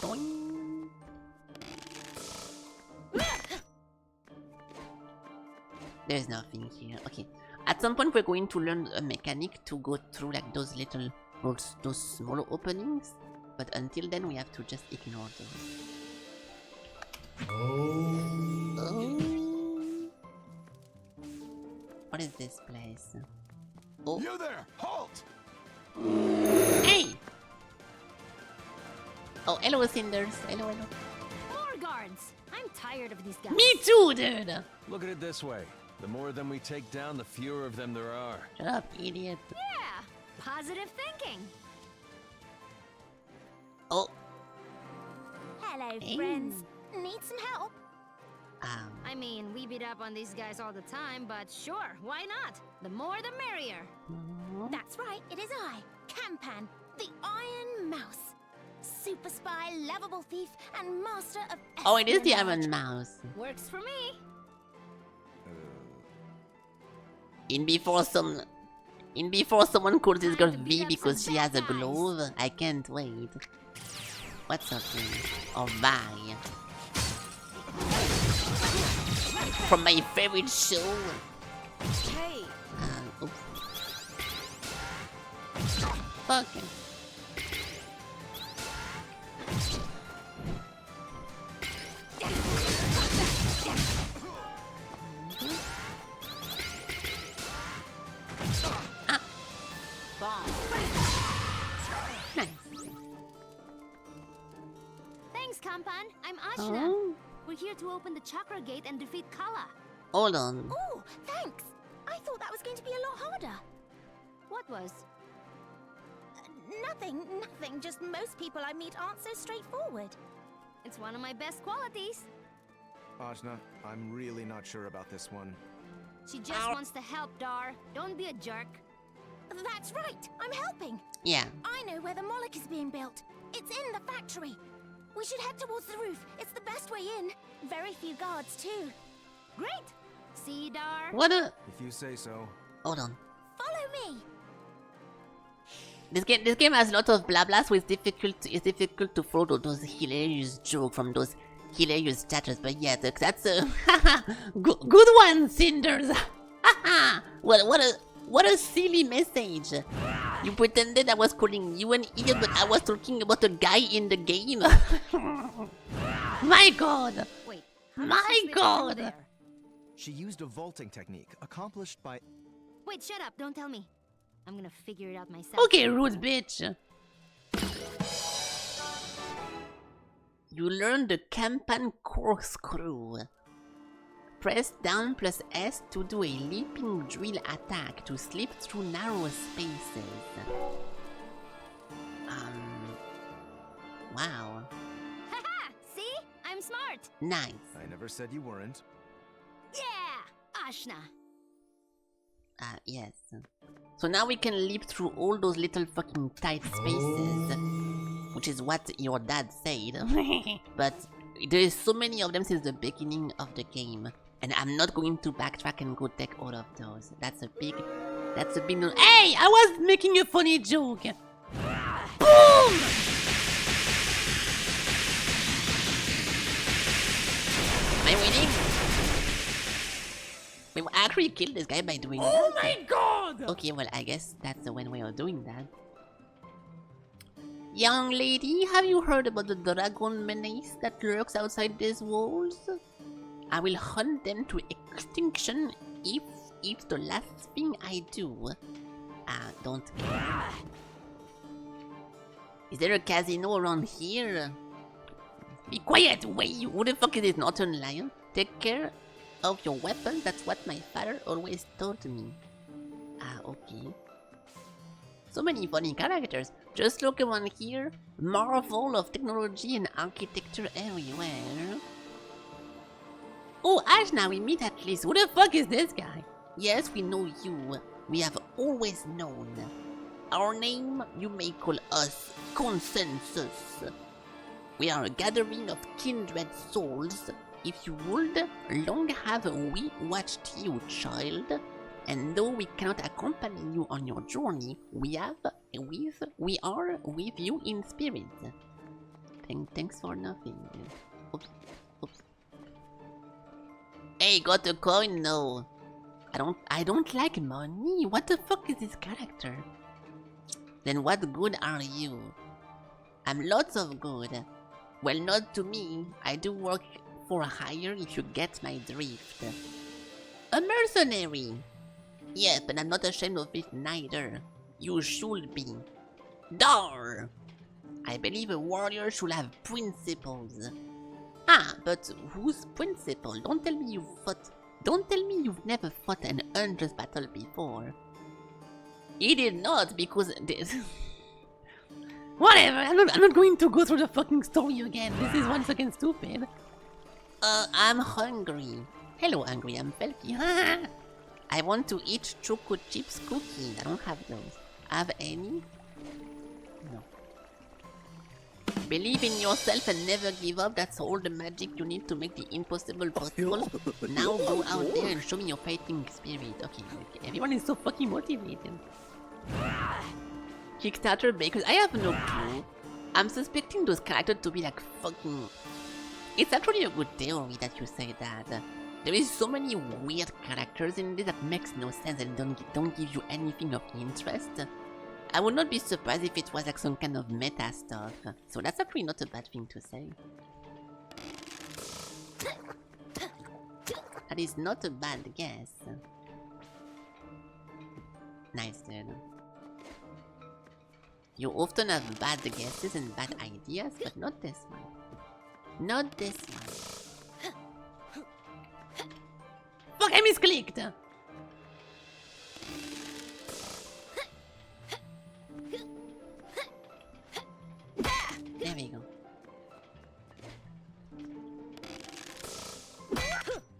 Speaker 1: Doing. There's nothing here. Okay. At some point we're going to learn a mechanic to go through like those small openings. But until then we have to just ignore those. What is this place? Oh.
Speaker 8: You there! Halt!
Speaker 1: Hey! Oh, hello, Cinders. Hello.
Speaker 2: More guards! I'm tired of these guys.
Speaker 1: Me too, dude!
Speaker 3: Look at it this way. The more of them we take down, the fewer of them there are.
Speaker 1: Shut up, idiot.
Speaker 2: Yeah! Positive thinking.
Speaker 1: Oh.
Speaker 2: Hello,
Speaker 1: Hey.
Speaker 2: friends. Need some help?
Speaker 7: I mean, we beat up on these guys all the time, but sure, why not? The more the merrier.
Speaker 2: That's right, it is I, Campan, the Iron Mouse. Super spy, lovable thief, and master of
Speaker 1: Oh, it is the
Speaker 2: espionage.
Speaker 1: Iron Mouse.
Speaker 7: Works for me.
Speaker 1: In before someone calls this girl V because she has a glove, I can't wait. What's up, dude? Oh, bye. From my favorite show.
Speaker 6: Hey,
Speaker 1: Oops. Fuck. Nice.
Speaker 2: Thanks, Campan. I'm Ashna.
Speaker 1: Oh.
Speaker 2: We're here to open the chakra gate and defeat Kala.
Speaker 1: Hold on.
Speaker 2: Oh, thanks. I thought that was going to be a lot harder. What was? Nothing. Just most people I meet aren't so straightforward.
Speaker 7: It's one of my best qualities.
Speaker 5: Ajna, I'm really not sure about this one.
Speaker 7: She just wants to help, Dar. Don't be a jerk.
Speaker 2: That's right. I'm helping.
Speaker 1: Yeah.
Speaker 2: I know where the Moloch is being built. It's in the factory. We should head towards the roof. It's the best way in. Very few guards, too.
Speaker 7: Great. See, Dar?
Speaker 1: What a...
Speaker 5: If you say so.
Speaker 1: Hold on.
Speaker 2: Follow me.
Speaker 1: This game has a lot of blah blah, so it's difficult to follow those hilarious jokes from those hilarious status, but yeah, that's a good one, Cinders. what a silly message. You pretended I was calling you an idiot, but I was talking about a guy in the game. My God.
Speaker 2: Wait.
Speaker 1: My God.
Speaker 5: She used a vaulting technique accomplished by...
Speaker 2: Wait, shut up. Don't tell me. I'm gonna figure it out myself.
Speaker 1: Okay, rude bitch. You learn the Campan corkscrew. Press down plus S to do a leaping drill attack to slip through narrow spaces. Wow.
Speaker 2: Haha! See? I'm smart!
Speaker 1: Nice.
Speaker 5: I never said you weren't.
Speaker 2: Yeah! Ashna!
Speaker 1: Yes. So now we can leap through all those little fucking tight spaces. Which is what your dad said. But there's so many of them since the beginning of the game. And I'm not going to backtrack and go take all of those. That's a big no. Hey! I was making a funny joke! Boom! Am I winning? We actually killed this guy by doing that.
Speaker 11: Oh my God!
Speaker 1: Okay, well, I guess that's one way of doing that. Young lady, have you heard about the dragon menace that lurks outside these walls? I will hunt them to extinction if it's the last thing I do. Don't care. Is there a casino around here? Be quiet, wait, who the fuck is this northern lion? Take care of your weapons, that's what my father always told me. Okay. So many funny characters. Just look around here. Marvel of technology and architecture everywhere. Oh, Ashna, we meet at least. Who the fuck is this guy? Yes, we know you. We have always known. Our name, you may call us Consensus. We are a gathering of kindred souls. If you would, long have we watched you, child. And though we cannot accompany you on your journey, we are with you in spirit. Thanks for nothing. Oops. Hey, got a coin? No. I don't like money. What the fuck is this character? Then what good are you? I'm lots of good. Well, not to me. I do work for hire if you get my drift. A mercenary. Yeah, but I'm not ashamed of it neither. You should be. Dar! I believe a warrior should have principles. But whose principle? Don't tell me you've never fought an unjust battle before. He did not, because whatever, I'm not going to go through the fucking story again. This is once again stupid. I'm hungry. Hello, hungry, I'm Felky. I want to eat choco chips cookies. I don't have those. Have any? No. Believe in yourself and never give up. That's all the magic you need to make the impossible possible. Now go out there and show me your fighting spirit. Okay, everyone is so fucking motivated. Kickstarter bakers. I have no clue. I'm suspecting those characters to be like fucking... It's actually a good theory that you say that. There is so many weird characters in this that makes no sense and don't give you anything of interest. I would not be surprised if it was like some kind of meta stuff. So that's actually not a bad thing to say. That is not a bad guess. Nice, dude. You often have bad guesses and bad ideas, but not this one. Not this one. Fuck, I misclicked! There we go.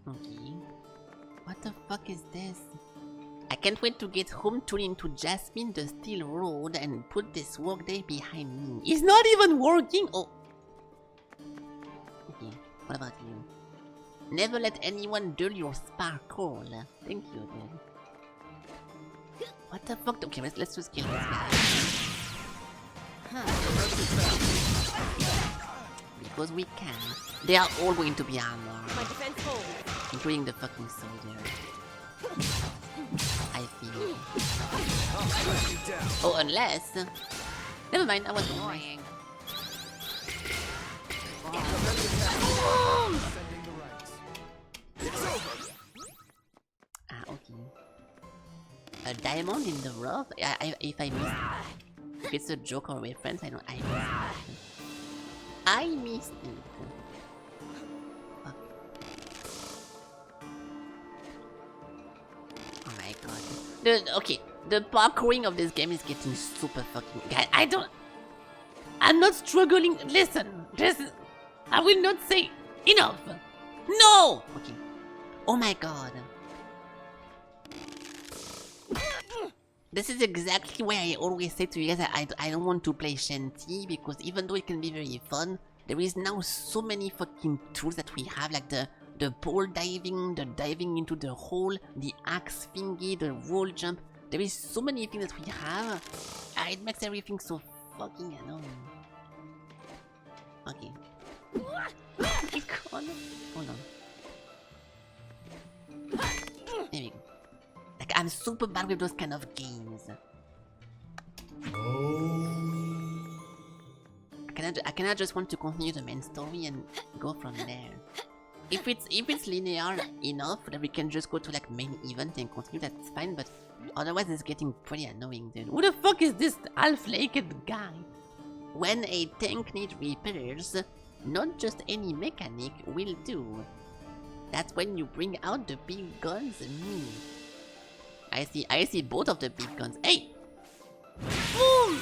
Speaker 1: Okay. What the fuck is this? I can't wait to get home, tune into Jasmine the Steel Road, and put this workday behind me. It's not even working! Oh! Okay, what about you? Never let anyone dull your sparkle. Thank you, dude. What the fuck? Okay, let's just kill this guy. because we can. They are all going to be armor,
Speaker 6: My defense holds.
Speaker 1: including the fucking soldier. I feel. Oh, unless. Never mind, I was annoying. Ah, okay. A diamond in the rough? If I miss, if it's a joke or reference, I missed it. I missed it. Oh my god. Okay, the parkouring of this game is getting super fucking... Guys, I'm not struggling. Listen, I will not say enough. No! Okay. Oh my god. This is exactly why I always say to you guys that I don't want to play Shanty, because even though it can be very fun, there is now so many fucking tools that we have, like the pole diving, the diving into the hole, the axe thingy, the wall jump. There is so many things that we have. It makes everything so fucking annoying. Okay. Hold on. There we go. Like, I'm super bad with those kind of games. I cannot just want to continue the main story and go from there. If it's linear enough that we can just go to like main event and continue, that's fine, but otherwise it's getting pretty annoying, dude. Who the fuck is this half-naked guy? When a tank needs repairs, not just any mechanic will do. That's when you bring out the big guns and me. I see both of the big guns. Hey! Boom!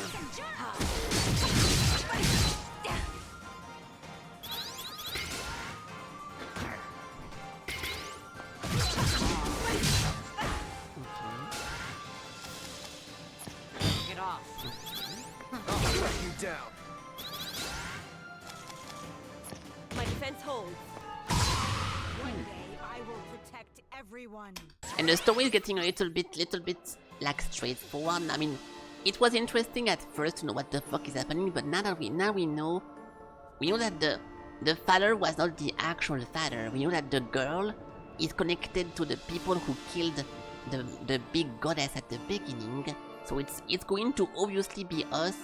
Speaker 6: Get off.
Speaker 11: I'll track you down.
Speaker 6: My defense holds.
Speaker 4: One day I will protect everyone.
Speaker 1: And the story is getting a little bit like straightforward. I mean, it was interesting at first to know what the fuck is happening, but now that we know that the father was not the actual father. We know that the girl is connected to the people who killed the big goddess at the beginning. So it's going to obviously be us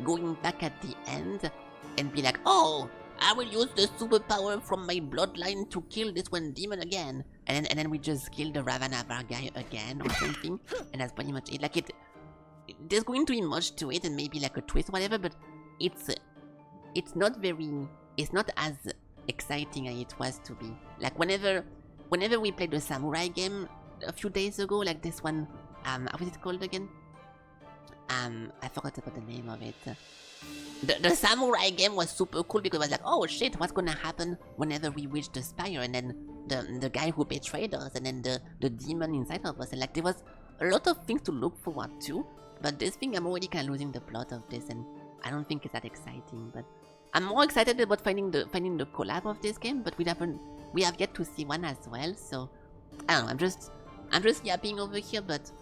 Speaker 1: going back at the end and be like, oh, I will use the superpower from my bloodline to kill this one demon again. And then we just kill the Ravanavar guy again or something. And that's pretty much it. Like there's going to be much to it and maybe like a twist or whatever, but it's not as exciting as it was to be. Like whenever we played the samurai game a few days ago, like this one, what was it called again? I forgot about the name of it. The samurai game was super cool because it was like, oh shit, what's gonna happen whenever we reach the spire, and then the guy who betrayed us, and then the demon inside of us, and like there was a lot of things to look forward to. But this thing, I'm already kind of losing the plot of this, and I don't think it's that exciting. But I'm more excited about finding the collab of this game, but we have yet to see one as well. So I don't know. I'm just yapping over here, but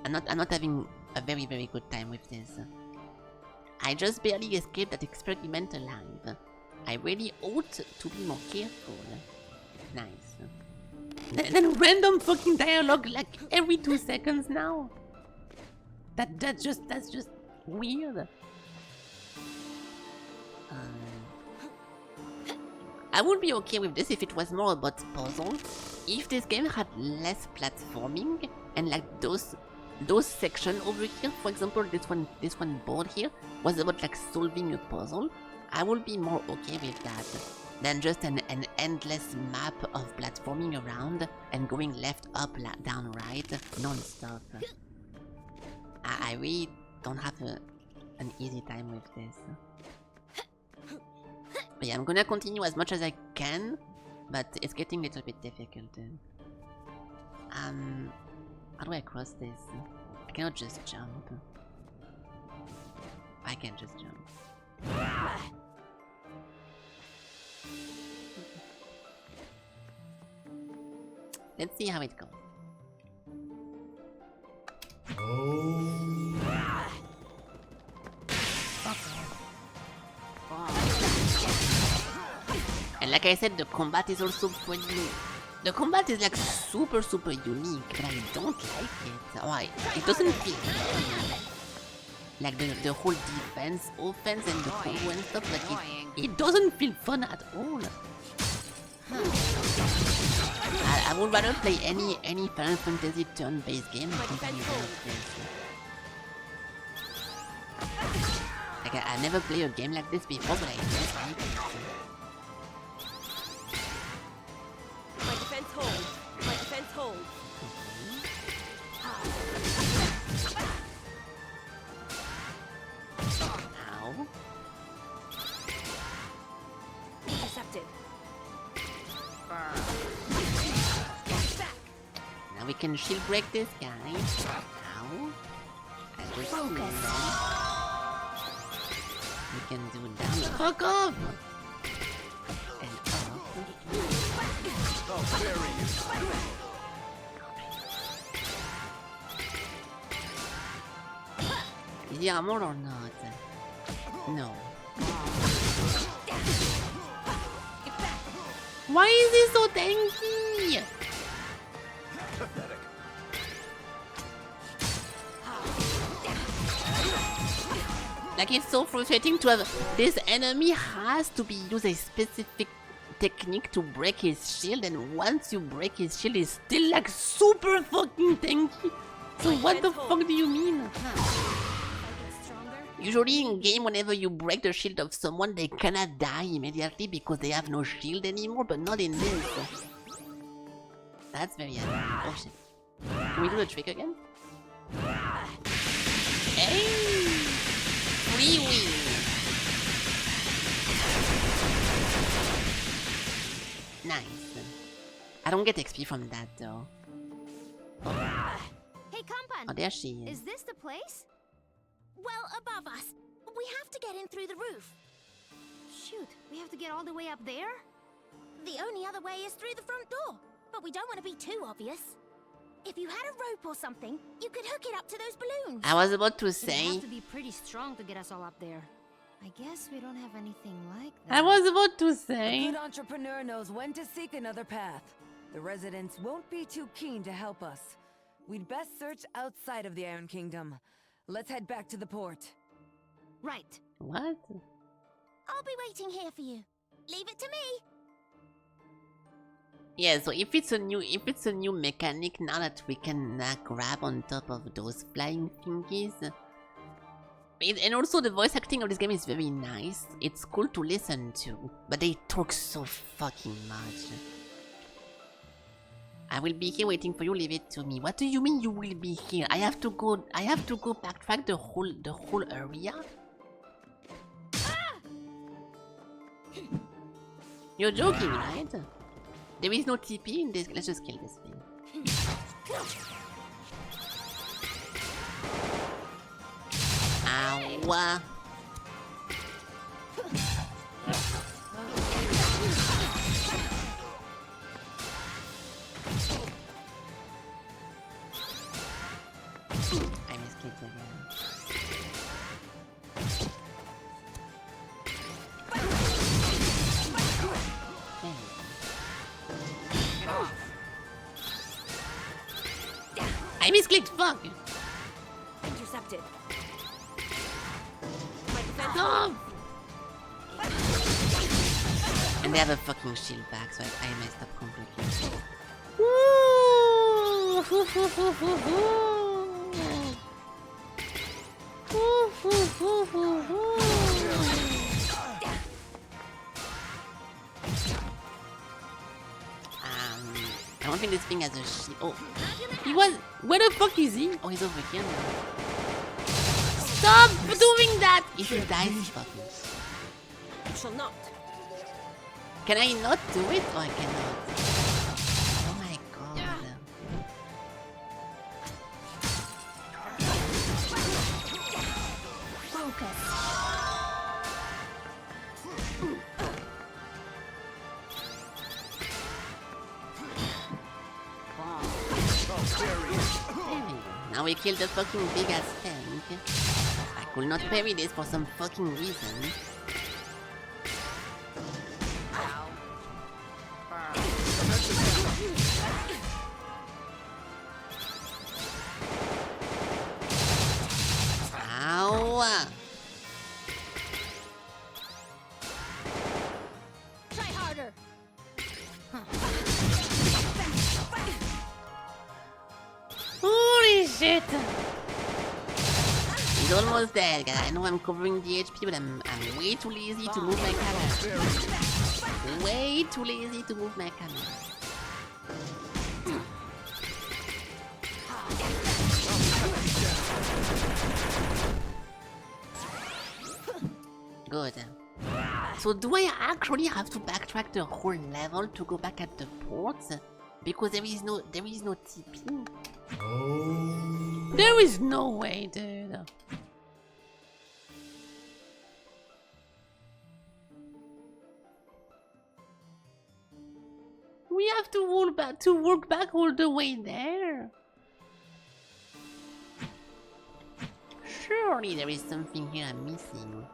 Speaker 1: I'm not having a very, very good time with this. I just barely escaped that experiment alive. I really ought to be more careful. Nice. Then random fucking dialogue like every 2 seconds now. That's just weird. I would be okay with this if it was more about puzzle. If this game had less platforming and like those sections over here, for example, this one board here was about like solving a puzzle, I would be more okay with that than just an endless map of platforming around and going left, up, down, right, non-stop. I really don't have an easy time with this. But yeah, I'm gonna continue as much as I can, but it's getting a little bit difficult. How do I cross this? I cannot just jump. I can't just jump. Let's see how it goes. Like I said, the combat is also pretty... The combat is like super unique, but I don't like it. Why? It doesn't feel fun. Like the whole defense, offense, and the combo and stuff, like it doesn't feel fun at all. I would rather play any Final Fantasy turn-based game than something else. Like I never played a game like this before, but I just like it.
Speaker 12: My defense holds. My defense holds.
Speaker 1: Ow.
Speaker 12: Intercepted.
Speaker 1: Now we can shield break this guy. Ow. Focus. We can do damage. Fuck off! And up.
Speaker 11: Oh, very.
Speaker 1: Is he armor or not? No. Why is he so tanky?
Speaker 11: Pathetic.
Speaker 1: Like it's so frustrating to have this enemy has to be use a specific technique to break his shield, and once you break his shield, he's still like super fucking tanky. So what the fuck do you mean? Usually in game, whenever you break the shield of someone, they cannot die immediately because they have no shield anymore, but not in this. That's very annoying. Oh shit. Can we do the trick again? Hey! Free win! Nice. I don't get XP from that though.
Speaker 2: Hey, Compan.
Speaker 1: Oh, there she is.
Speaker 2: Is this the place? Well, above us. We have to get in through the roof. Shoot, we have to get all the way up there? The only other way is through the front door. But we don't want to be too obvious. If you had a rope or something, you could hook it up to those balloons.
Speaker 1: I was about to
Speaker 2: It'd
Speaker 1: say...
Speaker 2: have to be pretty strong to get us all up there. I guess we don't have anything like that.
Speaker 1: I was about to
Speaker 6: A
Speaker 1: say...
Speaker 6: good entrepreneur knows when to seek another path. The residents won't be too keen to help us. We'd best search outside of the Iron Kingdom. Let's head back to the port.
Speaker 2: Right.
Speaker 1: What?
Speaker 2: I'll be waiting here for you. Leave it to me.
Speaker 1: Yeah, so if it's a new mechanic now that we can grab on top of those flying thingies. And also the voice acting of this game is very nice. It's cool to listen to, but they talk so fucking much. I will be here waiting for you, leave it to me. What do you mean you will be here? I have to go backtrack the whole area? Ah! You're joking, right? There is no TP in this. Let's just kill this thing. Ow. I misclicked again. I misclicked, fuck!
Speaker 12: Intercepted.
Speaker 1: No! And they have a fucking shield back, so I messed up completely. I don't think this thing has a shield. Oh, he was. Where the fuck is he? Oh, he's over here now. Stop doing that! If he dies, he fucking.
Speaker 12: You shall not.
Speaker 1: Can I not do it? Or I cannot? Oh my god.
Speaker 2: Focus.
Speaker 1: Now we killed the fucking big ass tank. I could not parry this for some fucking reason.
Speaker 2: Try harder.
Speaker 1: Holy shit! He's almost dead, guys. I know I'm covering the HP, but I'm way too lazy to move my camera. Way too lazy to move my camera. Good. So do I actually have to backtrack the whole level to go back at the ports? Because there is no TP. There is no way, dude. We have to walk back all the way there. Surely there is something here I'm missing.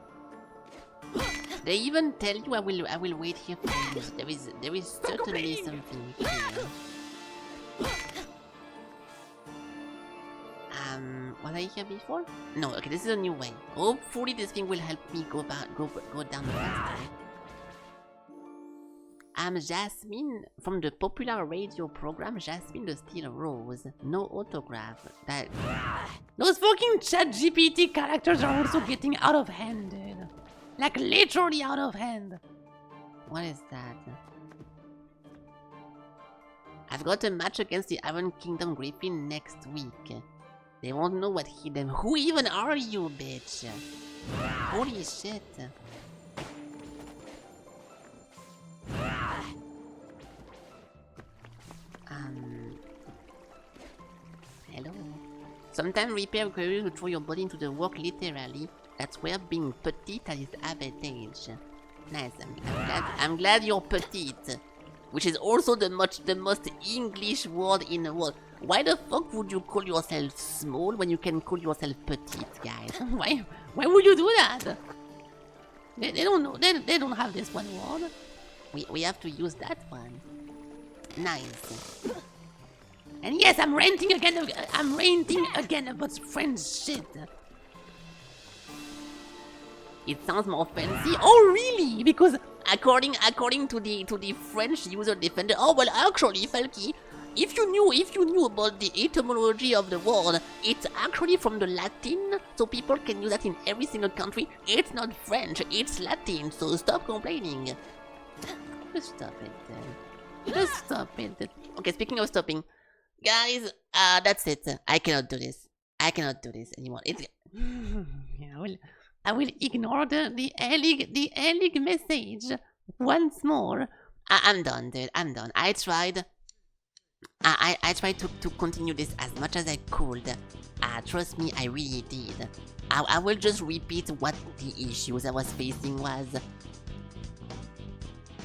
Speaker 1: They even tell you I will wait here for you. There is certainly something here. Was I here before? No, okay, this is a new way. Hopefully this thing will help me go down faster. I'm Jasmine from the popular radio program Jasmine the Steel Rose. No autograph. Those fucking ChatGPT characters are also getting out of hand, dude. Like literally out of hand. What is that? I've got a match against the Iron Kingdom Griffin next week. They won't know what hit them. Who even are you, bitch? Holy shit. Hello. Sometimes repair requires to throw your body into the work literally. That's where being petite has its advantage. Nice, I'm glad you're petite. Which is also the most English word in the world. Why the fuck would you call yourself small when you can call yourself petite, guys? Why would you do that? They don't know. They don't have this one word. We have to use that one. Nice. And yes, I'm ranting again about French shit. It sounds more fancy. Oh really? Because according to the French user defender. Oh well, actually, Felky, if you knew about the etymology of the word, it's actually from the Latin, so people can use that in every single country. It's not French, it's Latin. So stop complaining. Just stop it. Just stop it. Okay, speaking of stopping, guys, that's it. I cannot do this. I cannot do this anymore. I will ignore the Elig message once more. I'm done, dude. I'm done. I tried. I tried to continue this as much as I could. Trust me, I really did. I will just repeat what the issues I was facing was.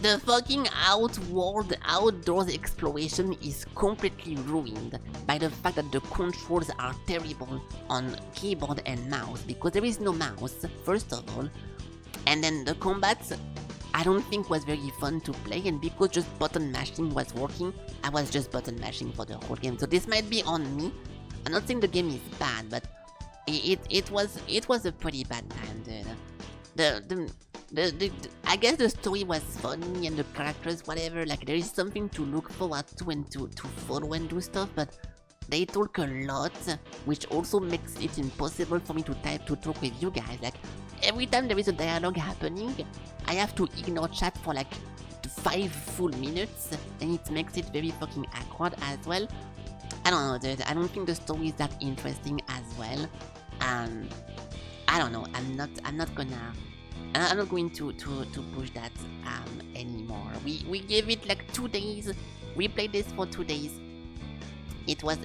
Speaker 1: The fucking outdoors exploration is completely ruined by the fact that the controls are terrible on keyboard and mouse, because there is no mouse, first of all, and then the combat I don't think was very fun to play, and because just button mashing was working, I was just button mashing for the whole game. So this might be on me. I'm not saying the game is bad, but it was a pretty bad time, dude. I guess the story was funny and the characters, whatever, like there is something to look forward to and to follow and do stuff, but they talk a lot, which also makes it impossible for me to talk with you guys. Like, every time there is a dialogue happening, I have to ignore chat for like 5 full minutes, and it makes it very fucking awkward as well. I don't know, dude. I don't think the story is that interesting as well. I don't know. I'm not going to push that anymore. We gave it like 2 days. We played this for 2 days. It was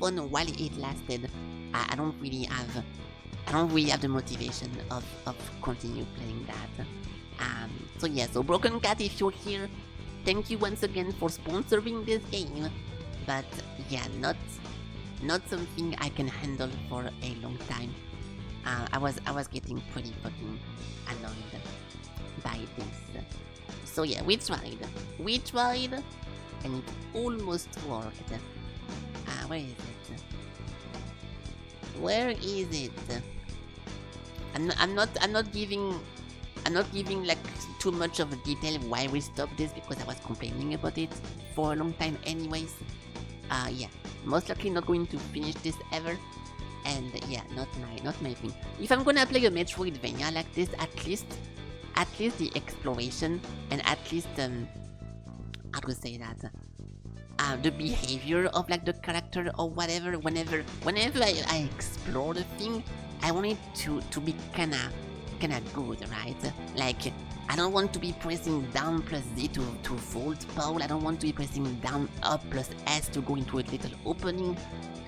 Speaker 1: fun while it lasted. I don't really have the motivation of continue playing that. So yeah, so Broken Cat, if you're here, thank you once again for sponsoring this game. But yeah, not something I can handle for a long time. I was getting pretty fucking annoyed by this. So yeah, we tried, and it almost worked. Where is it? I'm not giving like too much of a detail why we stopped this, because I was complaining about it for a long time anyways. Yeah, most likely not going to finish this ever, and yeah, not my thing. If I'm gonna play a Metroidvania like this, at least the exploration, and at least how to say that, the behavior of like the character or whatever. Whenever I explore the thing, I want it to be kinda good, right? Like, I don't want to be pressing down plus Z to fold pole. I don't want to be pressing down up plus S to go into a little opening.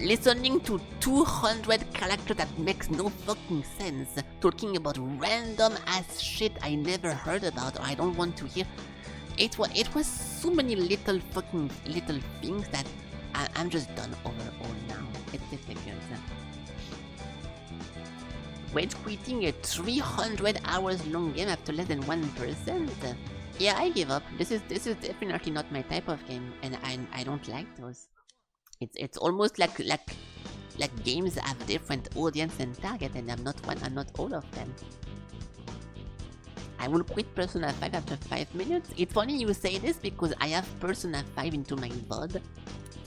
Speaker 1: Listening to 200 characters that makes no fucking sense. Talking about random ass shit I never heard about or I don't want to hear. It was so many little things that I'm just done overall now. It's difficult. Rage quitting a 300 hours long game after less than 1%? Yeah, I give up. This is definitely not my type of game, and I don't like those. It's almost like games have different audience and target, and I'm not all of them. I will quit Persona 5 after 5 minutes. It's funny you say this because I have Persona 5 into my VOD.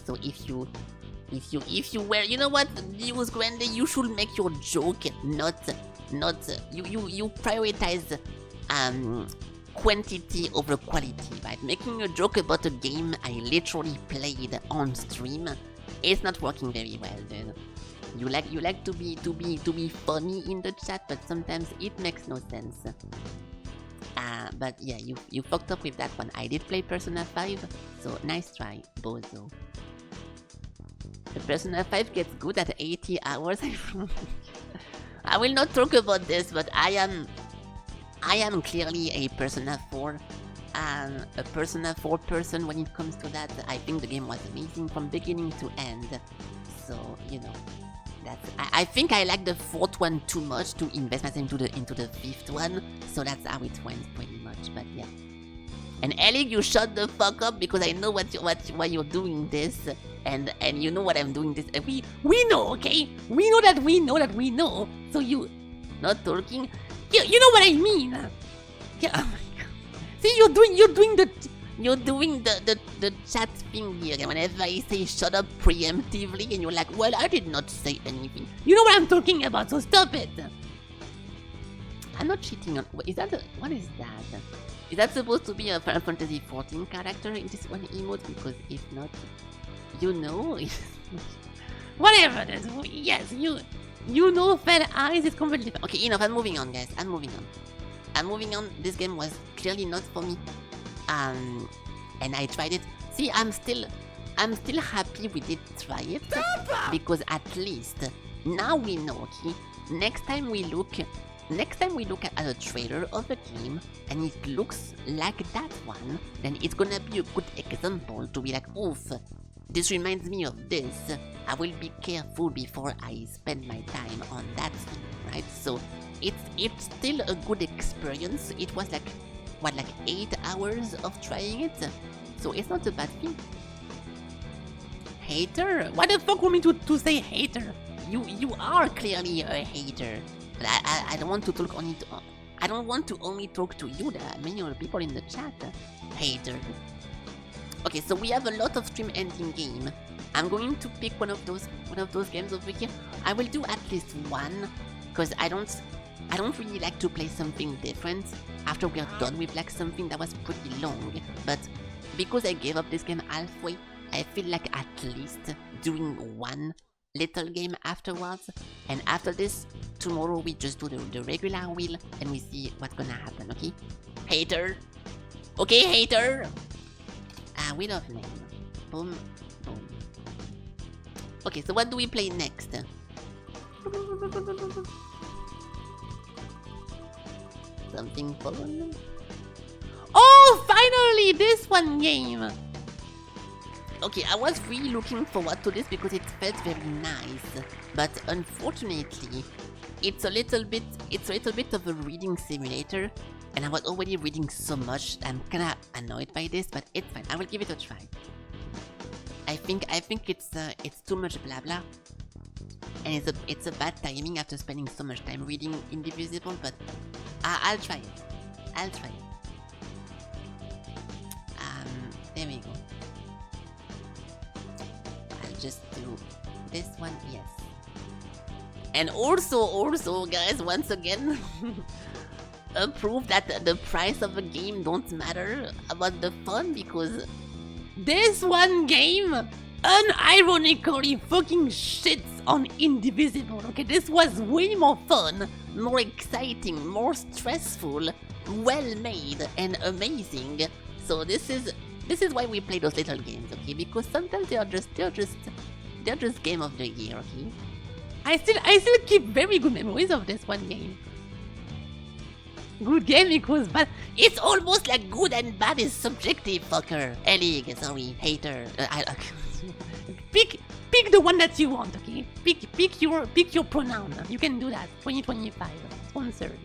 Speaker 1: So if you were, you know what, News Grande, you should make your joke not you prioritize quantity over quality, right? Making a joke about a game I literally played on stream is not working very well, dude. You like to be funny in the chat, but sometimes it makes no sense. But yeah, you fucked up with that one. I did play Persona 5, so nice try, bozo. The Persona 5 gets good at 80 hours. I will not talk about this, but I am clearly a Persona 4 person when it comes to that. I think the game was amazing from beginning to end. So, you know, I think I like the fourth one too much to invest myself into the fifth one. So that's how it went pretty much. But yeah. And Ellie, you shut the fuck up because I know why you're doing this. And you know what I'm doing this. We know, okay? We know that we know. So you not talking. You know what I mean. Yeah. Oh my god. See, you're doing the chat thing here. And whenever I say shut up preemptively, and you're like, well, I did not say anything. You know what I'm talking about, so stop it. I'm not cheating on. What is that? Is that supposed to be a Final Fantasy XIV character in this one emote? Because if not, you know, whatever. Yes, you know, Fed Eyes is completely different. Okay, enough. I'm moving on, guys. I'm moving on. This game was clearly not for me. And I tried it. See, I'm still happy we did try it because at least now we know. Okay, next time we look at a trailer of the game and it looks like that one, then it's gonna be a good example to be like, oof, this reminds me of this. I will be careful before I spend my time on that thing, right? So it's still a good experience. It was like 8 hours of trying it, so it's not a bad thing. Hater? Why the fuck want me to say hater? You are clearly a hater. But I don't want to talk only to. I don't want to only talk to you. There are many other people in the chat. Hater. Okay, so we have a lot of stream ending game. I'm going to pick one of those games over here. I will do at least one, because I don't really like to play something different after we are done with like something that was pretty long. But because I gave up this game halfway, I feel like at least doing one little game afterwards. And after this, tomorrow we just do the regular wheel and we see what's gonna happen, okay? Hater! Okay, hater! Wheel of name. Boom, boom. Okay, so what do we play next? Something fun? Oh, finally! This one game! Okay, I was really looking forward to this because it felt very nice, but unfortunately, it's a little bit of a reading simulator, and I was already reading so much. I'm kinda annoyed by this, but it's fine. I will give it a try. I think it's too much blah blah. And it's a bad timing after spending so much time reading Indivisible, but I'll try it. I'll try it. There we go. I'll just do this one, yes. And also, guys, once again, prove that the price of a game don't matter about the fun, because this one game unironically fucking shits on Indivisible. Okay, this was way more fun, more exciting, more stressful, well made, and amazing. So this is why we play those little games, okay? Because sometimes they're just game of the year, okay? I still keep very good memories of this one game. Good game equals bad. It's almost like good and bad is subjective, fucker. Elig, sorry, hater. Pick the one that you want, okay? Pick your pronoun. You can do that. 2025 sponsored.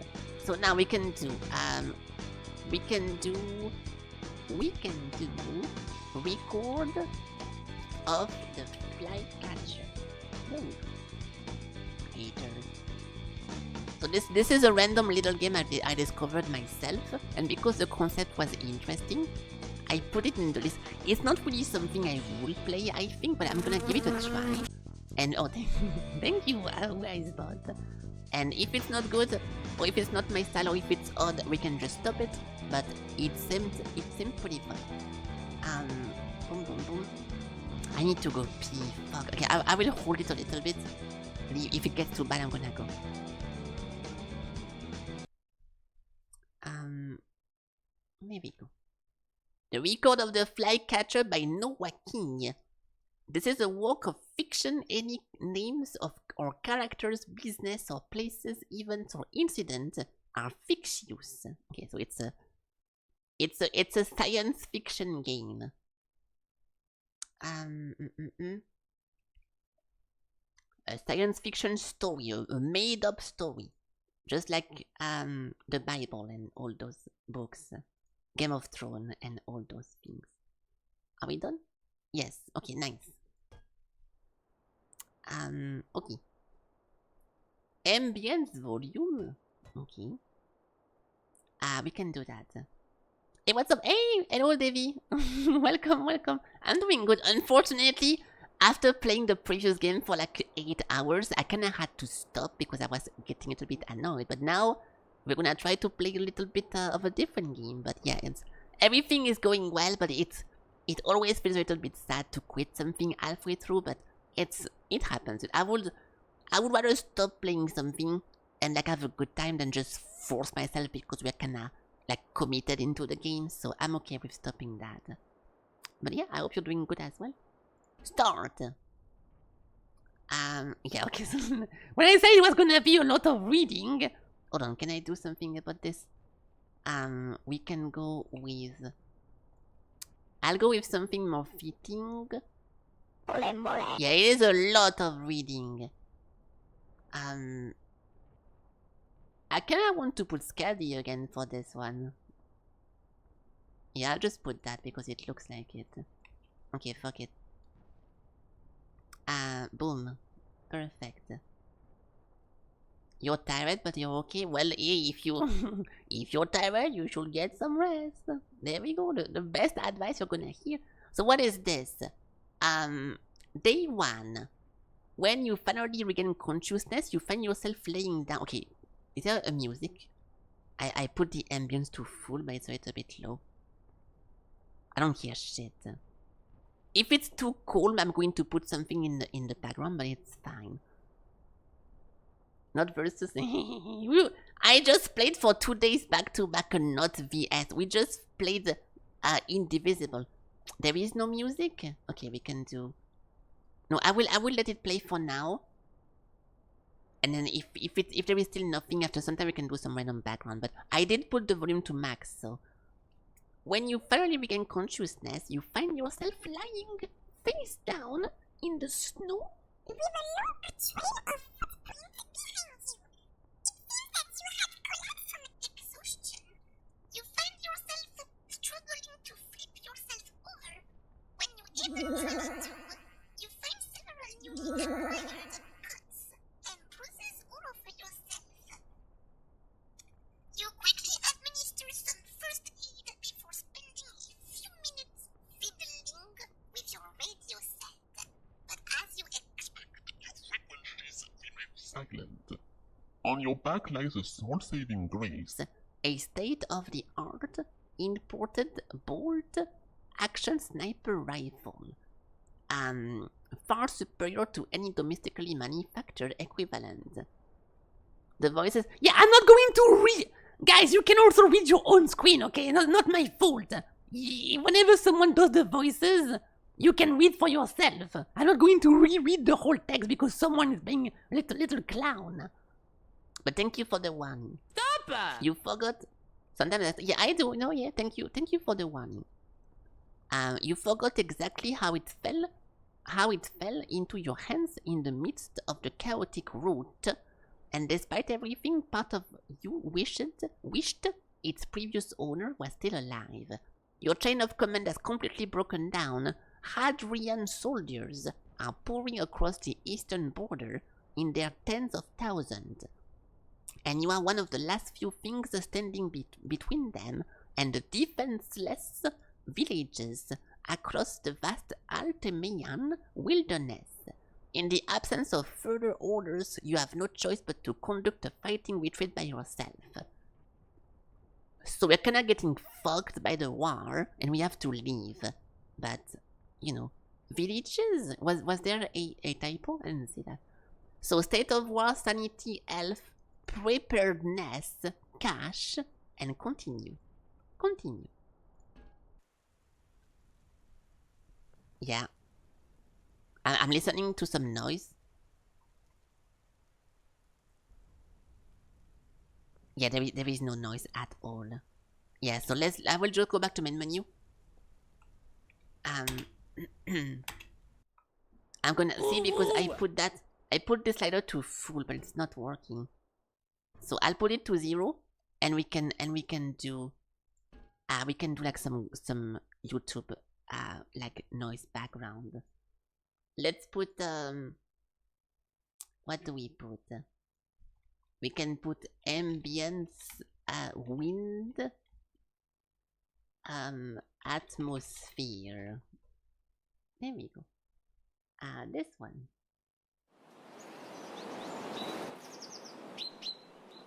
Speaker 1: So now we can do record of the Flycatcher. Hater. So this is a random little game I discovered myself, and because the concept was interesting, I put it in the list. It's not really something I will play, I think, but I'm gonna give it a try. And oh, thank you, Wisebot. And if it's not good, or if it's not my style, or if it's odd, we can just stop it. But it seemed pretty fun. Boom, boom, boom. I need to go pee. Fuck. Okay, I will hold it a little bit. If it gets too bad, I'm gonna go. There we go. The Record of the Flycatcher by Noah King. This is a work of fiction. Any names of or characters, business or places, events or incidents are fictitious. Okay, so it's a science fiction game. A science fiction story, a made up story. Just like the Bible and all those books. Game of Thrones and all those things. Are we done? Yes. Okay, nice. Okay. Ambience volume. Okay. We can do that. Hey, what's up? Hey, hello, Devi. welcome. I'm doing good. Unfortunately, after playing the previous game for like 8 hours, I kinda had to stop because I was getting a little bit annoyed. But now, we're gonna try to play a little bit of a different game. But yeah, everything is going well, but it always feels a little bit sad to quit something halfway through, but it happens. I would rather stop playing something and like have a good time than just force myself because we're kinda like committed into the game, so I'm okay with stopping that. But yeah, I hope you're doing good as well. Start! Yeah, okay, so when I said it was gonna be a lot of reading... Hold on, can I do something about this? We can go with... I'll go with something more fitting. Yeah, it is a lot of reading. I kinda want to put Scaldy again for this one. Yeah, I'll just put that because it looks like it. Okay, fuck it. Boom. Perfect. You're tired, but you're okay. Well, if you're tired, you should get some rest. There we go. The best advice you're gonna hear. So what is this? Day 1. When you finally regain consciousness, you find yourself laying down. Okay, is there a music? I put the ambience to full, but it's a little bit low. I don't hear shit. If it's too cold, I'm going to put something in the background, but it's fine. Not versus. I just played for 2 days back to back and not VS. We just played Indivisible. There is no music? Okay, we can do... No, I will let it play for now. And then if there is still nothing after some time, we can do some random background. But I did put the volume to max, so... When you finally regain consciousness, you find yourself lying face down in the snow with a long trail of footprints behind you. It seems that you have collapsed from exhaustion. You find yourself struggling to flip yourself over. When you ever try to, you find several newly acquired cuts.
Speaker 13: Island. On your back lies a small saving grace.
Speaker 1: A state-of-the-art, imported bolt-action sniper rifle. Far superior to any domestically manufactured equivalent. The voices... Yeah, I'm not going to read... Guys, you can also read your own screen, okay? Not my fault. Whenever someone does the voices, you can read for yourself. I'm not going to reread the whole text because someone is being a little clown. But thank you for the warning.
Speaker 12: Stop!
Speaker 1: You forgot... Sometimes yeah, I do. No, yeah, thank you. Thank you for the warning. You forgot exactly how it fell into your hands in the midst of the chaotic route, and despite everything, part of you wished its previous owner was still alive. Your chain of command has completely broken down. Hadrian soldiers are pouring across the eastern border in their tens of thousands, and you are one of the last few things standing between them and the defenseless villages across the vast Altemayan wilderness. In the absence of further orders, you have no choice but to conduct a fighting retreat by yourself. So we're kinda getting fucked by the war, and we have to leave. But, you know, villages? Was there a typo? I didn't see that. So state of war, sanity, health, preparedness, cash, and continue. Continue. Yeah. I'm listening to some noise. Yeah, there is no noise at all. Yeah, so I will just go back to main menu. I'm gonna see because I put the slider to full, but it's not working. So I'll put it to 0, and we can do like some YouTube like noise background. Let's put what do we put? We can put ambience, wind, atmosphere. There we go. This one.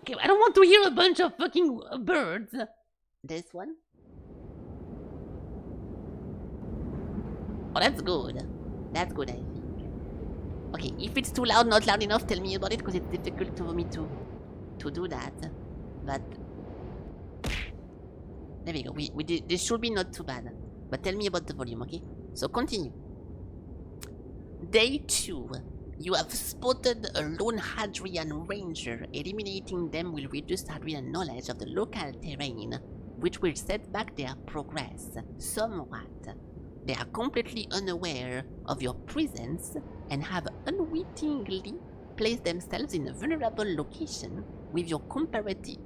Speaker 1: Okay, I don't want to hear a bunch of fucking birds. This one. Oh, that's good. That's good, I think. Okay, if it's too loud, not loud enough, tell me about it, because it's difficult for me to do that. But there we go. We did. This should be not too bad. But tell me about the volume, okay? So continue. Day 2. You have spotted a lone Hadrian ranger. Eliminating them will reduce Hadrian knowledge of the local terrain, which will set back their progress somewhat. They are completely unaware of your presence and have unwittingly placed themselves in a vulnerable location with your comparatively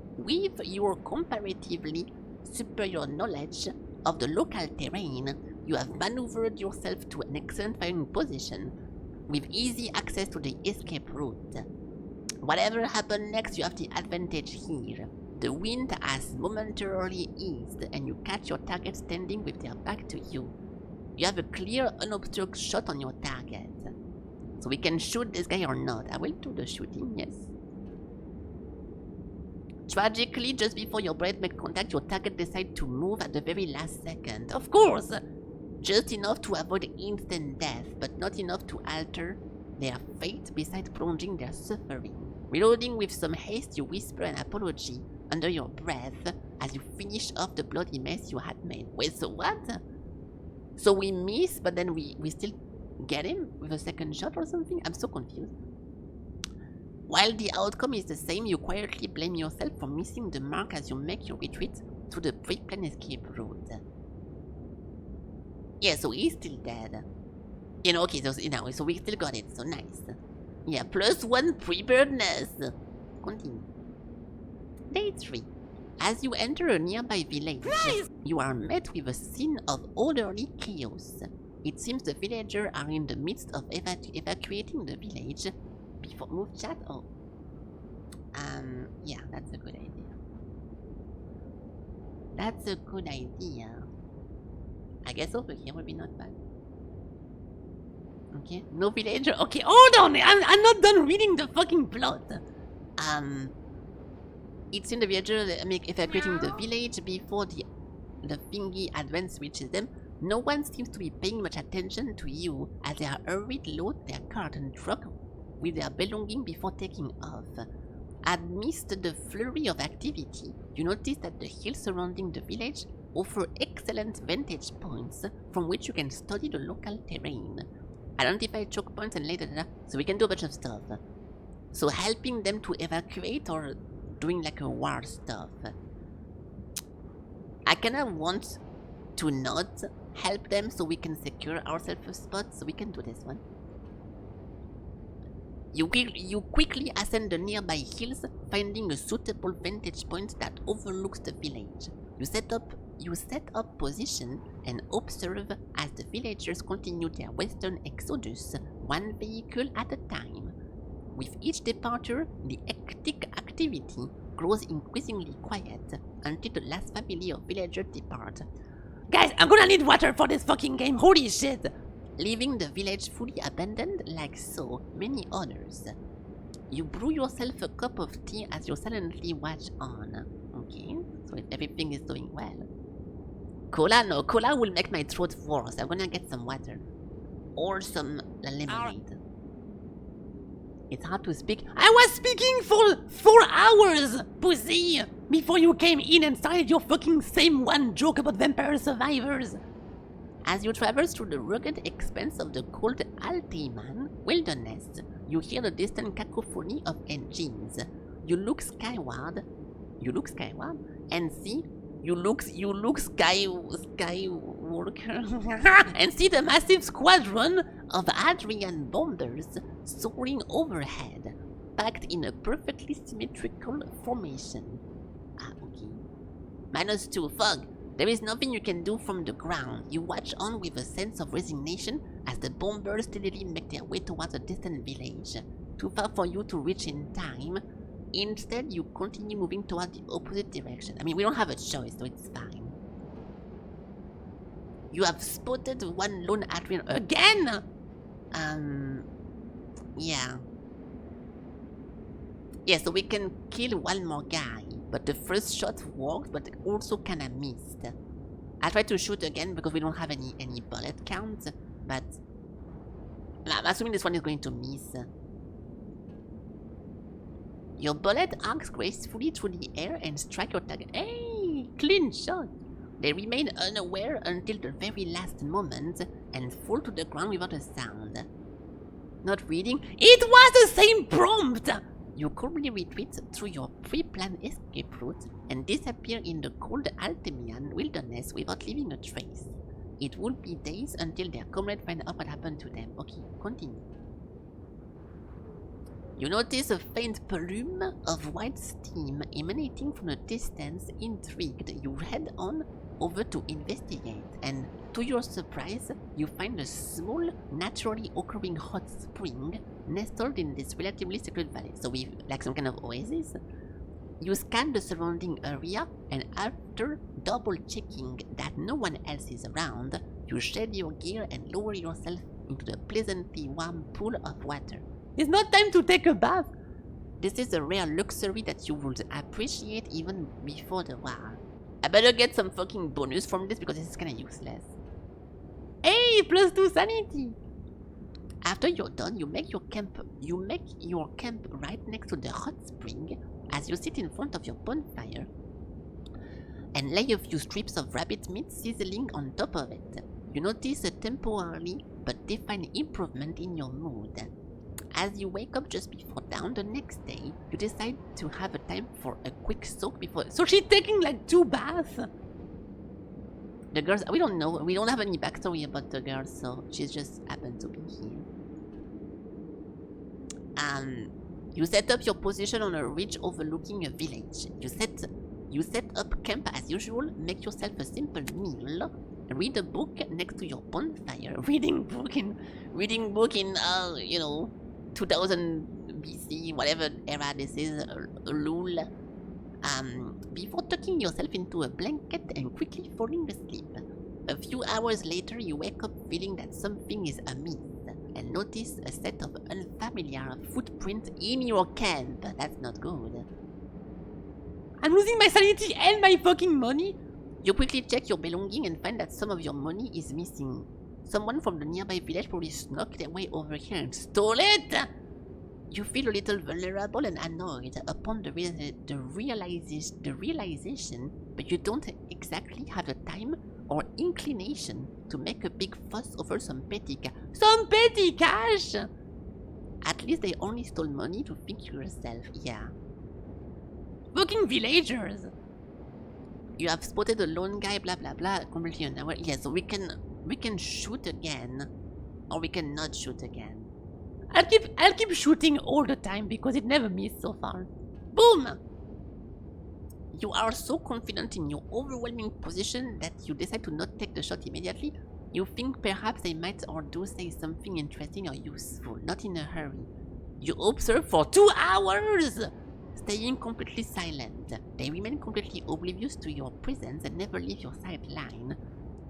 Speaker 1: superior knowledge of the local terrain. You have maneuvered yourself to an excellent firing position with easy access to the escape route. Whatever happens next, you have the advantage here. The wind has momentarily eased and you catch your target standing with their back to you. You have a clear, unobstructed shot on your target. So we can shoot this guy or not. I will do the shooting, yes. Tragically, just before your blade makes contact, your target decides to move at the very last second. Of course! Just enough to avoid instant death, but not enough to alter their fate besides prolonging their suffering. Reloading with some haste, you whisper an apology under your breath as you finish off the bloody mess you had made. Wait, so what? So we miss, but then we still get him with a second shot or something? I'm so confused. While the outcome is the same, you quietly blame yourself for missing the mark as you make your retreat to the pre-planned escape route. Yeah, so he's still dead. You know, okay, so we still got it, so nice. Yeah, +1 preparedness. Continue. Day 3. As you enter a nearby village, you are met with a scene of orderly chaos. It seems the villagers are in the midst of evacuating the village before move chat. Oh, yeah, that's a good idea. That's a good idea. I guess over here would be not bad. Okay, no villager. Okay, hold on. I'm not done reading the fucking plot. Each individual evacuating the village before the thingy advance reaches them. No one seems to be paying much attention to you as they are hurried load their cart and truck with their belongings before taking off. Amidst the flurry of activity, you notice that the hills surrounding the village offer excellent vantage points from which you can study the local terrain. Identify choke points and later, so we can do a bunch of stuff. So helping them to evacuate or doing like a war stuff. I kinda want to not help them so we can secure ourselves a spot, so we can do this one. You quickly ascend the nearby hills, finding a suitable vantage point that overlooks the village. You set up position and observe as the villagers continue their western exodus, one vehicle at a time. With each departure, the hectic activity grows increasingly quiet until the last family of villagers depart. Guys, I'm gonna need water for this fucking game, holy shit! Leaving the village fully abandoned like so many others. You brew yourself a cup of tea as you silently watch on. Okay, so if everything is going well. Cola? No, cola will make my throat worse. I'm gonna get some water. Or some lemonade. It's hard to speak. I was speaking for 4 hours, pussy! Before you came in and started your fucking same one joke about vampire survivors. As you traverse through the rugged expanse of the cold Altiman wilderness, you hear the distant cacophony of engines. You look skyward, and see. You look skywalker and see the massive squadron of Adrian bombers soaring overhead, packed in a perfectly symmetrical formation. Okay. -2 fog. There is nothing you can do from the ground. You watch on with a sense of resignation as the bombers steadily make their way towards a distant village. Too far for you to reach in time. Instead, you continue moving toward the opposite direction. I mean, we don't have a choice, so it's fine. You have spotted one lone Adrian again! Yeah. Yeah, so we can kill one more guy. But the first shot worked, but also kinda missed. I'll try to shoot again because we don't have any bullet count. But I'm assuming this one is going to miss. Your bullet arcs gracefully through the air and strike your target. Hey! Clean shot! They remain unaware until the very last moment and fall to the ground without a sound. Not reading? It was the same prompt! You calmly retreat through your pre-planned escape route and disappear in the cold Altemian wilderness without leaving a trace. It will be days until their comrades find out what happened to them. Okay, continue. You notice a faint plume of white steam emanating from a distance. Intrigued, you head on over to investigate, and to your surprise, you find a small, naturally occurring hot spring nestled in this relatively secluded valley. So we like some kind of oasis. You scan the surrounding area, and after double checking that no one else is around, you shed your gear and lower yourself into the pleasantly warm pool of water. It's not time to take a bath! This is a rare luxury that you would appreciate even before the war. I better get some fucking bonus from this because this is kinda useless. Hey, +2 sanity! After you're done, you make your camp right next to the hot spring as you sit in front of your bonfire and lay a few strips of rabbit meat sizzling on top of it. You notice a temporary but defined improvement in your mood. As you wake up just before dawn the next day, you decide to have a time for a quick soak before... So she's taking like 2 baths! The girls, we don't know, we don't have any backstory about the girls, so she just happened to be here. You set up your position on a ridge overlooking a village. You set up camp as usual, make yourself a simple meal, read a book next to your bonfire. Reading book in, you know, 2000 BC, whatever era this is, lul. Before tucking yourself into a blanket and quickly falling asleep. A few hours later, you wake up feeling that something is amiss. and notice a set of unfamiliar footprints in your camp. That's not good. I'm losing my sanity and my fucking money! You quickly check your belongings and find that some of your money is missing. Someone from the nearby village probably snuck their way over here and stole it! You feel a little vulnerable and annoyed upon the realization, but you don't exactly have the time or inclination to make a big fuss over some petty cash! At least they only stole money to think yourself, yeah. Fucking villagers! You have spotted a lone guy, blah blah blah, completely unaware. Yeah, so we can shoot again, or we can not shoot again. I'll keep shooting all the time because it never missed so far. Boom! You are so confident in your overwhelming position that you decide to not take the shot immediately. You think perhaps they might or do say something interesting or useful, not in a hurry. You observe for 2 hours! Staying completely silent. They remain completely oblivious to your presence and never leave your sideline.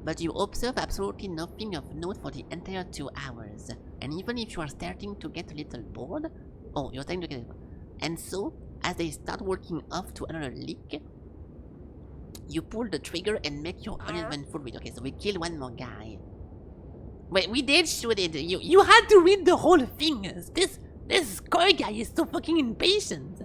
Speaker 1: But you observe absolutely nothing of note for the entire 2 hours. And even if you are starting to get a little bored... Oh, you're starting to get bored. And so, as they start walking off to another leak, you pull the trigger and make your uneventful read. Okay, so we kill one more guy. Wait, we did shoot it. You had to read the whole thing. This score guy is so fucking impatient.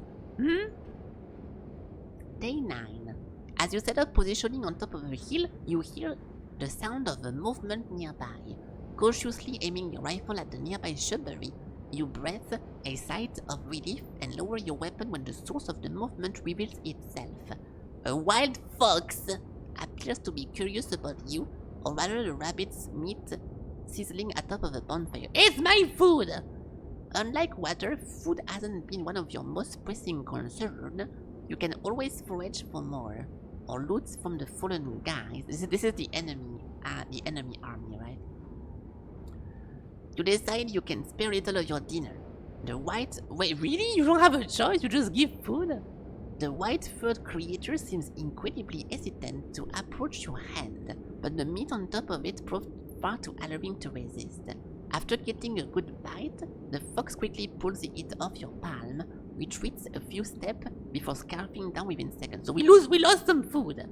Speaker 1: Day 9. As you set up positioning on top of a hill, you hear the sound of a movement nearby. Cautiously aiming your rifle at the nearby shrubbery, you breathe a sigh of relief and lower your weapon when the source of the movement reveals itself. A wild fox appears to be curious about you, or rather the rabbit's meat sizzling atop of a bonfire. It's my food! Unlike water, food hasn't been one of your most pressing concerns. You can always forage for more, or loot from the fallen guys. This is the enemy army, right? You decide you can spare little of your dinner. Wait, really? You don't have a choice? You just give food? The white-furred creature seems incredibly hesitant to approach your hand, but the meat on top of it proved far too alluring to resist. After getting a good bite, the fox quickly pulls it off your palm, retreats a few steps before scarfing down within seconds. So we lost some food.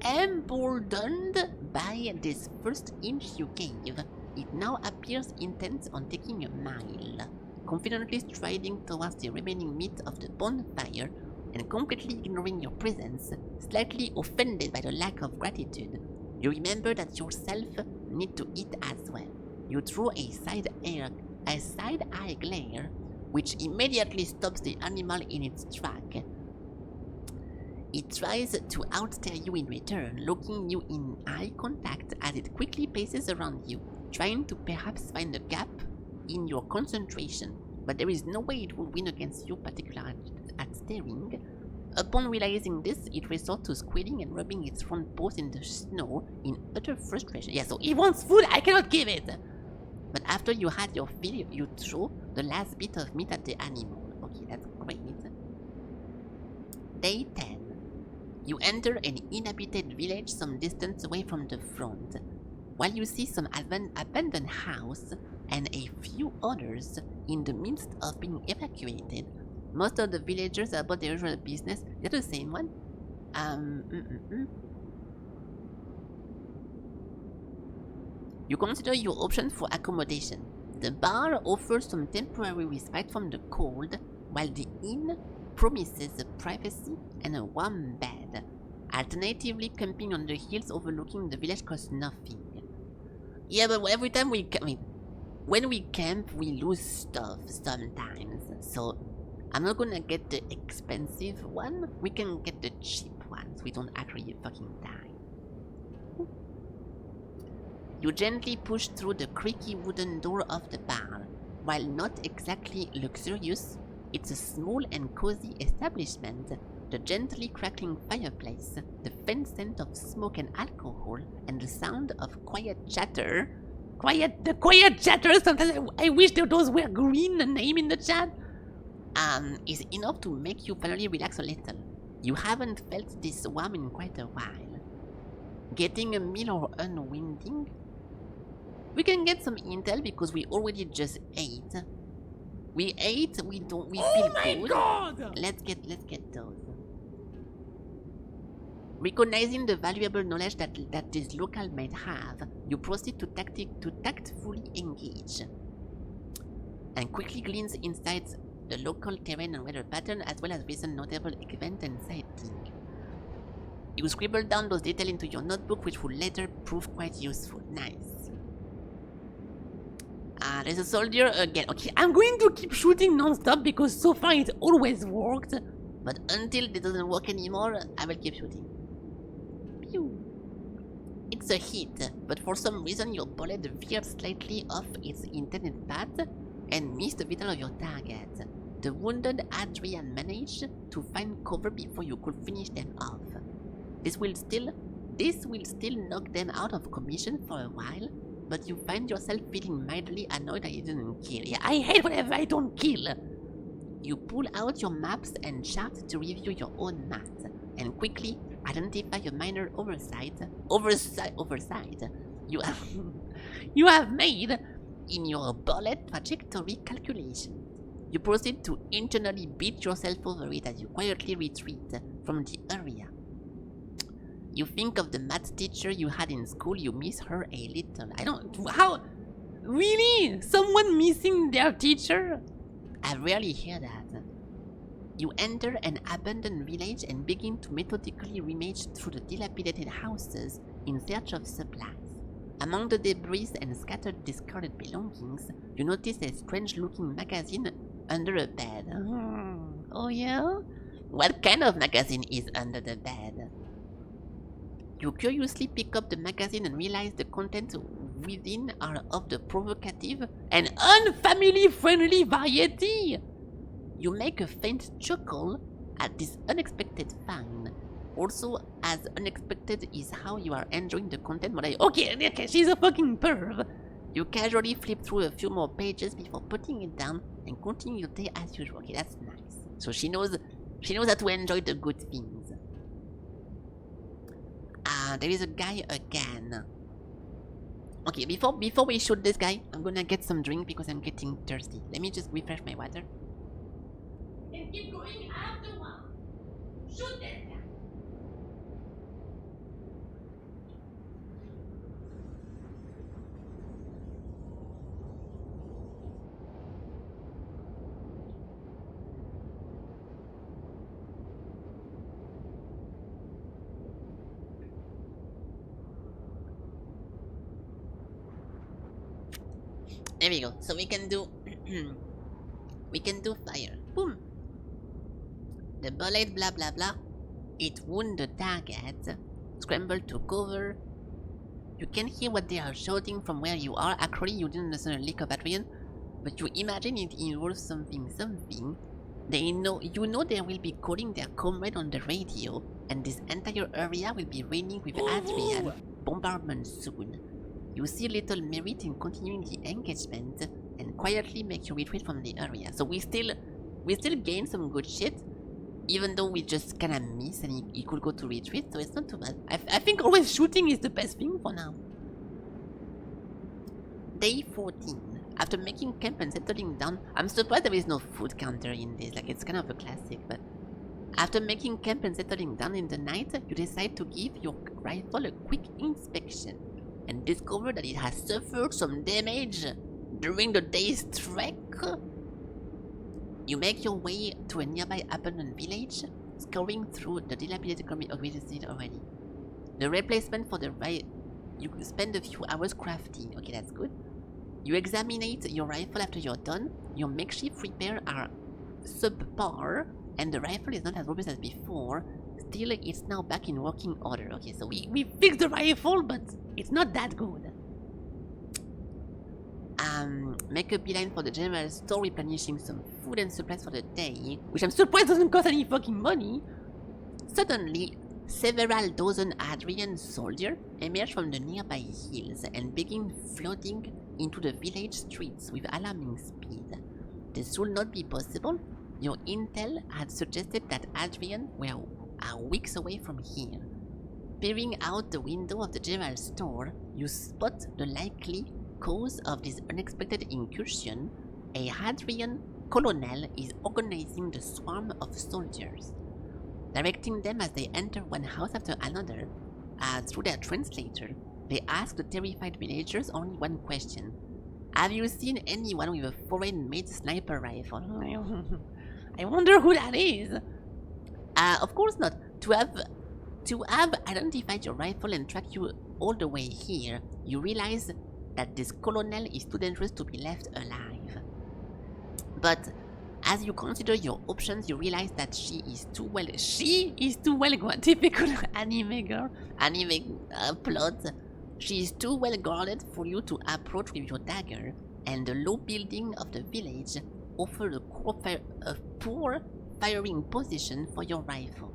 Speaker 1: Emboldened by this first inch you gave, it now appears intent on taking a mile, confidently striding towards the remaining meat of the bonfire and completely ignoring your presence, slightly offended by the lack of gratitude. You remember that yourself need to eat as well. You throw a side-eye glare, which immediately stops the animal in its track. It tries to outstare you in return, looking you in eye contact as it quickly paces around you, trying to perhaps find a gap in your concentration, but there is no way it will win against you, particularly at staring. Upon realizing this, it resorts to squealing and rubbing its front paws in the snow in utter frustration. Yeah, so it wants food, I cannot give it! But after you had your fill, you throw the last bit of meat at the animal. Okay, that's great. Day 10. You enter an inhabited village some distance away from the front. While you see some abandoned house and a few others in the midst of being evacuated, most of the villagers are about their usual business. Is that the same one? You consider your options for accommodation. The bar offers some temporary respite from the cold, while the inn promises privacy and a warm bed. Alternatively, camping on the hills overlooking the village costs nothing. Yeah, but every time when we camp, we lose stuff sometimes. So I'm not gonna get the expensive one. We can get the cheap ones. We don't actually fucking die. You gently push through the creaky wooden door of the bar. While not exactly luxurious, it's a small and cozy establishment. The gently crackling fireplace, the faint scent of smoke and alcohol, and the sound of quiet chatter. The quiet chatter, sometimes I wish those were green, the name in the chat. Is enough to make you finally relax a little. You haven't felt this warm in quite a while. Getting a meal or unwinding? We can get some intel because we already just ate. We ate, we feel good.
Speaker 14: God!
Speaker 1: Let's get those. Recognizing the valuable knowledge that this local might have, you proceed to tactfully engage. And quickly gleans insights the local terrain and weather pattern as well as recent notable event and sighting. You scribble down those details into your notebook, which will later prove quite useful. Nice. There's a soldier again. Okay, I'm going to keep shooting non-stop because so far it always worked. But until it doesn't work anymore, I will keep shooting. Pew. It's a hit, but for some reason your bullet veered slightly off its intended path and missed the vital of your target. The wounded Adrian managed to find cover before you could finish them off. This will still knock them out of commission for a while, but you find yourself feeling mildly annoyed that you didn't kill. Yeah, I hate whenever I don't kill. You pull out your maps and chart to review your own math, and quickly identify a minor oversight you have made in your bullet trajectory calculation. You proceed to internally beat yourself over it as you quietly retreat from the area. You think of the math teacher you had in school, you miss her a little. How? Really? Someone missing their teacher? I rarely hear that. You enter an abandoned village and begin to methodically rummage through the dilapidated houses in search of supplies. Among the debris and scattered discarded belongings, you notice a strange-looking magazine under a bed. Oh yeah? What kind of magazine is under the bed? You curiously pick up the magazine and realize the contents within are of the provocative and unfamily-friendly variety. You make a faint chuckle at this unexpected find. Also, as unexpected is how you are enjoying the content. But okay, she's a fucking perv. You casually flip through a few more pages before putting it down and continue your day as usual. Okay, that's nice. So she knows how to enjoy the good things. There is a guy again. Okay, before we shoot this guy, I'm gonna get some drink because I'm getting thirsty. Let me just refresh my water. And keep going after one. Shoot this guy. There we go. So we can do fire. Boom. The bullet blah blah blah. It wound the target. Scramble to cover. You can hear what they are shouting from where you are. Actually, you didn't understand a lick of Adrian, but you imagine it involves something. You know they will be calling their comrade on the radio, and this entire area will be raining with Adrian bombardment soon. You see little merit in continuing the engagement and quietly make your retreat from the area. So we still gain some good shit, even though we just kinda miss and he could go to retreat, so it's not too bad. I think always shooting is the best thing for now. Day 14. After making camp and settling down, I'm surprised there is no food counter in this, like it's kind of a classic, but after making camp and settling down in the night, you decide to give your rifle a quick inspection and discover that it has suffered some damage during the day's trek. You make your way to a nearby abandoned village, scouring through the dilapidated community. Oh, we just did already. The replacement for the you spend a few hours crafting. Okay, that's good. You examine your rifle after you're done. Your makeshift repairs are subpar, and the rifle is not as robust as before. Still, it's now back in working order. Okay, so we fixed the rifle, but it's not that good. Make a beeline for the general store, replenishing some food and supplies for the day, which I'm surprised doesn't cost any fucking money. Suddenly, several dozen Adrian soldiers emerge from the nearby hills and begin flooding into the village streets with alarming speed. This should not be possible. Your intel had suggested that Adrian are weeks away from here. Peering out the window of the general store, you spot the likely cause of this unexpected incursion, a Hadrian colonel is organizing the swarm of soldiers, directing them as they enter one house after another. Through their translator, they ask the terrified villagers only one question. Have you seen anyone with a foreign-made sniper rifle? I wonder who that is. Of course not. To have identified your rifle and track you all the way here, you realize that this colonel is too dangerous to be left alive. But as you consider your options, you realize that she is too well typical anime girl, plot. She is too well guarded for you to approach with your dagger, and the low building of the village offers a poor firing position for your rifle.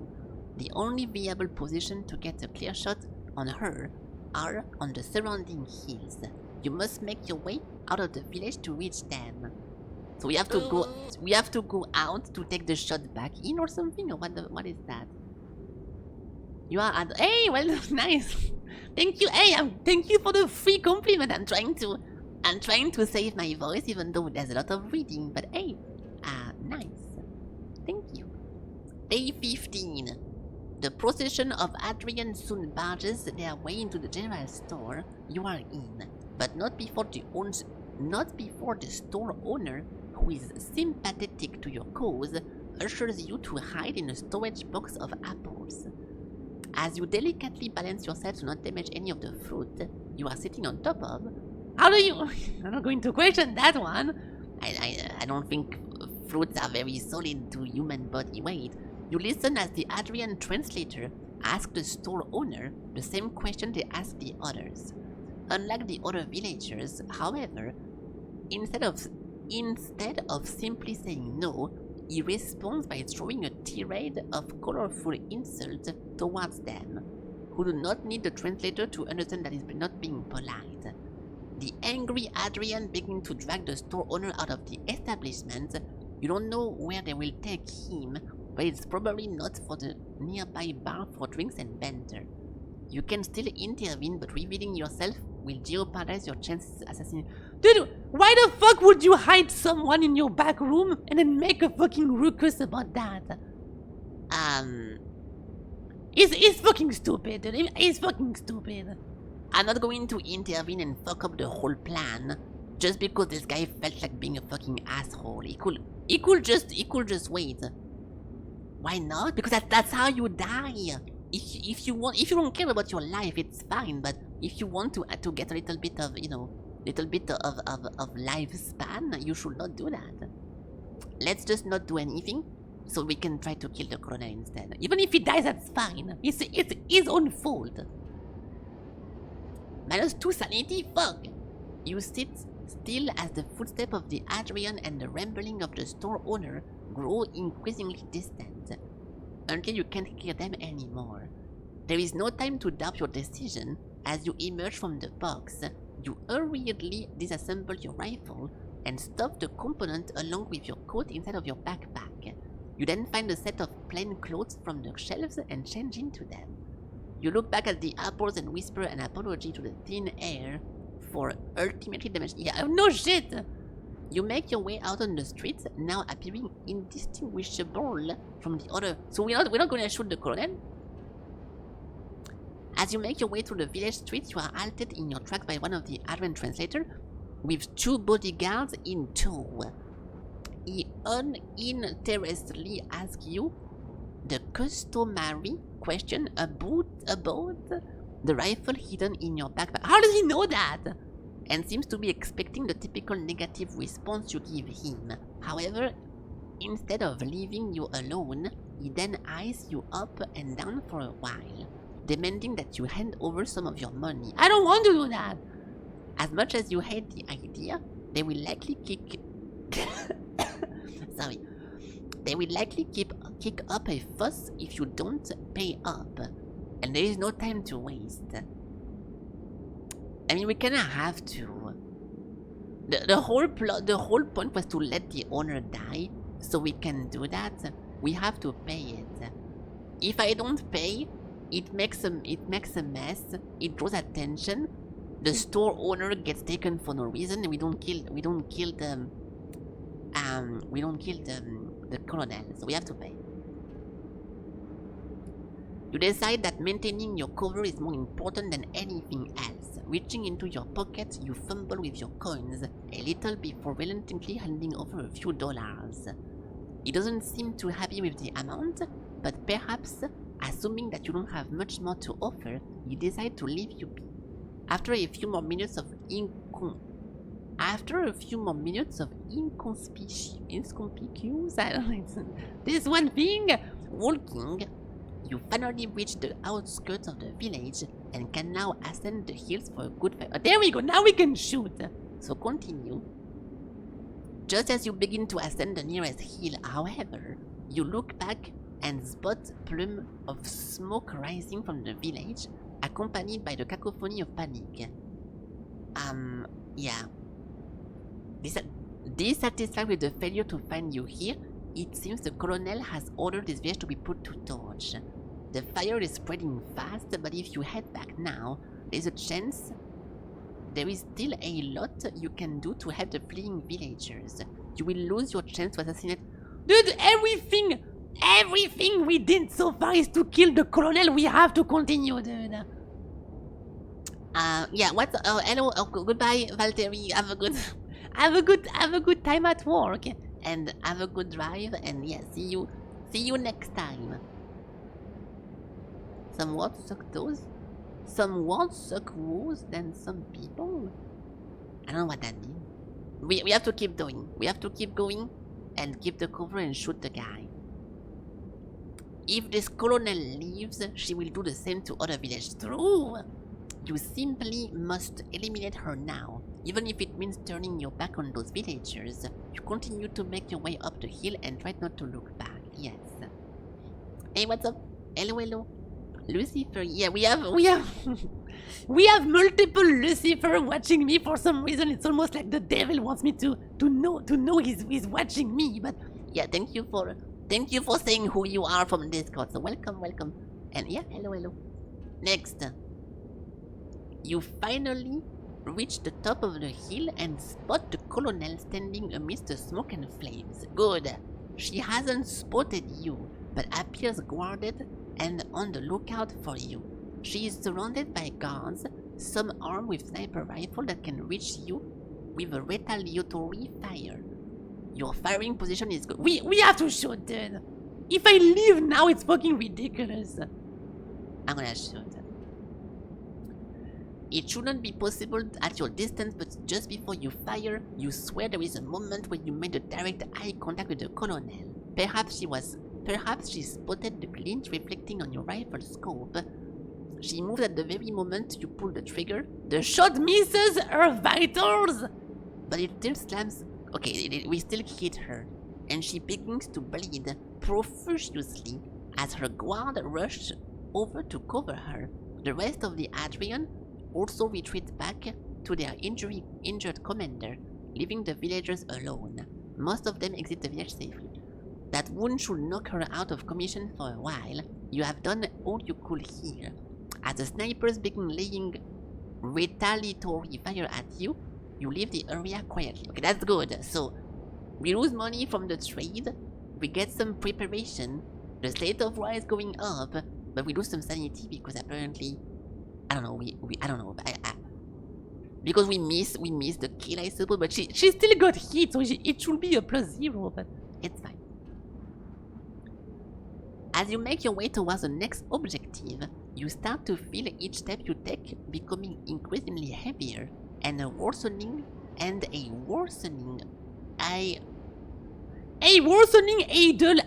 Speaker 1: The only viable position to get a clear shot on her are on the surrounding hills. You must make your way out of the village to reach them. So we have to go out to take the shot back in or something, or what is that? You are at hey, well, nice. Thank you. Hey, thank you for the free compliment. I'm trying to save my voice, even though there's a lot of reading. But hey, nice. Thank you. Day 15. The procession of Hadrian soon barges their way into the general store you are in, but not before the store owner, who is sympathetic to your cause, ushers you to hide in a storage box of apples. As you delicately balance yourself to not damage any of the fruit you are sitting on top of, I'm not going to question that one. I don't think fruits are very solid to human body weight. You listen as the Hadrian translator asks the store owner the same question they ask the others. Unlike the other villagers, however, instead of simply saying no, he responds by throwing a tirade of colorful insults towards them, who do not need the translator to understand that he's not being polite. The angry Hadrian begins to drag the store owner out of the establishment. You don't know where they will take him, but it's probably not for the nearby bar for drinks and banter. You can still intervene, but revealing yourself will jeopardize your chances of assassinating. Dude, why the fuck would you hide someone in your back room and then make a fucking ruckus about that? It's fucking stupid, dude. It's fucking stupid. I'm not going to intervene and fuck up the whole plan just because this guy felt like being a fucking asshole. He could just wait. Why not? Because that's how you die. If you don't care about your life, it's fine. But if you want to get a little bit of of lifespan, you should not do that. Let's just not do anything, so we can try to kill the colonel instead. Even if he dies, that's fine. It's his own fault. -2 sanity. Fuck. You sit still as the footsteps of the Hadrian and the rambling of the store owner grow increasingly distant, until you can't hear them anymore. There is no time to doubt your decision. As you emerge from the box, you hurriedly disassemble your rifle and stuff the component along with your coat inside of your backpack. You then find a set of plain clothes from the shelves and change into them. You look back at the apples and whisper an apology to the thin air for ultimately damaging. Yeah, no shit! You make your way out on the streets, now appearing indistinguishable from the other. So we're not going to shoot the colonel. As you make your way through the village streets, you are halted in your tracks by one of the Hadrian translators, with 2 bodyguards in tow. He uninterestedly asks you the customary question about the rifle hidden in your backpack. How does he know that? And seems to be expecting the typical negative response you give him. However, instead of leaving you alone, he then eyes you up and down for a while, demanding that you hand over some of your money. I don't want to do that! As much as you hate the idea, they will likely kick up a fuss if you don't pay up, and there is no time to waste. I mean, we kinda have to. The whole point was to let the owner die, so we can do that. We have to pay it. If I don't pay, it makes a mess. It draws attention, the store owner gets taken for no reason, and we don't kill the colonel, so we have to pay. You decide that maintaining your cover is more important than anything else. Reaching into your pocket, you fumble with your coins a little before reluctantly handing over a few dollars. He doesn't seem too happy with the amount, but perhaps, assuming that you don't have much more to offer, he decides to leave you be. After a few more minutes of inconspicuous, I don't know, this one thing, walking, you finally reach the outskirts of the village and can now ascend the hills for a good fight. Oh, there we go, now we can shoot! So continue. Just as you begin to ascend the nearest hill, however, you look back and spot a plume of smoke rising from the village, accompanied by the cacophony of panic. Yeah. Dissatisfied with the failure to find you here, it seems the colonel has ordered this village to be put to torch. The fire is spreading fast, but if you head back now, there's a chance there is still a lot you can do to help the fleeing villagers. You will lose your chance to assassinate. Dude, everything we did so far is to kill the colonel. We have to continue, dude. Yeah. What's? Oh, hello. Oh, goodbye, Valtteri. Have a good time at work, and have a good drive. And yeah, see you next time. Some words suck toes. Some words suck worse than some people. I don't know what that means. We have to keep doing. We have to keep going and keep the cover and shoot the guy. If this colonel leaves, she will do the same to other villages. True! You simply must eliminate her now. Even if it means turning your back on those villagers, you continue to make your way up the hill and try not to look back. Yes. Hey, what's up? Hello. Lucifer, yeah, we have we have multiple Lucifer watching me for some reason. It's almost like the devil wants me to know he's watching me. But yeah, thank you for saying who you are from Discord. So welcome. And yeah, hello. Next, you finally reach the top of the hill and spot the colonel standing amidst the smoke and flames. Good. She hasn't spotted you, but appears guarded and on the lookout for you. She is surrounded by guards, some armed with sniper rifle that can reach you with a retaliatory fire. Your firing position is good. We have to shoot, dude. If I leave now, it's fucking ridiculous. I'm gonna shoot. It shouldn't be possible at your distance, but just before you fire, you swear there is a moment when you made a direct eye contact with the colonel. Perhaps she spotted the glint reflecting on your rifle scope. She moved at the very moment you pull the trigger. The shot misses her vitals! But it still slams... Okay, we still hit her. And she begins to bleed profusely as her guard rushed over to cover her. The rest of the Adrian also retreat back to their injured commander, leaving the villagers alone. Most of them exit the village safely. That wound should knock her out of commission for a while. You have done all you could here. As the snipers begin laying retaliatory fire at you, you leave the area quietly. Okay, that's good. So, we lose money from the trade, we get some preparation, the state of war is going up, but we lose some sanity because apparently, I don't know, I don't know, because we miss the kill, I suppose, but she still got hit, so it should be a +0, but it's fine. As you make your way towards the next objective, you start to feel each step you take becoming increasingly heavier, and a worsening idle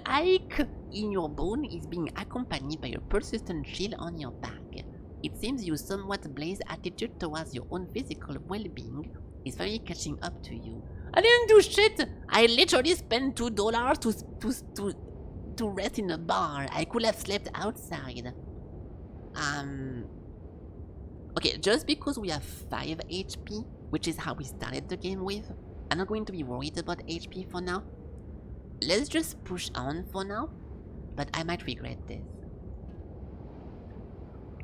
Speaker 1: ache in your bone is being accompanied by a persistent chill on your back. It seems your somewhat blazed attitude towards your own physical well-being is finally catching up to you. I didn't do shit! I literally spent $2 to rest in a bar. I could have slept outside. Okay, just because we have 5 HP, which is how we started the game with, I'm not going to be worried about HP for now. Let's just push on for now, but I might regret this.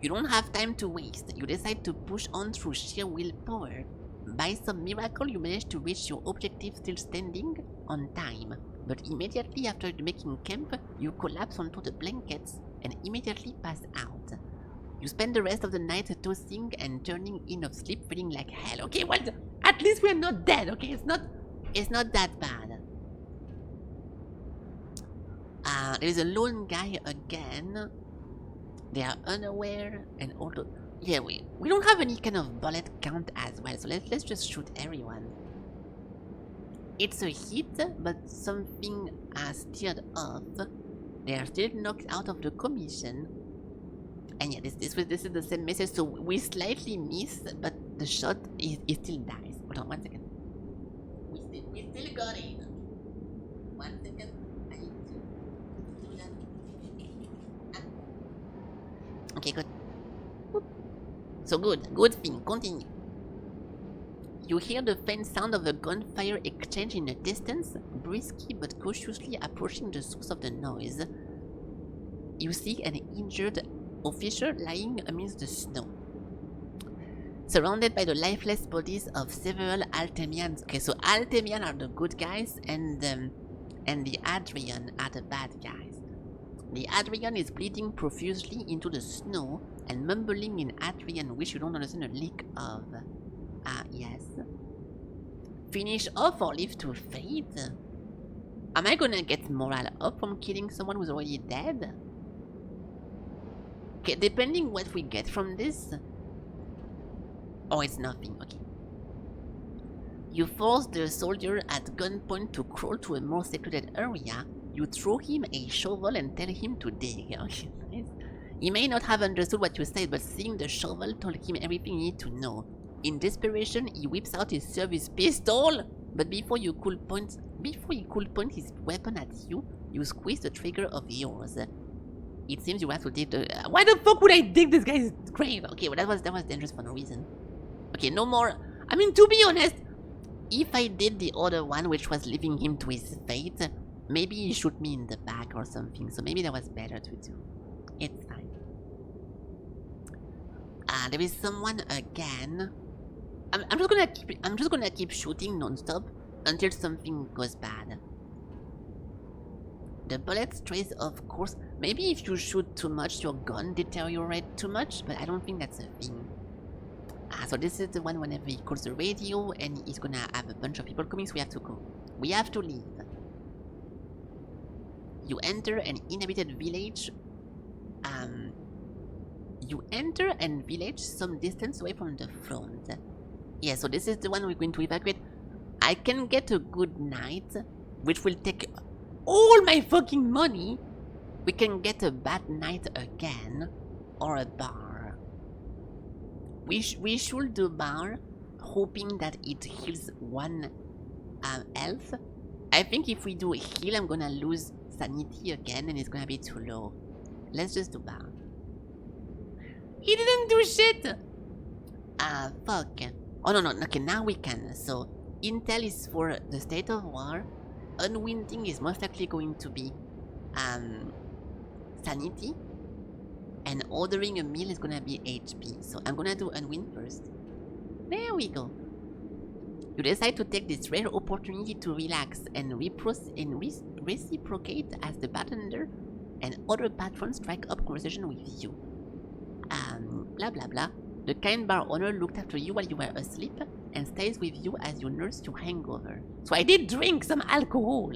Speaker 1: You don't have time to waste. You decide to push on through sheer willpower. By some miracle, you manage to reach your objective still standing on time. But immediately after making camp, you collapse onto the blankets and immediately pass out. You spend the rest of the night tossing and turning in of sleep, feeling like hell. Okay, well, at least we're not dead. Okay, it's not that bad. There is a lone guy again. They are unaware and although yeah, we don't have any kind of bullet count as well, so let's just shoot everyone. It's a hit, but something has steered off. They are still knocked out of the commission. And yeah, this is the same message, so we slightly miss, but the shot is still dies. Hold on 1 second. We still got it. 1 second. I need to do that. Okay, good. Boop. So good thing, continue. You hear the faint sound of a gunfire exchange in the distance, briskly but cautiously approaching the source of the noise. You see an injured officer lying amidst the snow, surrounded by the lifeless bodies of several Altemians. Okay, so Altemian are the good guys, and the Adrian are the bad guys. The Adrian is bleeding profusely into the snow and mumbling in Adrian, which you don't understand a lick of. Yes. Finish off or live to fate? Am I gonna get morale up from killing someone who's already dead? Okay, depending what we get from this. Oh, it's nothing, okay. You force the soldier at gunpoint to crawl to a more secluded area. You throw him a shovel and tell him to dig. Okay, nice. He may not have understood what you said, but seeing the shovel told him everything he needed to know. In desperation, he whips out his service pistol, but before he could point his weapon at you, you squeeze the trigger of yours. It seems you have to dig the... why the fuck would I dig this guy's grave? Okay, well that was dangerous for no reason. Okay, no more... I mean, to be honest, if I did the other one, which was leaving him to his fate, maybe he shot me in the back or something, so maybe that was better to do. It's fine. There is someone again. I'm just gonna keep shooting non-stop until something goes bad. The bullet trace, of course. Maybe if you shoot too much, your gun deteriorates too much, but I don't think that's a thing. So this is the one whenever he calls the radio and he's gonna have a bunch of people coming, so we have to go. We have to leave. You enter an inhabited village. You enter a village some distance away from the front. Yeah, so this is the one we're going to evacuate. I can get a good night, which will take all my fucking money. We can get a bad night again, or a bar. We should do bar, hoping that it heals 1 health. I think if we do heal, I'm gonna lose sanity again, and it's gonna be too low. Let's just do bar. He didn't do shit! Fuck. Oh no, okay, now we can. So, intel is for the state of war. Unwinding is most likely going to be sanity. And ordering a meal is gonna be HP. So I'm gonna do unwind first. There we go. You decide to take this rare opportunity to relax and reciprocate as the bartender and other patrons strike up conversation with you. Blah blah blah. The kind bar owner looked after you while you were asleep and stays with you as you nurse your hangover. So I did drink some alcohol.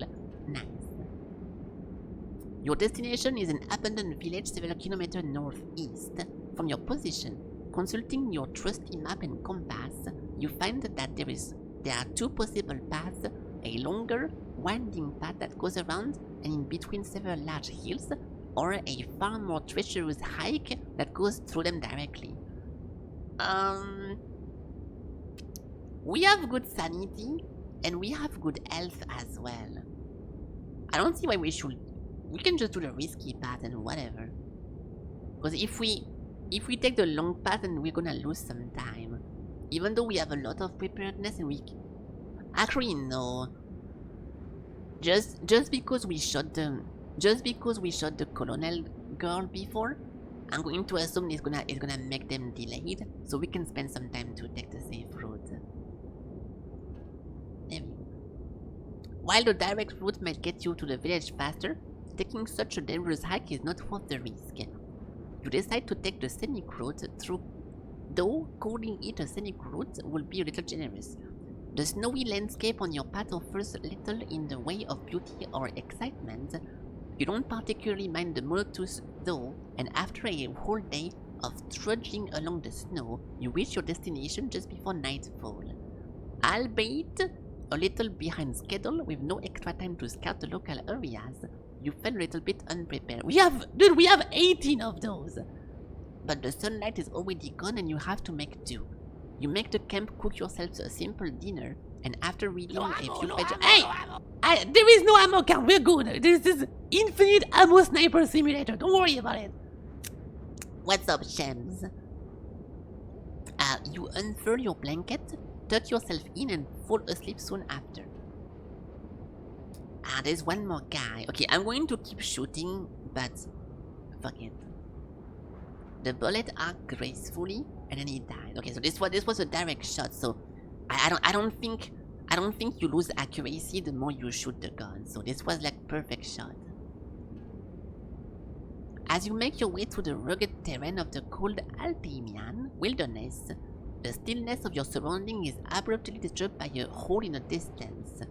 Speaker 1: Nice. Your destination is an abandoned village several kilometers northeast from your position. Consulting your trusty map and compass, you find that there are 2 possible paths, a longer, winding path that goes around and in between several large hills, or a far more treacherous hike that goes through them directly. We have good sanity, and we have good health as well. I don't see why we can just do the risky path and whatever. Because if we take the long path, then we're gonna lose some time. Even though we have a lot of preparedness and we... Actually, no. Just because we shot the colonel girl before, I'm going to assume it's gonna make them delayed, so we can spend some time to take the safe route. There we go. While the direct route might get you to the village faster, taking such a dangerous hike is not worth the risk. You decide to take the scenic route through, though calling it a scenic route will be a little generous. The snowy landscape on your path offers little in the way of beauty or excitement. You don't particularly mind the monotonous though, and after a whole day of trudging along the snow, you reach your destination just before nightfall. Albeit a little behind schedule with no extra time to scout the local areas, you felt a little bit unprepared. We have 18 of those! But the sunlight is already gone and you have to make do. You make the camp, cook yourselves a simple dinner, and after reading a few pages— Hey! There is no ammo count, we're good! This is infinite ammo sniper simulator, don't worry about it! What's up, Shams? You unfurl your blanket, tuck yourself in and fall asleep soon after. There's one more guy. Okay, I'm going to keep shooting, but fuck it. The bullet arced gracefully, and then he died. Okay, so this was a direct shot. So I don't think you lose accuracy the more you shoot the gun. So this was like perfect shot. As you make your way through the rugged terrain of the cold Altamian wilderness, the stillness of your surrounding is abruptly disturbed by a hole in the distance,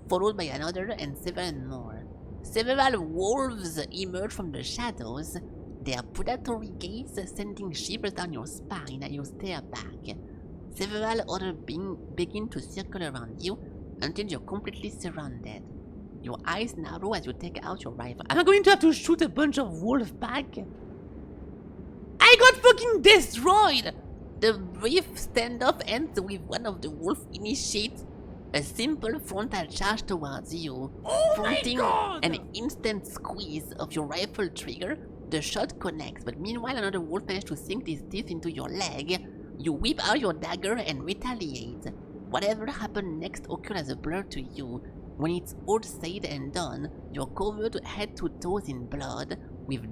Speaker 1: followed by another and several more. Several wolves emerge from the shadows, their predatory gaze sending shivers down your spine as you stare back. Several other beings begin to circle around you until you're completely surrounded. Your eyes narrow as you take out your rifle. Am I going to have to shoot a bunch of wolves back? I got fucking destroyed! The brief standoff ends with one of the wolves initiates a simple frontal charge towards you. Prompting an instant squeeze of your rifle trigger, the shot connects, but meanwhile another wolf manages to sink his teeth into your leg. You whip out your dagger and retaliate. Whatever happened next occurred as a blur to you. When it's all said and done, you're covered head to toes in blood, with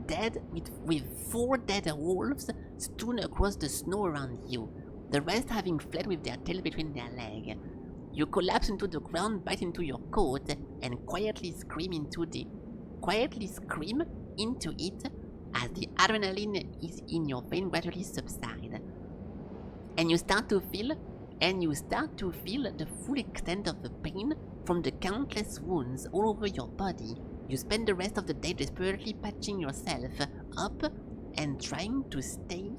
Speaker 1: 4 dead wolves strewn across the snow around you, the rest having fled with their tails between their legs. You collapse into the ground, bite into your coat, and quietly scream into it as the adrenaline is in your vein gradually subside. And you start to feel the full extent of the pain from the countless wounds all over your body. You spend the rest of the day desperately patching yourself up and trying to stay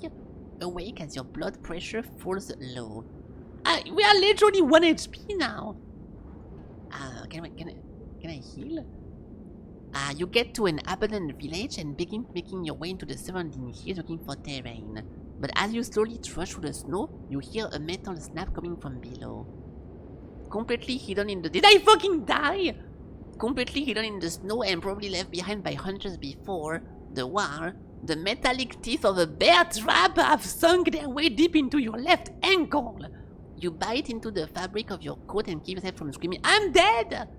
Speaker 1: awake as your blood pressure falls low. We are literally 1 HP now. Can I heal? You get to an abandoned village and begin making your way into the surrounding hills looking for terrain. But as you slowly trudge through the snow, you hear a metal snap coming from below. Completely hidden in the— Did I fucking die? Completely hidden in the snow and probably left behind by hunters before the war, the metallic teeth of a bear trap have sunk their way deep into your left ankle. You bite into the fabric of your coat and keep yourself from screaming, "I'm dead!"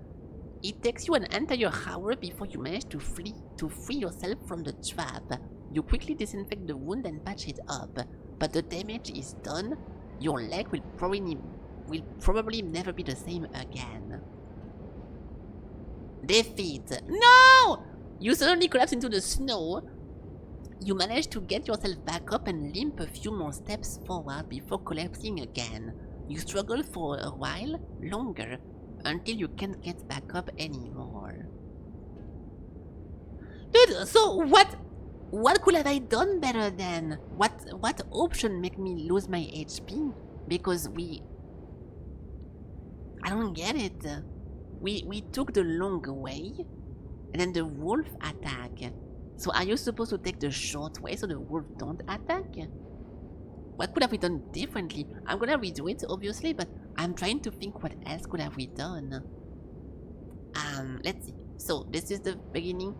Speaker 1: It takes you an entire hour before you manage to free yourself from the trap. You quickly disinfect the wound and patch it up, but the damage is done. Your leg will probably never be the same again. Defeat. No! You suddenly collapse into the snow. You manage to get yourself back up and limp a few more steps forward before collapsing again. You struggle for a while longer until you can't get back up anymore. Dude, so what could have I done better then? What option made me lose my HP? Because I don't get it. We took the long way, and then the wolf attack. So are you supposed to take the short way so the wolf don't attack? What could have we done differently? I'm gonna redo it, obviously, but I'm trying to think what else could have we done. Let's see. So this is the beginning.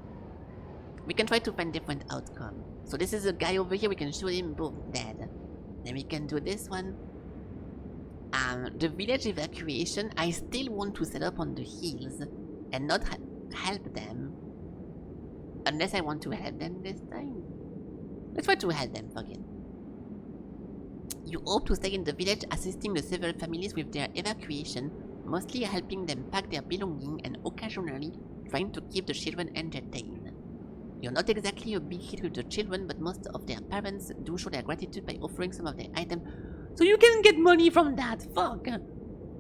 Speaker 1: We can try to find different outcome. So this is a guy over here. We can shoot him, boom, dead. Then we can do this one. The village evacuation, I still want to set up on the hills and not help them. Unless I want to help them this time. Let's try to help them, fuck it. You hope to stay in the village assisting the several families with their evacuation, mostly helping them pack their belongings and occasionally trying to keep the children entertained. You're not exactly a big hit with the children, but most of their parents do show their gratitude by offering some of their items, so you can get money from that, fuck!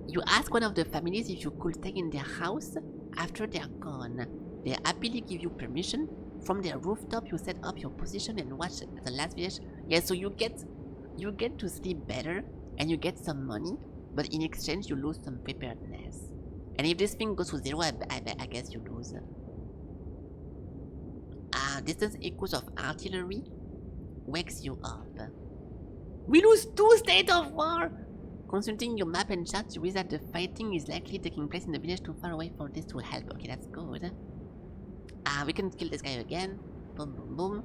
Speaker 1: You ask one of the families if you could stay in their house after they're gone. They happily give you permission. From their rooftop you set up your position and watch the last village. Yeah, so you get to sleep better and you get some money, but in exchange you lose some preparedness. And if this thing goes to 0, I guess you lose. Distance echoes of artillery wakes you up. We lose 2 states of war! Consulting your map and chart, you realize that the fighting is likely taking place in the village too far away for this to help. Okay, that's good. We can kill this guy again. Boom, boom, boom.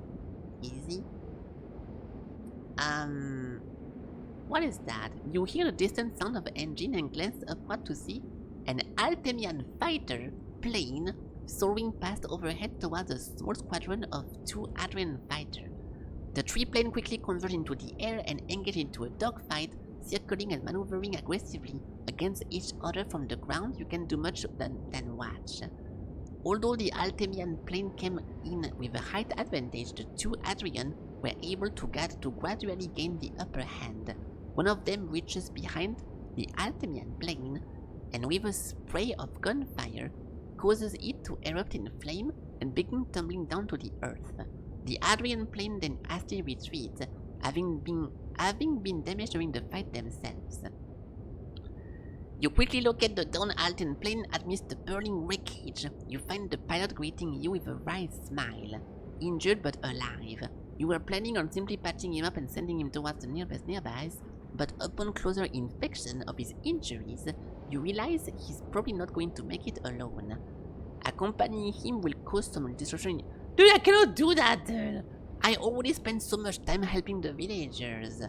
Speaker 1: Easy. What is that? You hear a distant sound of an engine and glance upward to see an Altemian fighter plane soaring past overhead towards a small squadron of 2 Adrian fighters. The 3 planes quickly converge into the air and engage into a dogfight, circling and maneuvering aggressively against each other from the ground. You can do much than watch. Although the Altemian plane came in with a height advantage, the 2 Adrian were able to gradually gain the upper hand. One of them reaches behind the Altemian plane and with a spray of gunfire causes it to erupt in flame and begin tumbling down to the earth. The Adrian plane then hastily retreats, having been damaged during the fight themselves. You quickly locate the down Alten plane amidst the burning wreckage. You find the pilot greeting you with a wry smile. Injured but alive. You were planning on simply patching him up and sending him towards the nearby, but upon closer inspection of his injuries, you realize he's probably not going to make it alone. Accompanying him will cause some destruction. Dude, I cannot do that, dude! I already spent so much time helping the villagers.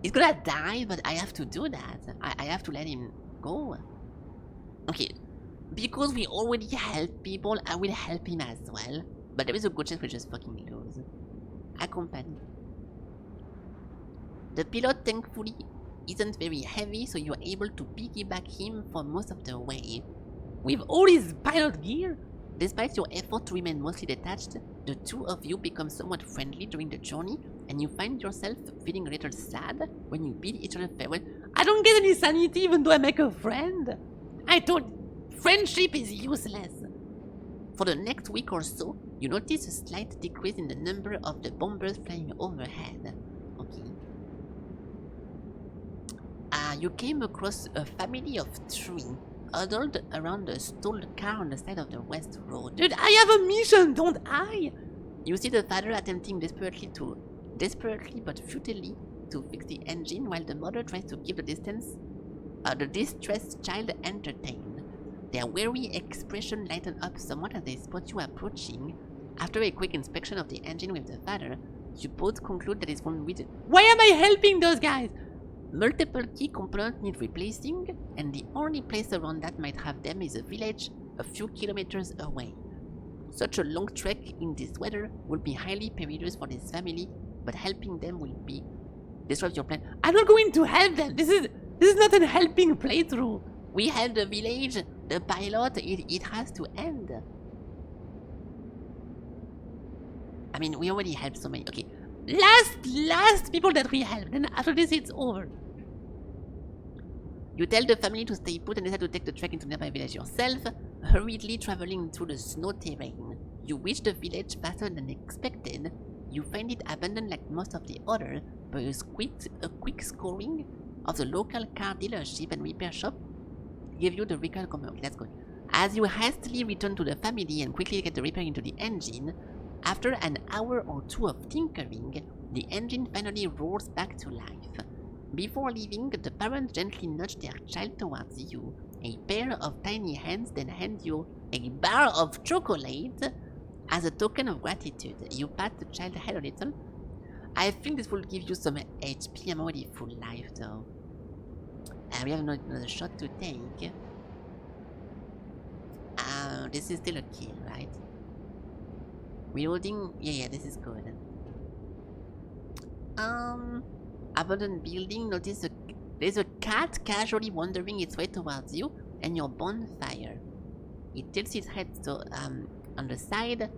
Speaker 1: He's gonna die, but I have to do that. I have to let him go. Okay, because we already help people, I will help him as well. But there is a good chance we just fucking lose. Accompany. The pilot, thankfully, isn't very heavy, so you're able to piggyback him for most of the way. With all his pilot gear, despite your effort to remain mostly detached, the 2 of you become somewhat friendly during the journey, and you find yourself feeling a little sad when you bid each other farewell. I don't get any sanity even though I make a friend. I thought friendship is useless. For the next week or so, you notice a slight decrease in the number of the bombers flying overhead. Okay. You came across a family of 3 huddled around a stalled car on the side of the west road. Dude, I have a mission, don't I? You see the father attempting desperately but futilely to fix the engine, while the mother tries to keep the distressed child entertained. Their weary expression lighten up somewhat as they spot you approaching. After a quick inspection of the engine with the father, you both conclude that it's one with it. Why am I helping those guys? Multiple key components need replacing, and the only place around that might have them is a village a few kilometers away. Such a long trek in this weather would be highly perilous for this family, but helping them will be disrupt your plan. I'm not going to help them. This is not a helping playthrough. We have the village, the pilot. It has to end. I mean, we already helped so many. Okay, last people that we helped. Then after this, it's over. You tell the family to stay put and decide to take the trek into the nearby village yourself, hurriedly traveling through the snow terrain. You reach the village faster than expected. You find it abandoned like most of the others, but a quick scoring of the local car dealership and repair shop give you the recall command. Okay, that's good. As you hastily return to the family and quickly get the repair into the engine, after an hour or 2 of tinkering, the engine finally roars back to life. Before leaving, the parents gently nudge their child towards you. A pair of tiny hands then hand you a bar of chocolate as a token of gratitude. You pat the child's head a little. I think this will give you some HP. I'm already full life though. We have another shot to take. This is still a kill, right? Reloading, yeah, this is good. Abandoned building. Notice there's a cat casually wandering its way towards you and your bonfire. It tilts its head on the side.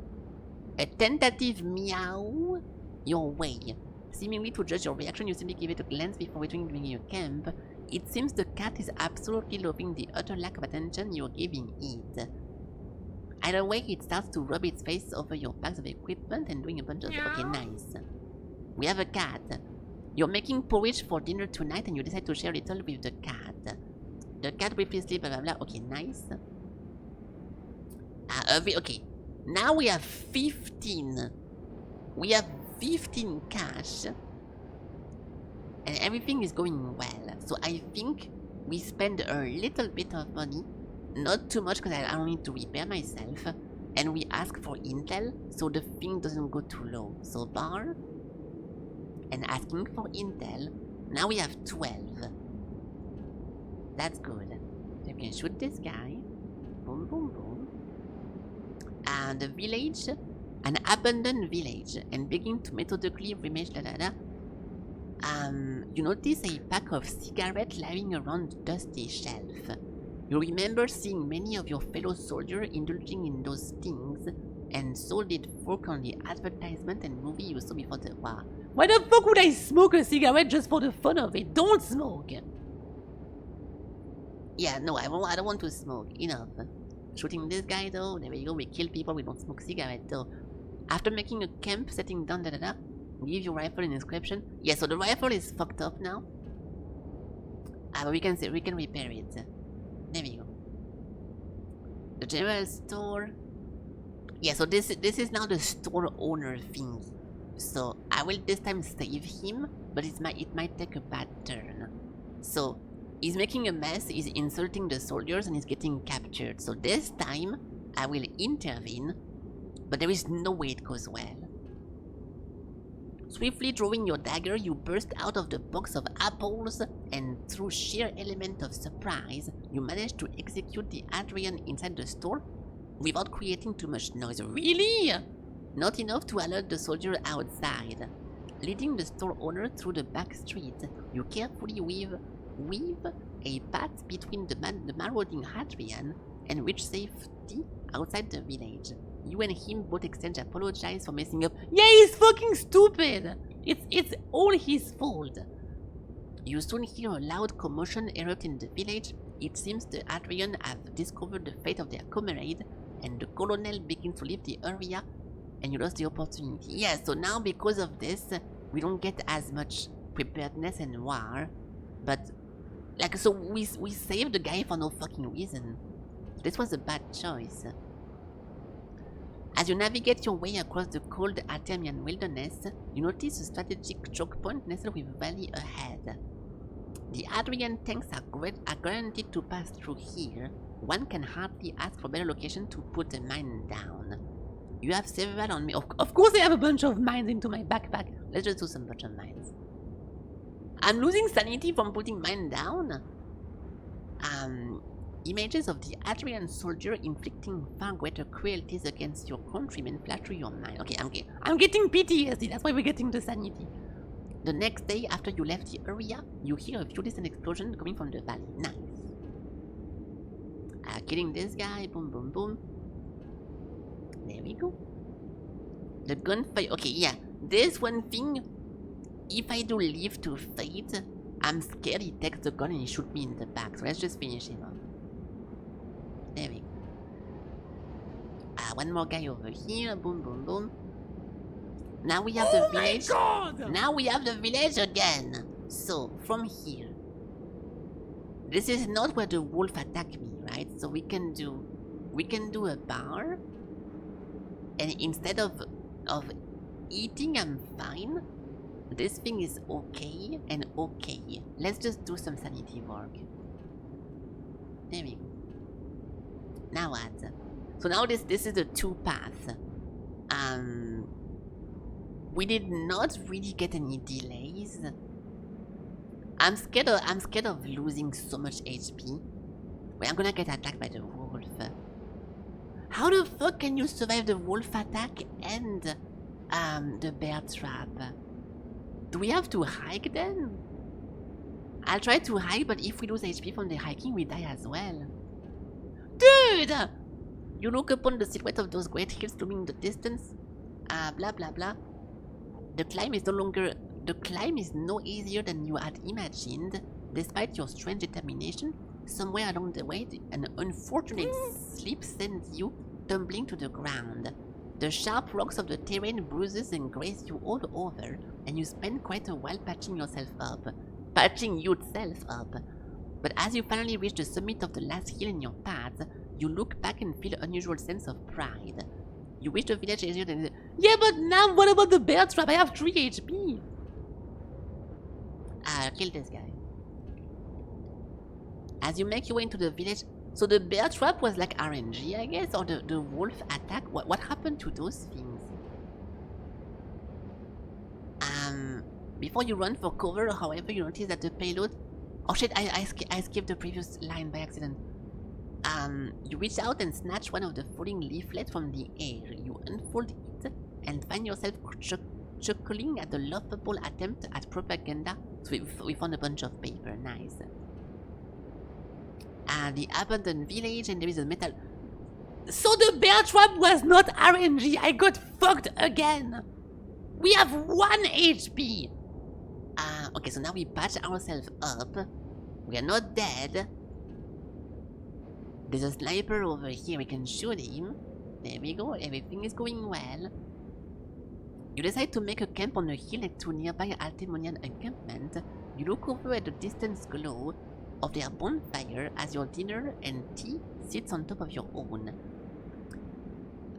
Speaker 1: A tentative meow your way. Seemingly to judge your reaction, you simply give it a glance before returning to your camp. It seems the cat is absolutely loving the utter lack of attention you're giving it. Either way, it starts to rub its face over your bags of equipment and doing a bunch of... Okay, nice. We have a cat. You're making porridge for dinner tonight and you decide to share a little with the cat. The cat briefly sleeps, blah blah blah. Okay, nice. Okay. Now we have 15. We have 15 cash. And everything is going well. So I think we spend a little bit of money. Not too much because I don't need to repair myself. And we ask for intel so the thing doesn't go too low. So bar. And asking for intel. Now we have 12. That's good. So we can shoot this guy. Boom, boom, boom. And the village. An abandoned village. And begin to methodically remake da da da. You notice a pack of cigarettes lying around the dusty shelf. You remember seeing many of your fellow soldiers indulging in those things, and so did folk on the advertisement and movie you saw before the war. Why the fuck would I smoke a cigarette just for the fun of it? Don't smoke! Yeah, no, I don't want to smoke. Enough. Shooting this guy though, there we go, we kill people, we don't smoke cigarettes though. After making a camp, setting down da da da, give your rifle an inscription. Yeah, so the rifle is fucked up now. But we can repair it. There we go. The general store. Yeah, so this is now the store owner thing. So I will this time save him, but it might take a bad turn. So he's making a mess, he's insulting the soldiers, and he's getting captured. So this time I will intervene, but there is no way it goes well. Swiftly drawing your dagger, you burst out of the box of apples, and through sheer element of surprise, you manage to execute the Adrian inside the store without creating too much noise. Really? Not enough to alert the soldier outside. Leading the store owner through the back street, you carefully weave a path between the marauding Hadrian and reach safety outside the village. You and him both exchange apologize for messing up. Yeah, he's fucking stupid! It's all his fault. You soon hear a loud commotion erupt in the village. It seems the Hadrian have discovered the fate of their comrade, and the colonel begins to leave the area, and you lost the opportunity. Yeah, so now because of this, we don't get as much preparedness and war, but like, so we saved the guy for no fucking reason. This was a bad choice. As you navigate your way across the cold Artemian wilderness, you notice a strategic choke point nestled with a valley ahead. The Adrian tanks are guaranteed to pass through here. One can hardly ask for a better location to put a mine down. You have several on me. Of course I have a bunch of mines into my backpack. Let's just do some bunch of mines. I'm losing sanity from putting mine down. Images of the Adrian soldier inflicting far greater cruelties against your countrymen flash through your mind. Okay, I'm getting PTSD, that's why we're getting the sanity. The next day after you left the area, you hear a few distant explosions coming from the valley. Nice. Killing this guy, boom, boom, boom. There we go. The gunfire, okay, yeah. This one thing, if I do live to fate, I'm scared he takes the gun and he shoots me in the back. So let's just finish him off. There we go. One more guy over here. Boom, boom, boom. Now we have the village. Now we have the village again. So, from here. This is not where the wolf attacked me, right? So we can do a bar. And instead of eating, I'm fine. This thing is okay and okay. Let's just do some sanity work. There we go. Now what? So now this is the two paths. We did not really get any delays. I'm scared of losing so much HP. Wait, I'm gonna get attacked by the wolf. How the fuck can you survive the wolf attack and the bear trap? Do we have to hike then? I'll try to hike, but if we lose HP from the hiking, we die as well. Dude! You look upon the silhouette of those great hills looming in the distance. Blah blah blah. The climb is no easier than you had imagined. Despite your strange determination, somewhere along the way, an unfortunate slip sends you tumbling to the ground. The sharp rocks of the terrain bruises and graze you all over, and you spend quite a while patching yourself up. But as you finally reach the summit of the last hill in your path, you look back and feel an unusual sense of pride. You wish the village easier than... Yeah, but now what about the bear trap? I have 3 HP! Kill this guy. As you make your way into the village... So the bear trap was like RNG, I guess? Or the wolf attack? What happened to those things? Before you run for cover, however, you notice that the payload... Oh shit, I skipped the previous line by accident. You reach out and snatch one of the falling leaflets from the air. You unfold it and find yourself chuckling at the laughable attempt at propaganda. So we found a bunch of paper, nice. The abandoned village, and there is a metal... So the bear trap was not RNG! I got fucked again! We have 1 HP! Okay, so now we patch ourselves up. We are not dead. There's a sniper over here, we can shoot him. There we go, everything is going well. You decide to make a camp on a hill next to a nearby Altemonian encampment. You look over at the distant glow of their bonfire as your dinner and tea sits on top of your own.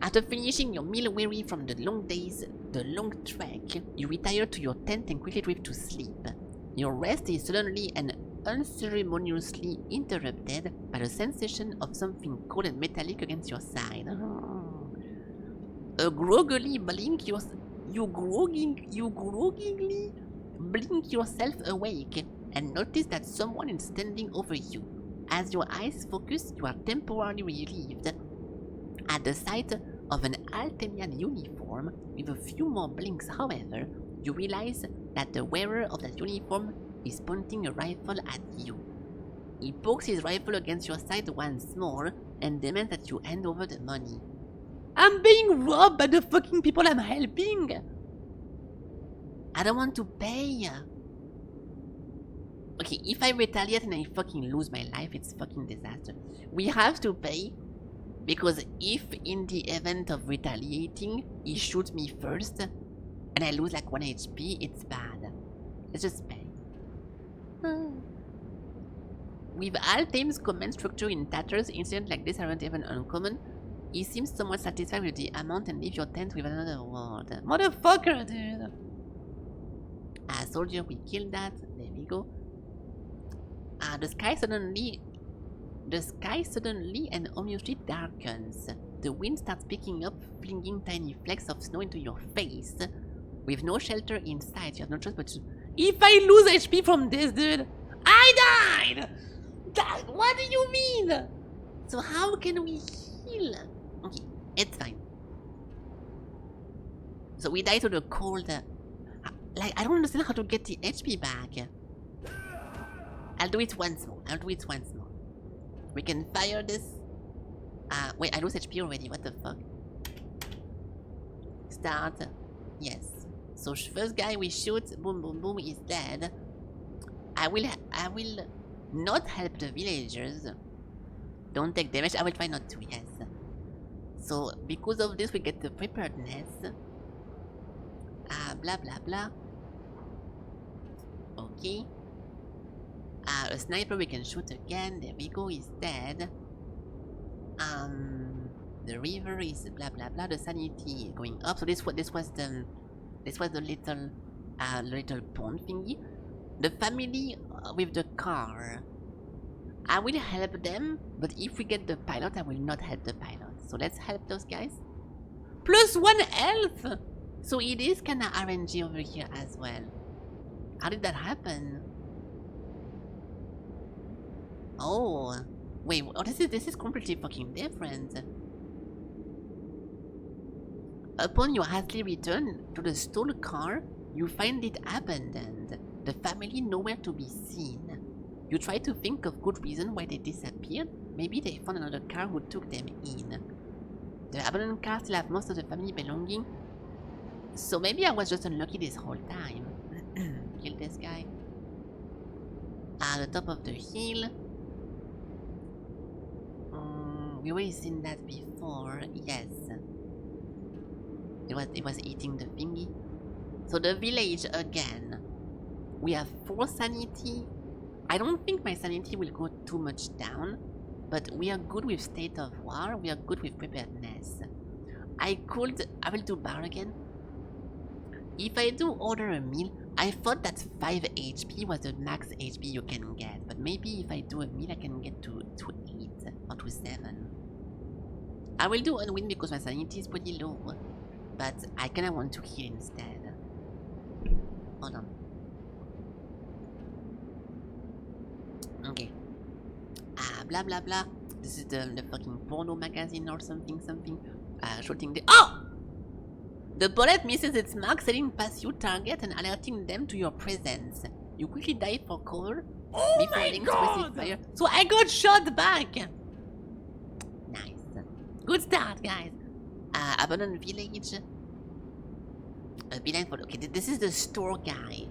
Speaker 1: After finishing your meal weary from the long days, the long trek, you retire to your tent and quickly drift to sleep. Your rest is suddenly and unceremoniously interrupted by the sensation of something cold and metallic against your side. A groggily blink you groggily blink yourself awake and notice that someone is standing over you. As your eyes focus, you are temporarily relieved at the sight of an Altemian uniform. With a few more blinks, however, you realize that the wearer of that uniform is pointing a rifle at you. He pokes his rifle against your side once more and demands that you hand over the money. I'm being robbed by the fucking people I'm helping! I don't want to pay. Okay, if I retaliate and I fucking lose my life, it's fucking disaster. We have to pay, because if in the event of retaliating, he shoots me first, and I lose like 1 HP, it's bad. Let's just pay. With Altaim's command structure in tatters, incidents like this aren't even uncommon. He seems somewhat satisfied with the amount and leave your tent with another word. Motherfucker, dude! Soldier, we killed that. There we go. The sky suddenly and ominously darkens. The wind starts picking up, flinging tiny flakes of snow into your face. With no shelter in sight, you have no choice but to... If I lose HP from this, dude, I died! What do you mean? So how can we heal? Okay, it's fine. So we die to the cold. Like, I don't understand how to get the HP back. I'll do it once more. We can fire this. Wait, I lose HP already. What the fuck? Start. Yes. So first guy we shoot, boom, boom, boom, is dead. I will not help the villagers. Don't take damage. I will try not to. Yes. So because of this, we get the preparedness. Blah blah blah. Okay. A sniper we can shoot again. There we go. He's dead. The river is blah blah blah. The sanity is going up. So this was the little pond thingy. The family with the car. I will help them, but if we get the pilot, I will not help the pilot. So let's help those guys. +1 health! So it is kinda RNG over here as well. How did that happen? Oh, wait, oh, this is completely fucking different. Upon your hastily return to the stalled car, You find it abandoned. The family nowhere to be seen. You try to think of good reason why they disappeared. Maybe they found another car who took them in. The abandoned car still have most of the family belonging. So maybe I was just unlucky this whole time. Kill this guy. At the top of the hill. We already seen that before. Yes. It was eating the thingy. So the village again. We have 4 sanity. I don't think my sanity will go too much down. But we are good with state of war. We are good with preparedness. I will do bar again. If I do order a meal, I thought that 5 HP was the max HP you can get. But maybe if I do a meal, I can get to 8 or to 7. I will do unwin because my sanity is pretty low. But I kinda want to heal instead. Hold on. Okay. Blah blah blah. This is the fucking porno magazine or something. Shooting the— Oh! The bullet misses its mark, sailing past your target and alerting them to your presence. You quickly dive for cover before Link's specific fire. So I got shot back! Nice. Good start, guys. Abandoned village. A beeline for— Okay, this is the store guy.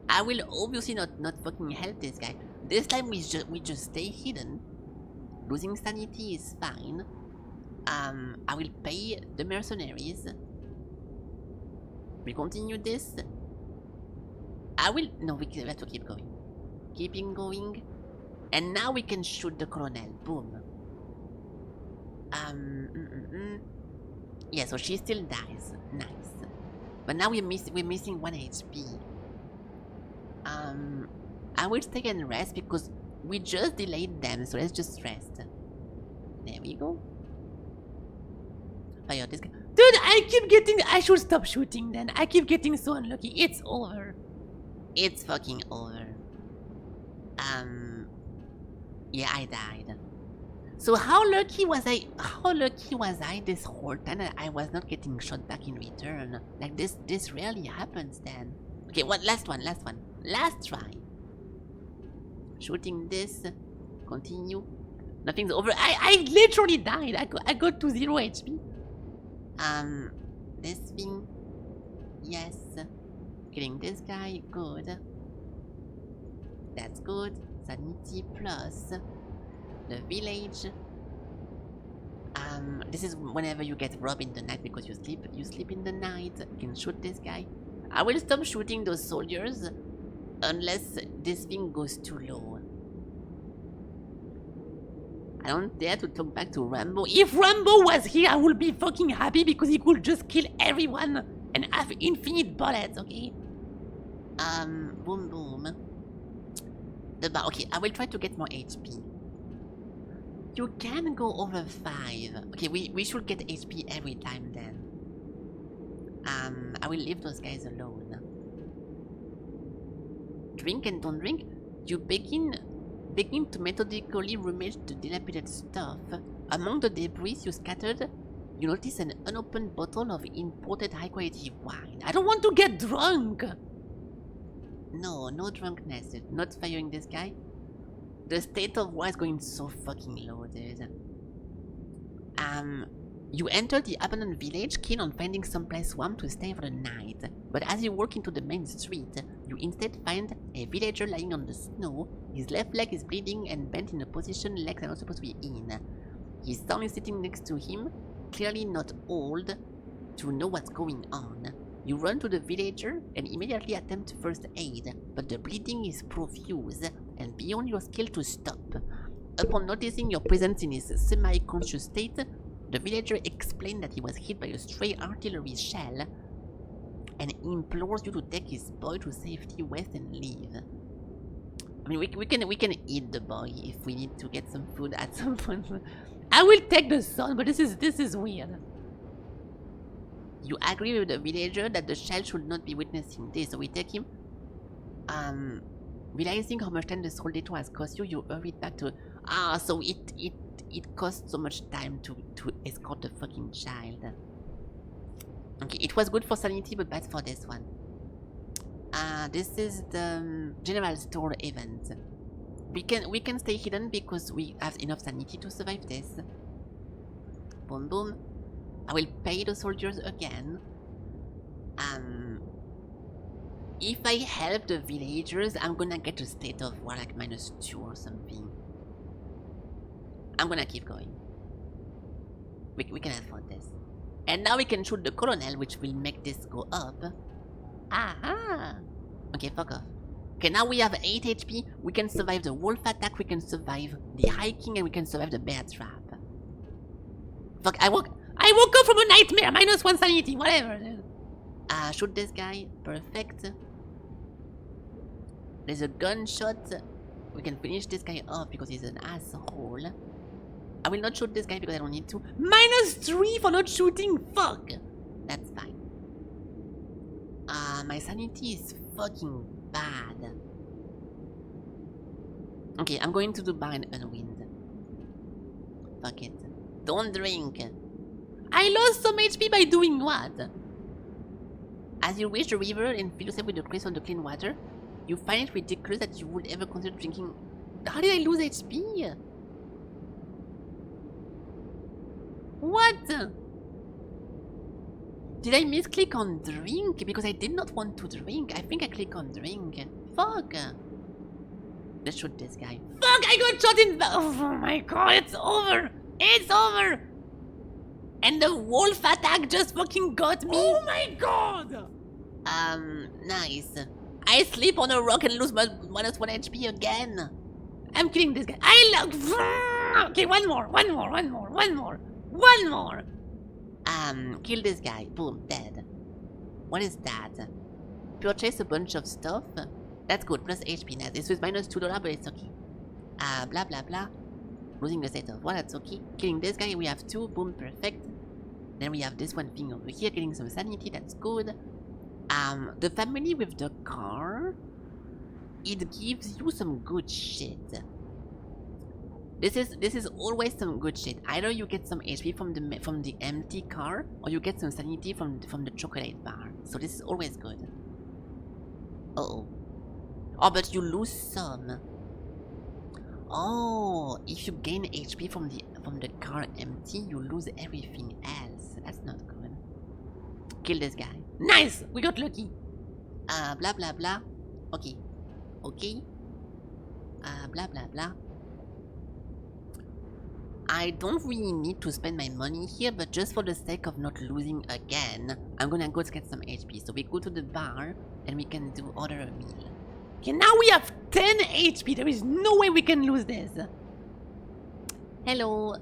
Speaker 1: I will obviously not fucking help this guy. This time we just stay hidden. Losing sanity is fine. I will pay the mercenaries. We continue this. No, we have to keep going. Keeping going. And now we can shoot the colonel. Boom. Yeah, so she still dies. Nice. But now we're missing 1 HP. I will take and rest because we just delayed them, so let's just rest. There we go. Fire this guy. Dude, I should stop shooting then. I keep getting so unlucky. It's over. It's fucking over. Yeah, I died. So how lucky was I this whole time that I was not getting shot back in return? Like this rarely happens then. Okay, last one. Last try. Shooting this. Continue. Nothing's over. I literally died. I got to 0 HP. This thing. Yes. Killing this guy. Good. That's good. Sanity plus the village. This is whenever you get robbed in the night because you sleep in the night. You can shoot this guy. I will stop shooting those soldiers unless this thing goes too low. I don't dare to talk back to Rambo. If Rambo was here, I would be fucking happy because he could just kill everyone and have infinite bullets, okay? Boom boom. The bar. Okay, I will try to get more HP. You can go over 5. Okay, we should get HP every time then. I will leave those guys alone. Drink and don't drink. You begin to methodically rummage the dilapidated stuff. Among the debris you scattered, you notice an unopened bottle of imported high-quality wine. I don't want to get drunk! No drunkenness. Not firing this guy. The state of war is going so fucking low, dude. You enter the abandoned village, keen on finding someplace warm to stay for the night. But as you walk into the main street, you instead find a villager lying on the snow. His left leg is bleeding and bent in a position legs are not supposed to be in. His son is sitting next to him, clearly not old to know what's going on. You run to the villager and immediately attempt first aid, but the bleeding is profuse and beyond your skill to stop. Upon noticing your presence in his semi-conscious state, the villager explained that he was hit by a stray artillery shell and implores you to take his boy to safety, rest and leave. I mean, we can eat the boy if we need to get some food at some point. I will take the son, but this is weird. You agree with the villager that the child should not be witnessing this, so we take him. Realizing how much time this whole detour has cost you, you hurry back to— so it costs so much time to escort the fucking child. Okay, it was good for sanity, but bad for this one. This is the general store event. We can stay hidden because we have enough sanity to survive this. Boom boom. I will pay the soldiers again. If I help the villagers, I'm gonna get a state of war like -2 or something. I'm gonna keep going. We can afford this. And now we can shoot the colonel, which will make this go up. Aha! Okay, fuck off. Okay, now we have 8 HP. We can survive the wolf attack, we can survive the hiking, and we can survive the bear trap. Fuck, I woke up from a nightmare! -1 sanity, whatever, dude. Shoot this guy. Perfect. There's a gunshot. We can finish this guy off because he's an asshole. I will not shoot this guy because I don't need to. -3 for not shooting! Fuck! That's fine. My sanity is fucking bad. Okay, I'm going to the bar and unwind. Fuck it. Don't drink. I lost some HP by doing what? As you reach the river and fill yourself with the crystal on the clean water, you find it ridiculous that you would ever consider drinking. How did I lose HP? What? Did I misclick on drink? Because I did not want to drink. I think I clicked on drink. Fuck. Let's shoot this guy. Fuck, I got shot in the... Oh my god, it's over. It's over. And the wolf attack just fucking got me. Oh my god. Nice. I sleep on a rock and lose -1 HP again. I'm killing this guy. I love... Okay, one more. Kill this guy. Boom, dead. What is that? Purchase a bunch of stuff. That's good, plus HP. Now, this was -2, but it's okay. Blah, blah, blah. Losing the state of war, that's okay. Killing this guy, we have 2. Boom, perfect. Then we have this one thing over here, getting some sanity, that's good. The family with the car, it gives you some good shit. This is always some good shit. Either you get some HP from the empty car, or you get some sanity from the chocolate bar. So this is always good. Uh-oh. Oh, but you lose some. Oh, if you gain HP from the car empty, you lose everything else. That's not good. Kill this guy. Nice! We got lucky. Blah blah blah. Okay. Okay. Blah blah blah. I don't really need to spend my money here, but just for the sake of not losing again, I'm gonna go get some HP. So we go to the bar and we can do order a meal. Okay, now we have 10 HP. There is no way we can lose this. Hello.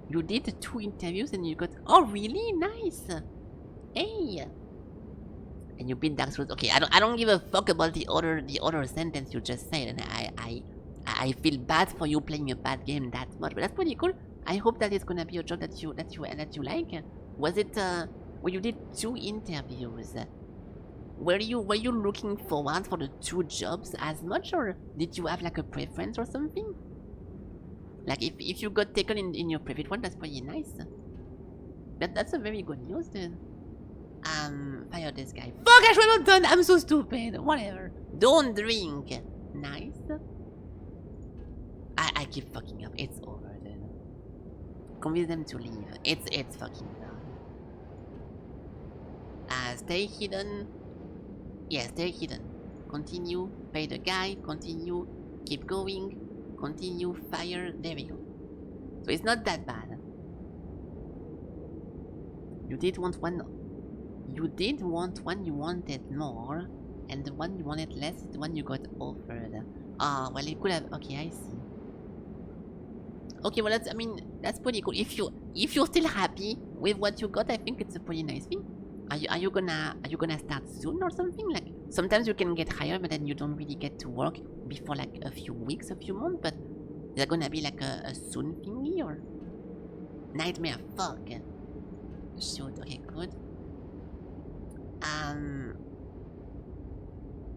Speaker 1: You did 2 interviews and you got... Oh, really? Nice. Hey. And you beat Dark Souls. Okay, I don't give a fuck about the other sentence you just said, and I feel bad for you playing a bad game that much, but that's pretty cool. I hope that it's gonna be a job that you like. Was it well, you did 2 interviews. Were you looking forward for the 2 jobs as much, or did you have like a preference or something? Like if you got taken in your previous one, that's pretty nice. That's a very good news, dude. Fire this guy. Fuck, I should have not done. I'm so stupid. Whatever. Don't drink. Nice. I keep fucking up. It's over, dude. Convince them to leave. It's fucking done. Stay hidden. Yeah, stay hidden. Continue. Pay the guy. Continue. Keep going. Continue. Fire. There we go. So it's not that bad. You did want one. You did want one you wanted more, and the one you wanted less is the one you got offered. Ah, well, it could have. Okay, I see. Okay, well, that's pretty cool. If you're still happy with what you got, I think it's a pretty nice thing. Are you gonna start soon or something? Like sometimes you can get higher, but then you don't really get to work before like a few weeks, a few months. But is that gonna be like a soon thingy or nightmare? Fuck. Shoot. Okay, good.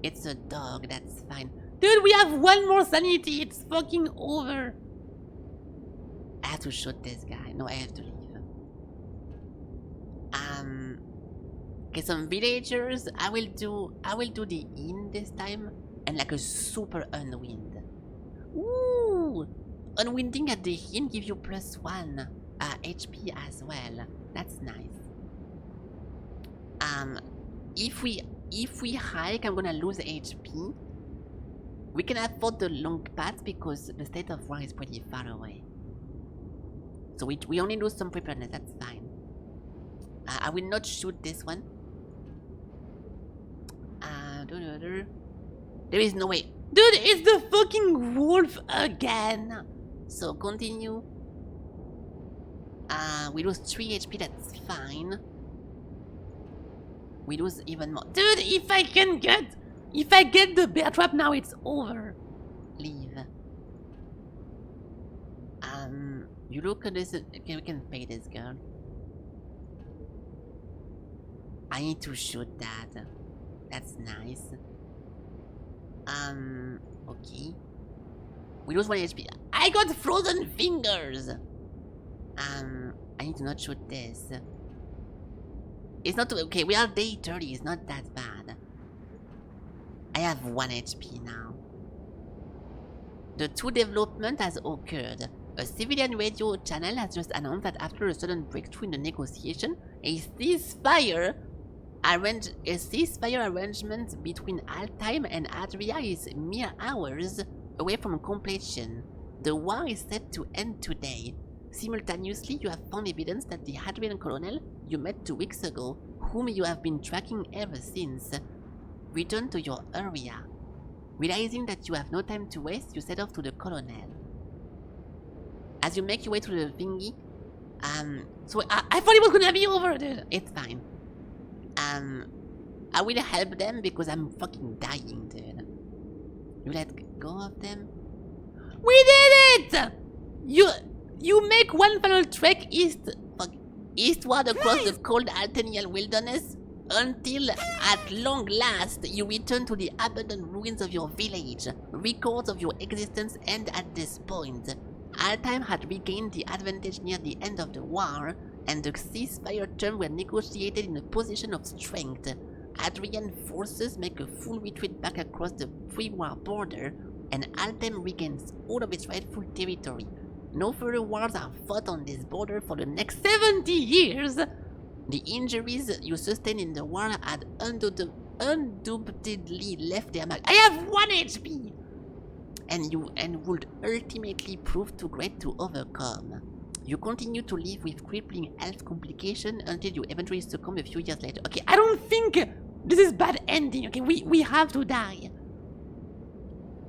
Speaker 1: It's a dog. That's fine. Dude, we have 1 more sanity. It's fucking over. I have to shoot this guy. No, I have to leave. Okay, some villagers. I will do the inn this time, and like a super unwind. Ooh, unwinding at the inn give you +1 HP as well. That's nice. If we hike, I'm gonna lose HP. We can afford the long path because the state of war is pretty far away. So we only lose some preparedness. That's fine. I will not shoot this one. There is no way. Dude, it's the fucking wolf again. So continue. We lose 3 HP, that's fine. We lose even more. Dude, if I get the bear trap now, it's over. Leave. You look at this. Okay, we can pay this girl. I need to shoot that. That's nice. Okay. We lose 1 HP. I got frozen fingers! I need to not shoot this. It's not okay, we are day 30, it's not that bad. I have 1 HP now. The 2 development has occurred. A civilian radio channel has just announced that after a sudden breakthrough in the negotiation, a ceasefire arrangement between Altheim and Adria is mere hours away from completion. The war is set to end today. Simultaneously, you have found evidence that the Hadrian colonel you met 2 weeks ago, whom you have been tracking ever since, returned to your area. Realizing that you have no time to waste, you set off to the colonel. As you make your way to the thingy, so I thought it was gonna be over, dude. It's fine. I will help them because I'm fucking dying, dude. You let go of them. We did it! You make one final trek eastward across the cold Altenial wilderness until, at long last, you return to the abandoned ruins of your village. Records of your existence end at this point. Altheim had regained the advantage near the end of the war, and the ceasefire terms were negotiated in a position of strength. Adrian forces make a full retreat back across the pre-war border, and Altheim regains all of its rightful territory. No further wars are fought on this border for the next 70 years! The injuries you sustained in the war had undoubtedly left their mark. I have 1 HP! And would ultimately prove too great to overcome. You continue to live with crippling health complications until you eventually succumb a few years later. Okay, I don't think this is bad ending. Okay, we have to die.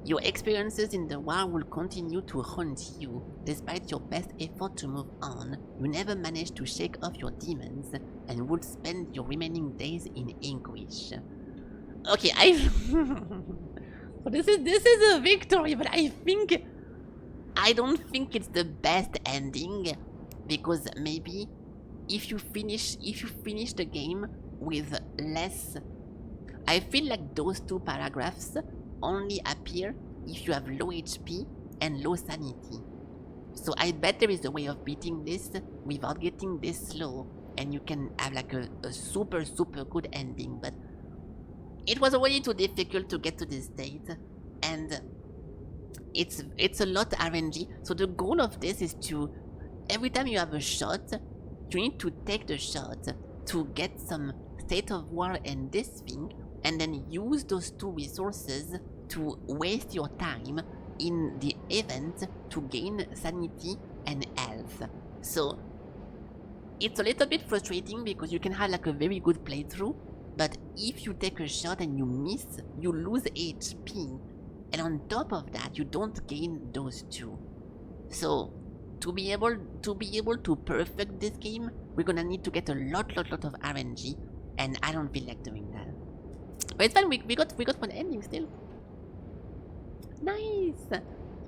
Speaker 1: Your experiences in the war will continue to haunt you. Despite your best effort to move on, you never managed to shake off your demons and would spend your remaining days in anguish. Okay, this is a victory, but I don't think it's the best ending, because maybe if you finish the game with less, I feel like those 2 paragraphs only appear if you have low HP and low sanity. So I bet there is a way of beating this without getting this low, and you can have like a super good ending, but it was already too difficult to get to this state, and it's a lot RNG. So the goal of this is to, every time you have a shot, you need to take the shot to get some state of war and this thing, and then use those 2 resources to waste your time in the event to gain sanity and health. So it's a little bit frustrating because you can have like a very good playthrough, but if you take a shot and you miss, you lose HP, and on top of that you don't gain those 2. So to be able to perfect this game, we're gonna need to get a lot of RNG, and I don't feel like doing that. But it's fine, we got 1 ending still. Nice.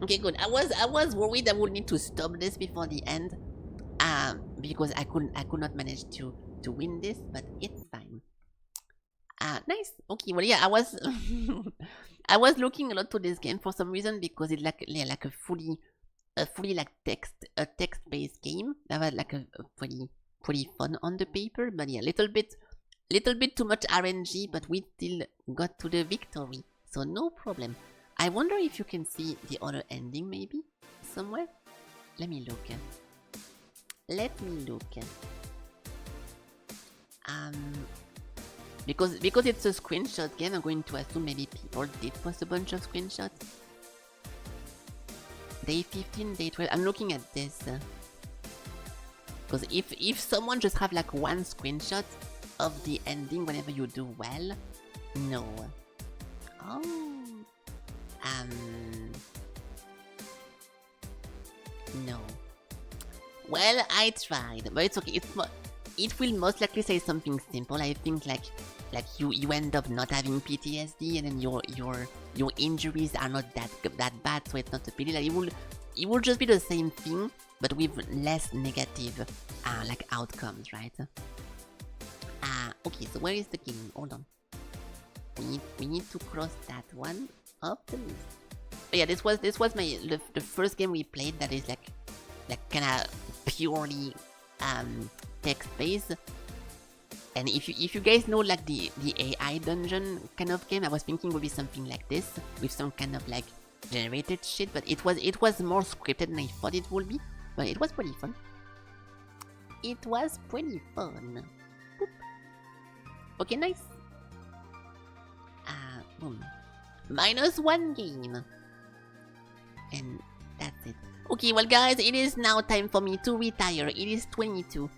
Speaker 1: Okay, good. I was worried I would need to stop this before the end, because I could not manage to win this, but it's fine. Nice. Okay, well, yeah, I was looking a lot to this game for some reason, because it's like a fully like text-based game that was like a pretty fun on the paper, but yeah, a little bit Little bit too much RNG, but we still got to the victory, so no problem. I wonder if you can see the other ending maybe somewhere. Let me look. Let me look. Because it's a screenshot game, I'm going to assume maybe people did post a bunch of screenshots. Day 15, day 12. I'm looking at this. Because if someone just have like one screenshot of the ending whenever you do well, no. Oh. No. Well, I tried, but it's okay. It will most likely say something simple. I think like you end up not having PTSD, and then your injuries are not that bad, so it's not a pity. Like it will just be the same thing, but with less negative like outcomes, right? Okay, so where is the game? Hold on. We need to cross that one up the list. But yeah, this was the first game we played that is like kinda purely text-based. And if you guys know like the AI dungeon kind of game, I was thinking would be something like this with some kind of like generated shit, but it was more scripted than I thought it would be. But it was pretty fun. It was pretty fun. Boop. Okay, nice. Boom. -1 game. And that's it. Okay, well guys, it is now time for me to retire. It is 22.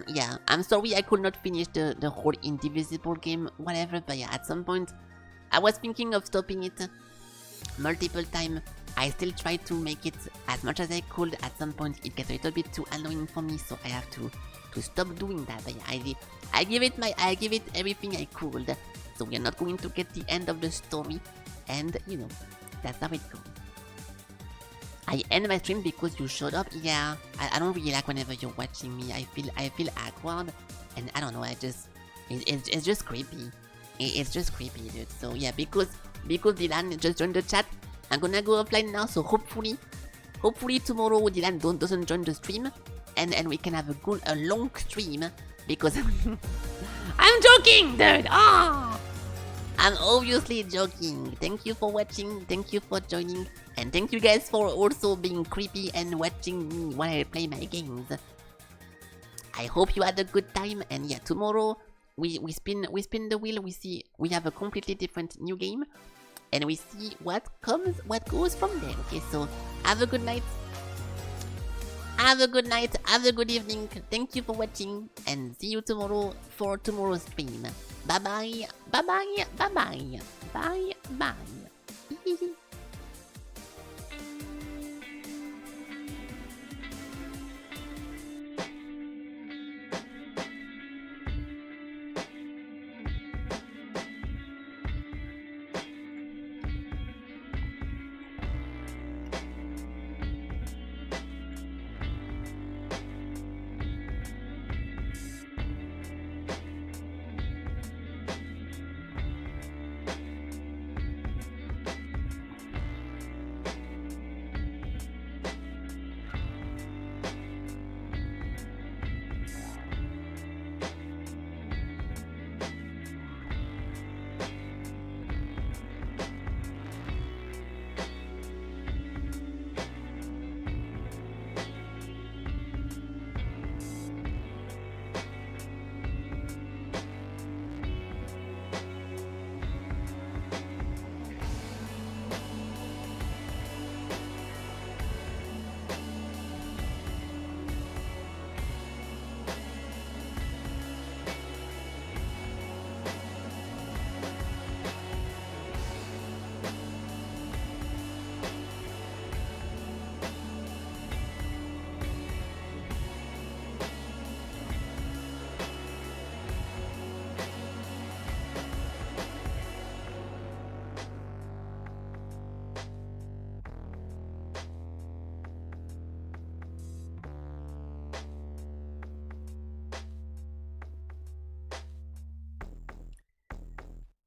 Speaker 1: Yeah, I'm sorry I could not finish the whole Indivisible game, whatever, but yeah, at some point, I was thinking of stopping it multiple times. I still tried to make it as much as I could. At some point, it gets a little bit too annoying for me, so I have to stop doing that. But yeah, I give it everything I could. So we are not going to get the end of the story, and you know, that's how it goes. I end my stream because you showed up. Yeah, I don't really like whenever you're watching me. I feel awkward, and I don't know. It's just creepy. It's just creepy, dude. So yeah, because Dylan just joined the chat, I'm gonna go offline now. So hopefully tomorrow Dylan doesn't join the stream, and we can have a long stream because I'm joking, dude. I'm obviously joking. Thank you for watching. Thank you for joining. And thank you guys for also being creepy and watching me while I play my games. I hope you had a good time. And yeah, tomorrow we spin the wheel. We have a completely different new game. And we see what goes from there. Okay, so have a good night. Have a good night. Have a good evening. Thank you for watching. And see you tomorrow for tomorrow's stream. Bye bye. Bye bye. Bye bye. Bye bye.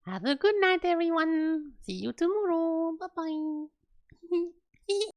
Speaker 1: Have a good night, everyone. See you tomorrow. Bye-bye.